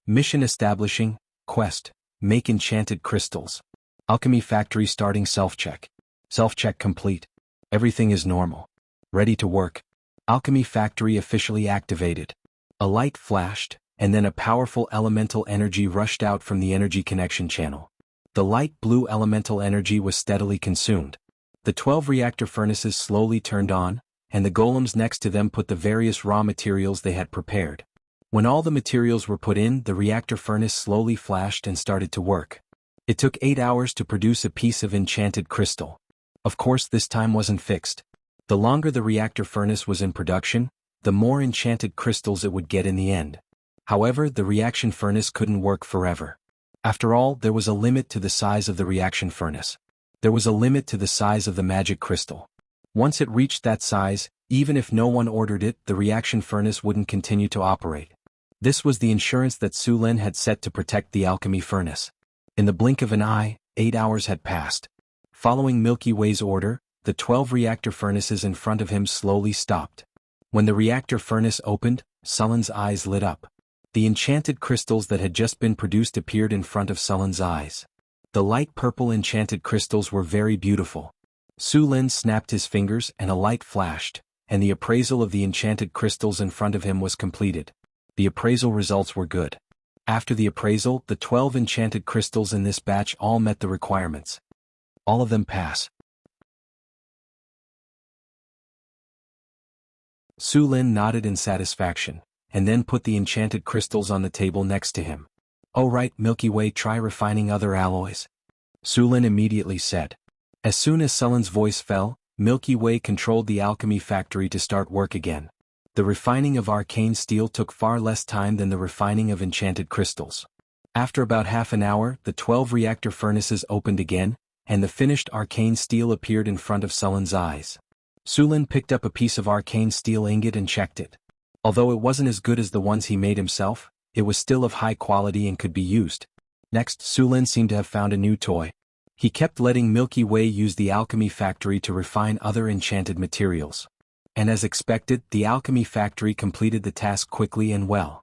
Mission establishing, quest, make enchanted crystals. Alchemy factory starting self-check. Self-check complete. Everything is normal. Ready to work. Alchemy factory officially activated. A light flashed, and then a powerful elemental energy rushed out from the energy connection channel. The light blue elemental energy was steadily consumed. The 12 reactor furnaces slowly turned on, and the golems next to them put the various raw materials they had prepared. When all the materials were put in, the reactor furnace slowly flashed and started to work. It took 8 hours to produce a piece of enchanted crystal. Of course, this time wasn't fixed. The longer the reactor furnace was in production, the more enchanted crystals it would get in the end. However, the reaction furnace couldn't work forever. After all, there was a limit to the size of the reaction furnace. There was a limit to the size of the magic crystal. Once it reached that size, even if no one ordered it, the reaction furnace wouldn't continue to operate. This was the insurance that Su Lin had set to protect the alchemy furnace. In the blink of an eye, 8 hours had passed. Following Milky Way's order, the 12 reactor furnaces in front of him slowly stopped. When the reactor furnace opened, Sullen's eyes lit up. The enchanted crystals that had just been produced appeared in front of Sullen's eyes. The light purple enchanted crystals were very beautiful. Su Lin snapped his fingers and a light flashed, and the appraisal of the enchanted crystals in front of him was completed. The appraisal results were good. After the appraisal, the 12 enchanted crystals in this batch all met the requirements. All of them pass. Su Lin nodded in satisfaction, and then put the enchanted crystals on the table next to him. "Oh right, Milky Way, try refining other alloys," Su Lin immediately said. As soon as Sullen's voice fell, Milky Way controlled the alchemy factory to start work again. The refining of arcane steel took far less time than the refining of enchanted crystals. After about half an hour, the 12 reactor furnaces opened again, and the finished arcane steel appeared in front of Sullen's eyes. Su Lin picked up a piece of arcane steel ingot and checked it. Although it wasn't as good as the ones he made himself, it was still of high quality and could be used. Next, Su Lin seemed to have found a new toy. He kept letting Milky Way use the alchemy factory to refine other enchanted materials. And as expected, the alchemy factory completed the task quickly and well.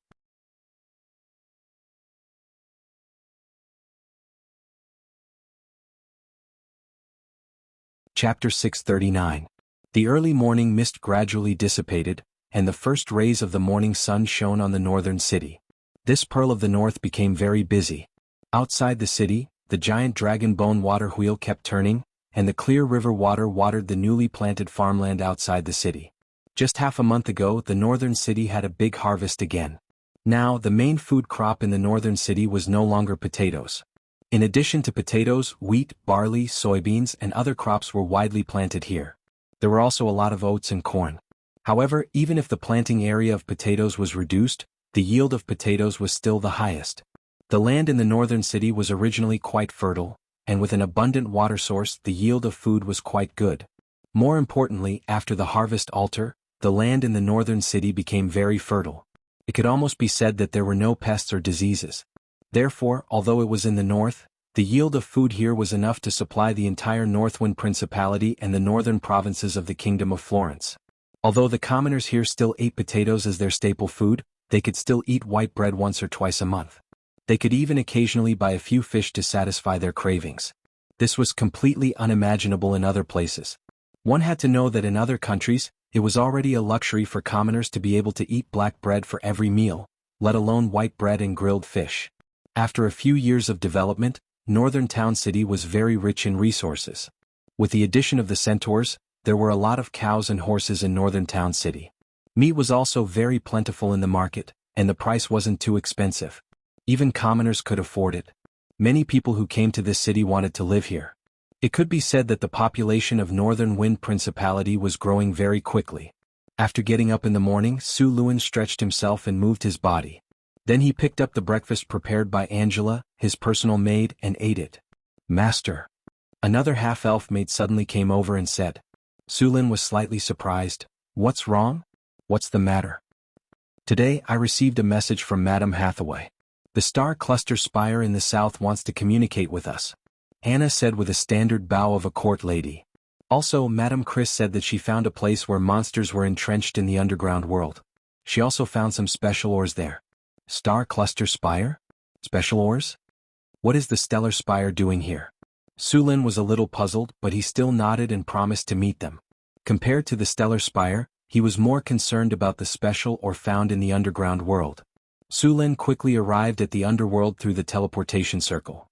Chapter 639. The early morning mist gradually dissipated, and the first rays of the morning sun shone on the northern city. This pearl of the north became very busy. Outside the city, the giant dragon bone water wheel kept turning, and the clear river water watered the newly planted farmland outside the city. Just half a month ago, the northern city had a big harvest again. Now, the main food crop in the northern city was no longer potatoes. In addition to potatoes, wheat, barley, soybeans, and other crops were widely planted here. There were also a lot of oats and corn. However, even if the planting area of potatoes was reduced, the yield of potatoes was still the highest. The land in the northern city was originally quite fertile, and with an abundant water source, the yield of food was quite good. More importantly, after the harvest altar, the land in the northern city became very fertile. It could almost be said that there were no pests or diseases. Therefore, although it was in the north, the yield of food here was enough to supply the entire Northwind Principality and the northern provinces of the Kingdom of Florence. Although the commoners here still ate potatoes as their staple food, they could still eat white bread once or twice a month. They could even occasionally buy a few fish to satisfy their cravings. This was completely unimaginable in other places. One had to know that in other countries, it was already a luxury for commoners to be able to eat black bread for every meal, let alone white bread and grilled fish. After a few years of development, Northern Town City was very rich in resources. With the addition of the centaurs, there were a lot of cows and horses in Northern Town City. Meat was also very plentiful in the market, and the price wasn't too expensive. Even commoners could afford it. Many people who came to this city wanted to live here. It could be said that the population of Northern Wind Principality was growing very quickly. After getting up in the morning, Su Luan stretched himself and moved his body. Then he picked up the breakfast prepared by Angela, his personal maid, and ate it. "Master." Another half-elf maid suddenly came over and said. Su Lin was slightly surprised. "What's wrong? What's the matter?" "Today I received a message from Madame Hathaway. The star cluster spire in the south wants to communicate with us," Anna said with a standard bow of a court lady. Also, Madame Chris said that she found a place where monsters were entrenched in the underground world. She also found some special ores there. Star cluster spire? Special ores? What is the stellar spire doing here? Su Lin was a little puzzled, but he still nodded and promised to meet them. Compared to the stellar spire, he was more concerned about the special ore found in the underground world. Su Lin quickly arrived at the underworld through the teleportation circle.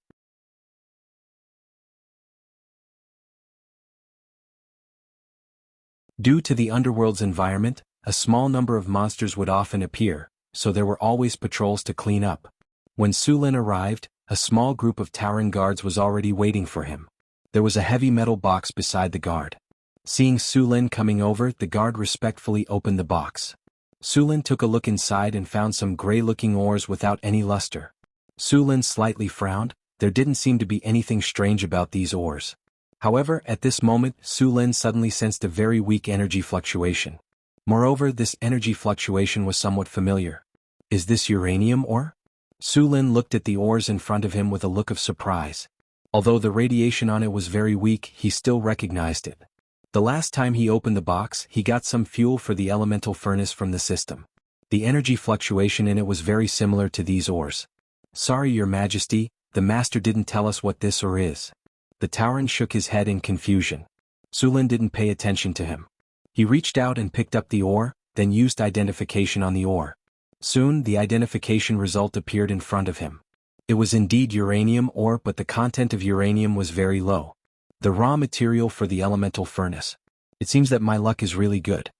Due to the underworld's environment, a small number of monsters would often appear, so there were always patrols to clean up. When Su Lin arrived, a small group of towering guards was already waiting for him. There was a heavy metal box beside the guard. Seeing Su Lin coming over, the guard respectfully opened the box. Su Lin took a look inside and found some gray-looking ores without any luster. Su Lin slightly frowned. There didn't seem to be anything strange about these ores. However, at this moment, Su Lin suddenly sensed a very weak energy fluctuation. Moreover, this energy fluctuation was somewhat familiar. Is this uranium ore? Su Lin looked at the ores in front of him with a look of surprise. Although the radiation on it was very weak, he still recognized it. The last time he opened the box, he got some fuel for the elemental furnace from the system. The energy fluctuation in it was very similar to these ores. "Sorry, Your Majesty, the master didn't tell us what this ore is." The Tauren shook his head in confusion. Su Lin didn't pay attention to him. He reached out and picked up the ore, then used identification on the ore. Soon, the identification result appeared in front of him. It was indeed uranium ore, but the content of uranium was very low. The raw material for the elemental furnace. It seems that my luck is really good.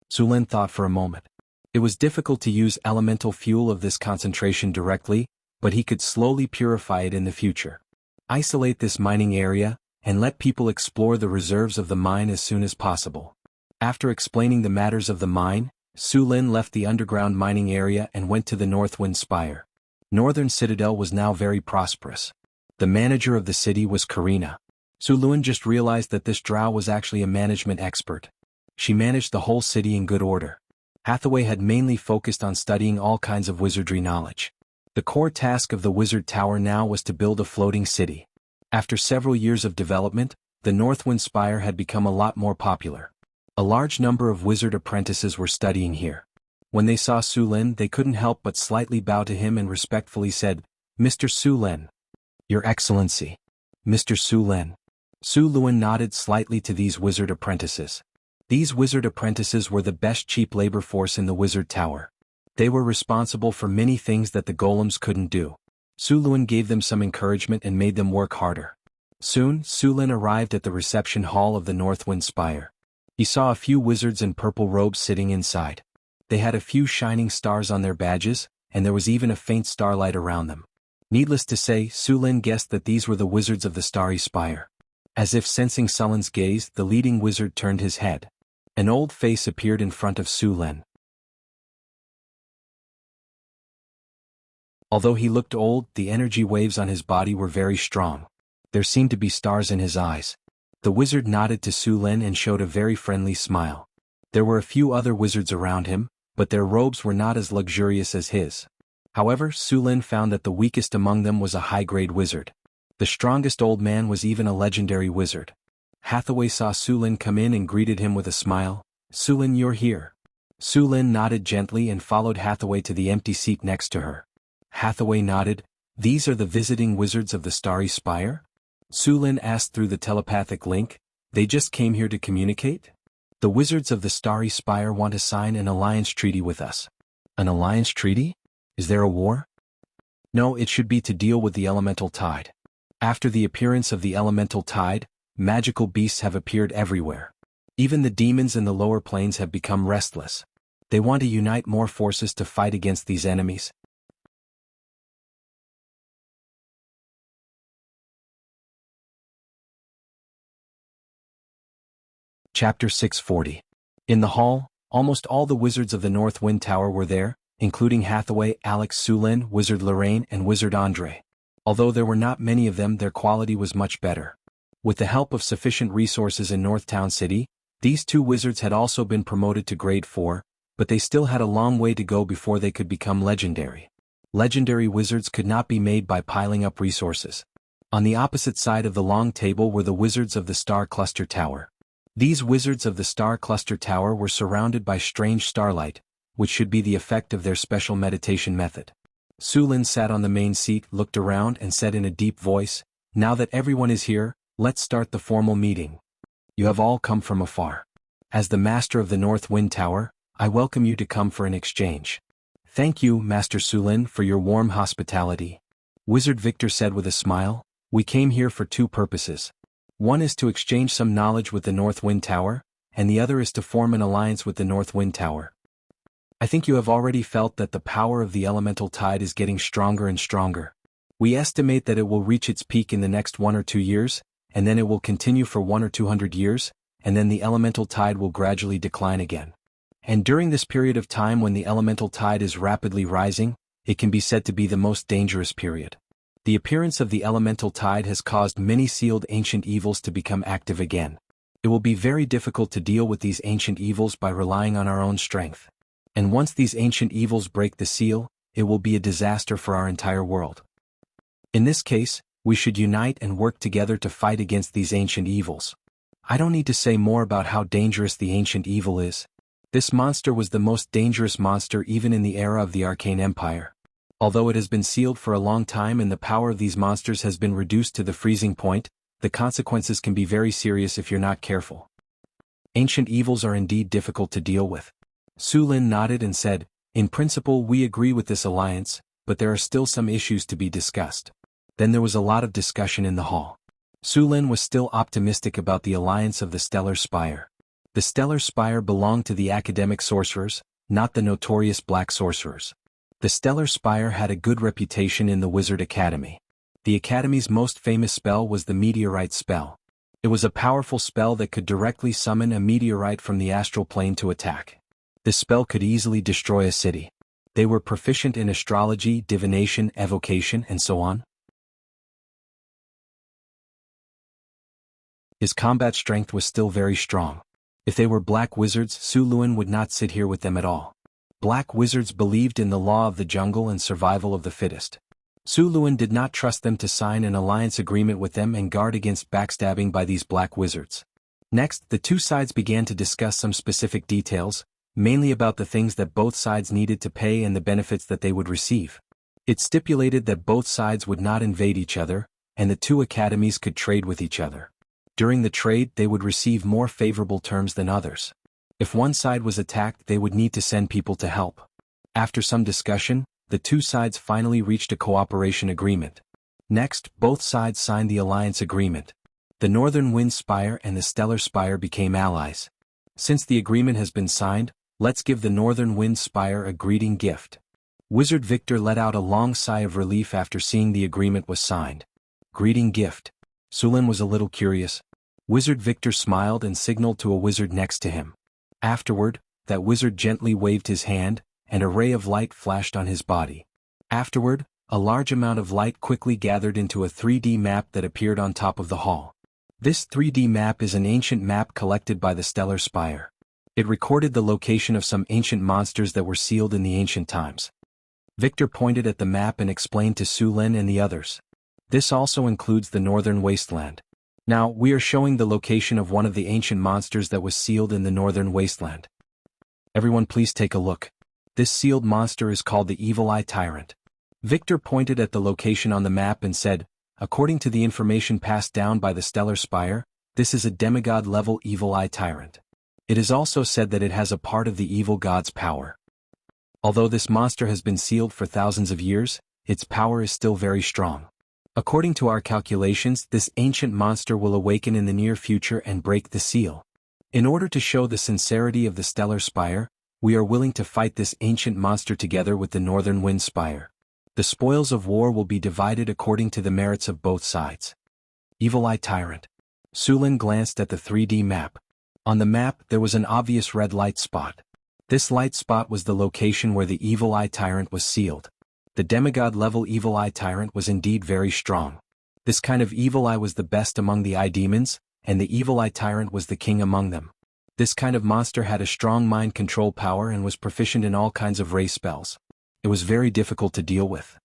Su Lin thought for a moment. It was difficult to use elemental fuel of this concentration directly, but he could slowly purify it in the future. Isolate this mining area, and let people explore the reserves of the mine as soon as possible. After explaining the matters of the mine, Su Lin left the underground mining area and went to the Northwind Spire. Northern Citadel was now very prosperous. The manager of the city was Karina. Su Lin just realized that this drow was actually a management expert. She managed the whole city in good order. Hathaway had mainly focused on studying all kinds of wizardry knowledge. The core task of the Wizard Tower now was to build a floating city. After several years of development, the Northwind Spire had become a lot more popular. A large number of wizard apprentices were studying here. When they saw Su Lin, they couldn't help but slightly bow to him and respectfully said, "Mr. Su Lin." "Your Excellency." "Mr. Su Lin." Su Lin nodded slightly to these wizard apprentices. These wizard apprentices were the best cheap labor force in the Wizard Tower. They were responsible for many things that the golems couldn't do. Su Lin gave them some encouragement and made them work harder. Soon, Sulin arrived at the reception hall of the Northwind Spire. He saw a few wizards in purple robes sitting inside. They had a few shining stars on their badges, and there was even a faint starlight around them. Needless to say, Sulin guessed that these were the wizards of the Starry Spire. As if sensing Sulin's gaze, the leading wizard turned his head. An old face appeared in front of Sulin. Although he looked old, the energy waves on his body were very strong. There seemed to be stars in his eyes. The wizard nodded to Sulin and showed a very friendly smile. There were a few other wizards around him, but their robes were not as luxurious as his. However, Sulin found that the weakest among them was a high-grade wizard. The strongest old man was even a legendary wizard. Hathaway saw Sulin come in and greeted him with a smile. "Sulin, you're here." Sulin nodded gently and followed Hathaway to the empty seat next to her. Hathaway nodded. "These are the visiting wizards of the Starry Spire?" Sulin asked through the telepathic link. "They just came here to communicate?" "The wizards of the Starry Spire want to sign an alliance treaty with us." "An alliance treaty? Is there a war?" "No, it should be to deal with the elemental tide. After the appearance of the elemental tide, magical beasts have appeared everywhere. Even the demons in the lower planes have become restless. They want to unite more forces to fight against these enemies." Chapter 640. In the hall, almost all the wizards of the North Wind Tower were there, including Hathaway, Alex, Sulin, Wizard Lorraine, and Wizard Andre. Although there were not many of them, their quality was much better. With the help of sufficient resources in Northtown City, these two wizards had also been promoted to Grade 4, but they still had a long way to go before they could become legendary. Legendary wizards could not be made by piling up resources. On the opposite side of the long table were the wizards of the Star Cluster Tower. These wizards of the Star Cluster Tower were surrounded by strange starlight, which should be the effect of their special meditation method. Sulin sat on the main seat, looked around, and said in a deep voice, "Now that everyone is here, let's start the formal meeting. You have all come from afar. As the Master of the North Wind Tower, I welcome you to come for an exchange." "Thank you, Master Sulin, for your warm hospitality." Wizard Victor said with a smile, "We came here for two purposes. One is to exchange some knowledge with the North Wind Tower, and the other is to form an alliance with the North Wind Tower. I think you have already felt that the power of the elemental tide is getting stronger and stronger. We estimate that it will reach its peak in the next 1 or 2 years, and then it will continue for 100 or 200 years, and then the elemental tide will gradually decline again. And during this period of time when the elemental tide is rapidly rising, it can be said to be the most dangerous period. The appearance of the elemental tide has caused many sealed ancient evils to become active again. It will be very difficult to deal with these ancient evils by relying on our own strength. And once these ancient evils break the seal, it will be a disaster for our entire world. In this case, we should unite and work together to fight against these ancient evils. I don't need to say more about how dangerous the ancient evil is. This monster was the most dangerous monster even in the era of the Arcane Empire. Although it has been sealed for a long time and the power of these monsters has been reduced to the freezing point, the consequences can be very serious if you're not careful. Ancient evils are indeed difficult to deal with. Sulin nodded and said, "In principle we agree with this alliance, but there are still some issues to be discussed." Then there was a lot of discussion in the hall. Sulin was still optimistic about the alliance of the Stellar Spire. The Stellar Spire belonged to the academic sorcerers, not the notorious black sorcerers. The Stellar Spire had a good reputation in the Wizard Academy. The Academy's most famous spell was the Meteorite spell. It was a powerful spell that could directly summon a meteorite from the astral plane to attack. This spell could easily destroy a city. They were proficient in astrology, divination, evocation, and so on. His combat strength was still very strong. If they were black wizards, Sulin would not sit here with them at all. Black wizards believed in the law of the jungle and survival of the fittest. Sulin did not trust them to sign an alliance agreement with them and guard against backstabbing by these black wizards. Next, the two sides began to discuss some specific details, mainly about the things that both sides needed to pay and the benefits that they would receive. It stipulated that both sides would not invade each other, and the two academies could trade with each other. During the trade, they would receive more favorable terms than others. If one side was attacked, they would need to send people to help. After some discussion, the two sides finally reached a cooperation agreement. Next, both sides signed the alliance agreement. The Northern Wind Spire and the Stellar Spire became allies. Since the agreement has been signed, let's give the Northern Wind Spire a greeting gift. Wizard Victor let out a long sigh of relief after seeing the agreement was signed. Greeting gift. Sulin was a little curious. Wizard Victor smiled and signaled to a wizard next to him. Afterward, that wizard gently waved his hand, and a ray of light flashed on his body. Afterward, a large amount of light quickly gathered into a 3D map that appeared on top of the hall. This 3D map is an ancient map collected by the Stellar Spire. It recorded the location of some ancient monsters that were sealed in the ancient times. Victor pointed at the map and explained to Sulin and the others. This also includes the Northern Wasteland. Now, we are showing the location of one of the ancient monsters that was sealed in the Northern Wasteland. Everyone please take a look. This sealed monster is called the Evil Eye Tyrant. Victor pointed at the location on the map and said, according to the information passed down by the Stellar Spire, this is a demigod-level Evil Eye Tyrant. It is also said that it has a part of the evil god's power. Although this monster has been sealed for thousands of years, its power is still very strong. According to our calculations, this ancient monster will awaken in the near future and break the seal. In order to show the sincerity of the Stellar Spire, we are willing to fight this ancient monster together with the Northern Wind Spire. The spoils of war will be divided according to the merits of both sides. Evil Eye Tyrant. Sulin glanced at the 3D map. On the map, there was an obvious red light spot. This light spot was the location where the Evil Eye Tyrant was sealed. The demigod-level Evil Eye Tyrant was indeed very strong. This kind of Evil Eye was the best among the Eye Demons, and the Evil Eye Tyrant was the king among them. This kind of monster had a strong mind control power and was proficient in all kinds of ray spells. It was very difficult to deal with.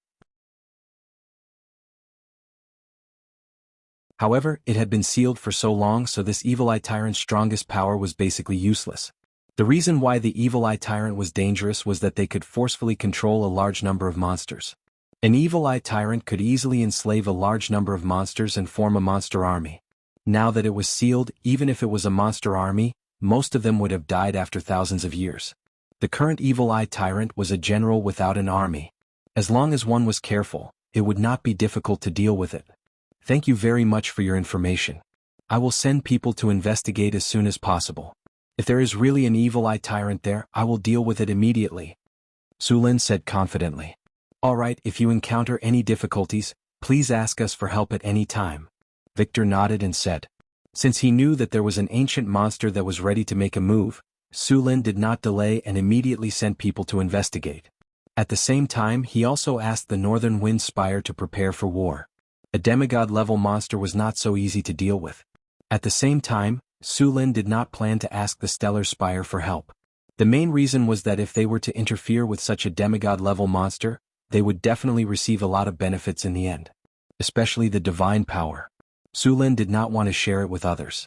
However, it had been sealed for so long, so this Evil Eye Tyrant's strongest power was basically useless. The reason why the Evil Eye Tyrant was dangerous was that they could forcefully control a large number of monsters. An Evil Eye Tyrant could easily enslave a large number of monsters and form a monster army. Now that it was sealed, even if it was a monster army, most of them would have died after thousands of years. The current Evil Eye Tyrant was a general without an army. As long as one was careful, it would not be difficult to deal with it. Thank you very much for your information. I will send people to investigate as soon as possible. If there is really an Evil Eye Tyrant there, I will deal with it immediately. Sulin said confidently. Alright, if you encounter any difficulties, please ask us for help at any time. Victor nodded and said. Since he knew that there was an ancient monster that was ready to make a move, Sulin did not delay and immediately sent people to investigate. At the same time, he also asked the Northern Wind Spire to prepare for war. A demigod-level monster was not so easy to deal with. At the same time, Sulin did not plan to ask the Stellar Spire for help. The main reason was that if they were to interfere with such a demigod-level monster, they would definitely receive a lot of benefits in the end. Especially the divine power. Sulin did not want to share it with others.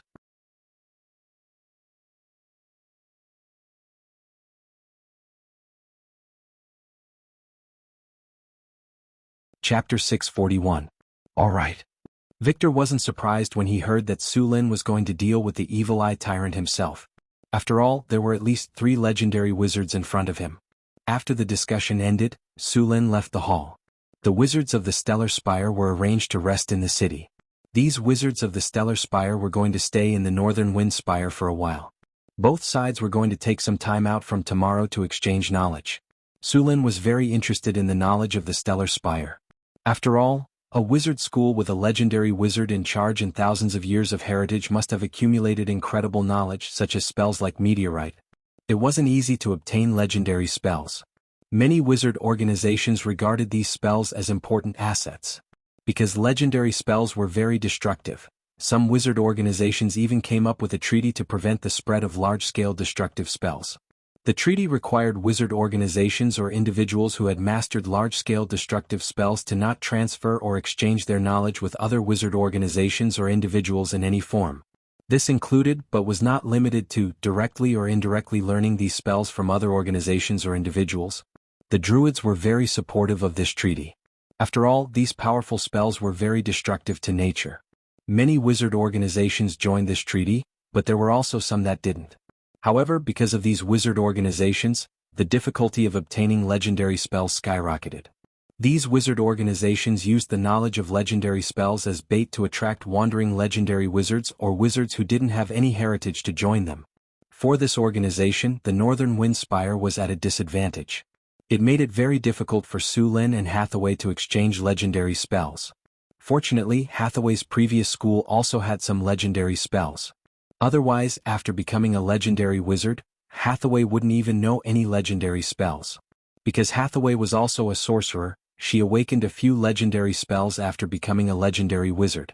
Chapter 641. Alright. Victor wasn't surprised when he heard that Sulin was going to deal with the Evil Eye Tyrant himself. After all, there were at least 3 legendary wizards in front of him. After the discussion ended, Sulin left the hall. The wizards of the Stellar Spire were arranged to rest in the city. These wizards of the Stellar Spire were going to stay in the Northern Wind Spire for a while. Both sides were going to take some time out from tomorrow to exchange knowledge. Sulin was very interested in the knowledge of the Stellar Spire. After all, a wizard school with a legendary wizard in charge and thousands of years of heritage must have accumulated incredible knowledge such as spells like meteorite. It wasn't easy to obtain legendary spells. Many wizard organizations regarded these spells as important assets. Because legendary spells were very destructive, some wizard organizations even came up with a treaty to prevent the spread of large-scale destructive spells. The treaty required wizard organizations or individuals who had mastered large-scale destructive spells to not transfer or exchange their knowledge with other wizard organizations or individuals in any form. This included, but was not limited to, directly or indirectly learning these spells from other organizations or individuals. The Druids were very supportive of this treaty. After all, these powerful spells were very destructive to nature. Many wizard organizations joined this treaty, but there were also some that didn't. However, because of these wizard organizations, the difficulty of obtaining legendary spells skyrocketed. These wizard organizations used the knowledge of legendary spells as bait to attract wandering legendary wizards or wizards who didn't have any heritage to join them. For this organization, the Northern Wind Spire was at a disadvantage. It made it very difficult for Su Lin and Hathaway to exchange legendary spells. Fortunately, Hathaway's previous school also had some legendary spells. Otherwise, after becoming a legendary wizard, Hathaway wouldn't even know any legendary spells. Because Hathaway was also a sorcerer, she awakened a few legendary spells after becoming a legendary wizard.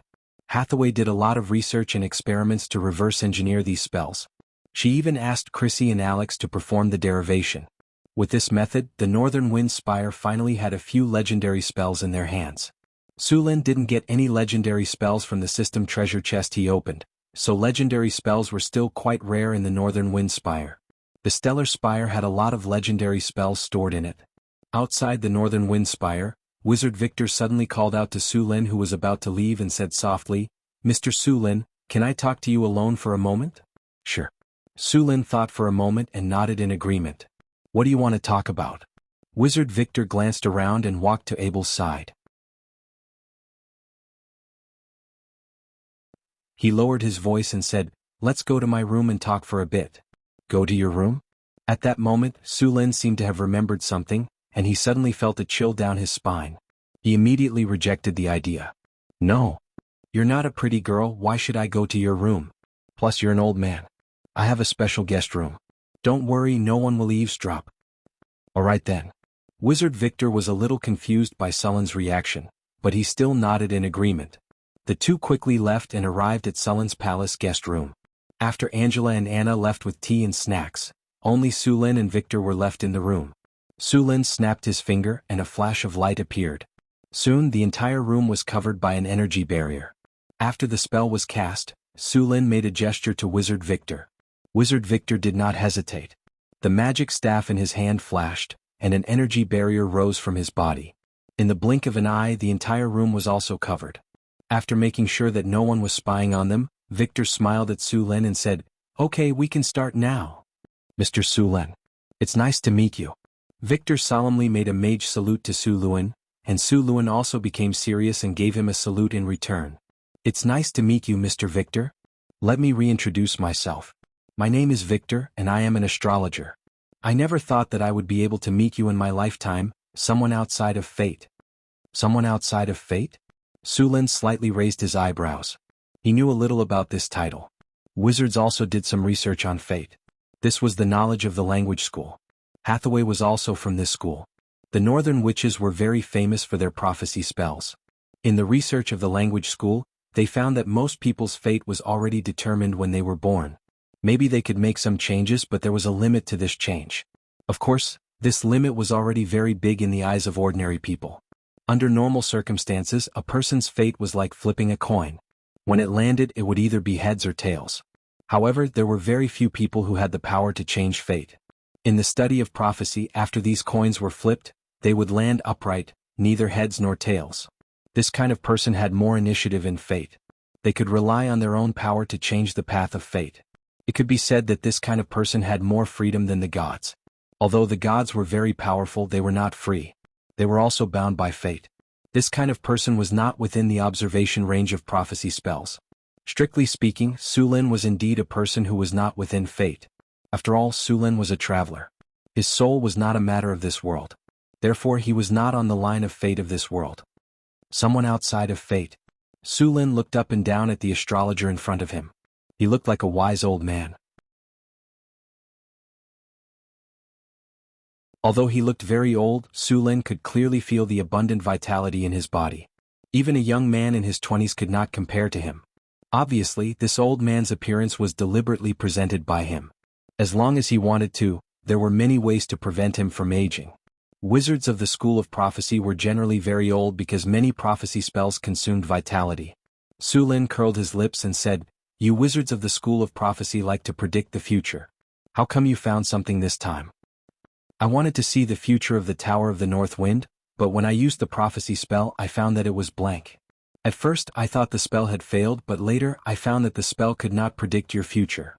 Hathaway did a lot of research and experiments to reverse engineer these spells. She even asked Chrissy and Alex to perform the derivation. With this method, the Northern Wind Spire finally had a few legendary spells in their hands. Su Lin didn't get any legendary spells from the system treasure chest he opened, so legendary spells were still quite rare in the Northern Wind Spire. The Stellar Spire had a lot of legendary spells stored in it. Outside the Northern Wind Spire, Wizard Victor suddenly called out to Su Lin, who was about to leave, and said softly, "Mr. Su Lin, can I talk to you alone for a moment?" "Sure." Su Lin thought for a moment and nodded in agreement. "What do you want to talk about?" Wizard Victor glanced around and walked to Abel's side. He lowered his voice and said, "Let's go to my room and talk for a bit." "Go to your room?" At that moment, Su Lin seemed to have remembered something, and he suddenly felt a chill down his spine. He immediately rejected the idea. "No. You're not a pretty girl, why should I go to your room? Plus you're an old man. I have a special guest room. Don't worry, no one will eavesdrop." "Alright then." Wizard Victor was a little confused by Sullen's reaction, but he still nodded in agreement. The two quickly left and arrived at Sullen's palace guest room. After Angela and Anna left with tea and snacks, only Su Lin and Victor were left in the room. Su Lin snapped his finger and a flash of light appeared. Soon the entire room was covered by an energy barrier. After the spell was cast, Su Lin made a gesture to Wizard Victor. Wizard Victor did not hesitate. The magic staff in his hand flashed, and an energy barrier rose from his body. In the blink of an eye, the entire room was also covered. After making sure that no one was spying on them, Victor smiled at Su Lin and said, "Okay, we can start now." "Mr. Su Lin. It's nice to meet you." Victor solemnly made a mage salute to Su Lin, and Su Lin also became serious and gave him a salute in return. "It's nice to meet you, Mr. Victor. Let me reintroduce myself. My name is Victor, and I am an astrologer. I never thought that I would be able to meet you in my lifetime, someone outside of fate." "Someone outside of fate?" Su Lin slightly raised his eyebrows. He knew a little about this title. Wizards also did some research on fate. This was the knowledge of the language school. Hathaway was also from this school. The Northern Witches were very famous for their prophecy spells. In the research of the language school, they found that most people's fate was already determined when they were born. Maybe they could make some changes, but there was a limit to this change. Of course, this limit was already very big in the eyes of ordinary people. Under normal circumstances, a person's fate was like flipping a coin. When it landed, it would either be heads or tails. However, there were very few people who had the power to change fate. In the study of prophecy, after these coins were flipped, they would land upright, neither heads nor tails. This kind of person had more initiative in fate. They could rely on their own power to change the path of fate. It could be said that this kind of person had more freedom than the gods. Although the gods were very powerful, they were not free. They were also bound by fate. This kind of person was not within the observation range of prophecy spells. Strictly speaking, Su Lin was indeed a person who was not within fate. After all, Su Lin was a traveler. His soul was not a matter of this world. Therefore, he was not on the line of fate of this world. Someone outside of fate. Su Lin looked up and down at the astrologer in front of him. He looked like a wise old man. Although he looked very old, Su Lin could clearly feel the abundant vitality in his body. Even a young man in his 20s could not compare to him. Obviously, this old man's appearance was deliberately presented by him. As long as he wanted to, there were many ways to prevent him from aging. Wizards of the School of Prophecy were generally very old because many prophecy spells consumed vitality. Su Lin curled his lips and said, "You wizards of the School of Prophecy like to predict the future. How come you found something this time?" "I wanted to see the future of the Tower of the North Wind, but when I used the prophecy spell I found that it was blank. At first I thought the spell had failed, but later I found that the spell could not predict your future."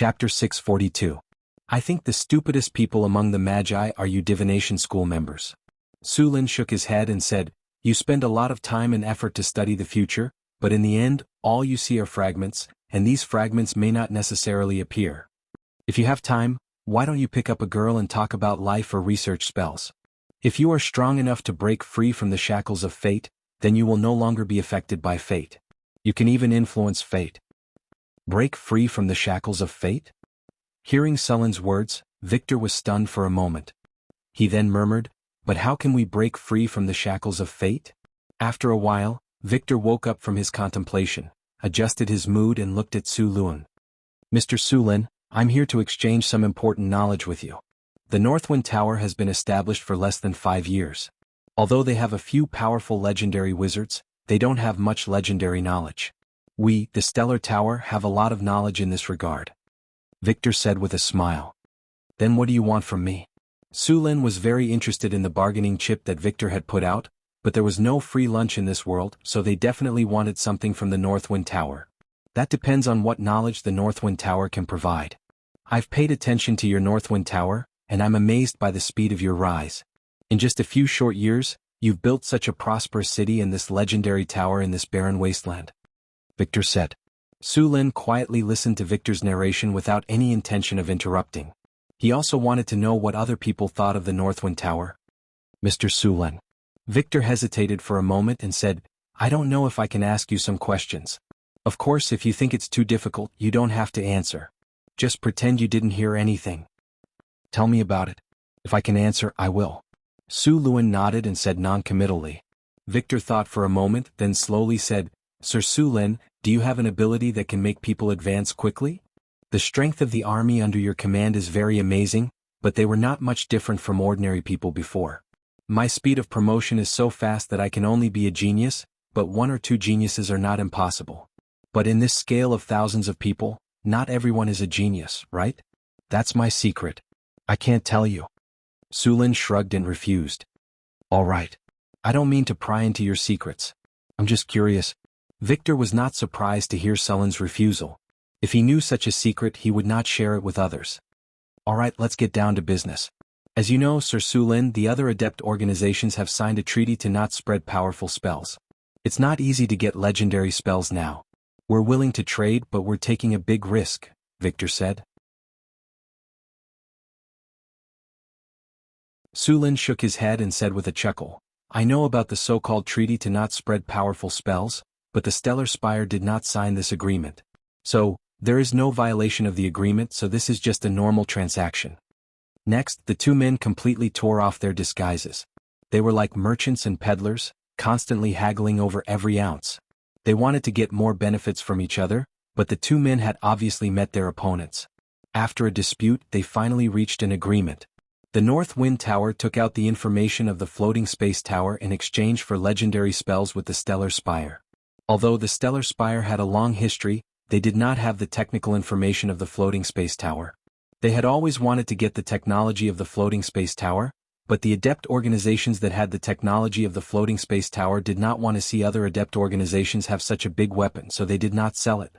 Chapter 642. I think the stupidest people among the Magi are you divination school members. Su Lin shook his head and said, you spend a lot of time and effort to study the future, but in the end, all you see are fragments, and these fragments may not necessarily appear. If you have time, why don't you pick up a girl and talk about life or research spells? If you are strong enough to break free from the shackles of fate, then you will no longer be affected by fate. You can even influence fate. Break free from the shackles of fate? Hearing Sullen's words, Victor was stunned for a moment. He then murmured, but how can we break free from the shackles of fate? After a while, Victor woke up from his contemplation, adjusted his mood and looked at Su Lin. Mr. Su Lin, I'm here to exchange some important knowledge with you. The Northwind Tower has been established for less than 5 years. Although they have a few powerful legendary wizards, they don't have much legendary knowledge. We, the Stellar Tower, have a lot of knowledge in this regard. Victor said with a smile. Then what do you want from me? Su Lin was very interested in the bargaining chip that Victor had put out, but there was no free lunch in this world, so they definitely wanted something from the Northwind Tower. That depends on what knowledge the Northwind Tower can provide. I've paid attention to your Northwind Tower, and I'm amazed by the speed of your rise. In just a few short years, you've built such a prosperous city and this legendary tower in this barren wasteland. Victor said. Su Lin quietly listened to Victor's narration without any intention of interrupting. He also wanted to know what other people thought of the Northwind Tower. Mr. Su Lin. Victor hesitated for a moment and said, I don't know if I can ask you some questions. Of course, if you think it's too difficult, you don't have to answer. Just pretend you didn't hear anything. Tell me about it. If I can answer, I will. Su Lin nodded and said non-committally. Victor thought for a moment, then slowly said, Sir Su Lin, do you have an ability that can make people advance quickly? The strength of the army under your command is very amazing, but they were not much different from ordinary people before. My speed of promotion is so fast that I can only be a genius, but 1 or 2 geniuses are not impossible. But in this scale of thousands of people, not everyone is a genius, right? That's my secret. I can't tell you. Su Lin shrugged and refused. All right. I don't mean to pry into your secrets. I'm just curious. Victor was not surprised to hear Sullen's refusal. If he knew such a secret, he would not share it with others. All right, let's get down to business. As you know, Sir Su Lin, the other adept organizations have signed a treaty to not spread powerful spells. It's not easy to get legendary spells now. We're willing to trade, but we're taking a big risk, Victor said. Su Lin shook his head and said with a chuckle, I know about the so-called treaty to not spread powerful spells, but the Stellar Spire did not sign this agreement. So, there is no violation of the agreement, so this is just a normal transaction. Next, the 2 men completely tore off their disguises. They were like merchants and peddlers, constantly haggling over every ounce. They wanted to get more benefits from each other, but the 2 men had obviously met their opponents. After a dispute, they finally reached an agreement. The North Wind Tower took out the information of the Floating Space Tower in exchange for legendary spells with the Stellar Spire. Although the Stellar Spire had a long history, they did not have the technical information of the Floating Space Tower. They had always wanted to get the technology of the Floating Space Tower, but the adept organizations that had the technology of the Floating Space Tower did not want to see other adept organizations have such a big weapon, so they did not sell it.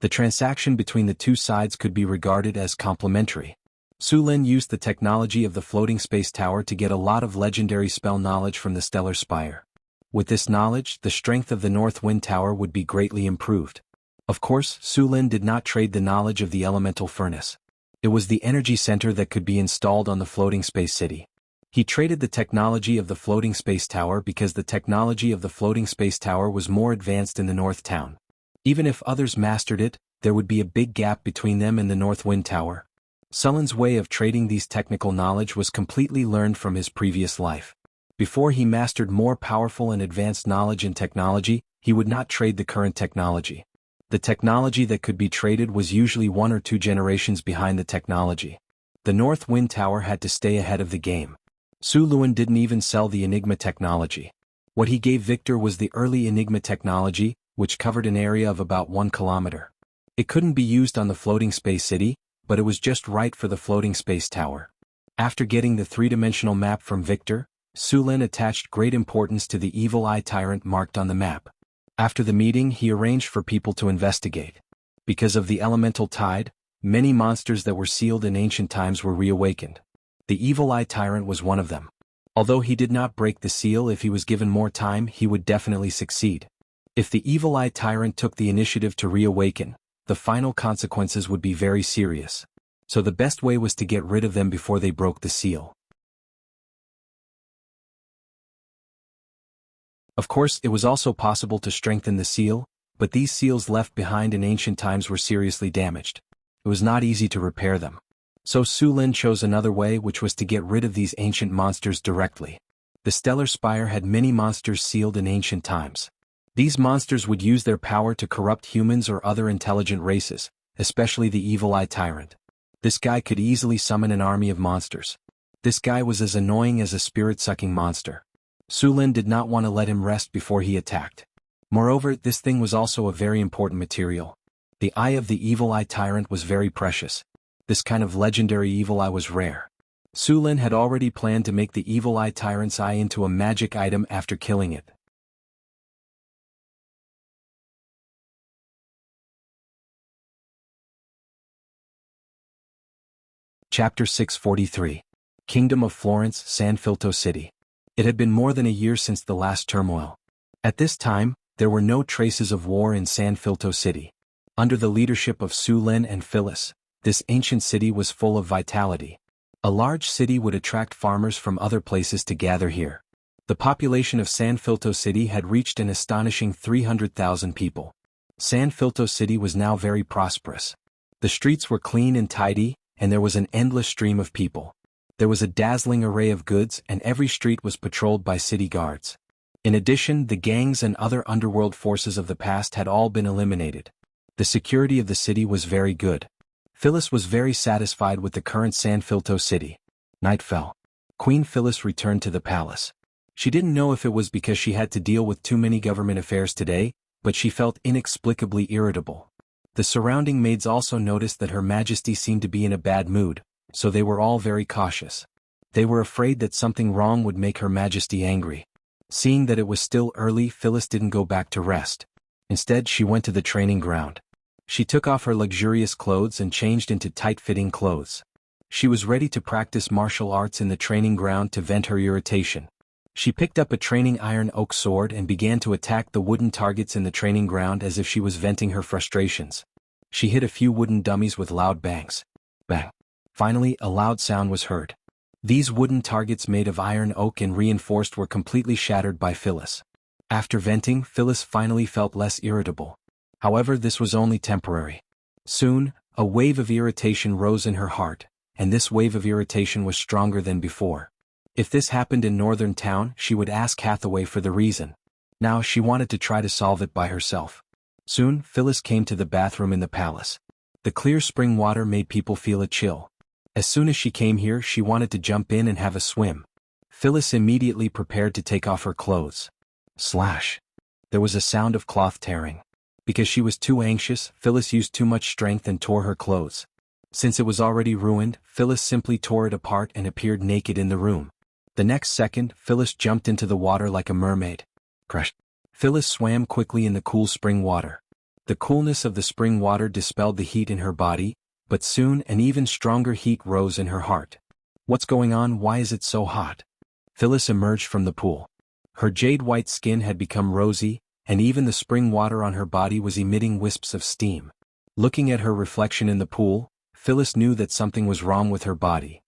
The transaction between the 2 sides could be regarded as complementary. Su Lin used the technology of the Floating Space Tower to get a lot of legendary spell knowledge from the Stellar Spire. With this knowledge, the strength of the North Wind Tower would be greatly improved. Of course, Su Lin did not trade the knowledge of the elemental furnace. It was the energy center that could be installed on the floating space city. He traded the technology of the Floating Space Tower because the technology of the Floating Space Tower was more advanced in the North Town. Even if others mastered it, there would be a big gap between them and the North Wind Tower. Sullen's way of trading these technical knowledge was completely learned from his previous life. Before he mastered more powerful and advanced knowledge and technology, he would not trade the current technology. The technology that could be traded was usually 1 or 2 generations behind the technology. The North Wind Tower had to stay ahead of the game. Su Lin didn't even sell the Enigma technology. What he gave Victor was the early Enigma technology, which covered an area of about 1 kilometer. It couldn't be used on the floating space city, but it was just right for the Floating Space Tower. After getting the 3-dimensional map from Victor, Su Lin attached great importance to the Evil Eye Tyrant marked on the map. After the meeting, he arranged for people to investigate. Because of the elemental tide, Many monsters that were sealed in ancient times were reawakened. The Evil Eye Tyrant was one of them. Although he did not break the seal, if he was given more time he would definitely succeed. If the Evil Eye Tyrant took the initiative to reawaken, the final consequences would be very serious. So the best way was to get rid of them before they broke the seal. Of course, it was also possible to strengthen the seal, but these seals left behind in ancient times were seriously damaged. It was not easy to repair them. So Su Lin chose another way, which was to get rid of these ancient monsters directly. The Stellar Spire had many monsters sealed in ancient times. These monsters would use their power to corrupt humans or other intelligent races, especially the Evil Eye Tyrant. This guy could easily summon an army of monsters. This guy was as annoying as a spirit-sucking monster. Su Lin did not want to let him rest before he attacked. Moreover, this thing was also a very important material. The eye of the Evil Eye Tyrant was very precious. This kind of legendary evil eye was rare. Su Lin had already planned to make the Evil Eye Tyrant's eye into a magic item after killing it. Chapter 643. Kingdom of Florence, San Filto City. It had been more than a year since the last turmoil. At this time, there were no traces of war in San Filto City. Under the leadership of Su Lin and Phyllis, this ancient city was full of vitality. A large city would attract farmers from other places to gather here. The population of San Filto City had reached an astonishing 300,000 people. San Filto City was now very prosperous. The streets were clean and tidy, and there was an endless stream of people. There was a dazzling array of goods, and every street was patrolled by city guards. In addition, the gangs and other underworld forces of the past had all been eliminated. The security of the city was very good. Phyllis was very satisfied with the current San Filto City. Night fell. Queen Phyllis returned to the palace. She didn't know if it was because she had to deal with too many government affairs today, but she felt inexplicably irritable. The surrounding maids also noticed that Her Majesty seemed to be in a bad mood, so they were all very cautious. They were afraid that something wrong would make Her Majesty angry. Seeing that it was still early, Phyllis didn't go back to rest. Instead, she went to the training ground. She took off her luxurious clothes and changed into tight-fitting clothes. She was ready to practice martial arts in the training ground to vent her irritation. She picked up a training iron oak sword and began to attack the wooden targets in the training ground as if she was venting her frustrations. She hit a few wooden dummies with loud bangs. Bang! Finally, a loud sound was heard. These wooden targets made of iron oak and reinforced were completely shattered by Phyllis. After venting, Phyllis finally felt less irritable. However, this was only temporary. Soon, a wave of irritation rose in her heart, and this wave of irritation was stronger than before. If this happened in Northern Town, she would ask Hathaway for the reason. Now she wanted to try to solve it by herself. Soon, Phyllis came to the bathroom in the palace. The clear spring water made people feel a chill. As soon as she came here, she wanted to jump in and have a swim. Phyllis immediately prepared to take off her clothes. Slash! There was a sound of cloth tearing. Because she was too anxious, Phyllis used too much strength and tore her clothes. Since it was already ruined, Phyllis simply tore it apart and appeared naked in the room. The next second, Phyllis jumped into the water like a mermaid. Crash! Phyllis swam quickly in the cool spring water. The coolness of the spring water dispelled the heat in her body, but soon an even stronger heat rose in her heart. What's going on? Why is it so hot? Phyllis emerged from the pool. Her jade-white skin had become rosy, and even the spring water on her body was emitting wisps of steam. Looking at her reflection in the pool, Phyllis knew that something was wrong with her body.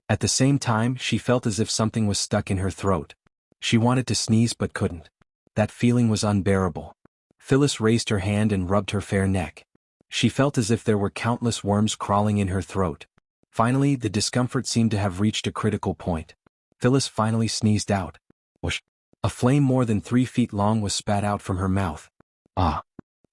At the same time, she felt as if something was stuck in her throat. She wanted to sneeze but couldn't. That feeling was unbearable. Phyllis raised her hand and rubbed her fair neck. She felt as if there were countless worms crawling in her throat. Finally, the discomfort seemed to have reached a critical point. Phyllis finally sneezed out. Whoosh! A flame more than 3 feet long was spat out from her mouth. Ah!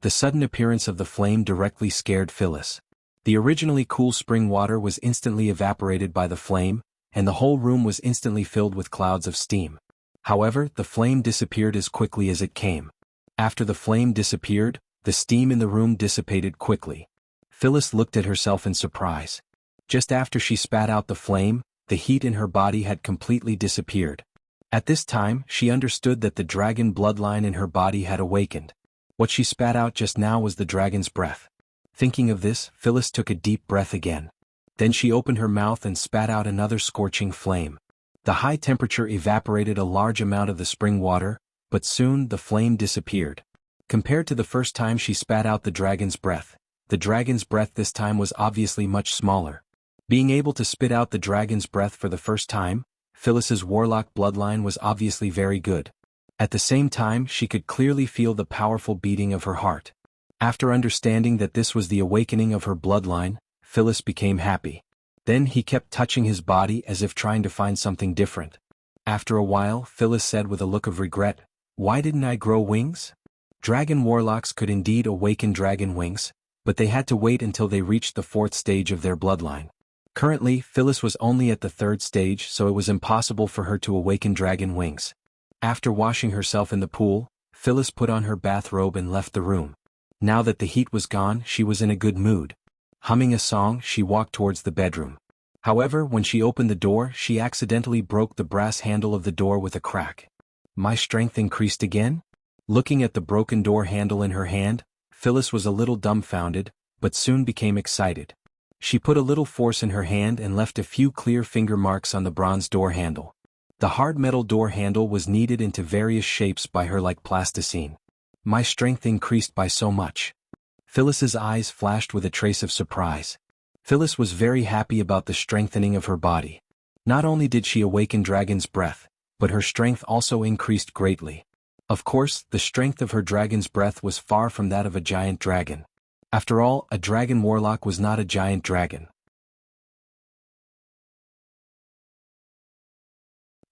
The sudden appearance of the flame directly scared Phyllis. The originally cool spring water was instantly evaporated by the flame, and the whole room was instantly filled with clouds of steam. However, the flame disappeared as quickly as it came. After the flame disappeared, the steam in the room dissipated quickly. Phyllis looked at herself in surprise. Just after she spat out the flame, the heat in her body had completely disappeared. At this time, she understood that the dragon bloodline in her body had awakened. What she spat out just now was the dragon's breath. Thinking of this, Phyllis took a deep breath again. Then she opened her mouth and spat out another scorching flame. The high temperature evaporated a large amount of the spring water, but soon the flame disappeared. Compared to the first time she spat out the dragon's breath this time was obviously much smaller. Being able to spit out the dragon's breath for the first time, Phyllis's warlock bloodline was obviously very good. At the same time, she could clearly feel the powerful beating of her heart. After understanding that this was the awakening of her bloodline, Phyllis became happy. Then he kept touching his body as if trying to find something different. After a while, Phyllis said with a look of regret, "Why didn't I grow wings?" Dragon warlocks could indeed awaken dragon wings, but they had to wait until they reached the 4th stage of their bloodline. Currently, Phyllis was only at the 3rd stage, so it was impossible for her to awaken dragon wings. After washing herself in the pool, Phyllis put on her bathrobe and left the room. Now that the heat was gone, she was in a good mood. Humming a song, she walked towards the bedroom. However, when she opened the door, she accidentally broke the brass handle of the door with a crack. My strength increased again? Looking at the broken door handle in her hand, Phyllis was a little dumbfounded, but soon became excited. She put a little force in her hand and left a few clear finger marks on the bronze door handle. The hard metal door handle was kneaded into various shapes by her like plasticine. My strength increased by so much. Phyllis's eyes flashed with a trace of surprise. Phyllis was very happy about the strengthening of her body. Not only did she awaken dragon's breath, but her strength also increased greatly. Of course, the strength of her dragon's breath was far from that of a giant dragon. After all, a dragon warlock was not a giant dragon.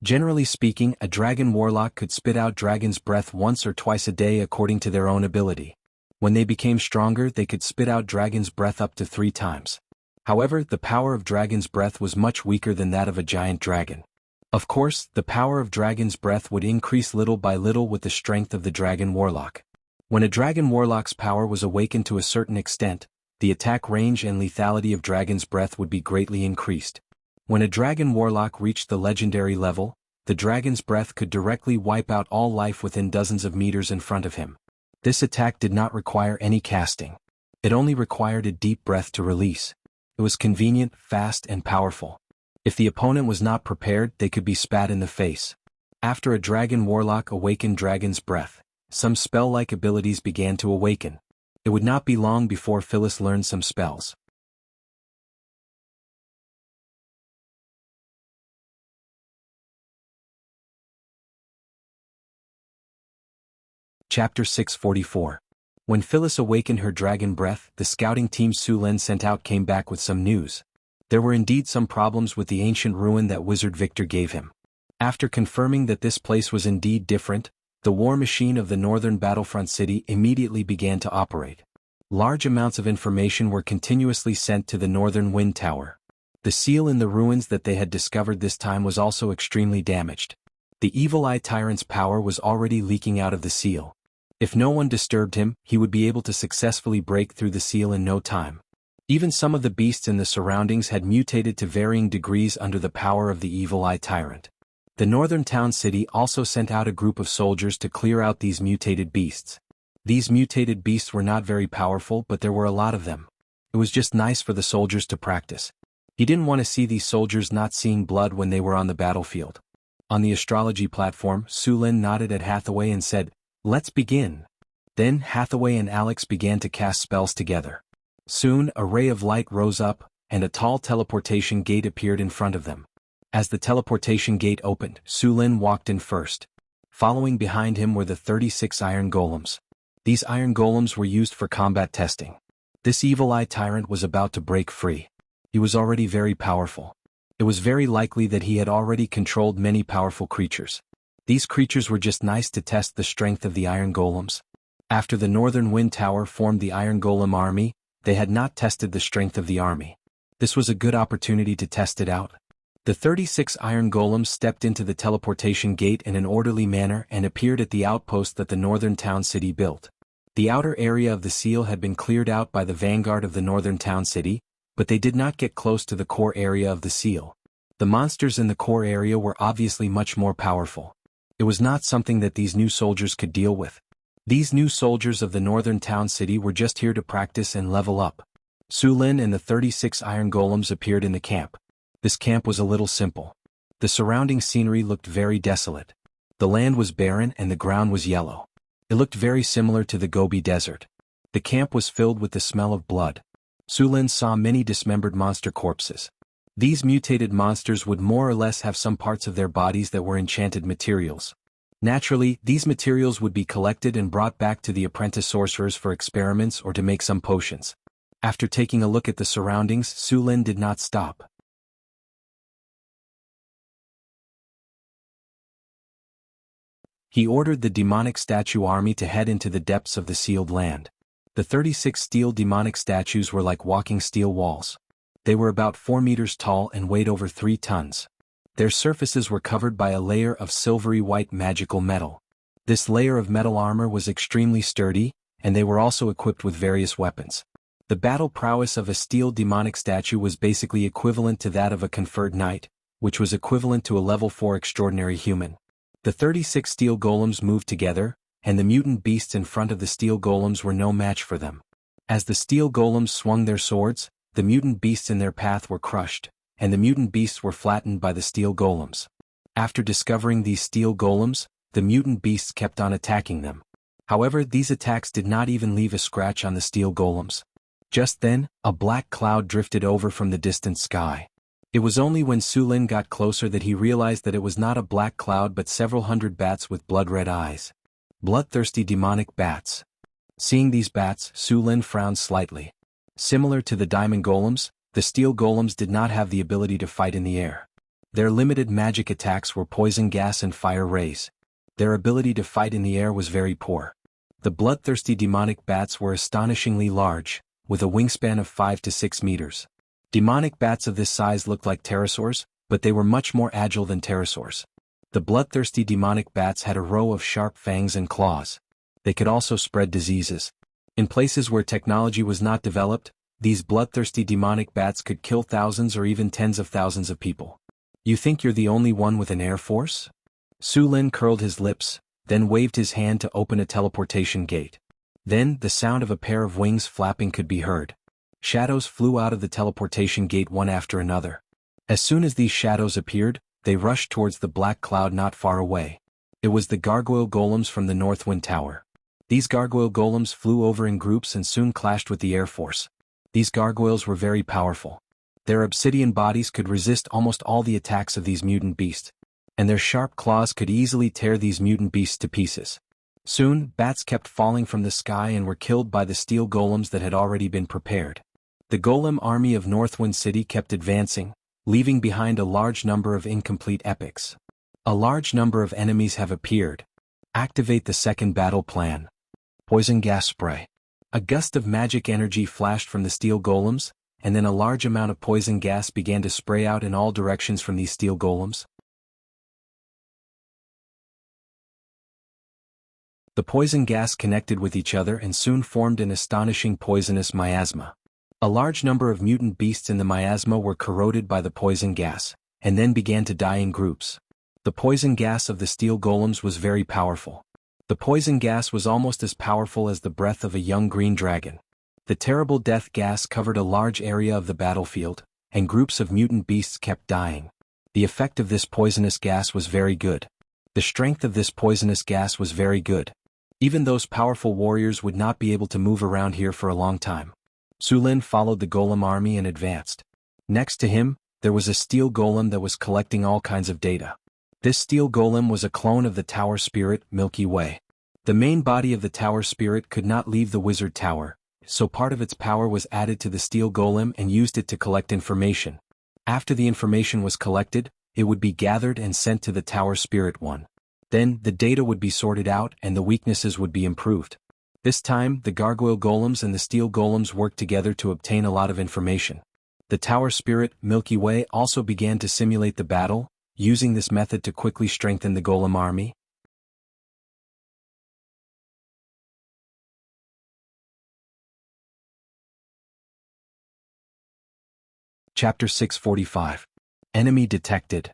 Generally speaking, a dragon warlock could spit out dragon's breath once or twice a day according to their own ability. When they became stronger, they could spit out dragon's breath up to 3 times. However, the power of dragon's breath was much weaker than that of a giant dragon. Of course, the power of dragon's breath would increase little by little with the strength of the dragon warlock. When a dragon warlock's power was awakened to a certain extent, the attack range and lethality of dragon's breath would be greatly increased. When a dragon warlock reached the legendary level, the dragon's breath could directly wipe out all life within dozens of meters in front of him. This attack did not require any casting. It only required a deep breath to release. It was convenient, fast, and powerful. If the opponent was not prepared, they could be spat in the face. After a dragon warlock awakened dragon's breath, some spell-like abilities began to awaken. It would not be long before Phyllis learned some spells. Chapter 644. When Phyllis awakened her dragon breath, the scouting team Su Lin sent out came back with some news. There were indeed some problems with the ancient ruin that Wizard Victor gave him. After confirming that this place was indeed different, the war machine of the northern battlefront city immediately began to operate. Large amounts of information were continuously sent to the northern wind tower. The seal in the ruins that they had discovered this time was also extremely damaged. The evil eye tyrant's power was already leaking out of the seal. If no one disturbed him, he would be able to successfully break through the seal in no time. Even some of the beasts in the surroundings had mutated to varying degrees under the power of the evil eye tyrant. The northern town city also sent out a group of soldiers to clear out these mutated beasts. These mutated beasts were not very powerful, but there were a lot of them. It was just nice for the soldiers to practice. He didn't want to see these soldiers not seeing blood when they were on the battlefield. On the astrology platform, Su Lin nodded at Hathaway and said, "Let's begin." Then Hathaway and Alex began to cast spells together. Soon a ray of light rose up, and a tall teleportation gate appeared in front of them. As the teleportation gate opened, Su Lin walked in first. Following behind him were the 36 iron golems. These iron golems were used for combat testing. This evil eye tyrant was about to break free. He was already very powerful. It was very likely that he had already controlled many powerful creatures. These creatures were just nice to test the strength of the iron golems. After the northern wind tower formed the iron golem army, they had not tested the strength of the army. This was a good opportunity to test it out. The 36 iron golems stepped into the teleportation gate in an orderly manner and appeared at the outpost that the northern town city built. The outer area of the seal had been cleared out by the vanguard of the northern town city, but they did not get close to the core area of the seal. The monsters in the core area were obviously much more powerful. It was not something that these new soldiers could deal with. These new soldiers of the northern town city were just here to practice and level up. Su Lin and the 36 iron golems appeared in the camp. This camp was a little simple. The surrounding scenery looked very desolate. The land was barren and the ground was yellow. It looked very similar to the Gobi Desert. The camp was filled with the smell of blood. Su Lin saw many dismembered monster corpses. These mutated monsters would more or less have some parts of their bodies that were enchanted materials. Naturally, these materials would be collected and brought back to the apprentice sorcerers for experiments or to make some potions. After taking a look at the surroundings, Su Lin did not stop. He ordered the demonic statue army to head into the depths of the sealed land. The 36 steel demonic statues were like walking steel walls. They were about 4 meters tall and weighed over 3 tons. Their surfaces were covered by a layer of silvery white magical metal. This layer of metal armor was extremely sturdy, and they were also equipped with various weapons. The battle prowess of a steel demonic statue was basically equivalent to that of a conferred knight, which was equivalent to a level 4 extraordinary human. The 36 steel golems moved together, and the mutant beasts in front of the steel golems were no match for them. As the steel golems swung their swords, the mutant beasts in their path were crushed, and the mutant beasts were flattened by the steel golems. After discovering these steel golems, the mutant beasts kept on attacking them. However, these attacks did not even leave a scratch on the steel golems. Just then, a black cloud drifted over from the distant sky. It was only when Su Lin got closer that he realized that it was not a black cloud but several hundred bats with blood-red eyes. Bloodthirsty demonic bats. Seeing these bats, Su Lin frowned slightly. Similar to the diamond golems, the steel golems did not have the ability to fight in the air. Their limited magic attacks were poison gas and fire rays. Their ability to fight in the air was very poor. The bloodthirsty demonic bats were astonishingly large, with a wingspan of 5 to 6 meters. Demonic bats of this size looked like pterosaurs, but they were much more agile than pterosaurs. The bloodthirsty demonic bats had a row of sharp fangs and claws. They could also spread diseases. In places where technology was not developed, these bloodthirsty demonic bats could kill thousands or even tens of thousands of people. You think you're the only one with an air force? Su Lin curled his lips, then waved his hand to open a teleportation gate. Then, the sound of a pair of wings flapping could be heard. Shadows flew out of the teleportation gate one after another. As soon as these shadows appeared, they rushed towards the black cloud not far away. It was the gargoyle golems from the Northwind Tower. These gargoyle golems flew over in groups and soon clashed with the Air Force. These gargoyles were very powerful. Their obsidian bodies could resist almost all the attacks of these mutant beasts, and their sharp claws could easily tear these mutant beasts to pieces. Soon, bats kept falling from the sky and were killed by the steel golems that had already been prepared. The golem army of Northwind City kept advancing, leaving behind a large number of incomplete epics. A large number of enemies have appeared. Activate the second battle plan. Poison gas spray. A gust of magic energy flashed from the steel golems, and then a large amount of poison gas began to spray out in all directions from these steel golems. The poison gas connected with each other and soon formed an astonishing poisonous miasma. A large number of mutant beasts in the miasma were corroded by the poison gas, and then began to die in groups. The poison gas of the steel golems was very powerful. The poison gas was almost as powerful as the breath of a young green dragon. The terrible death gas covered a large area of the battlefield, and groups of mutant beasts kept dying. The effect of this poisonous gas was very good. The strength of this poisonous gas was very good. Even those powerful warriors would not be able to move around here for a long time. Su Lin followed the golem army and advanced. Next to him, there was a steel golem that was collecting all kinds of data. This steel golem was a clone of the tower spirit, Milky Way. The main body of the tower spirit could not leave the wizard tower, so part of its power was added to the steel golem and used it to collect information. After the information was collected, it would be gathered and sent to the tower spirit one. Then, the data would be sorted out and the weaknesses would be improved. This time, the gargoyle golems and the steel golems worked together to obtain a lot of information. The tower spirit, Milky Way, also began to simulate the battle, using this method to quickly strengthen the golem army. Chapter 645. Enemy detected.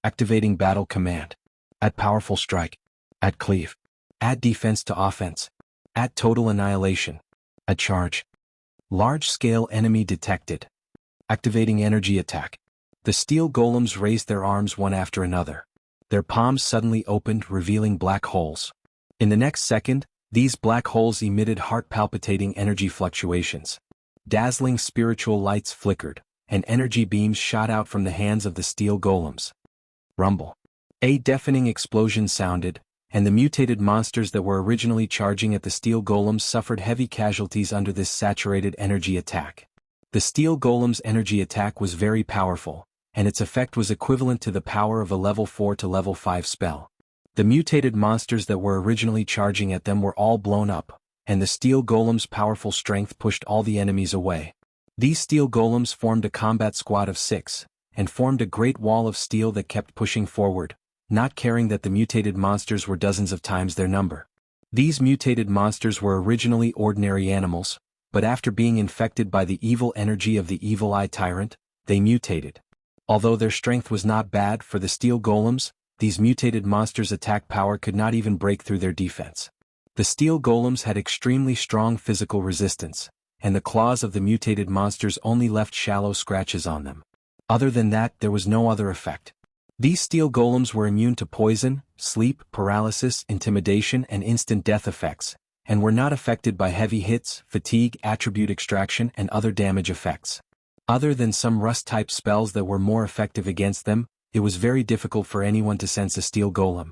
Activating battle command. At powerful strike. At cleave. Add defense to offense. Add total annihilation. A charge. Large-scale enemy detected. Activating energy attack. The steel golems raised their arms one after another. Their palms suddenly opened, revealing black holes. In the next second, these black holes emitted heart-palpitating energy fluctuations. Dazzling spiritual lights flickered, and energy beams shot out from the hands of the steel golems. Rumble. A deafening explosion sounded, and the mutated monsters that were originally charging at the steel golems suffered heavy casualties under this saturated energy attack. The steel golem's energy attack was very powerful, and its effect was equivalent to the power of a level 4 to level 5 spell. The mutated monsters that were originally charging at them were all blown up, and the steel golem's powerful strength pushed all the enemies away. These steel golems formed a combat squad of 6, and formed a great wall of steel that kept pushing forward, not caring that the mutated monsters were dozens of times their number. These mutated monsters were originally ordinary animals, but after being infected by the evil energy of the Evil Eye Tyrant, they mutated. Although their strength was not bad for the steel golems, these mutated monsters' attack power could not even break through their defense. The steel golems had extremely strong physical resistance, and the claws of the mutated monsters only left shallow scratches on them. Other than that, there was no other effect. These steel golems were immune to poison, sleep, paralysis, intimidation, and instant death effects, and were not affected by heavy hits, fatigue, attribute extraction, and other damage effects. Other than some rust-type spells that were more effective against them, it was very difficult for anyone to sense a steel golem.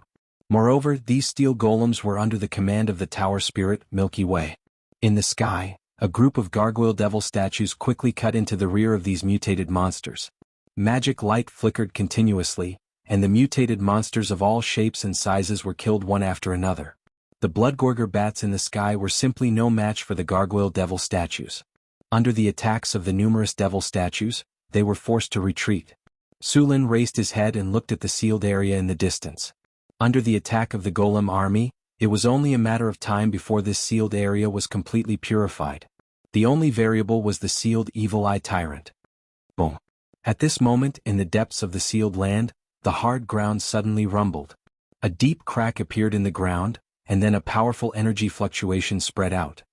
Moreover, these steel golems were under the command of the tower spirit, Milky Way. In the sky, a group of gargoyle devil statues quickly cut into the rear of these mutated monsters. Magic light flickered continuously, and the mutated monsters of all shapes and sizes were killed one after another. The bloodgorger bats in the sky were simply no match for the gargoyle devil statues. Under the attacks of the numerous devil statues, they were forced to retreat. Sulin raised his head and looked at the sealed area in the distance. Under the attack of the golem army, it was only a matter of time before this sealed area was completely purified. The only variable was the sealed Evil Eye Tyrant. Boom. At this moment, in the depths of the sealed land, the hard ground suddenly rumbled. A deep crack appeared in the ground, and then a powerful energy fluctuation spread out.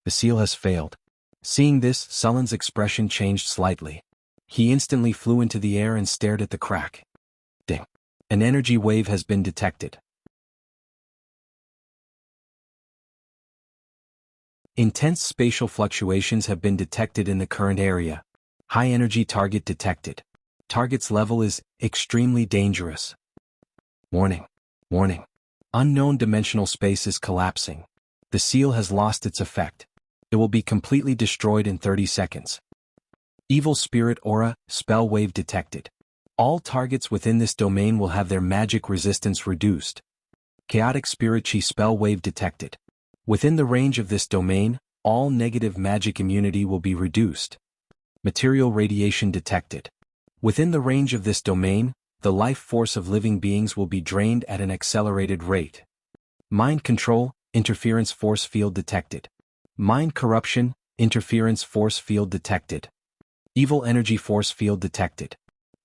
The seal has failed. Seeing this, Sulin's expression changed slightly. He instantly flew into the air and stared at the crack. Ding. An energy wave has been detected. Intense spatial fluctuations have been detected in the current area. High energy target detected. Target's level is extremely dangerous. Warning. Warning. Unknown dimensional space is collapsing. The seal has lost its effect. It will be completely destroyed in 30 seconds. Evil Spirit Aura, Spell Wave detected. All targets within this domain will have their magic resistance reduced. Chaotic Spirit Chi Spell Wave detected. Within the range of this domain, all negative magic immunity will be reduced. Material Radiation detected. Within the range of this domain, the life force of living beings will be drained at an accelerated rate. Mind Control, Interference Force Field detected. Mind Corruption, Interference Force Field detected. Evil Energy Force Field detected.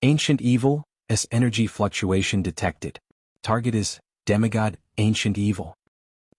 Ancient Evil, Energy Fluctuation detected. Target is Demigod, Ancient Evil.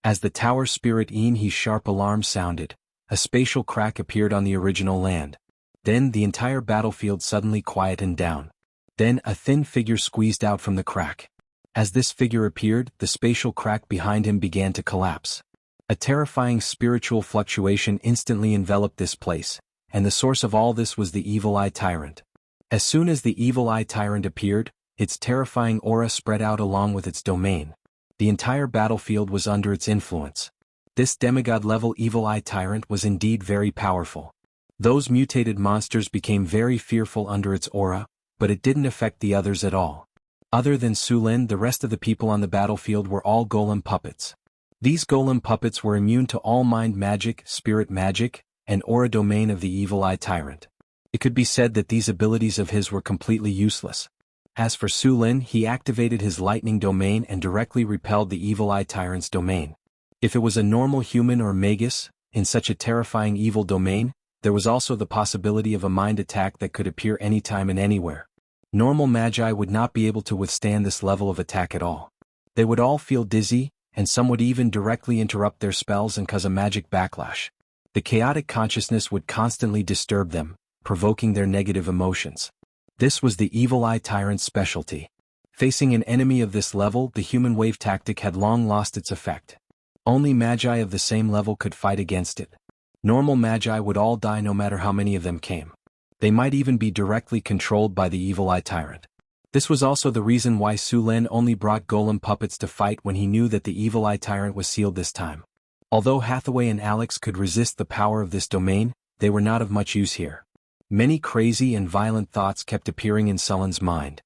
As the tower spirit his sharp alarm sounded, a spatial crack appeared on the original land. Then the entire battlefield suddenly quietened down. Then a thin figure squeezed out from the crack. As this figure appeared, the spatial crack behind him began to collapse. A terrifying spiritual fluctuation instantly enveloped this place, and the source of all this was the Evil Eye Tyrant. As soon as the Evil Eye Tyrant appeared, its terrifying aura spread out along with its domain. The entire battlefield was under its influence. This demigod-level Evil Eye Tyrant was indeed very powerful. Those mutated monsters became very fearful under its aura, but it didn't affect the others at all. Other than Sulin, the rest of the people on the battlefield were all golem puppets. These golem puppets were immune to all mind magic, spirit magic, and aura domain of the Evil Eye Tyrant. It could be said that these abilities of his were completely useless. As for Sulin, he activated his lightning domain and directly repelled the Evil Eye Tyrant's domain. If it was a normal human or magus, in such a terrifying evil domain, there was also the possibility of a mind attack that could appear anytime and anywhere. Normal magi would not be able to withstand this level of attack at all. They would all feel dizzy, and some would even directly interrupt their spells and cause a magic backlash. The chaotic consciousness would constantly disturb them, provoking their negative emotions. This was the Evil Eye Tyrant's specialty. Facing an enemy of this level, the human wave tactic had long lost its effect. Only magi of the same level could fight against it. Normal magi would all die no matter how many of them came. They might even be directly controlled by the Evil Eye Tyrant. This was also the reason why Su Lin only brought golem puppets to fight when he knew that the Evil Eye Tyrant was sealed this time. Although Hathaway and Alex could resist the power of this domain, they were not of much use here. Many crazy and violent thoughts kept appearing in Sullen's mind.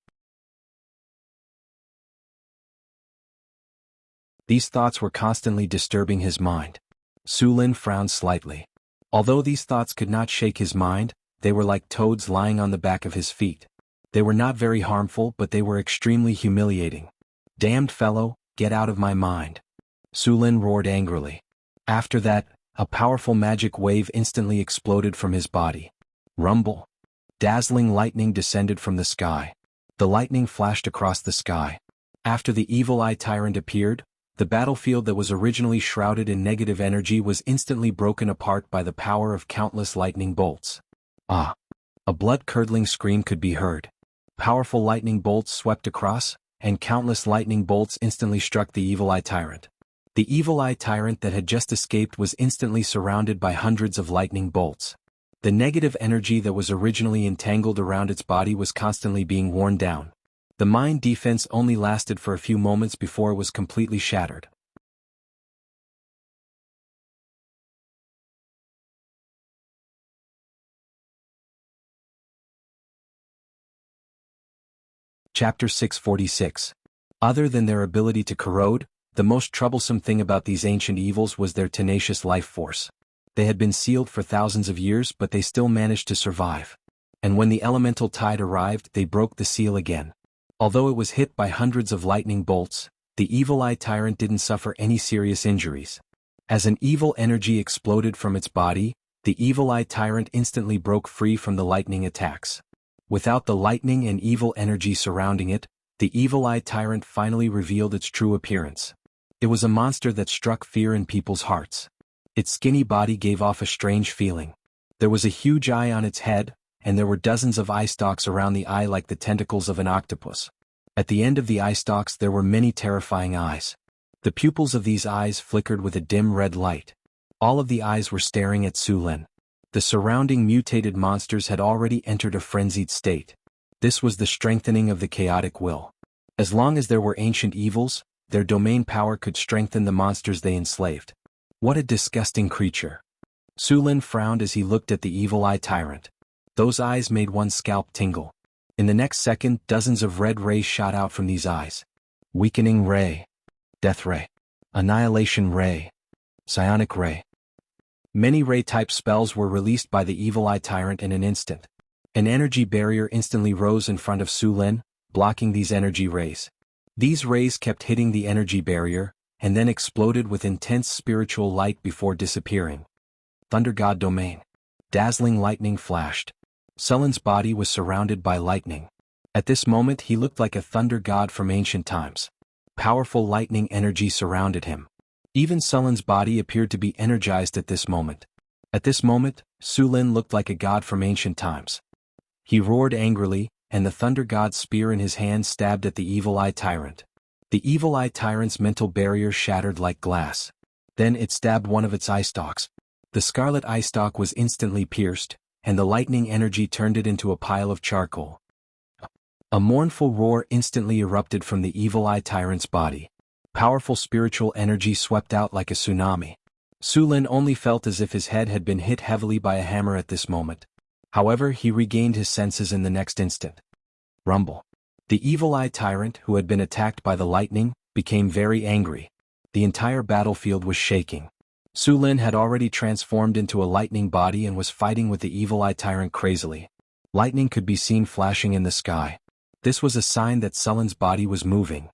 These thoughts were constantly disturbing his mind. Su Lin frowned slightly. Although these thoughts could not shake his mind, they were like toads lying on the back of his feet. They were not very harmful, but they were extremely humiliating. Damned fellow, get out of my mind. Su Lin roared angrily. After that, a powerful magic wave instantly exploded from his body. Rumble. Dazzling lightning descended from the sky. The lightning flashed across the sky. After the Evil Eye Tyrant appeared, the battlefield that was originally shrouded in negative energy was instantly broken apart by the power of countless lightning bolts. Ah! A blood-curdling scream could be heard. Powerful lightning bolts swept across, and countless lightning bolts instantly struck the Evil Eye Tyrant. The Evil Eye Tyrant that had just escaped was instantly surrounded by hundreds of lightning bolts. The negative energy that was originally entangled around its body was constantly being worn down. The mind defense only lasted for a few moments before it was completely shattered. Chapter 646. Other than their ability to corrode, the most troublesome thing about these ancient evils was their tenacious life force. They had been sealed for thousands of years, but they still managed to survive. And when the elemental tide arrived, they broke the seal again. Although it was hit by hundreds of lightning bolts, the Evil Eye Tyrant didn't suffer any serious injuries. As an evil energy exploded from its body, the Evil Eye Tyrant instantly broke free from the lightning attacks. Without the lightning and evil energy surrounding it, the Evil Eye Tyrant finally revealed its true appearance. It was a monster that struck fear in people's hearts. Its skinny body gave off a strange feeling. There was a huge eye on its head, and there were dozens of eye stalks around the eye like the tentacles of an octopus. At the end of the eye stalks there were many terrifying eyes. The pupils of these eyes flickered with a dim red light. All of the eyes were staring at Su Lin. The surrounding mutated monsters had already entered a frenzied state. This was the strengthening of the chaotic will. As long as there were ancient evils, their domain power could strengthen the monsters they enslaved. What a disgusting creature. Su Lin frowned as he looked at the Evil Eye Tyrant. Those eyes made one's scalp tingle. In the next second, dozens of red rays shot out from these eyes. Weakening Ray. Death Ray. Annihilation Ray. Psionic Ray. Many Ray-type spells were released by the Evil Eye Tyrant in an instant. An energy barrier instantly rose in front of Su Lin, blocking these energy rays. These rays kept hitting the energy barrier, and then exploded with intense spiritual light before disappearing. Thunder God Domain. Dazzling lightning flashed. Sullen's body was surrounded by lightning. At this moment he looked like a thunder god from ancient times. Powerful lightning energy surrounded him. Even Sullen's body appeared to be energized at this moment. At this moment, Su Lin looked like a god from ancient times. He roared angrily, and the thunder god's spear in his hand stabbed at the Evil Eye Tyrant. The Evil Eye Tyrant's mental barrier shattered like glass. Then it stabbed one of its eye stalks. The scarlet eye stalk was instantly pierced, and the lightning energy turned it into a pile of charcoal. A mournful roar instantly erupted from the Evil Eye Tyrant's body. Powerful spiritual energy swept out like a tsunami. Su Lin only felt as if his head had been hit heavily by a hammer at this moment. However, he regained his senses in the next instant. Rumble. The Evil Eye Tyrant, who had been attacked by the lightning, became very angry. The entire battlefield was shaking. Su Lin had already transformed into a lightning body and was fighting with the Evil Eye Tyrant crazily. Lightning could be seen flashing in the sky. This was a sign that Sullen's body was moving.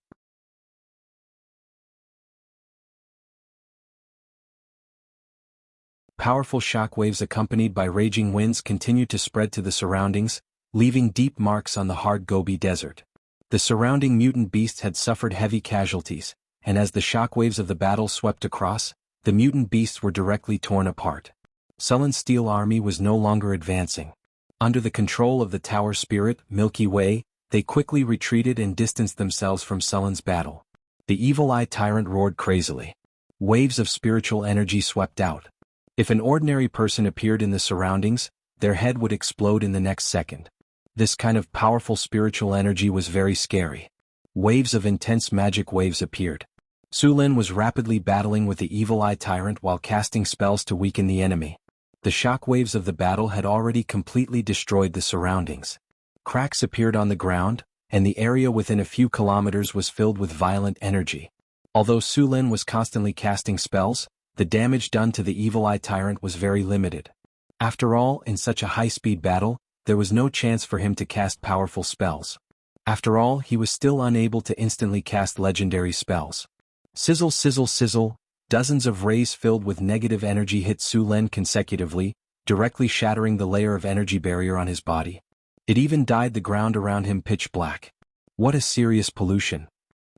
Powerful shockwaves accompanied by raging winds continued to spread to the surroundings, leaving deep marks on the hard Gobi Desert. The surrounding mutant beasts had suffered heavy casualties, and as the shockwaves of the battle swept across, the mutant beasts were directly torn apart. Sullen's steel army was no longer advancing. Under the control of the tower spirit, Milky Way, they quickly retreated and distanced themselves from Sullen's battle. The evil-eye tyrant roared crazily. Waves of spiritual energy swept out. If an ordinary person appeared in the surroundings, their head would explode in the next second. This kind of powerful spiritual energy was very scary. Waves of intense magic waves appeared. Su Lin was rapidly battling with the evil-eye tyrant while casting spells to weaken the enemy. The shock waves of the battle had already completely destroyed the surroundings. Cracks appeared on the ground, and the area within a few kilometers was filled with violent energy. Although Su Lin was constantly casting spells, the damage done to the evil-eye tyrant was very limited. After all, in such a high-speed battle, there was no chance for him to cast powerful spells. After all, he was still unable to instantly cast legendary spells. Sizzle, sizzle, sizzle, dozens of rays filled with negative energy hit Su Lin consecutively, directly shattering the layer of energy barrier on his body. It even dyed the ground around him pitch black. What a serious pollution.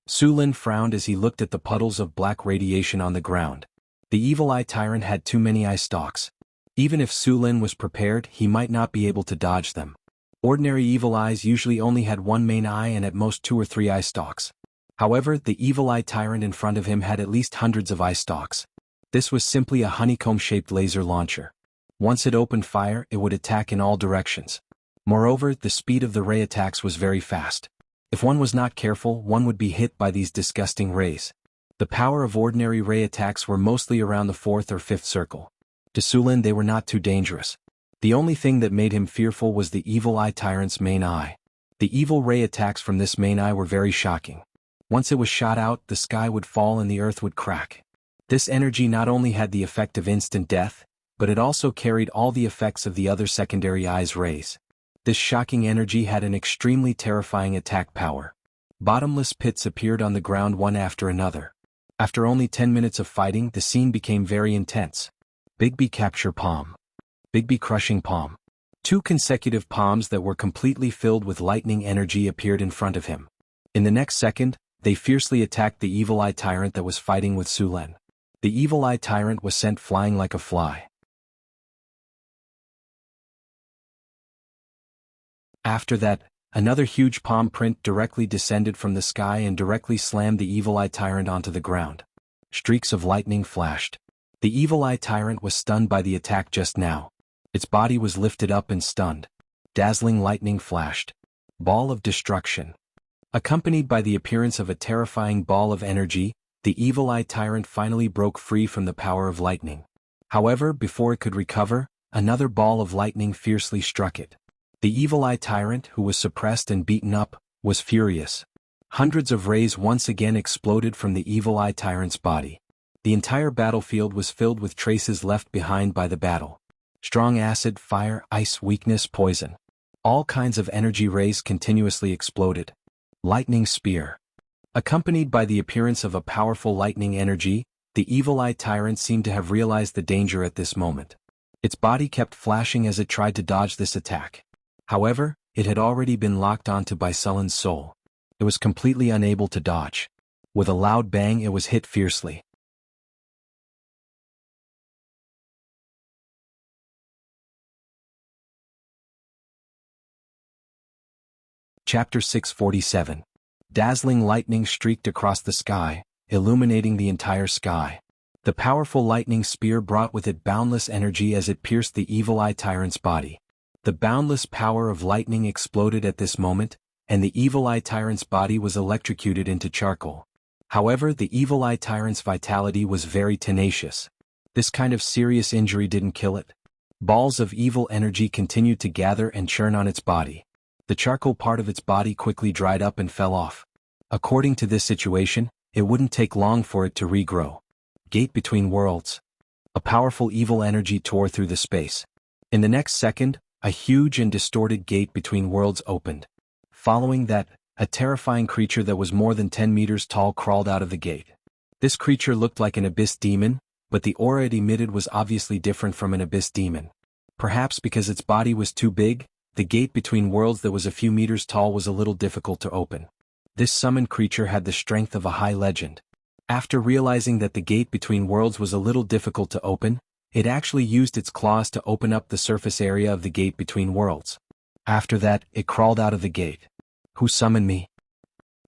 Su Lin frowned as he looked at the puddles of black radiation on the ground. The evil-eye tyrant had too many eye stalks. Even if Su Lin was prepared, he might not be able to dodge them. Ordinary evil eyes usually only had one main eye and at most 2 or 3 eye stalks. However, the evil-eye tyrant in front of him had at least hundreds of eye stalks. This was simply a honeycomb-shaped laser launcher. Once it opened fire, it would attack in all directions. Moreover, the speed of the ray attacks was very fast. If one was not careful, one would be hit by these disgusting rays. The power of ordinary ray attacks were mostly around the 4th or 5th circle. To Su Lin they were not too dangerous. The only thing that made him fearful was the evil-eye tyrant's main eye. The evil ray attacks from this main eye were very shocking. Once it was shot out, the sky would fall and the earth would crack. This energy not only had the effect of instant death, but it also carried all the effects of the other secondary eye's rays. This shocking energy had an extremely terrifying attack power. Bottomless pits appeared on the ground one after another. After only 10 minutes of fighting, the scene became very intense. Bigby capture palm. Bigby crushing palm. 2 consecutive palms that were completely filled with lightning energy appeared in front of him. In the next second, they fiercely attacked the evil-eye tyrant that was fighting with Su Lin. The evil-eye tyrant was sent flying like a fly. After that, another huge palm print directly descended from the sky and directly slammed the evil-eye tyrant onto the ground. Streaks of lightning flashed. The evil-eye tyrant was stunned by the attack just now. Its body was lifted up and stunned. Dazzling lightning flashed. Ball of destruction. Accompanied by the appearance of a terrifying ball of energy, the evil-eye tyrant finally broke free from the power of lightning. However, before it could recover, another ball of lightning fiercely struck it. The evil-eye tyrant, who was suppressed and beaten up, was furious. Hundreds of rays once again exploded from the evil-eye tyrant's body. The entire battlefield was filled with traces left behind by the battle. Strong acid, fire, ice, weakness, poison. All kinds of energy rays continuously exploded. Lightning spear. Accompanied by the appearance of a powerful lightning energy, the evil-eye tyrant seemed to have realized the danger at this moment. Its body kept flashing as it tried to dodge this attack. However, it had already been locked onto by Sullen's soul. It was completely unable to dodge. With a loud bang, it was hit fiercely. Chapter 647. Dazzling lightning streaked across the sky, illuminating the entire sky. The powerful lightning spear brought with it boundless energy as it pierced the evil-eye tyrant's body. The boundless power of lightning exploded at this moment, and the evil-eye tyrant's body was electrocuted into charcoal. However, the evil-eye tyrant's vitality was very tenacious. This kind of serious injury didn't kill it. Balls of evil energy continued to gather and churn on its body. The charcoal part of its body quickly dried up and fell off. According to this situation, it wouldn't take long for it to regrow. Gate between worlds. A powerful evil energy tore through the space. In the next second, a huge and distorted gate between worlds opened. Following that, a terrifying creature that was more than 10 meters tall crawled out of the gate. This creature looked like an abyss demon, but the aura it emitted was obviously different from an abyss demon. Perhaps because its body was too big, the gate between worlds that was a few meters tall was a little difficult to open. This summoned creature had the strength of a high legend. After realizing that the gate between worlds was a little difficult to open, it actually used its claws to open up the surface area of the gate between worlds. After that, it crawled out of the gate. "Who summoned me?"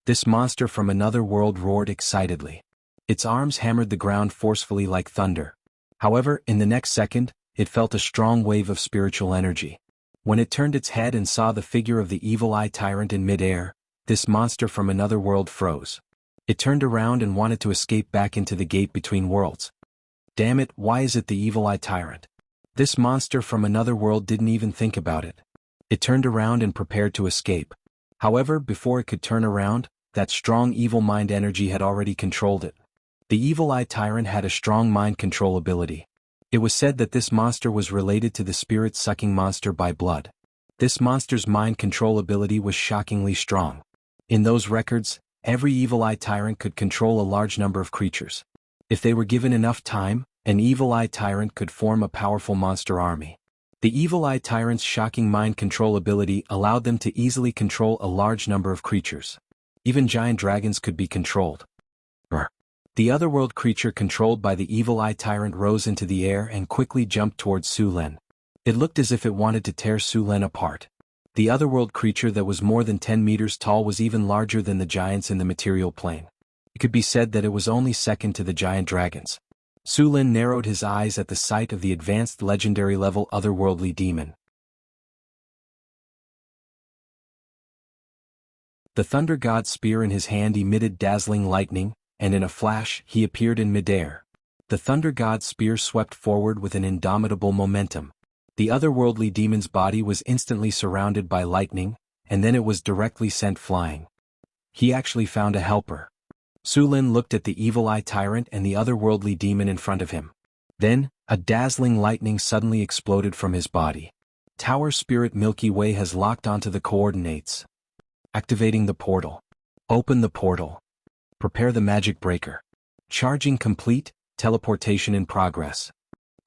This monster from another world roared excitedly. Its arms hammered the ground forcefully like thunder. However, in the next second, it felt a strong wave of spiritual energy. When it turned its head and saw the figure of the evil eye tyrant in midair, this monster from another world froze. It turned around and wanted to escape back into the gate between worlds. Damn it, why is it the evil eye tyrant? This monster from another world didn't even think about it. It turned around and prepared to escape. However, before it could turn around, that strong evil mind energy had already controlled it. The evil eye tyrant had a strong mind control ability. It was said that this monster was related to the spirit-sucking monster by blood. This monster's mind control ability was shockingly strong. In those records, every evil eye tyrant could control a large number of creatures. If they were given enough time, an evil eye tyrant could form a powerful monster army. The evil eye tyrant's shocking mind control ability allowed them to easily control a large number of creatures. Even giant dragons could be controlled. The otherworld creature controlled by the evil eye tyrant rose into the air and quickly jumped towards Su Lin. It looked as if it wanted to tear Su Lin apart. The otherworld creature that was more than 10 meters tall was even larger than the giants in the material plane. It could be said that it was only second to the giant dragons. Su Lin narrowed his eyes at the sight of the advanced legendary level otherworldly demon. The Thunder God's spear in his hand emitted dazzling lightning, and in a flash, he appeared in midair. The Thunder God's spear swept forward with an indomitable momentum. The otherworldly demon's body was instantly surrounded by lightning, and then it was directly sent flying. He actually found a helper. Su Lin looked at the evil eye tyrant and the otherworldly demon in front of him. Then, a dazzling lightning suddenly exploded from his body. Tower Spirit Milky Way has locked onto the coordinates. Activating the portal. Open the portal. Prepare the magic breaker. Charging complete, teleportation in progress.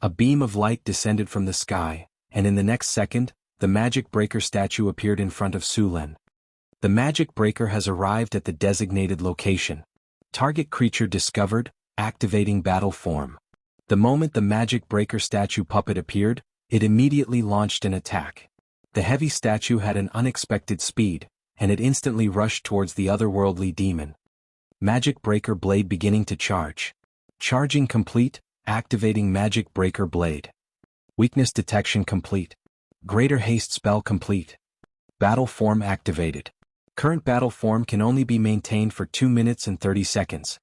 A beam of light descended from the sky, and in the next second, the magic breaker statue appeared in front of Su Lin. The magic breaker has arrived at the designated location. Target creature discovered, activating battle form. The moment the magic breaker statue puppet appeared, it immediately launched an attack. The heavy statue had an unexpected speed, and it instantly rushed towards the otherworldly demon. Magic breaker blade beginning to charge. Charging complete, activating magic breaker blade. Weakness detection complete. Greater haste spell complete. Battle form activated. Current battle form can only be maintained for 2 minutes and 30 seconds.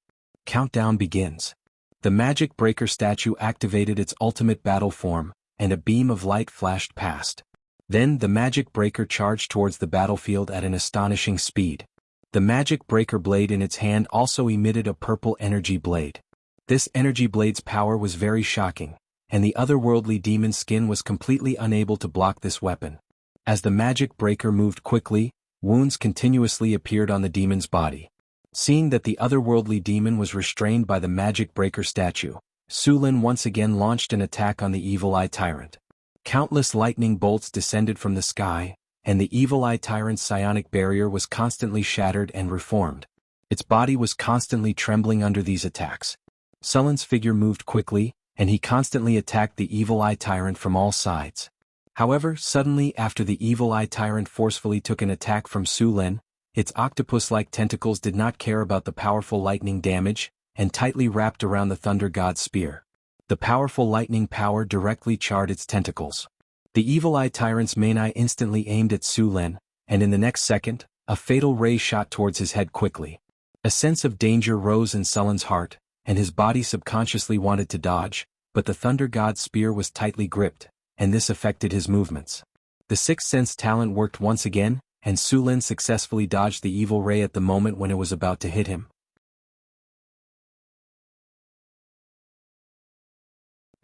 Countdown begins. The magic breaker statue activated its ultimate battle form, and a beam of light flashed past. Then the magic breaker charged towards the battlefield at an astonishing speed. The magic breaker blade in its hand also emitted a purple energy blade. This energy blade's power was very shocking, and the otherworldly demon's skin was completely unable to block this weapon. As the magic breaker moved quickly, wounds continuously appeared on the demon's body. Seeing that the otherworldly demon was restrained by the magic breaker statue, Su Lin once again launched an attack on the evil eye tyrant. Countless lightning bolts descended from the sky, and the evil eye tyrant's psionic barrier was constantly shattered and reformed. Its body was constantly trembling under these attacks. Su Lin's figure moved quickly, and he constantly attacked the evil eye tyrant from all sides. However, suddenly after the evil eye tyrant forcefully took an attack from Su Lin, its octopus-like tentacles did not care about the powerful lightning damage, and tightly wrapped around the Thunder God's spear. The powerful lightning power directly charred its tentacles. The evil eye tyrant's main eye instantly aimed at Su Lin, and in the next second, a fatal ray shot towards his head quickly. A sense of danger rose in Su Lin's heart, and his body subconsciously wanted to dodge, but the Thunder God's spear was tightly gripped, and this affected his movements. The sixth sense talent worked once again, and Su Lin successfully dodged the evil ray at the moment when it was about to hit him.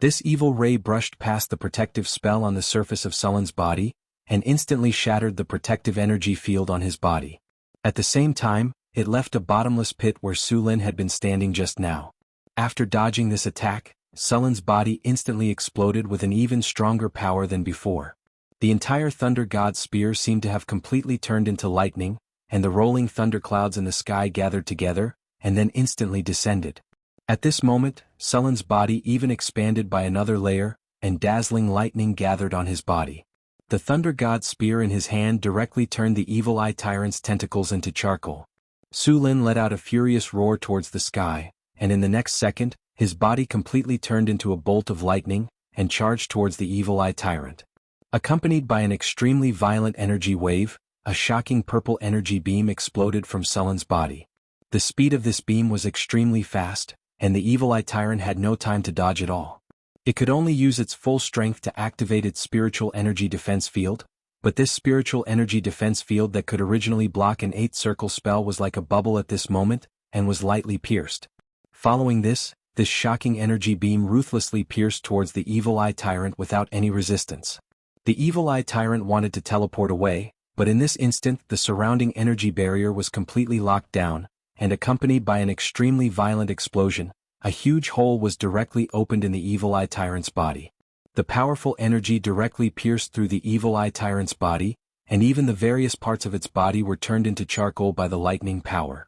This evil ray brushed past the protective spell on the surface of Su Lin's body, and instantly shattered the protective energy field on his body. At the same time, it left a bottomless pit where Su Lin had been standing just now. After dodging this attack, Su Lin's body instantly exploded with an even stronger power than before. The entire Thunder God's spear seemed to have completely turned into lightning, and the rolling thunderclouds in the sky gathered together, and then instantly descended. At this moment, Sullen's body even expanded by another layer, and dazzling lightning gathered on his body. The Thunder God's spear in his hand directly turned the Evil Eye Tyrant's tentacles into charcoal. Su Lin let out a furious roar towards the sky, and in the next second, his body completely turned into a bolt of lightning, and charged towards the Evil Eye Tyrant. Accompanied by an extremely violent energy wave, a shocking purple energy beam exploded from Sullen's body. The speed of this beam was extremely fast, and the Evil Eye Tyrant had no time to dodge at all. It could only use its full strength to activate its spiritual energy defense field, but this spiritual energy defense field that could originally block an 8-circle spell was like a bubble at this moment, and was lightly pierced. Following this shocking energy beam ruthlessly pierced towards the Evil Eye Tyrant without any resistance. The Evil Eye Tyrant wanted to teleport away, but in this instant the surrounding energy barrier was completely locked down, and accompanied by an extremely violent explosion, a huge hole was directly opened in the Evil Eye Tyrant's body. The powerful energy directly pierced through the Evil Eye Tyrant's body, and even the various parts of its body were turned into charcoal by the lightning power.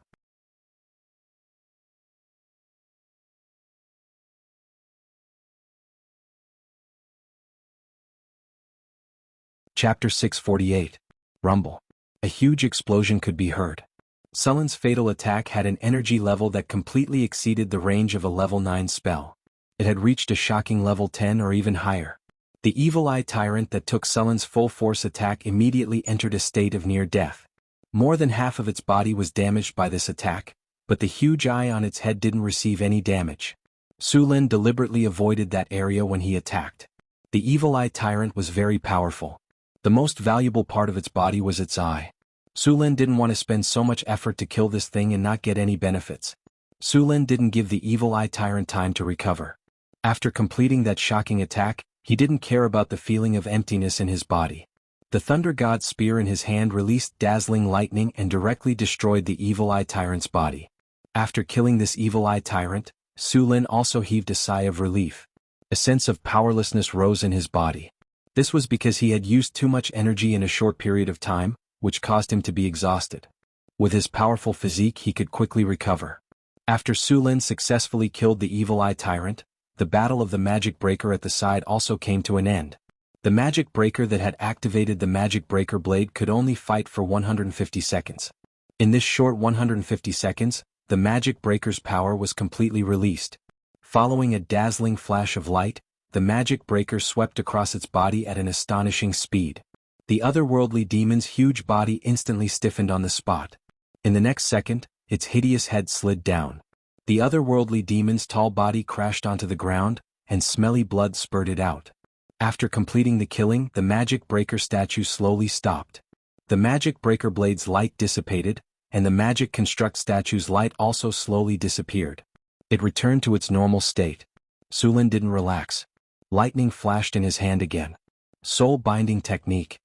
Chapter 648. Rumble. A huge explosion could be heard. Sullen's fatal attack had an energy level that completely exceeded the range of a level 9 spell. It had reached a shocking level 10 or even higher. The Evil Eye Tyrant that took Sullen's full force attack immediately entered a state of near death. More than half of its body was damaged by this attack, but the huge eye on its head didn't receive any damage. Su Lin deliberately avoided that area when he attacked. The Evil Eye Tyrant was very powerful. The most valuable part of its body was its eye. Su Lin didn't want to spend so much effort to kill this thing and not get any benefits. Su Lin didn't give the Evil Eye Tyrant time to recover. After completing that shocking attack, he didn't care about the feeling of emptiness in his body. The Thunder God's spear in his hand released dazzling lightning and directly destroyed the Evil Eye Tyrant's body. After killing this Evil Eye Tyrant, Su Lin also heaved a sigh of relief. A sense of powerlessness rose in his body. This was because he had used too much energy in a short period of time, which caused him to be exhausted. With his powerful physique he could quickly recover. After Su Lin successfully killed the Evil Eye Tyrant, the battle of the Magic Breaker at the side also came to an end. The Magic Breaker that had activated the Magic Breaker blade could only fight for 150 seconds. In this short 150 seconds, the Magic Breaker's power was completely released. Following a dazzling flash of light, the Magic Breaker swept across its body at an astonishing speed. The otherworldly demon's huge body instantly stiffened on the spot. In the next second, its hideous head slid down. The otherworldly demon's tall body crashed onto the ground, and smelly blood spurted out. After completing the killing, the Magic Breaker statue slowly stopped. The Magic Breaker blade's light dissipated, and the Magic Construct statue's light also slowly disappeared. It returned to its normal state. Su Lin didn't relax. Lightning flashed in his hand again. Soul Binding Technique.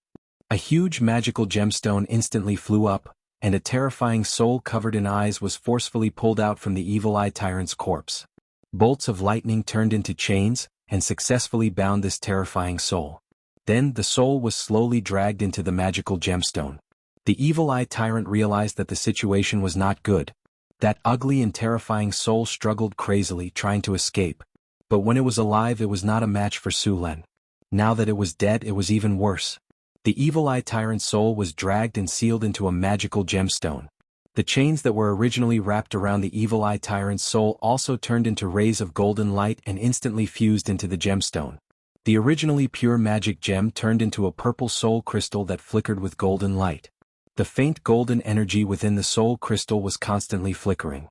A huge magical gemstone instantly flew up, and a terrifying soul covered in eyes was forcefully pulled out from the Evil Eye Tyrant's corpse. Bolts of lightning turned into chains, and successfully bound this terrifying soul. Then the soul was slowly dragged into the magical gemstone. The Evil Eye Tyrant realized that the situation was not good. That ugly and terrifying soul struggled crazily trying to escape. But when it was alive it was not a match for Su Lin. Now that it was dead it was even worse. The Evil Eye Tyrant's soul was dragged and sealed into a magical gemstone. The chains that were originally wrapped around the Evil Eye Tyrant's soul also turned into rays of golden light and instantly fused into the gemstone. The originally pure magic gem turned into a purple soul crystal that flickered with golden light. The faint golden energy within the soul crystal was constantly flickering.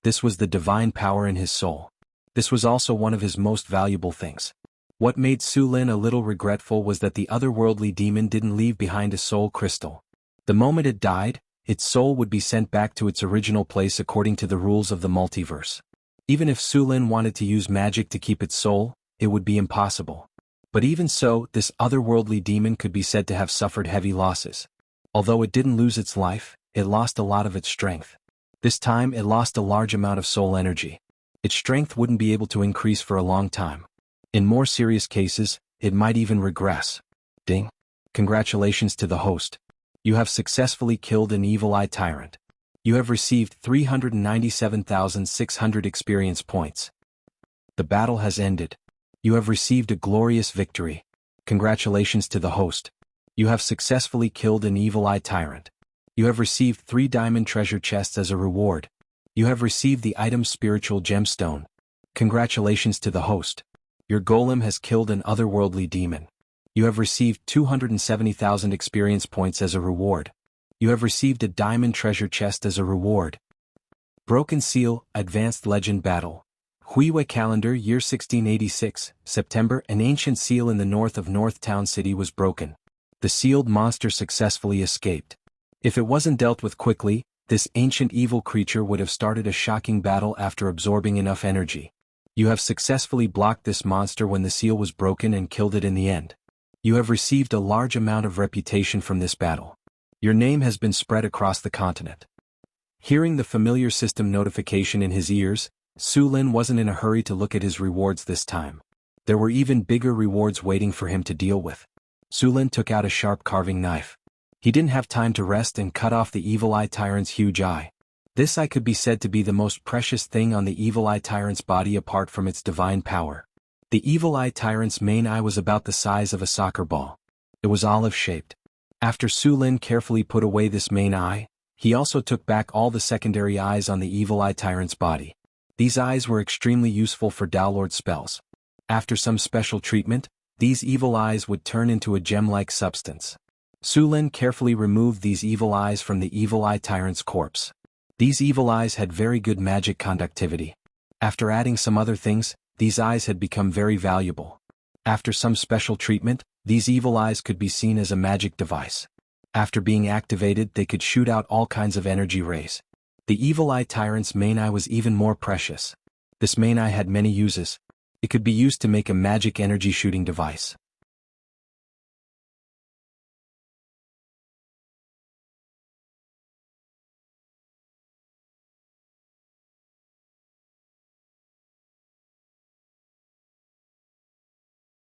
This was the divine power in his soul. This was also one of his most valuable things. What made Su Lin a little regretful was that the otherworldly demon didn't leave behind a soul crystal. The moment it died, its soul would be sent back to its original place according to the rules of the multiverse. Even if Su Lin wanted to use magic to keep its soul, it would be impossible. But even so, this otherworldly demon could be said to have suffered heavy losses. Although it didn't lose its life, it lost a lot of its strength. This time it lost a large amount of soul energy. Its strength wouldn't be able to increase for a long time. In more serious cases, it might even regress. Ding. Congratulations to the host. You have successfully killed an evil eye tyrant. You have received 397,600 experience points. The battle has ended. You have received a glorious victory. Congratulations to the host. You have successfully killed an evil eye tyrant. You have received 3 diamond treasure chests as a reward. You have received the item spiritual gemstone. Congratulations to the host. Your golem has killed an otherworldly demon. You have received 270,000 experience points as a reward. You have received a diamond treasure chest as a reward. Broken Seal, Advanced Legend Battle. Huiwa Calendar Year 1686, September. An ancient seal in the north of North Town City was broken. The sealed monster successfully escaped. If it wasn't dealt with quickly, this ancient evil creature would have started a shocking battle after absorbing enough energy. You have successfully blocked this monster when the seal was broken and killed it in the end. You have received a large amount of reputation from this battle. Your name has been spread across the continent. Hearing the familiar system notification in his ears, Su Lin wasn't in a hurry to look at his rewards this time. There were even bigger rewards waiting for him to deal with. Su Lin took out a sharp carving knife. He didn't have time to rest and cut off the evil eye tyrant's huge eye. This eye could be said to be the most precious thing on the evil eye tyrant's body apart from its divine power. The evil eye tyrant's main eye was about the size of a soccer ball. It was olive-shaped. After Su Lin carefully put away this main eye, he also took back all the secondary eyes on the evil eye tyrant's body. These eyes were extremely useful for downlord spells. After some special treatment, these evil eyes would turn into a gem-like substance. Su Lin carefully removed these evil eyes from the evil eye tyrant's corpse. These evil eyes had very good magic conductivity. After adding some other things, these eyes had become very valuable. After some special treatment, these evil eyes could be seen as a magic device. After being activated, they could shoot out all kinds of energy rays. The evil eye tyrant's main eye was even more precious. This main eye had many uses. It could be used to make a magic energy shooting device.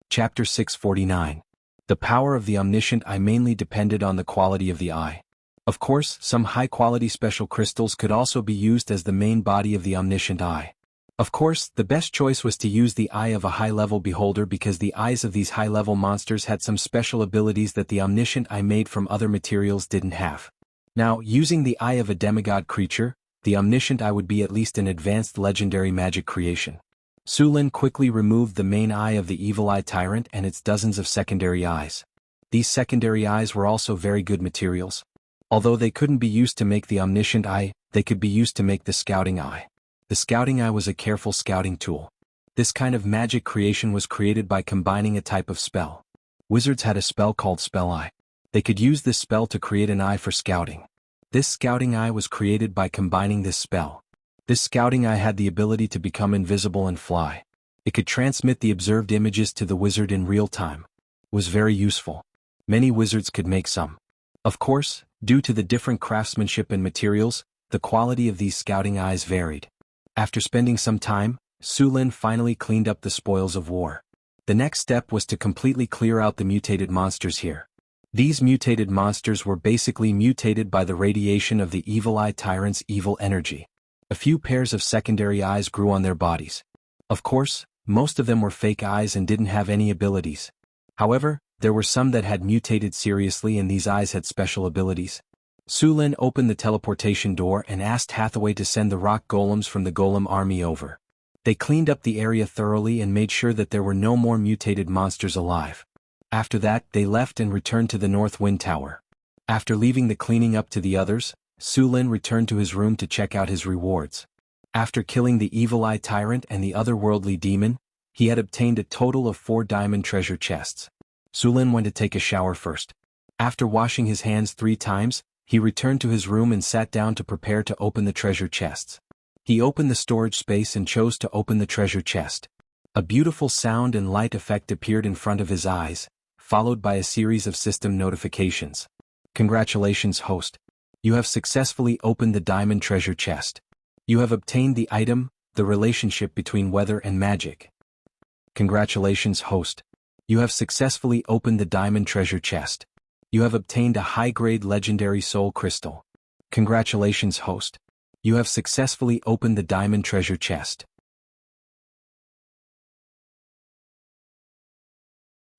Chapter 649. The power of the omniscient eye mainly depended on the quality of the eye. Of course, some high-quality special crystals could also be used as the main body of the omniscient eye. Of course, the best choice was to use the eye of a high-level beholder because the eyes of these high-level monsters had some special abilities that the omniscient eye made from other materials didn't have. Now, using the eye of a demigod creature, the omniscient eye would be at least an advanced legendary magic creation. Su Lin quickly removed the main eye of the evil eye tyrant and its dozens of secondary eyes. These secondary eyes were also very good materials. Although they couldn't be used to make the omniscient eye, they could be used to make the scouting eye. The scouting eye was a careful scouting tool. This kind of magic creation was created by combining a type of spell. Wizards had a spell called Spell Eye. They could use this spell to create an eye for scouting. This scouting eye was created by combining this spell. This scouting eye had the ability to become invisible and fly. It could transmit the observed images to the wizard in real time. It was very useful. Many wizards could make some. Of course, due to the different craftsmanship and materials, the quality of these scouting eyes varied. After spending some time, Su Lin finally cleaned up the spoils of war. The next step was to completely clear out the mutated monsters here. These mutated monsters were basically mutated by the radiation of the evil eye tyrant's evil energy. A few pairs of secondary eyes grew on their bodies. Of course, most of them were fake eyes and didn't have any abilities. However, there were some that had mutated seriously and these eyes had special abilities. Su Lin opened the teleportation door and asked Hathaway to send the rock golems from the golem army over. They cleaned up the area thoroughly and made sure that there were no more mutated monsters alive. After that, they left and returned to the North Wind Tower. After leaving the cleaning up to the others, Su Lin returned to his room to check out his rewards. After killing the evil eye tyrant and the otherworldly demon, he had obtained a total of 4 diamond treasure chests. Su Lin went to take a shower first. After washing his hands 3 times, he returned to his room and sat down to prepare to open the treasure chests. He opened the storage space and chose to open the treasure chest. A beautiful sound and light effect appeared in front of his eyes, followed by a series of system notifications. Congratulations, host. You have successfully opened the diamond treasure chest. You have obtained the item, the relationship between weather and magic. Congratulations, host. You have successfully opened the diamond treasure chest. You have obtained a high-grade legendary soul crystal. Congratulations, host. You have successfully opened the diamond treasure chest.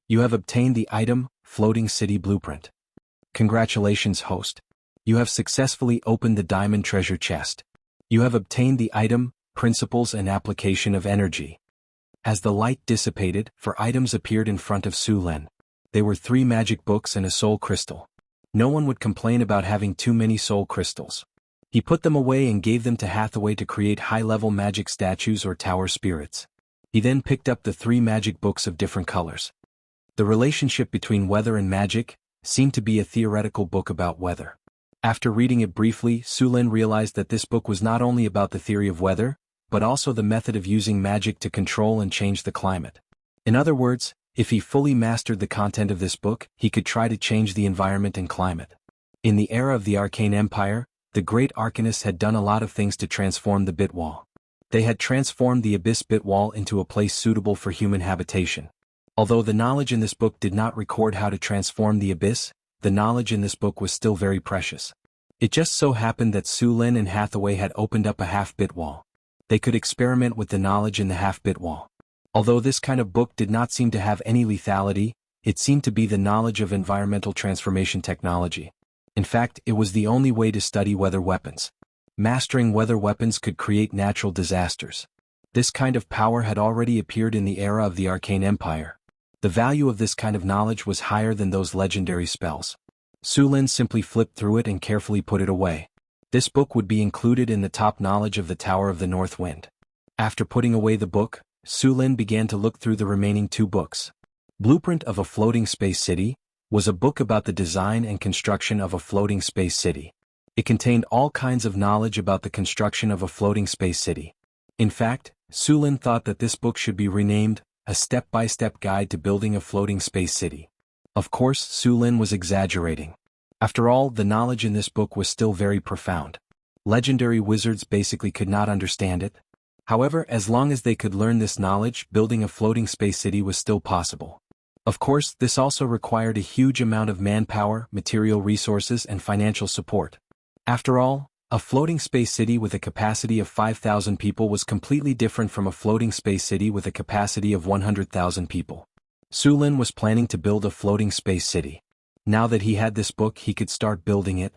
You have obtained the item, Floating City Blueprint. Congratulations, host. You have successfully opened the diamond treasure chest. You have obtained the item, Principles and Application of Energy. As the light dissipated, 4 items appeared in front of Su Lin. They were 3 magic books and a soul crystal. No one would complain about having too many soul crystals. He put them away and gave them to Hathaway to create high-level magic statues or tower spirits. He then picked up the 3 magic books of different colors. The relationship between weather and magic seemed to be a theoretical book about weather. After reading it briefly, Su Lin realized that this book was not only about the theory of weather, but also the method of using magic to control and change the climate. In other words, if he fully mastered the content of this book, he could try to change the environment and climate. In the era of the Arcane Empire, the great arcanists had done a lot of things to transform the Bit Wall. They had transformed the Abyss Bit Wall into a place suitable for human habitation. Although the knowledge in this book did not record how to transform the Abyss, the knowledge in this book was still very precious. It just so happened that Su Lin and Hathaway had opened up a half-bit wall. They could experiment with the knowledge in the half-bit wall. Although this kind of book did not seem to have any lethality, it seemed to be the knowledge of environmental transformation technology. In fact, it was the only way to study weather weapons. Mastering weather weapons could create natural disasters. This kind of power had already appeared in the era of the Arcane Empire. The value of this kind of knowledge was higher than those legendary spells. Su Lin simply flipped through it and carefully put it away. This book would be included in the top knowledge of the Tower of the North Wind. After putting away the book, Su Lin began to look through the remaining 2 books. Blueprint of a Floating Space City was a book about the design and construction of a floating space city. It contained all kinds of knowledge about the construction of a floating space city. In fact, Su Lin thought that this book should be renamed, A Step-by-Step Guide to Building a Floating Space City. Of course, Su Lin was exaggerating. After all, the knowledge in this book was still very profound. Legendary wizards basically could not understand it. However, as long as they could learn this knowledge, building a floating space city was still possible. Of course, this also required a huge amount of manpower, material resources, and financial support. After all, a floating space city with a capacity of 5,000 people was completely different from a floating space city with a capacity of 100,000 people. Su Lin was planning to build a floating space city. Now that he had this book, he could start building it.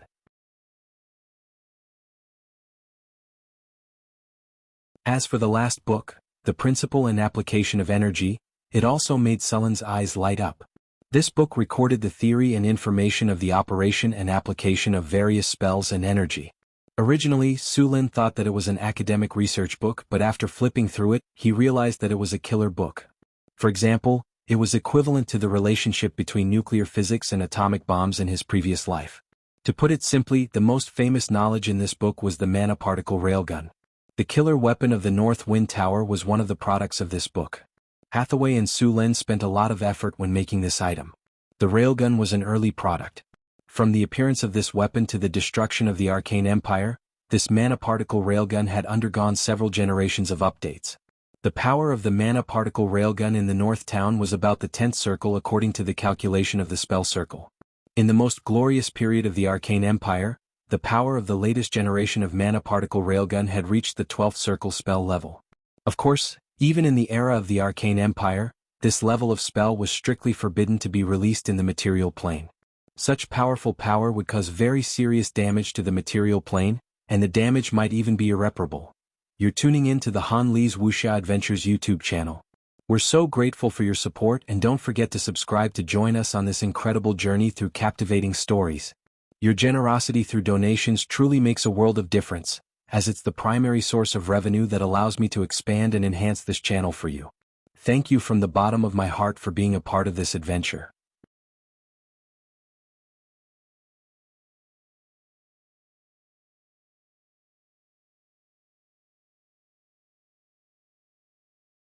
As for the last book, The Principle and Application of Energy, it also made Su Lin's eyes light up. This book recorded the theory and information of the operation and application of various spells and energy. Originally, Su Lin thought that it was an academic research book, but after flipping through it, he realized that it was a killer book. For example, it was equivalent to the relationship between nuclear physics and atomic bombs in his previous life. To put it simply, the most famous knowledge in this book was the mana particle railgun. The killer weapon of the North Wind Tower was one of the products of this book. Hathaway and Su Lin spent a lot of effort when making this item. The railgun was an early product. From the appearance of this weapon to the destruction of the Arcane Empire, this mana particle railgun had undergone several generations of updates. The power of the mana particle railgun in the North Town was about the 10th circle according to the calculation of the spell circle. In the most glorious period of the Arcane Empire, the power of the latest generation of mana particle railgun had reached the 12th circle spell level. Of course, even in the era of the Arcane Empire, this level of spell was strictly forbidden to be released in the material plane. Such powerful power would cause very serious damage to the material plane, and the damage might even be irreparable. You're tuning in to the Han Li's Wuxia Adventures YouTube channel. We're so grateful for your support, and don't forget to subscribe to join us on this incredible journey through captivating stories. Your generosity through donations truly makes a world of difference, as it's the primary source of revenue that allows me to expand and enhance this channel for you. Thank you from the bottom of my heart for being a part of this adventure.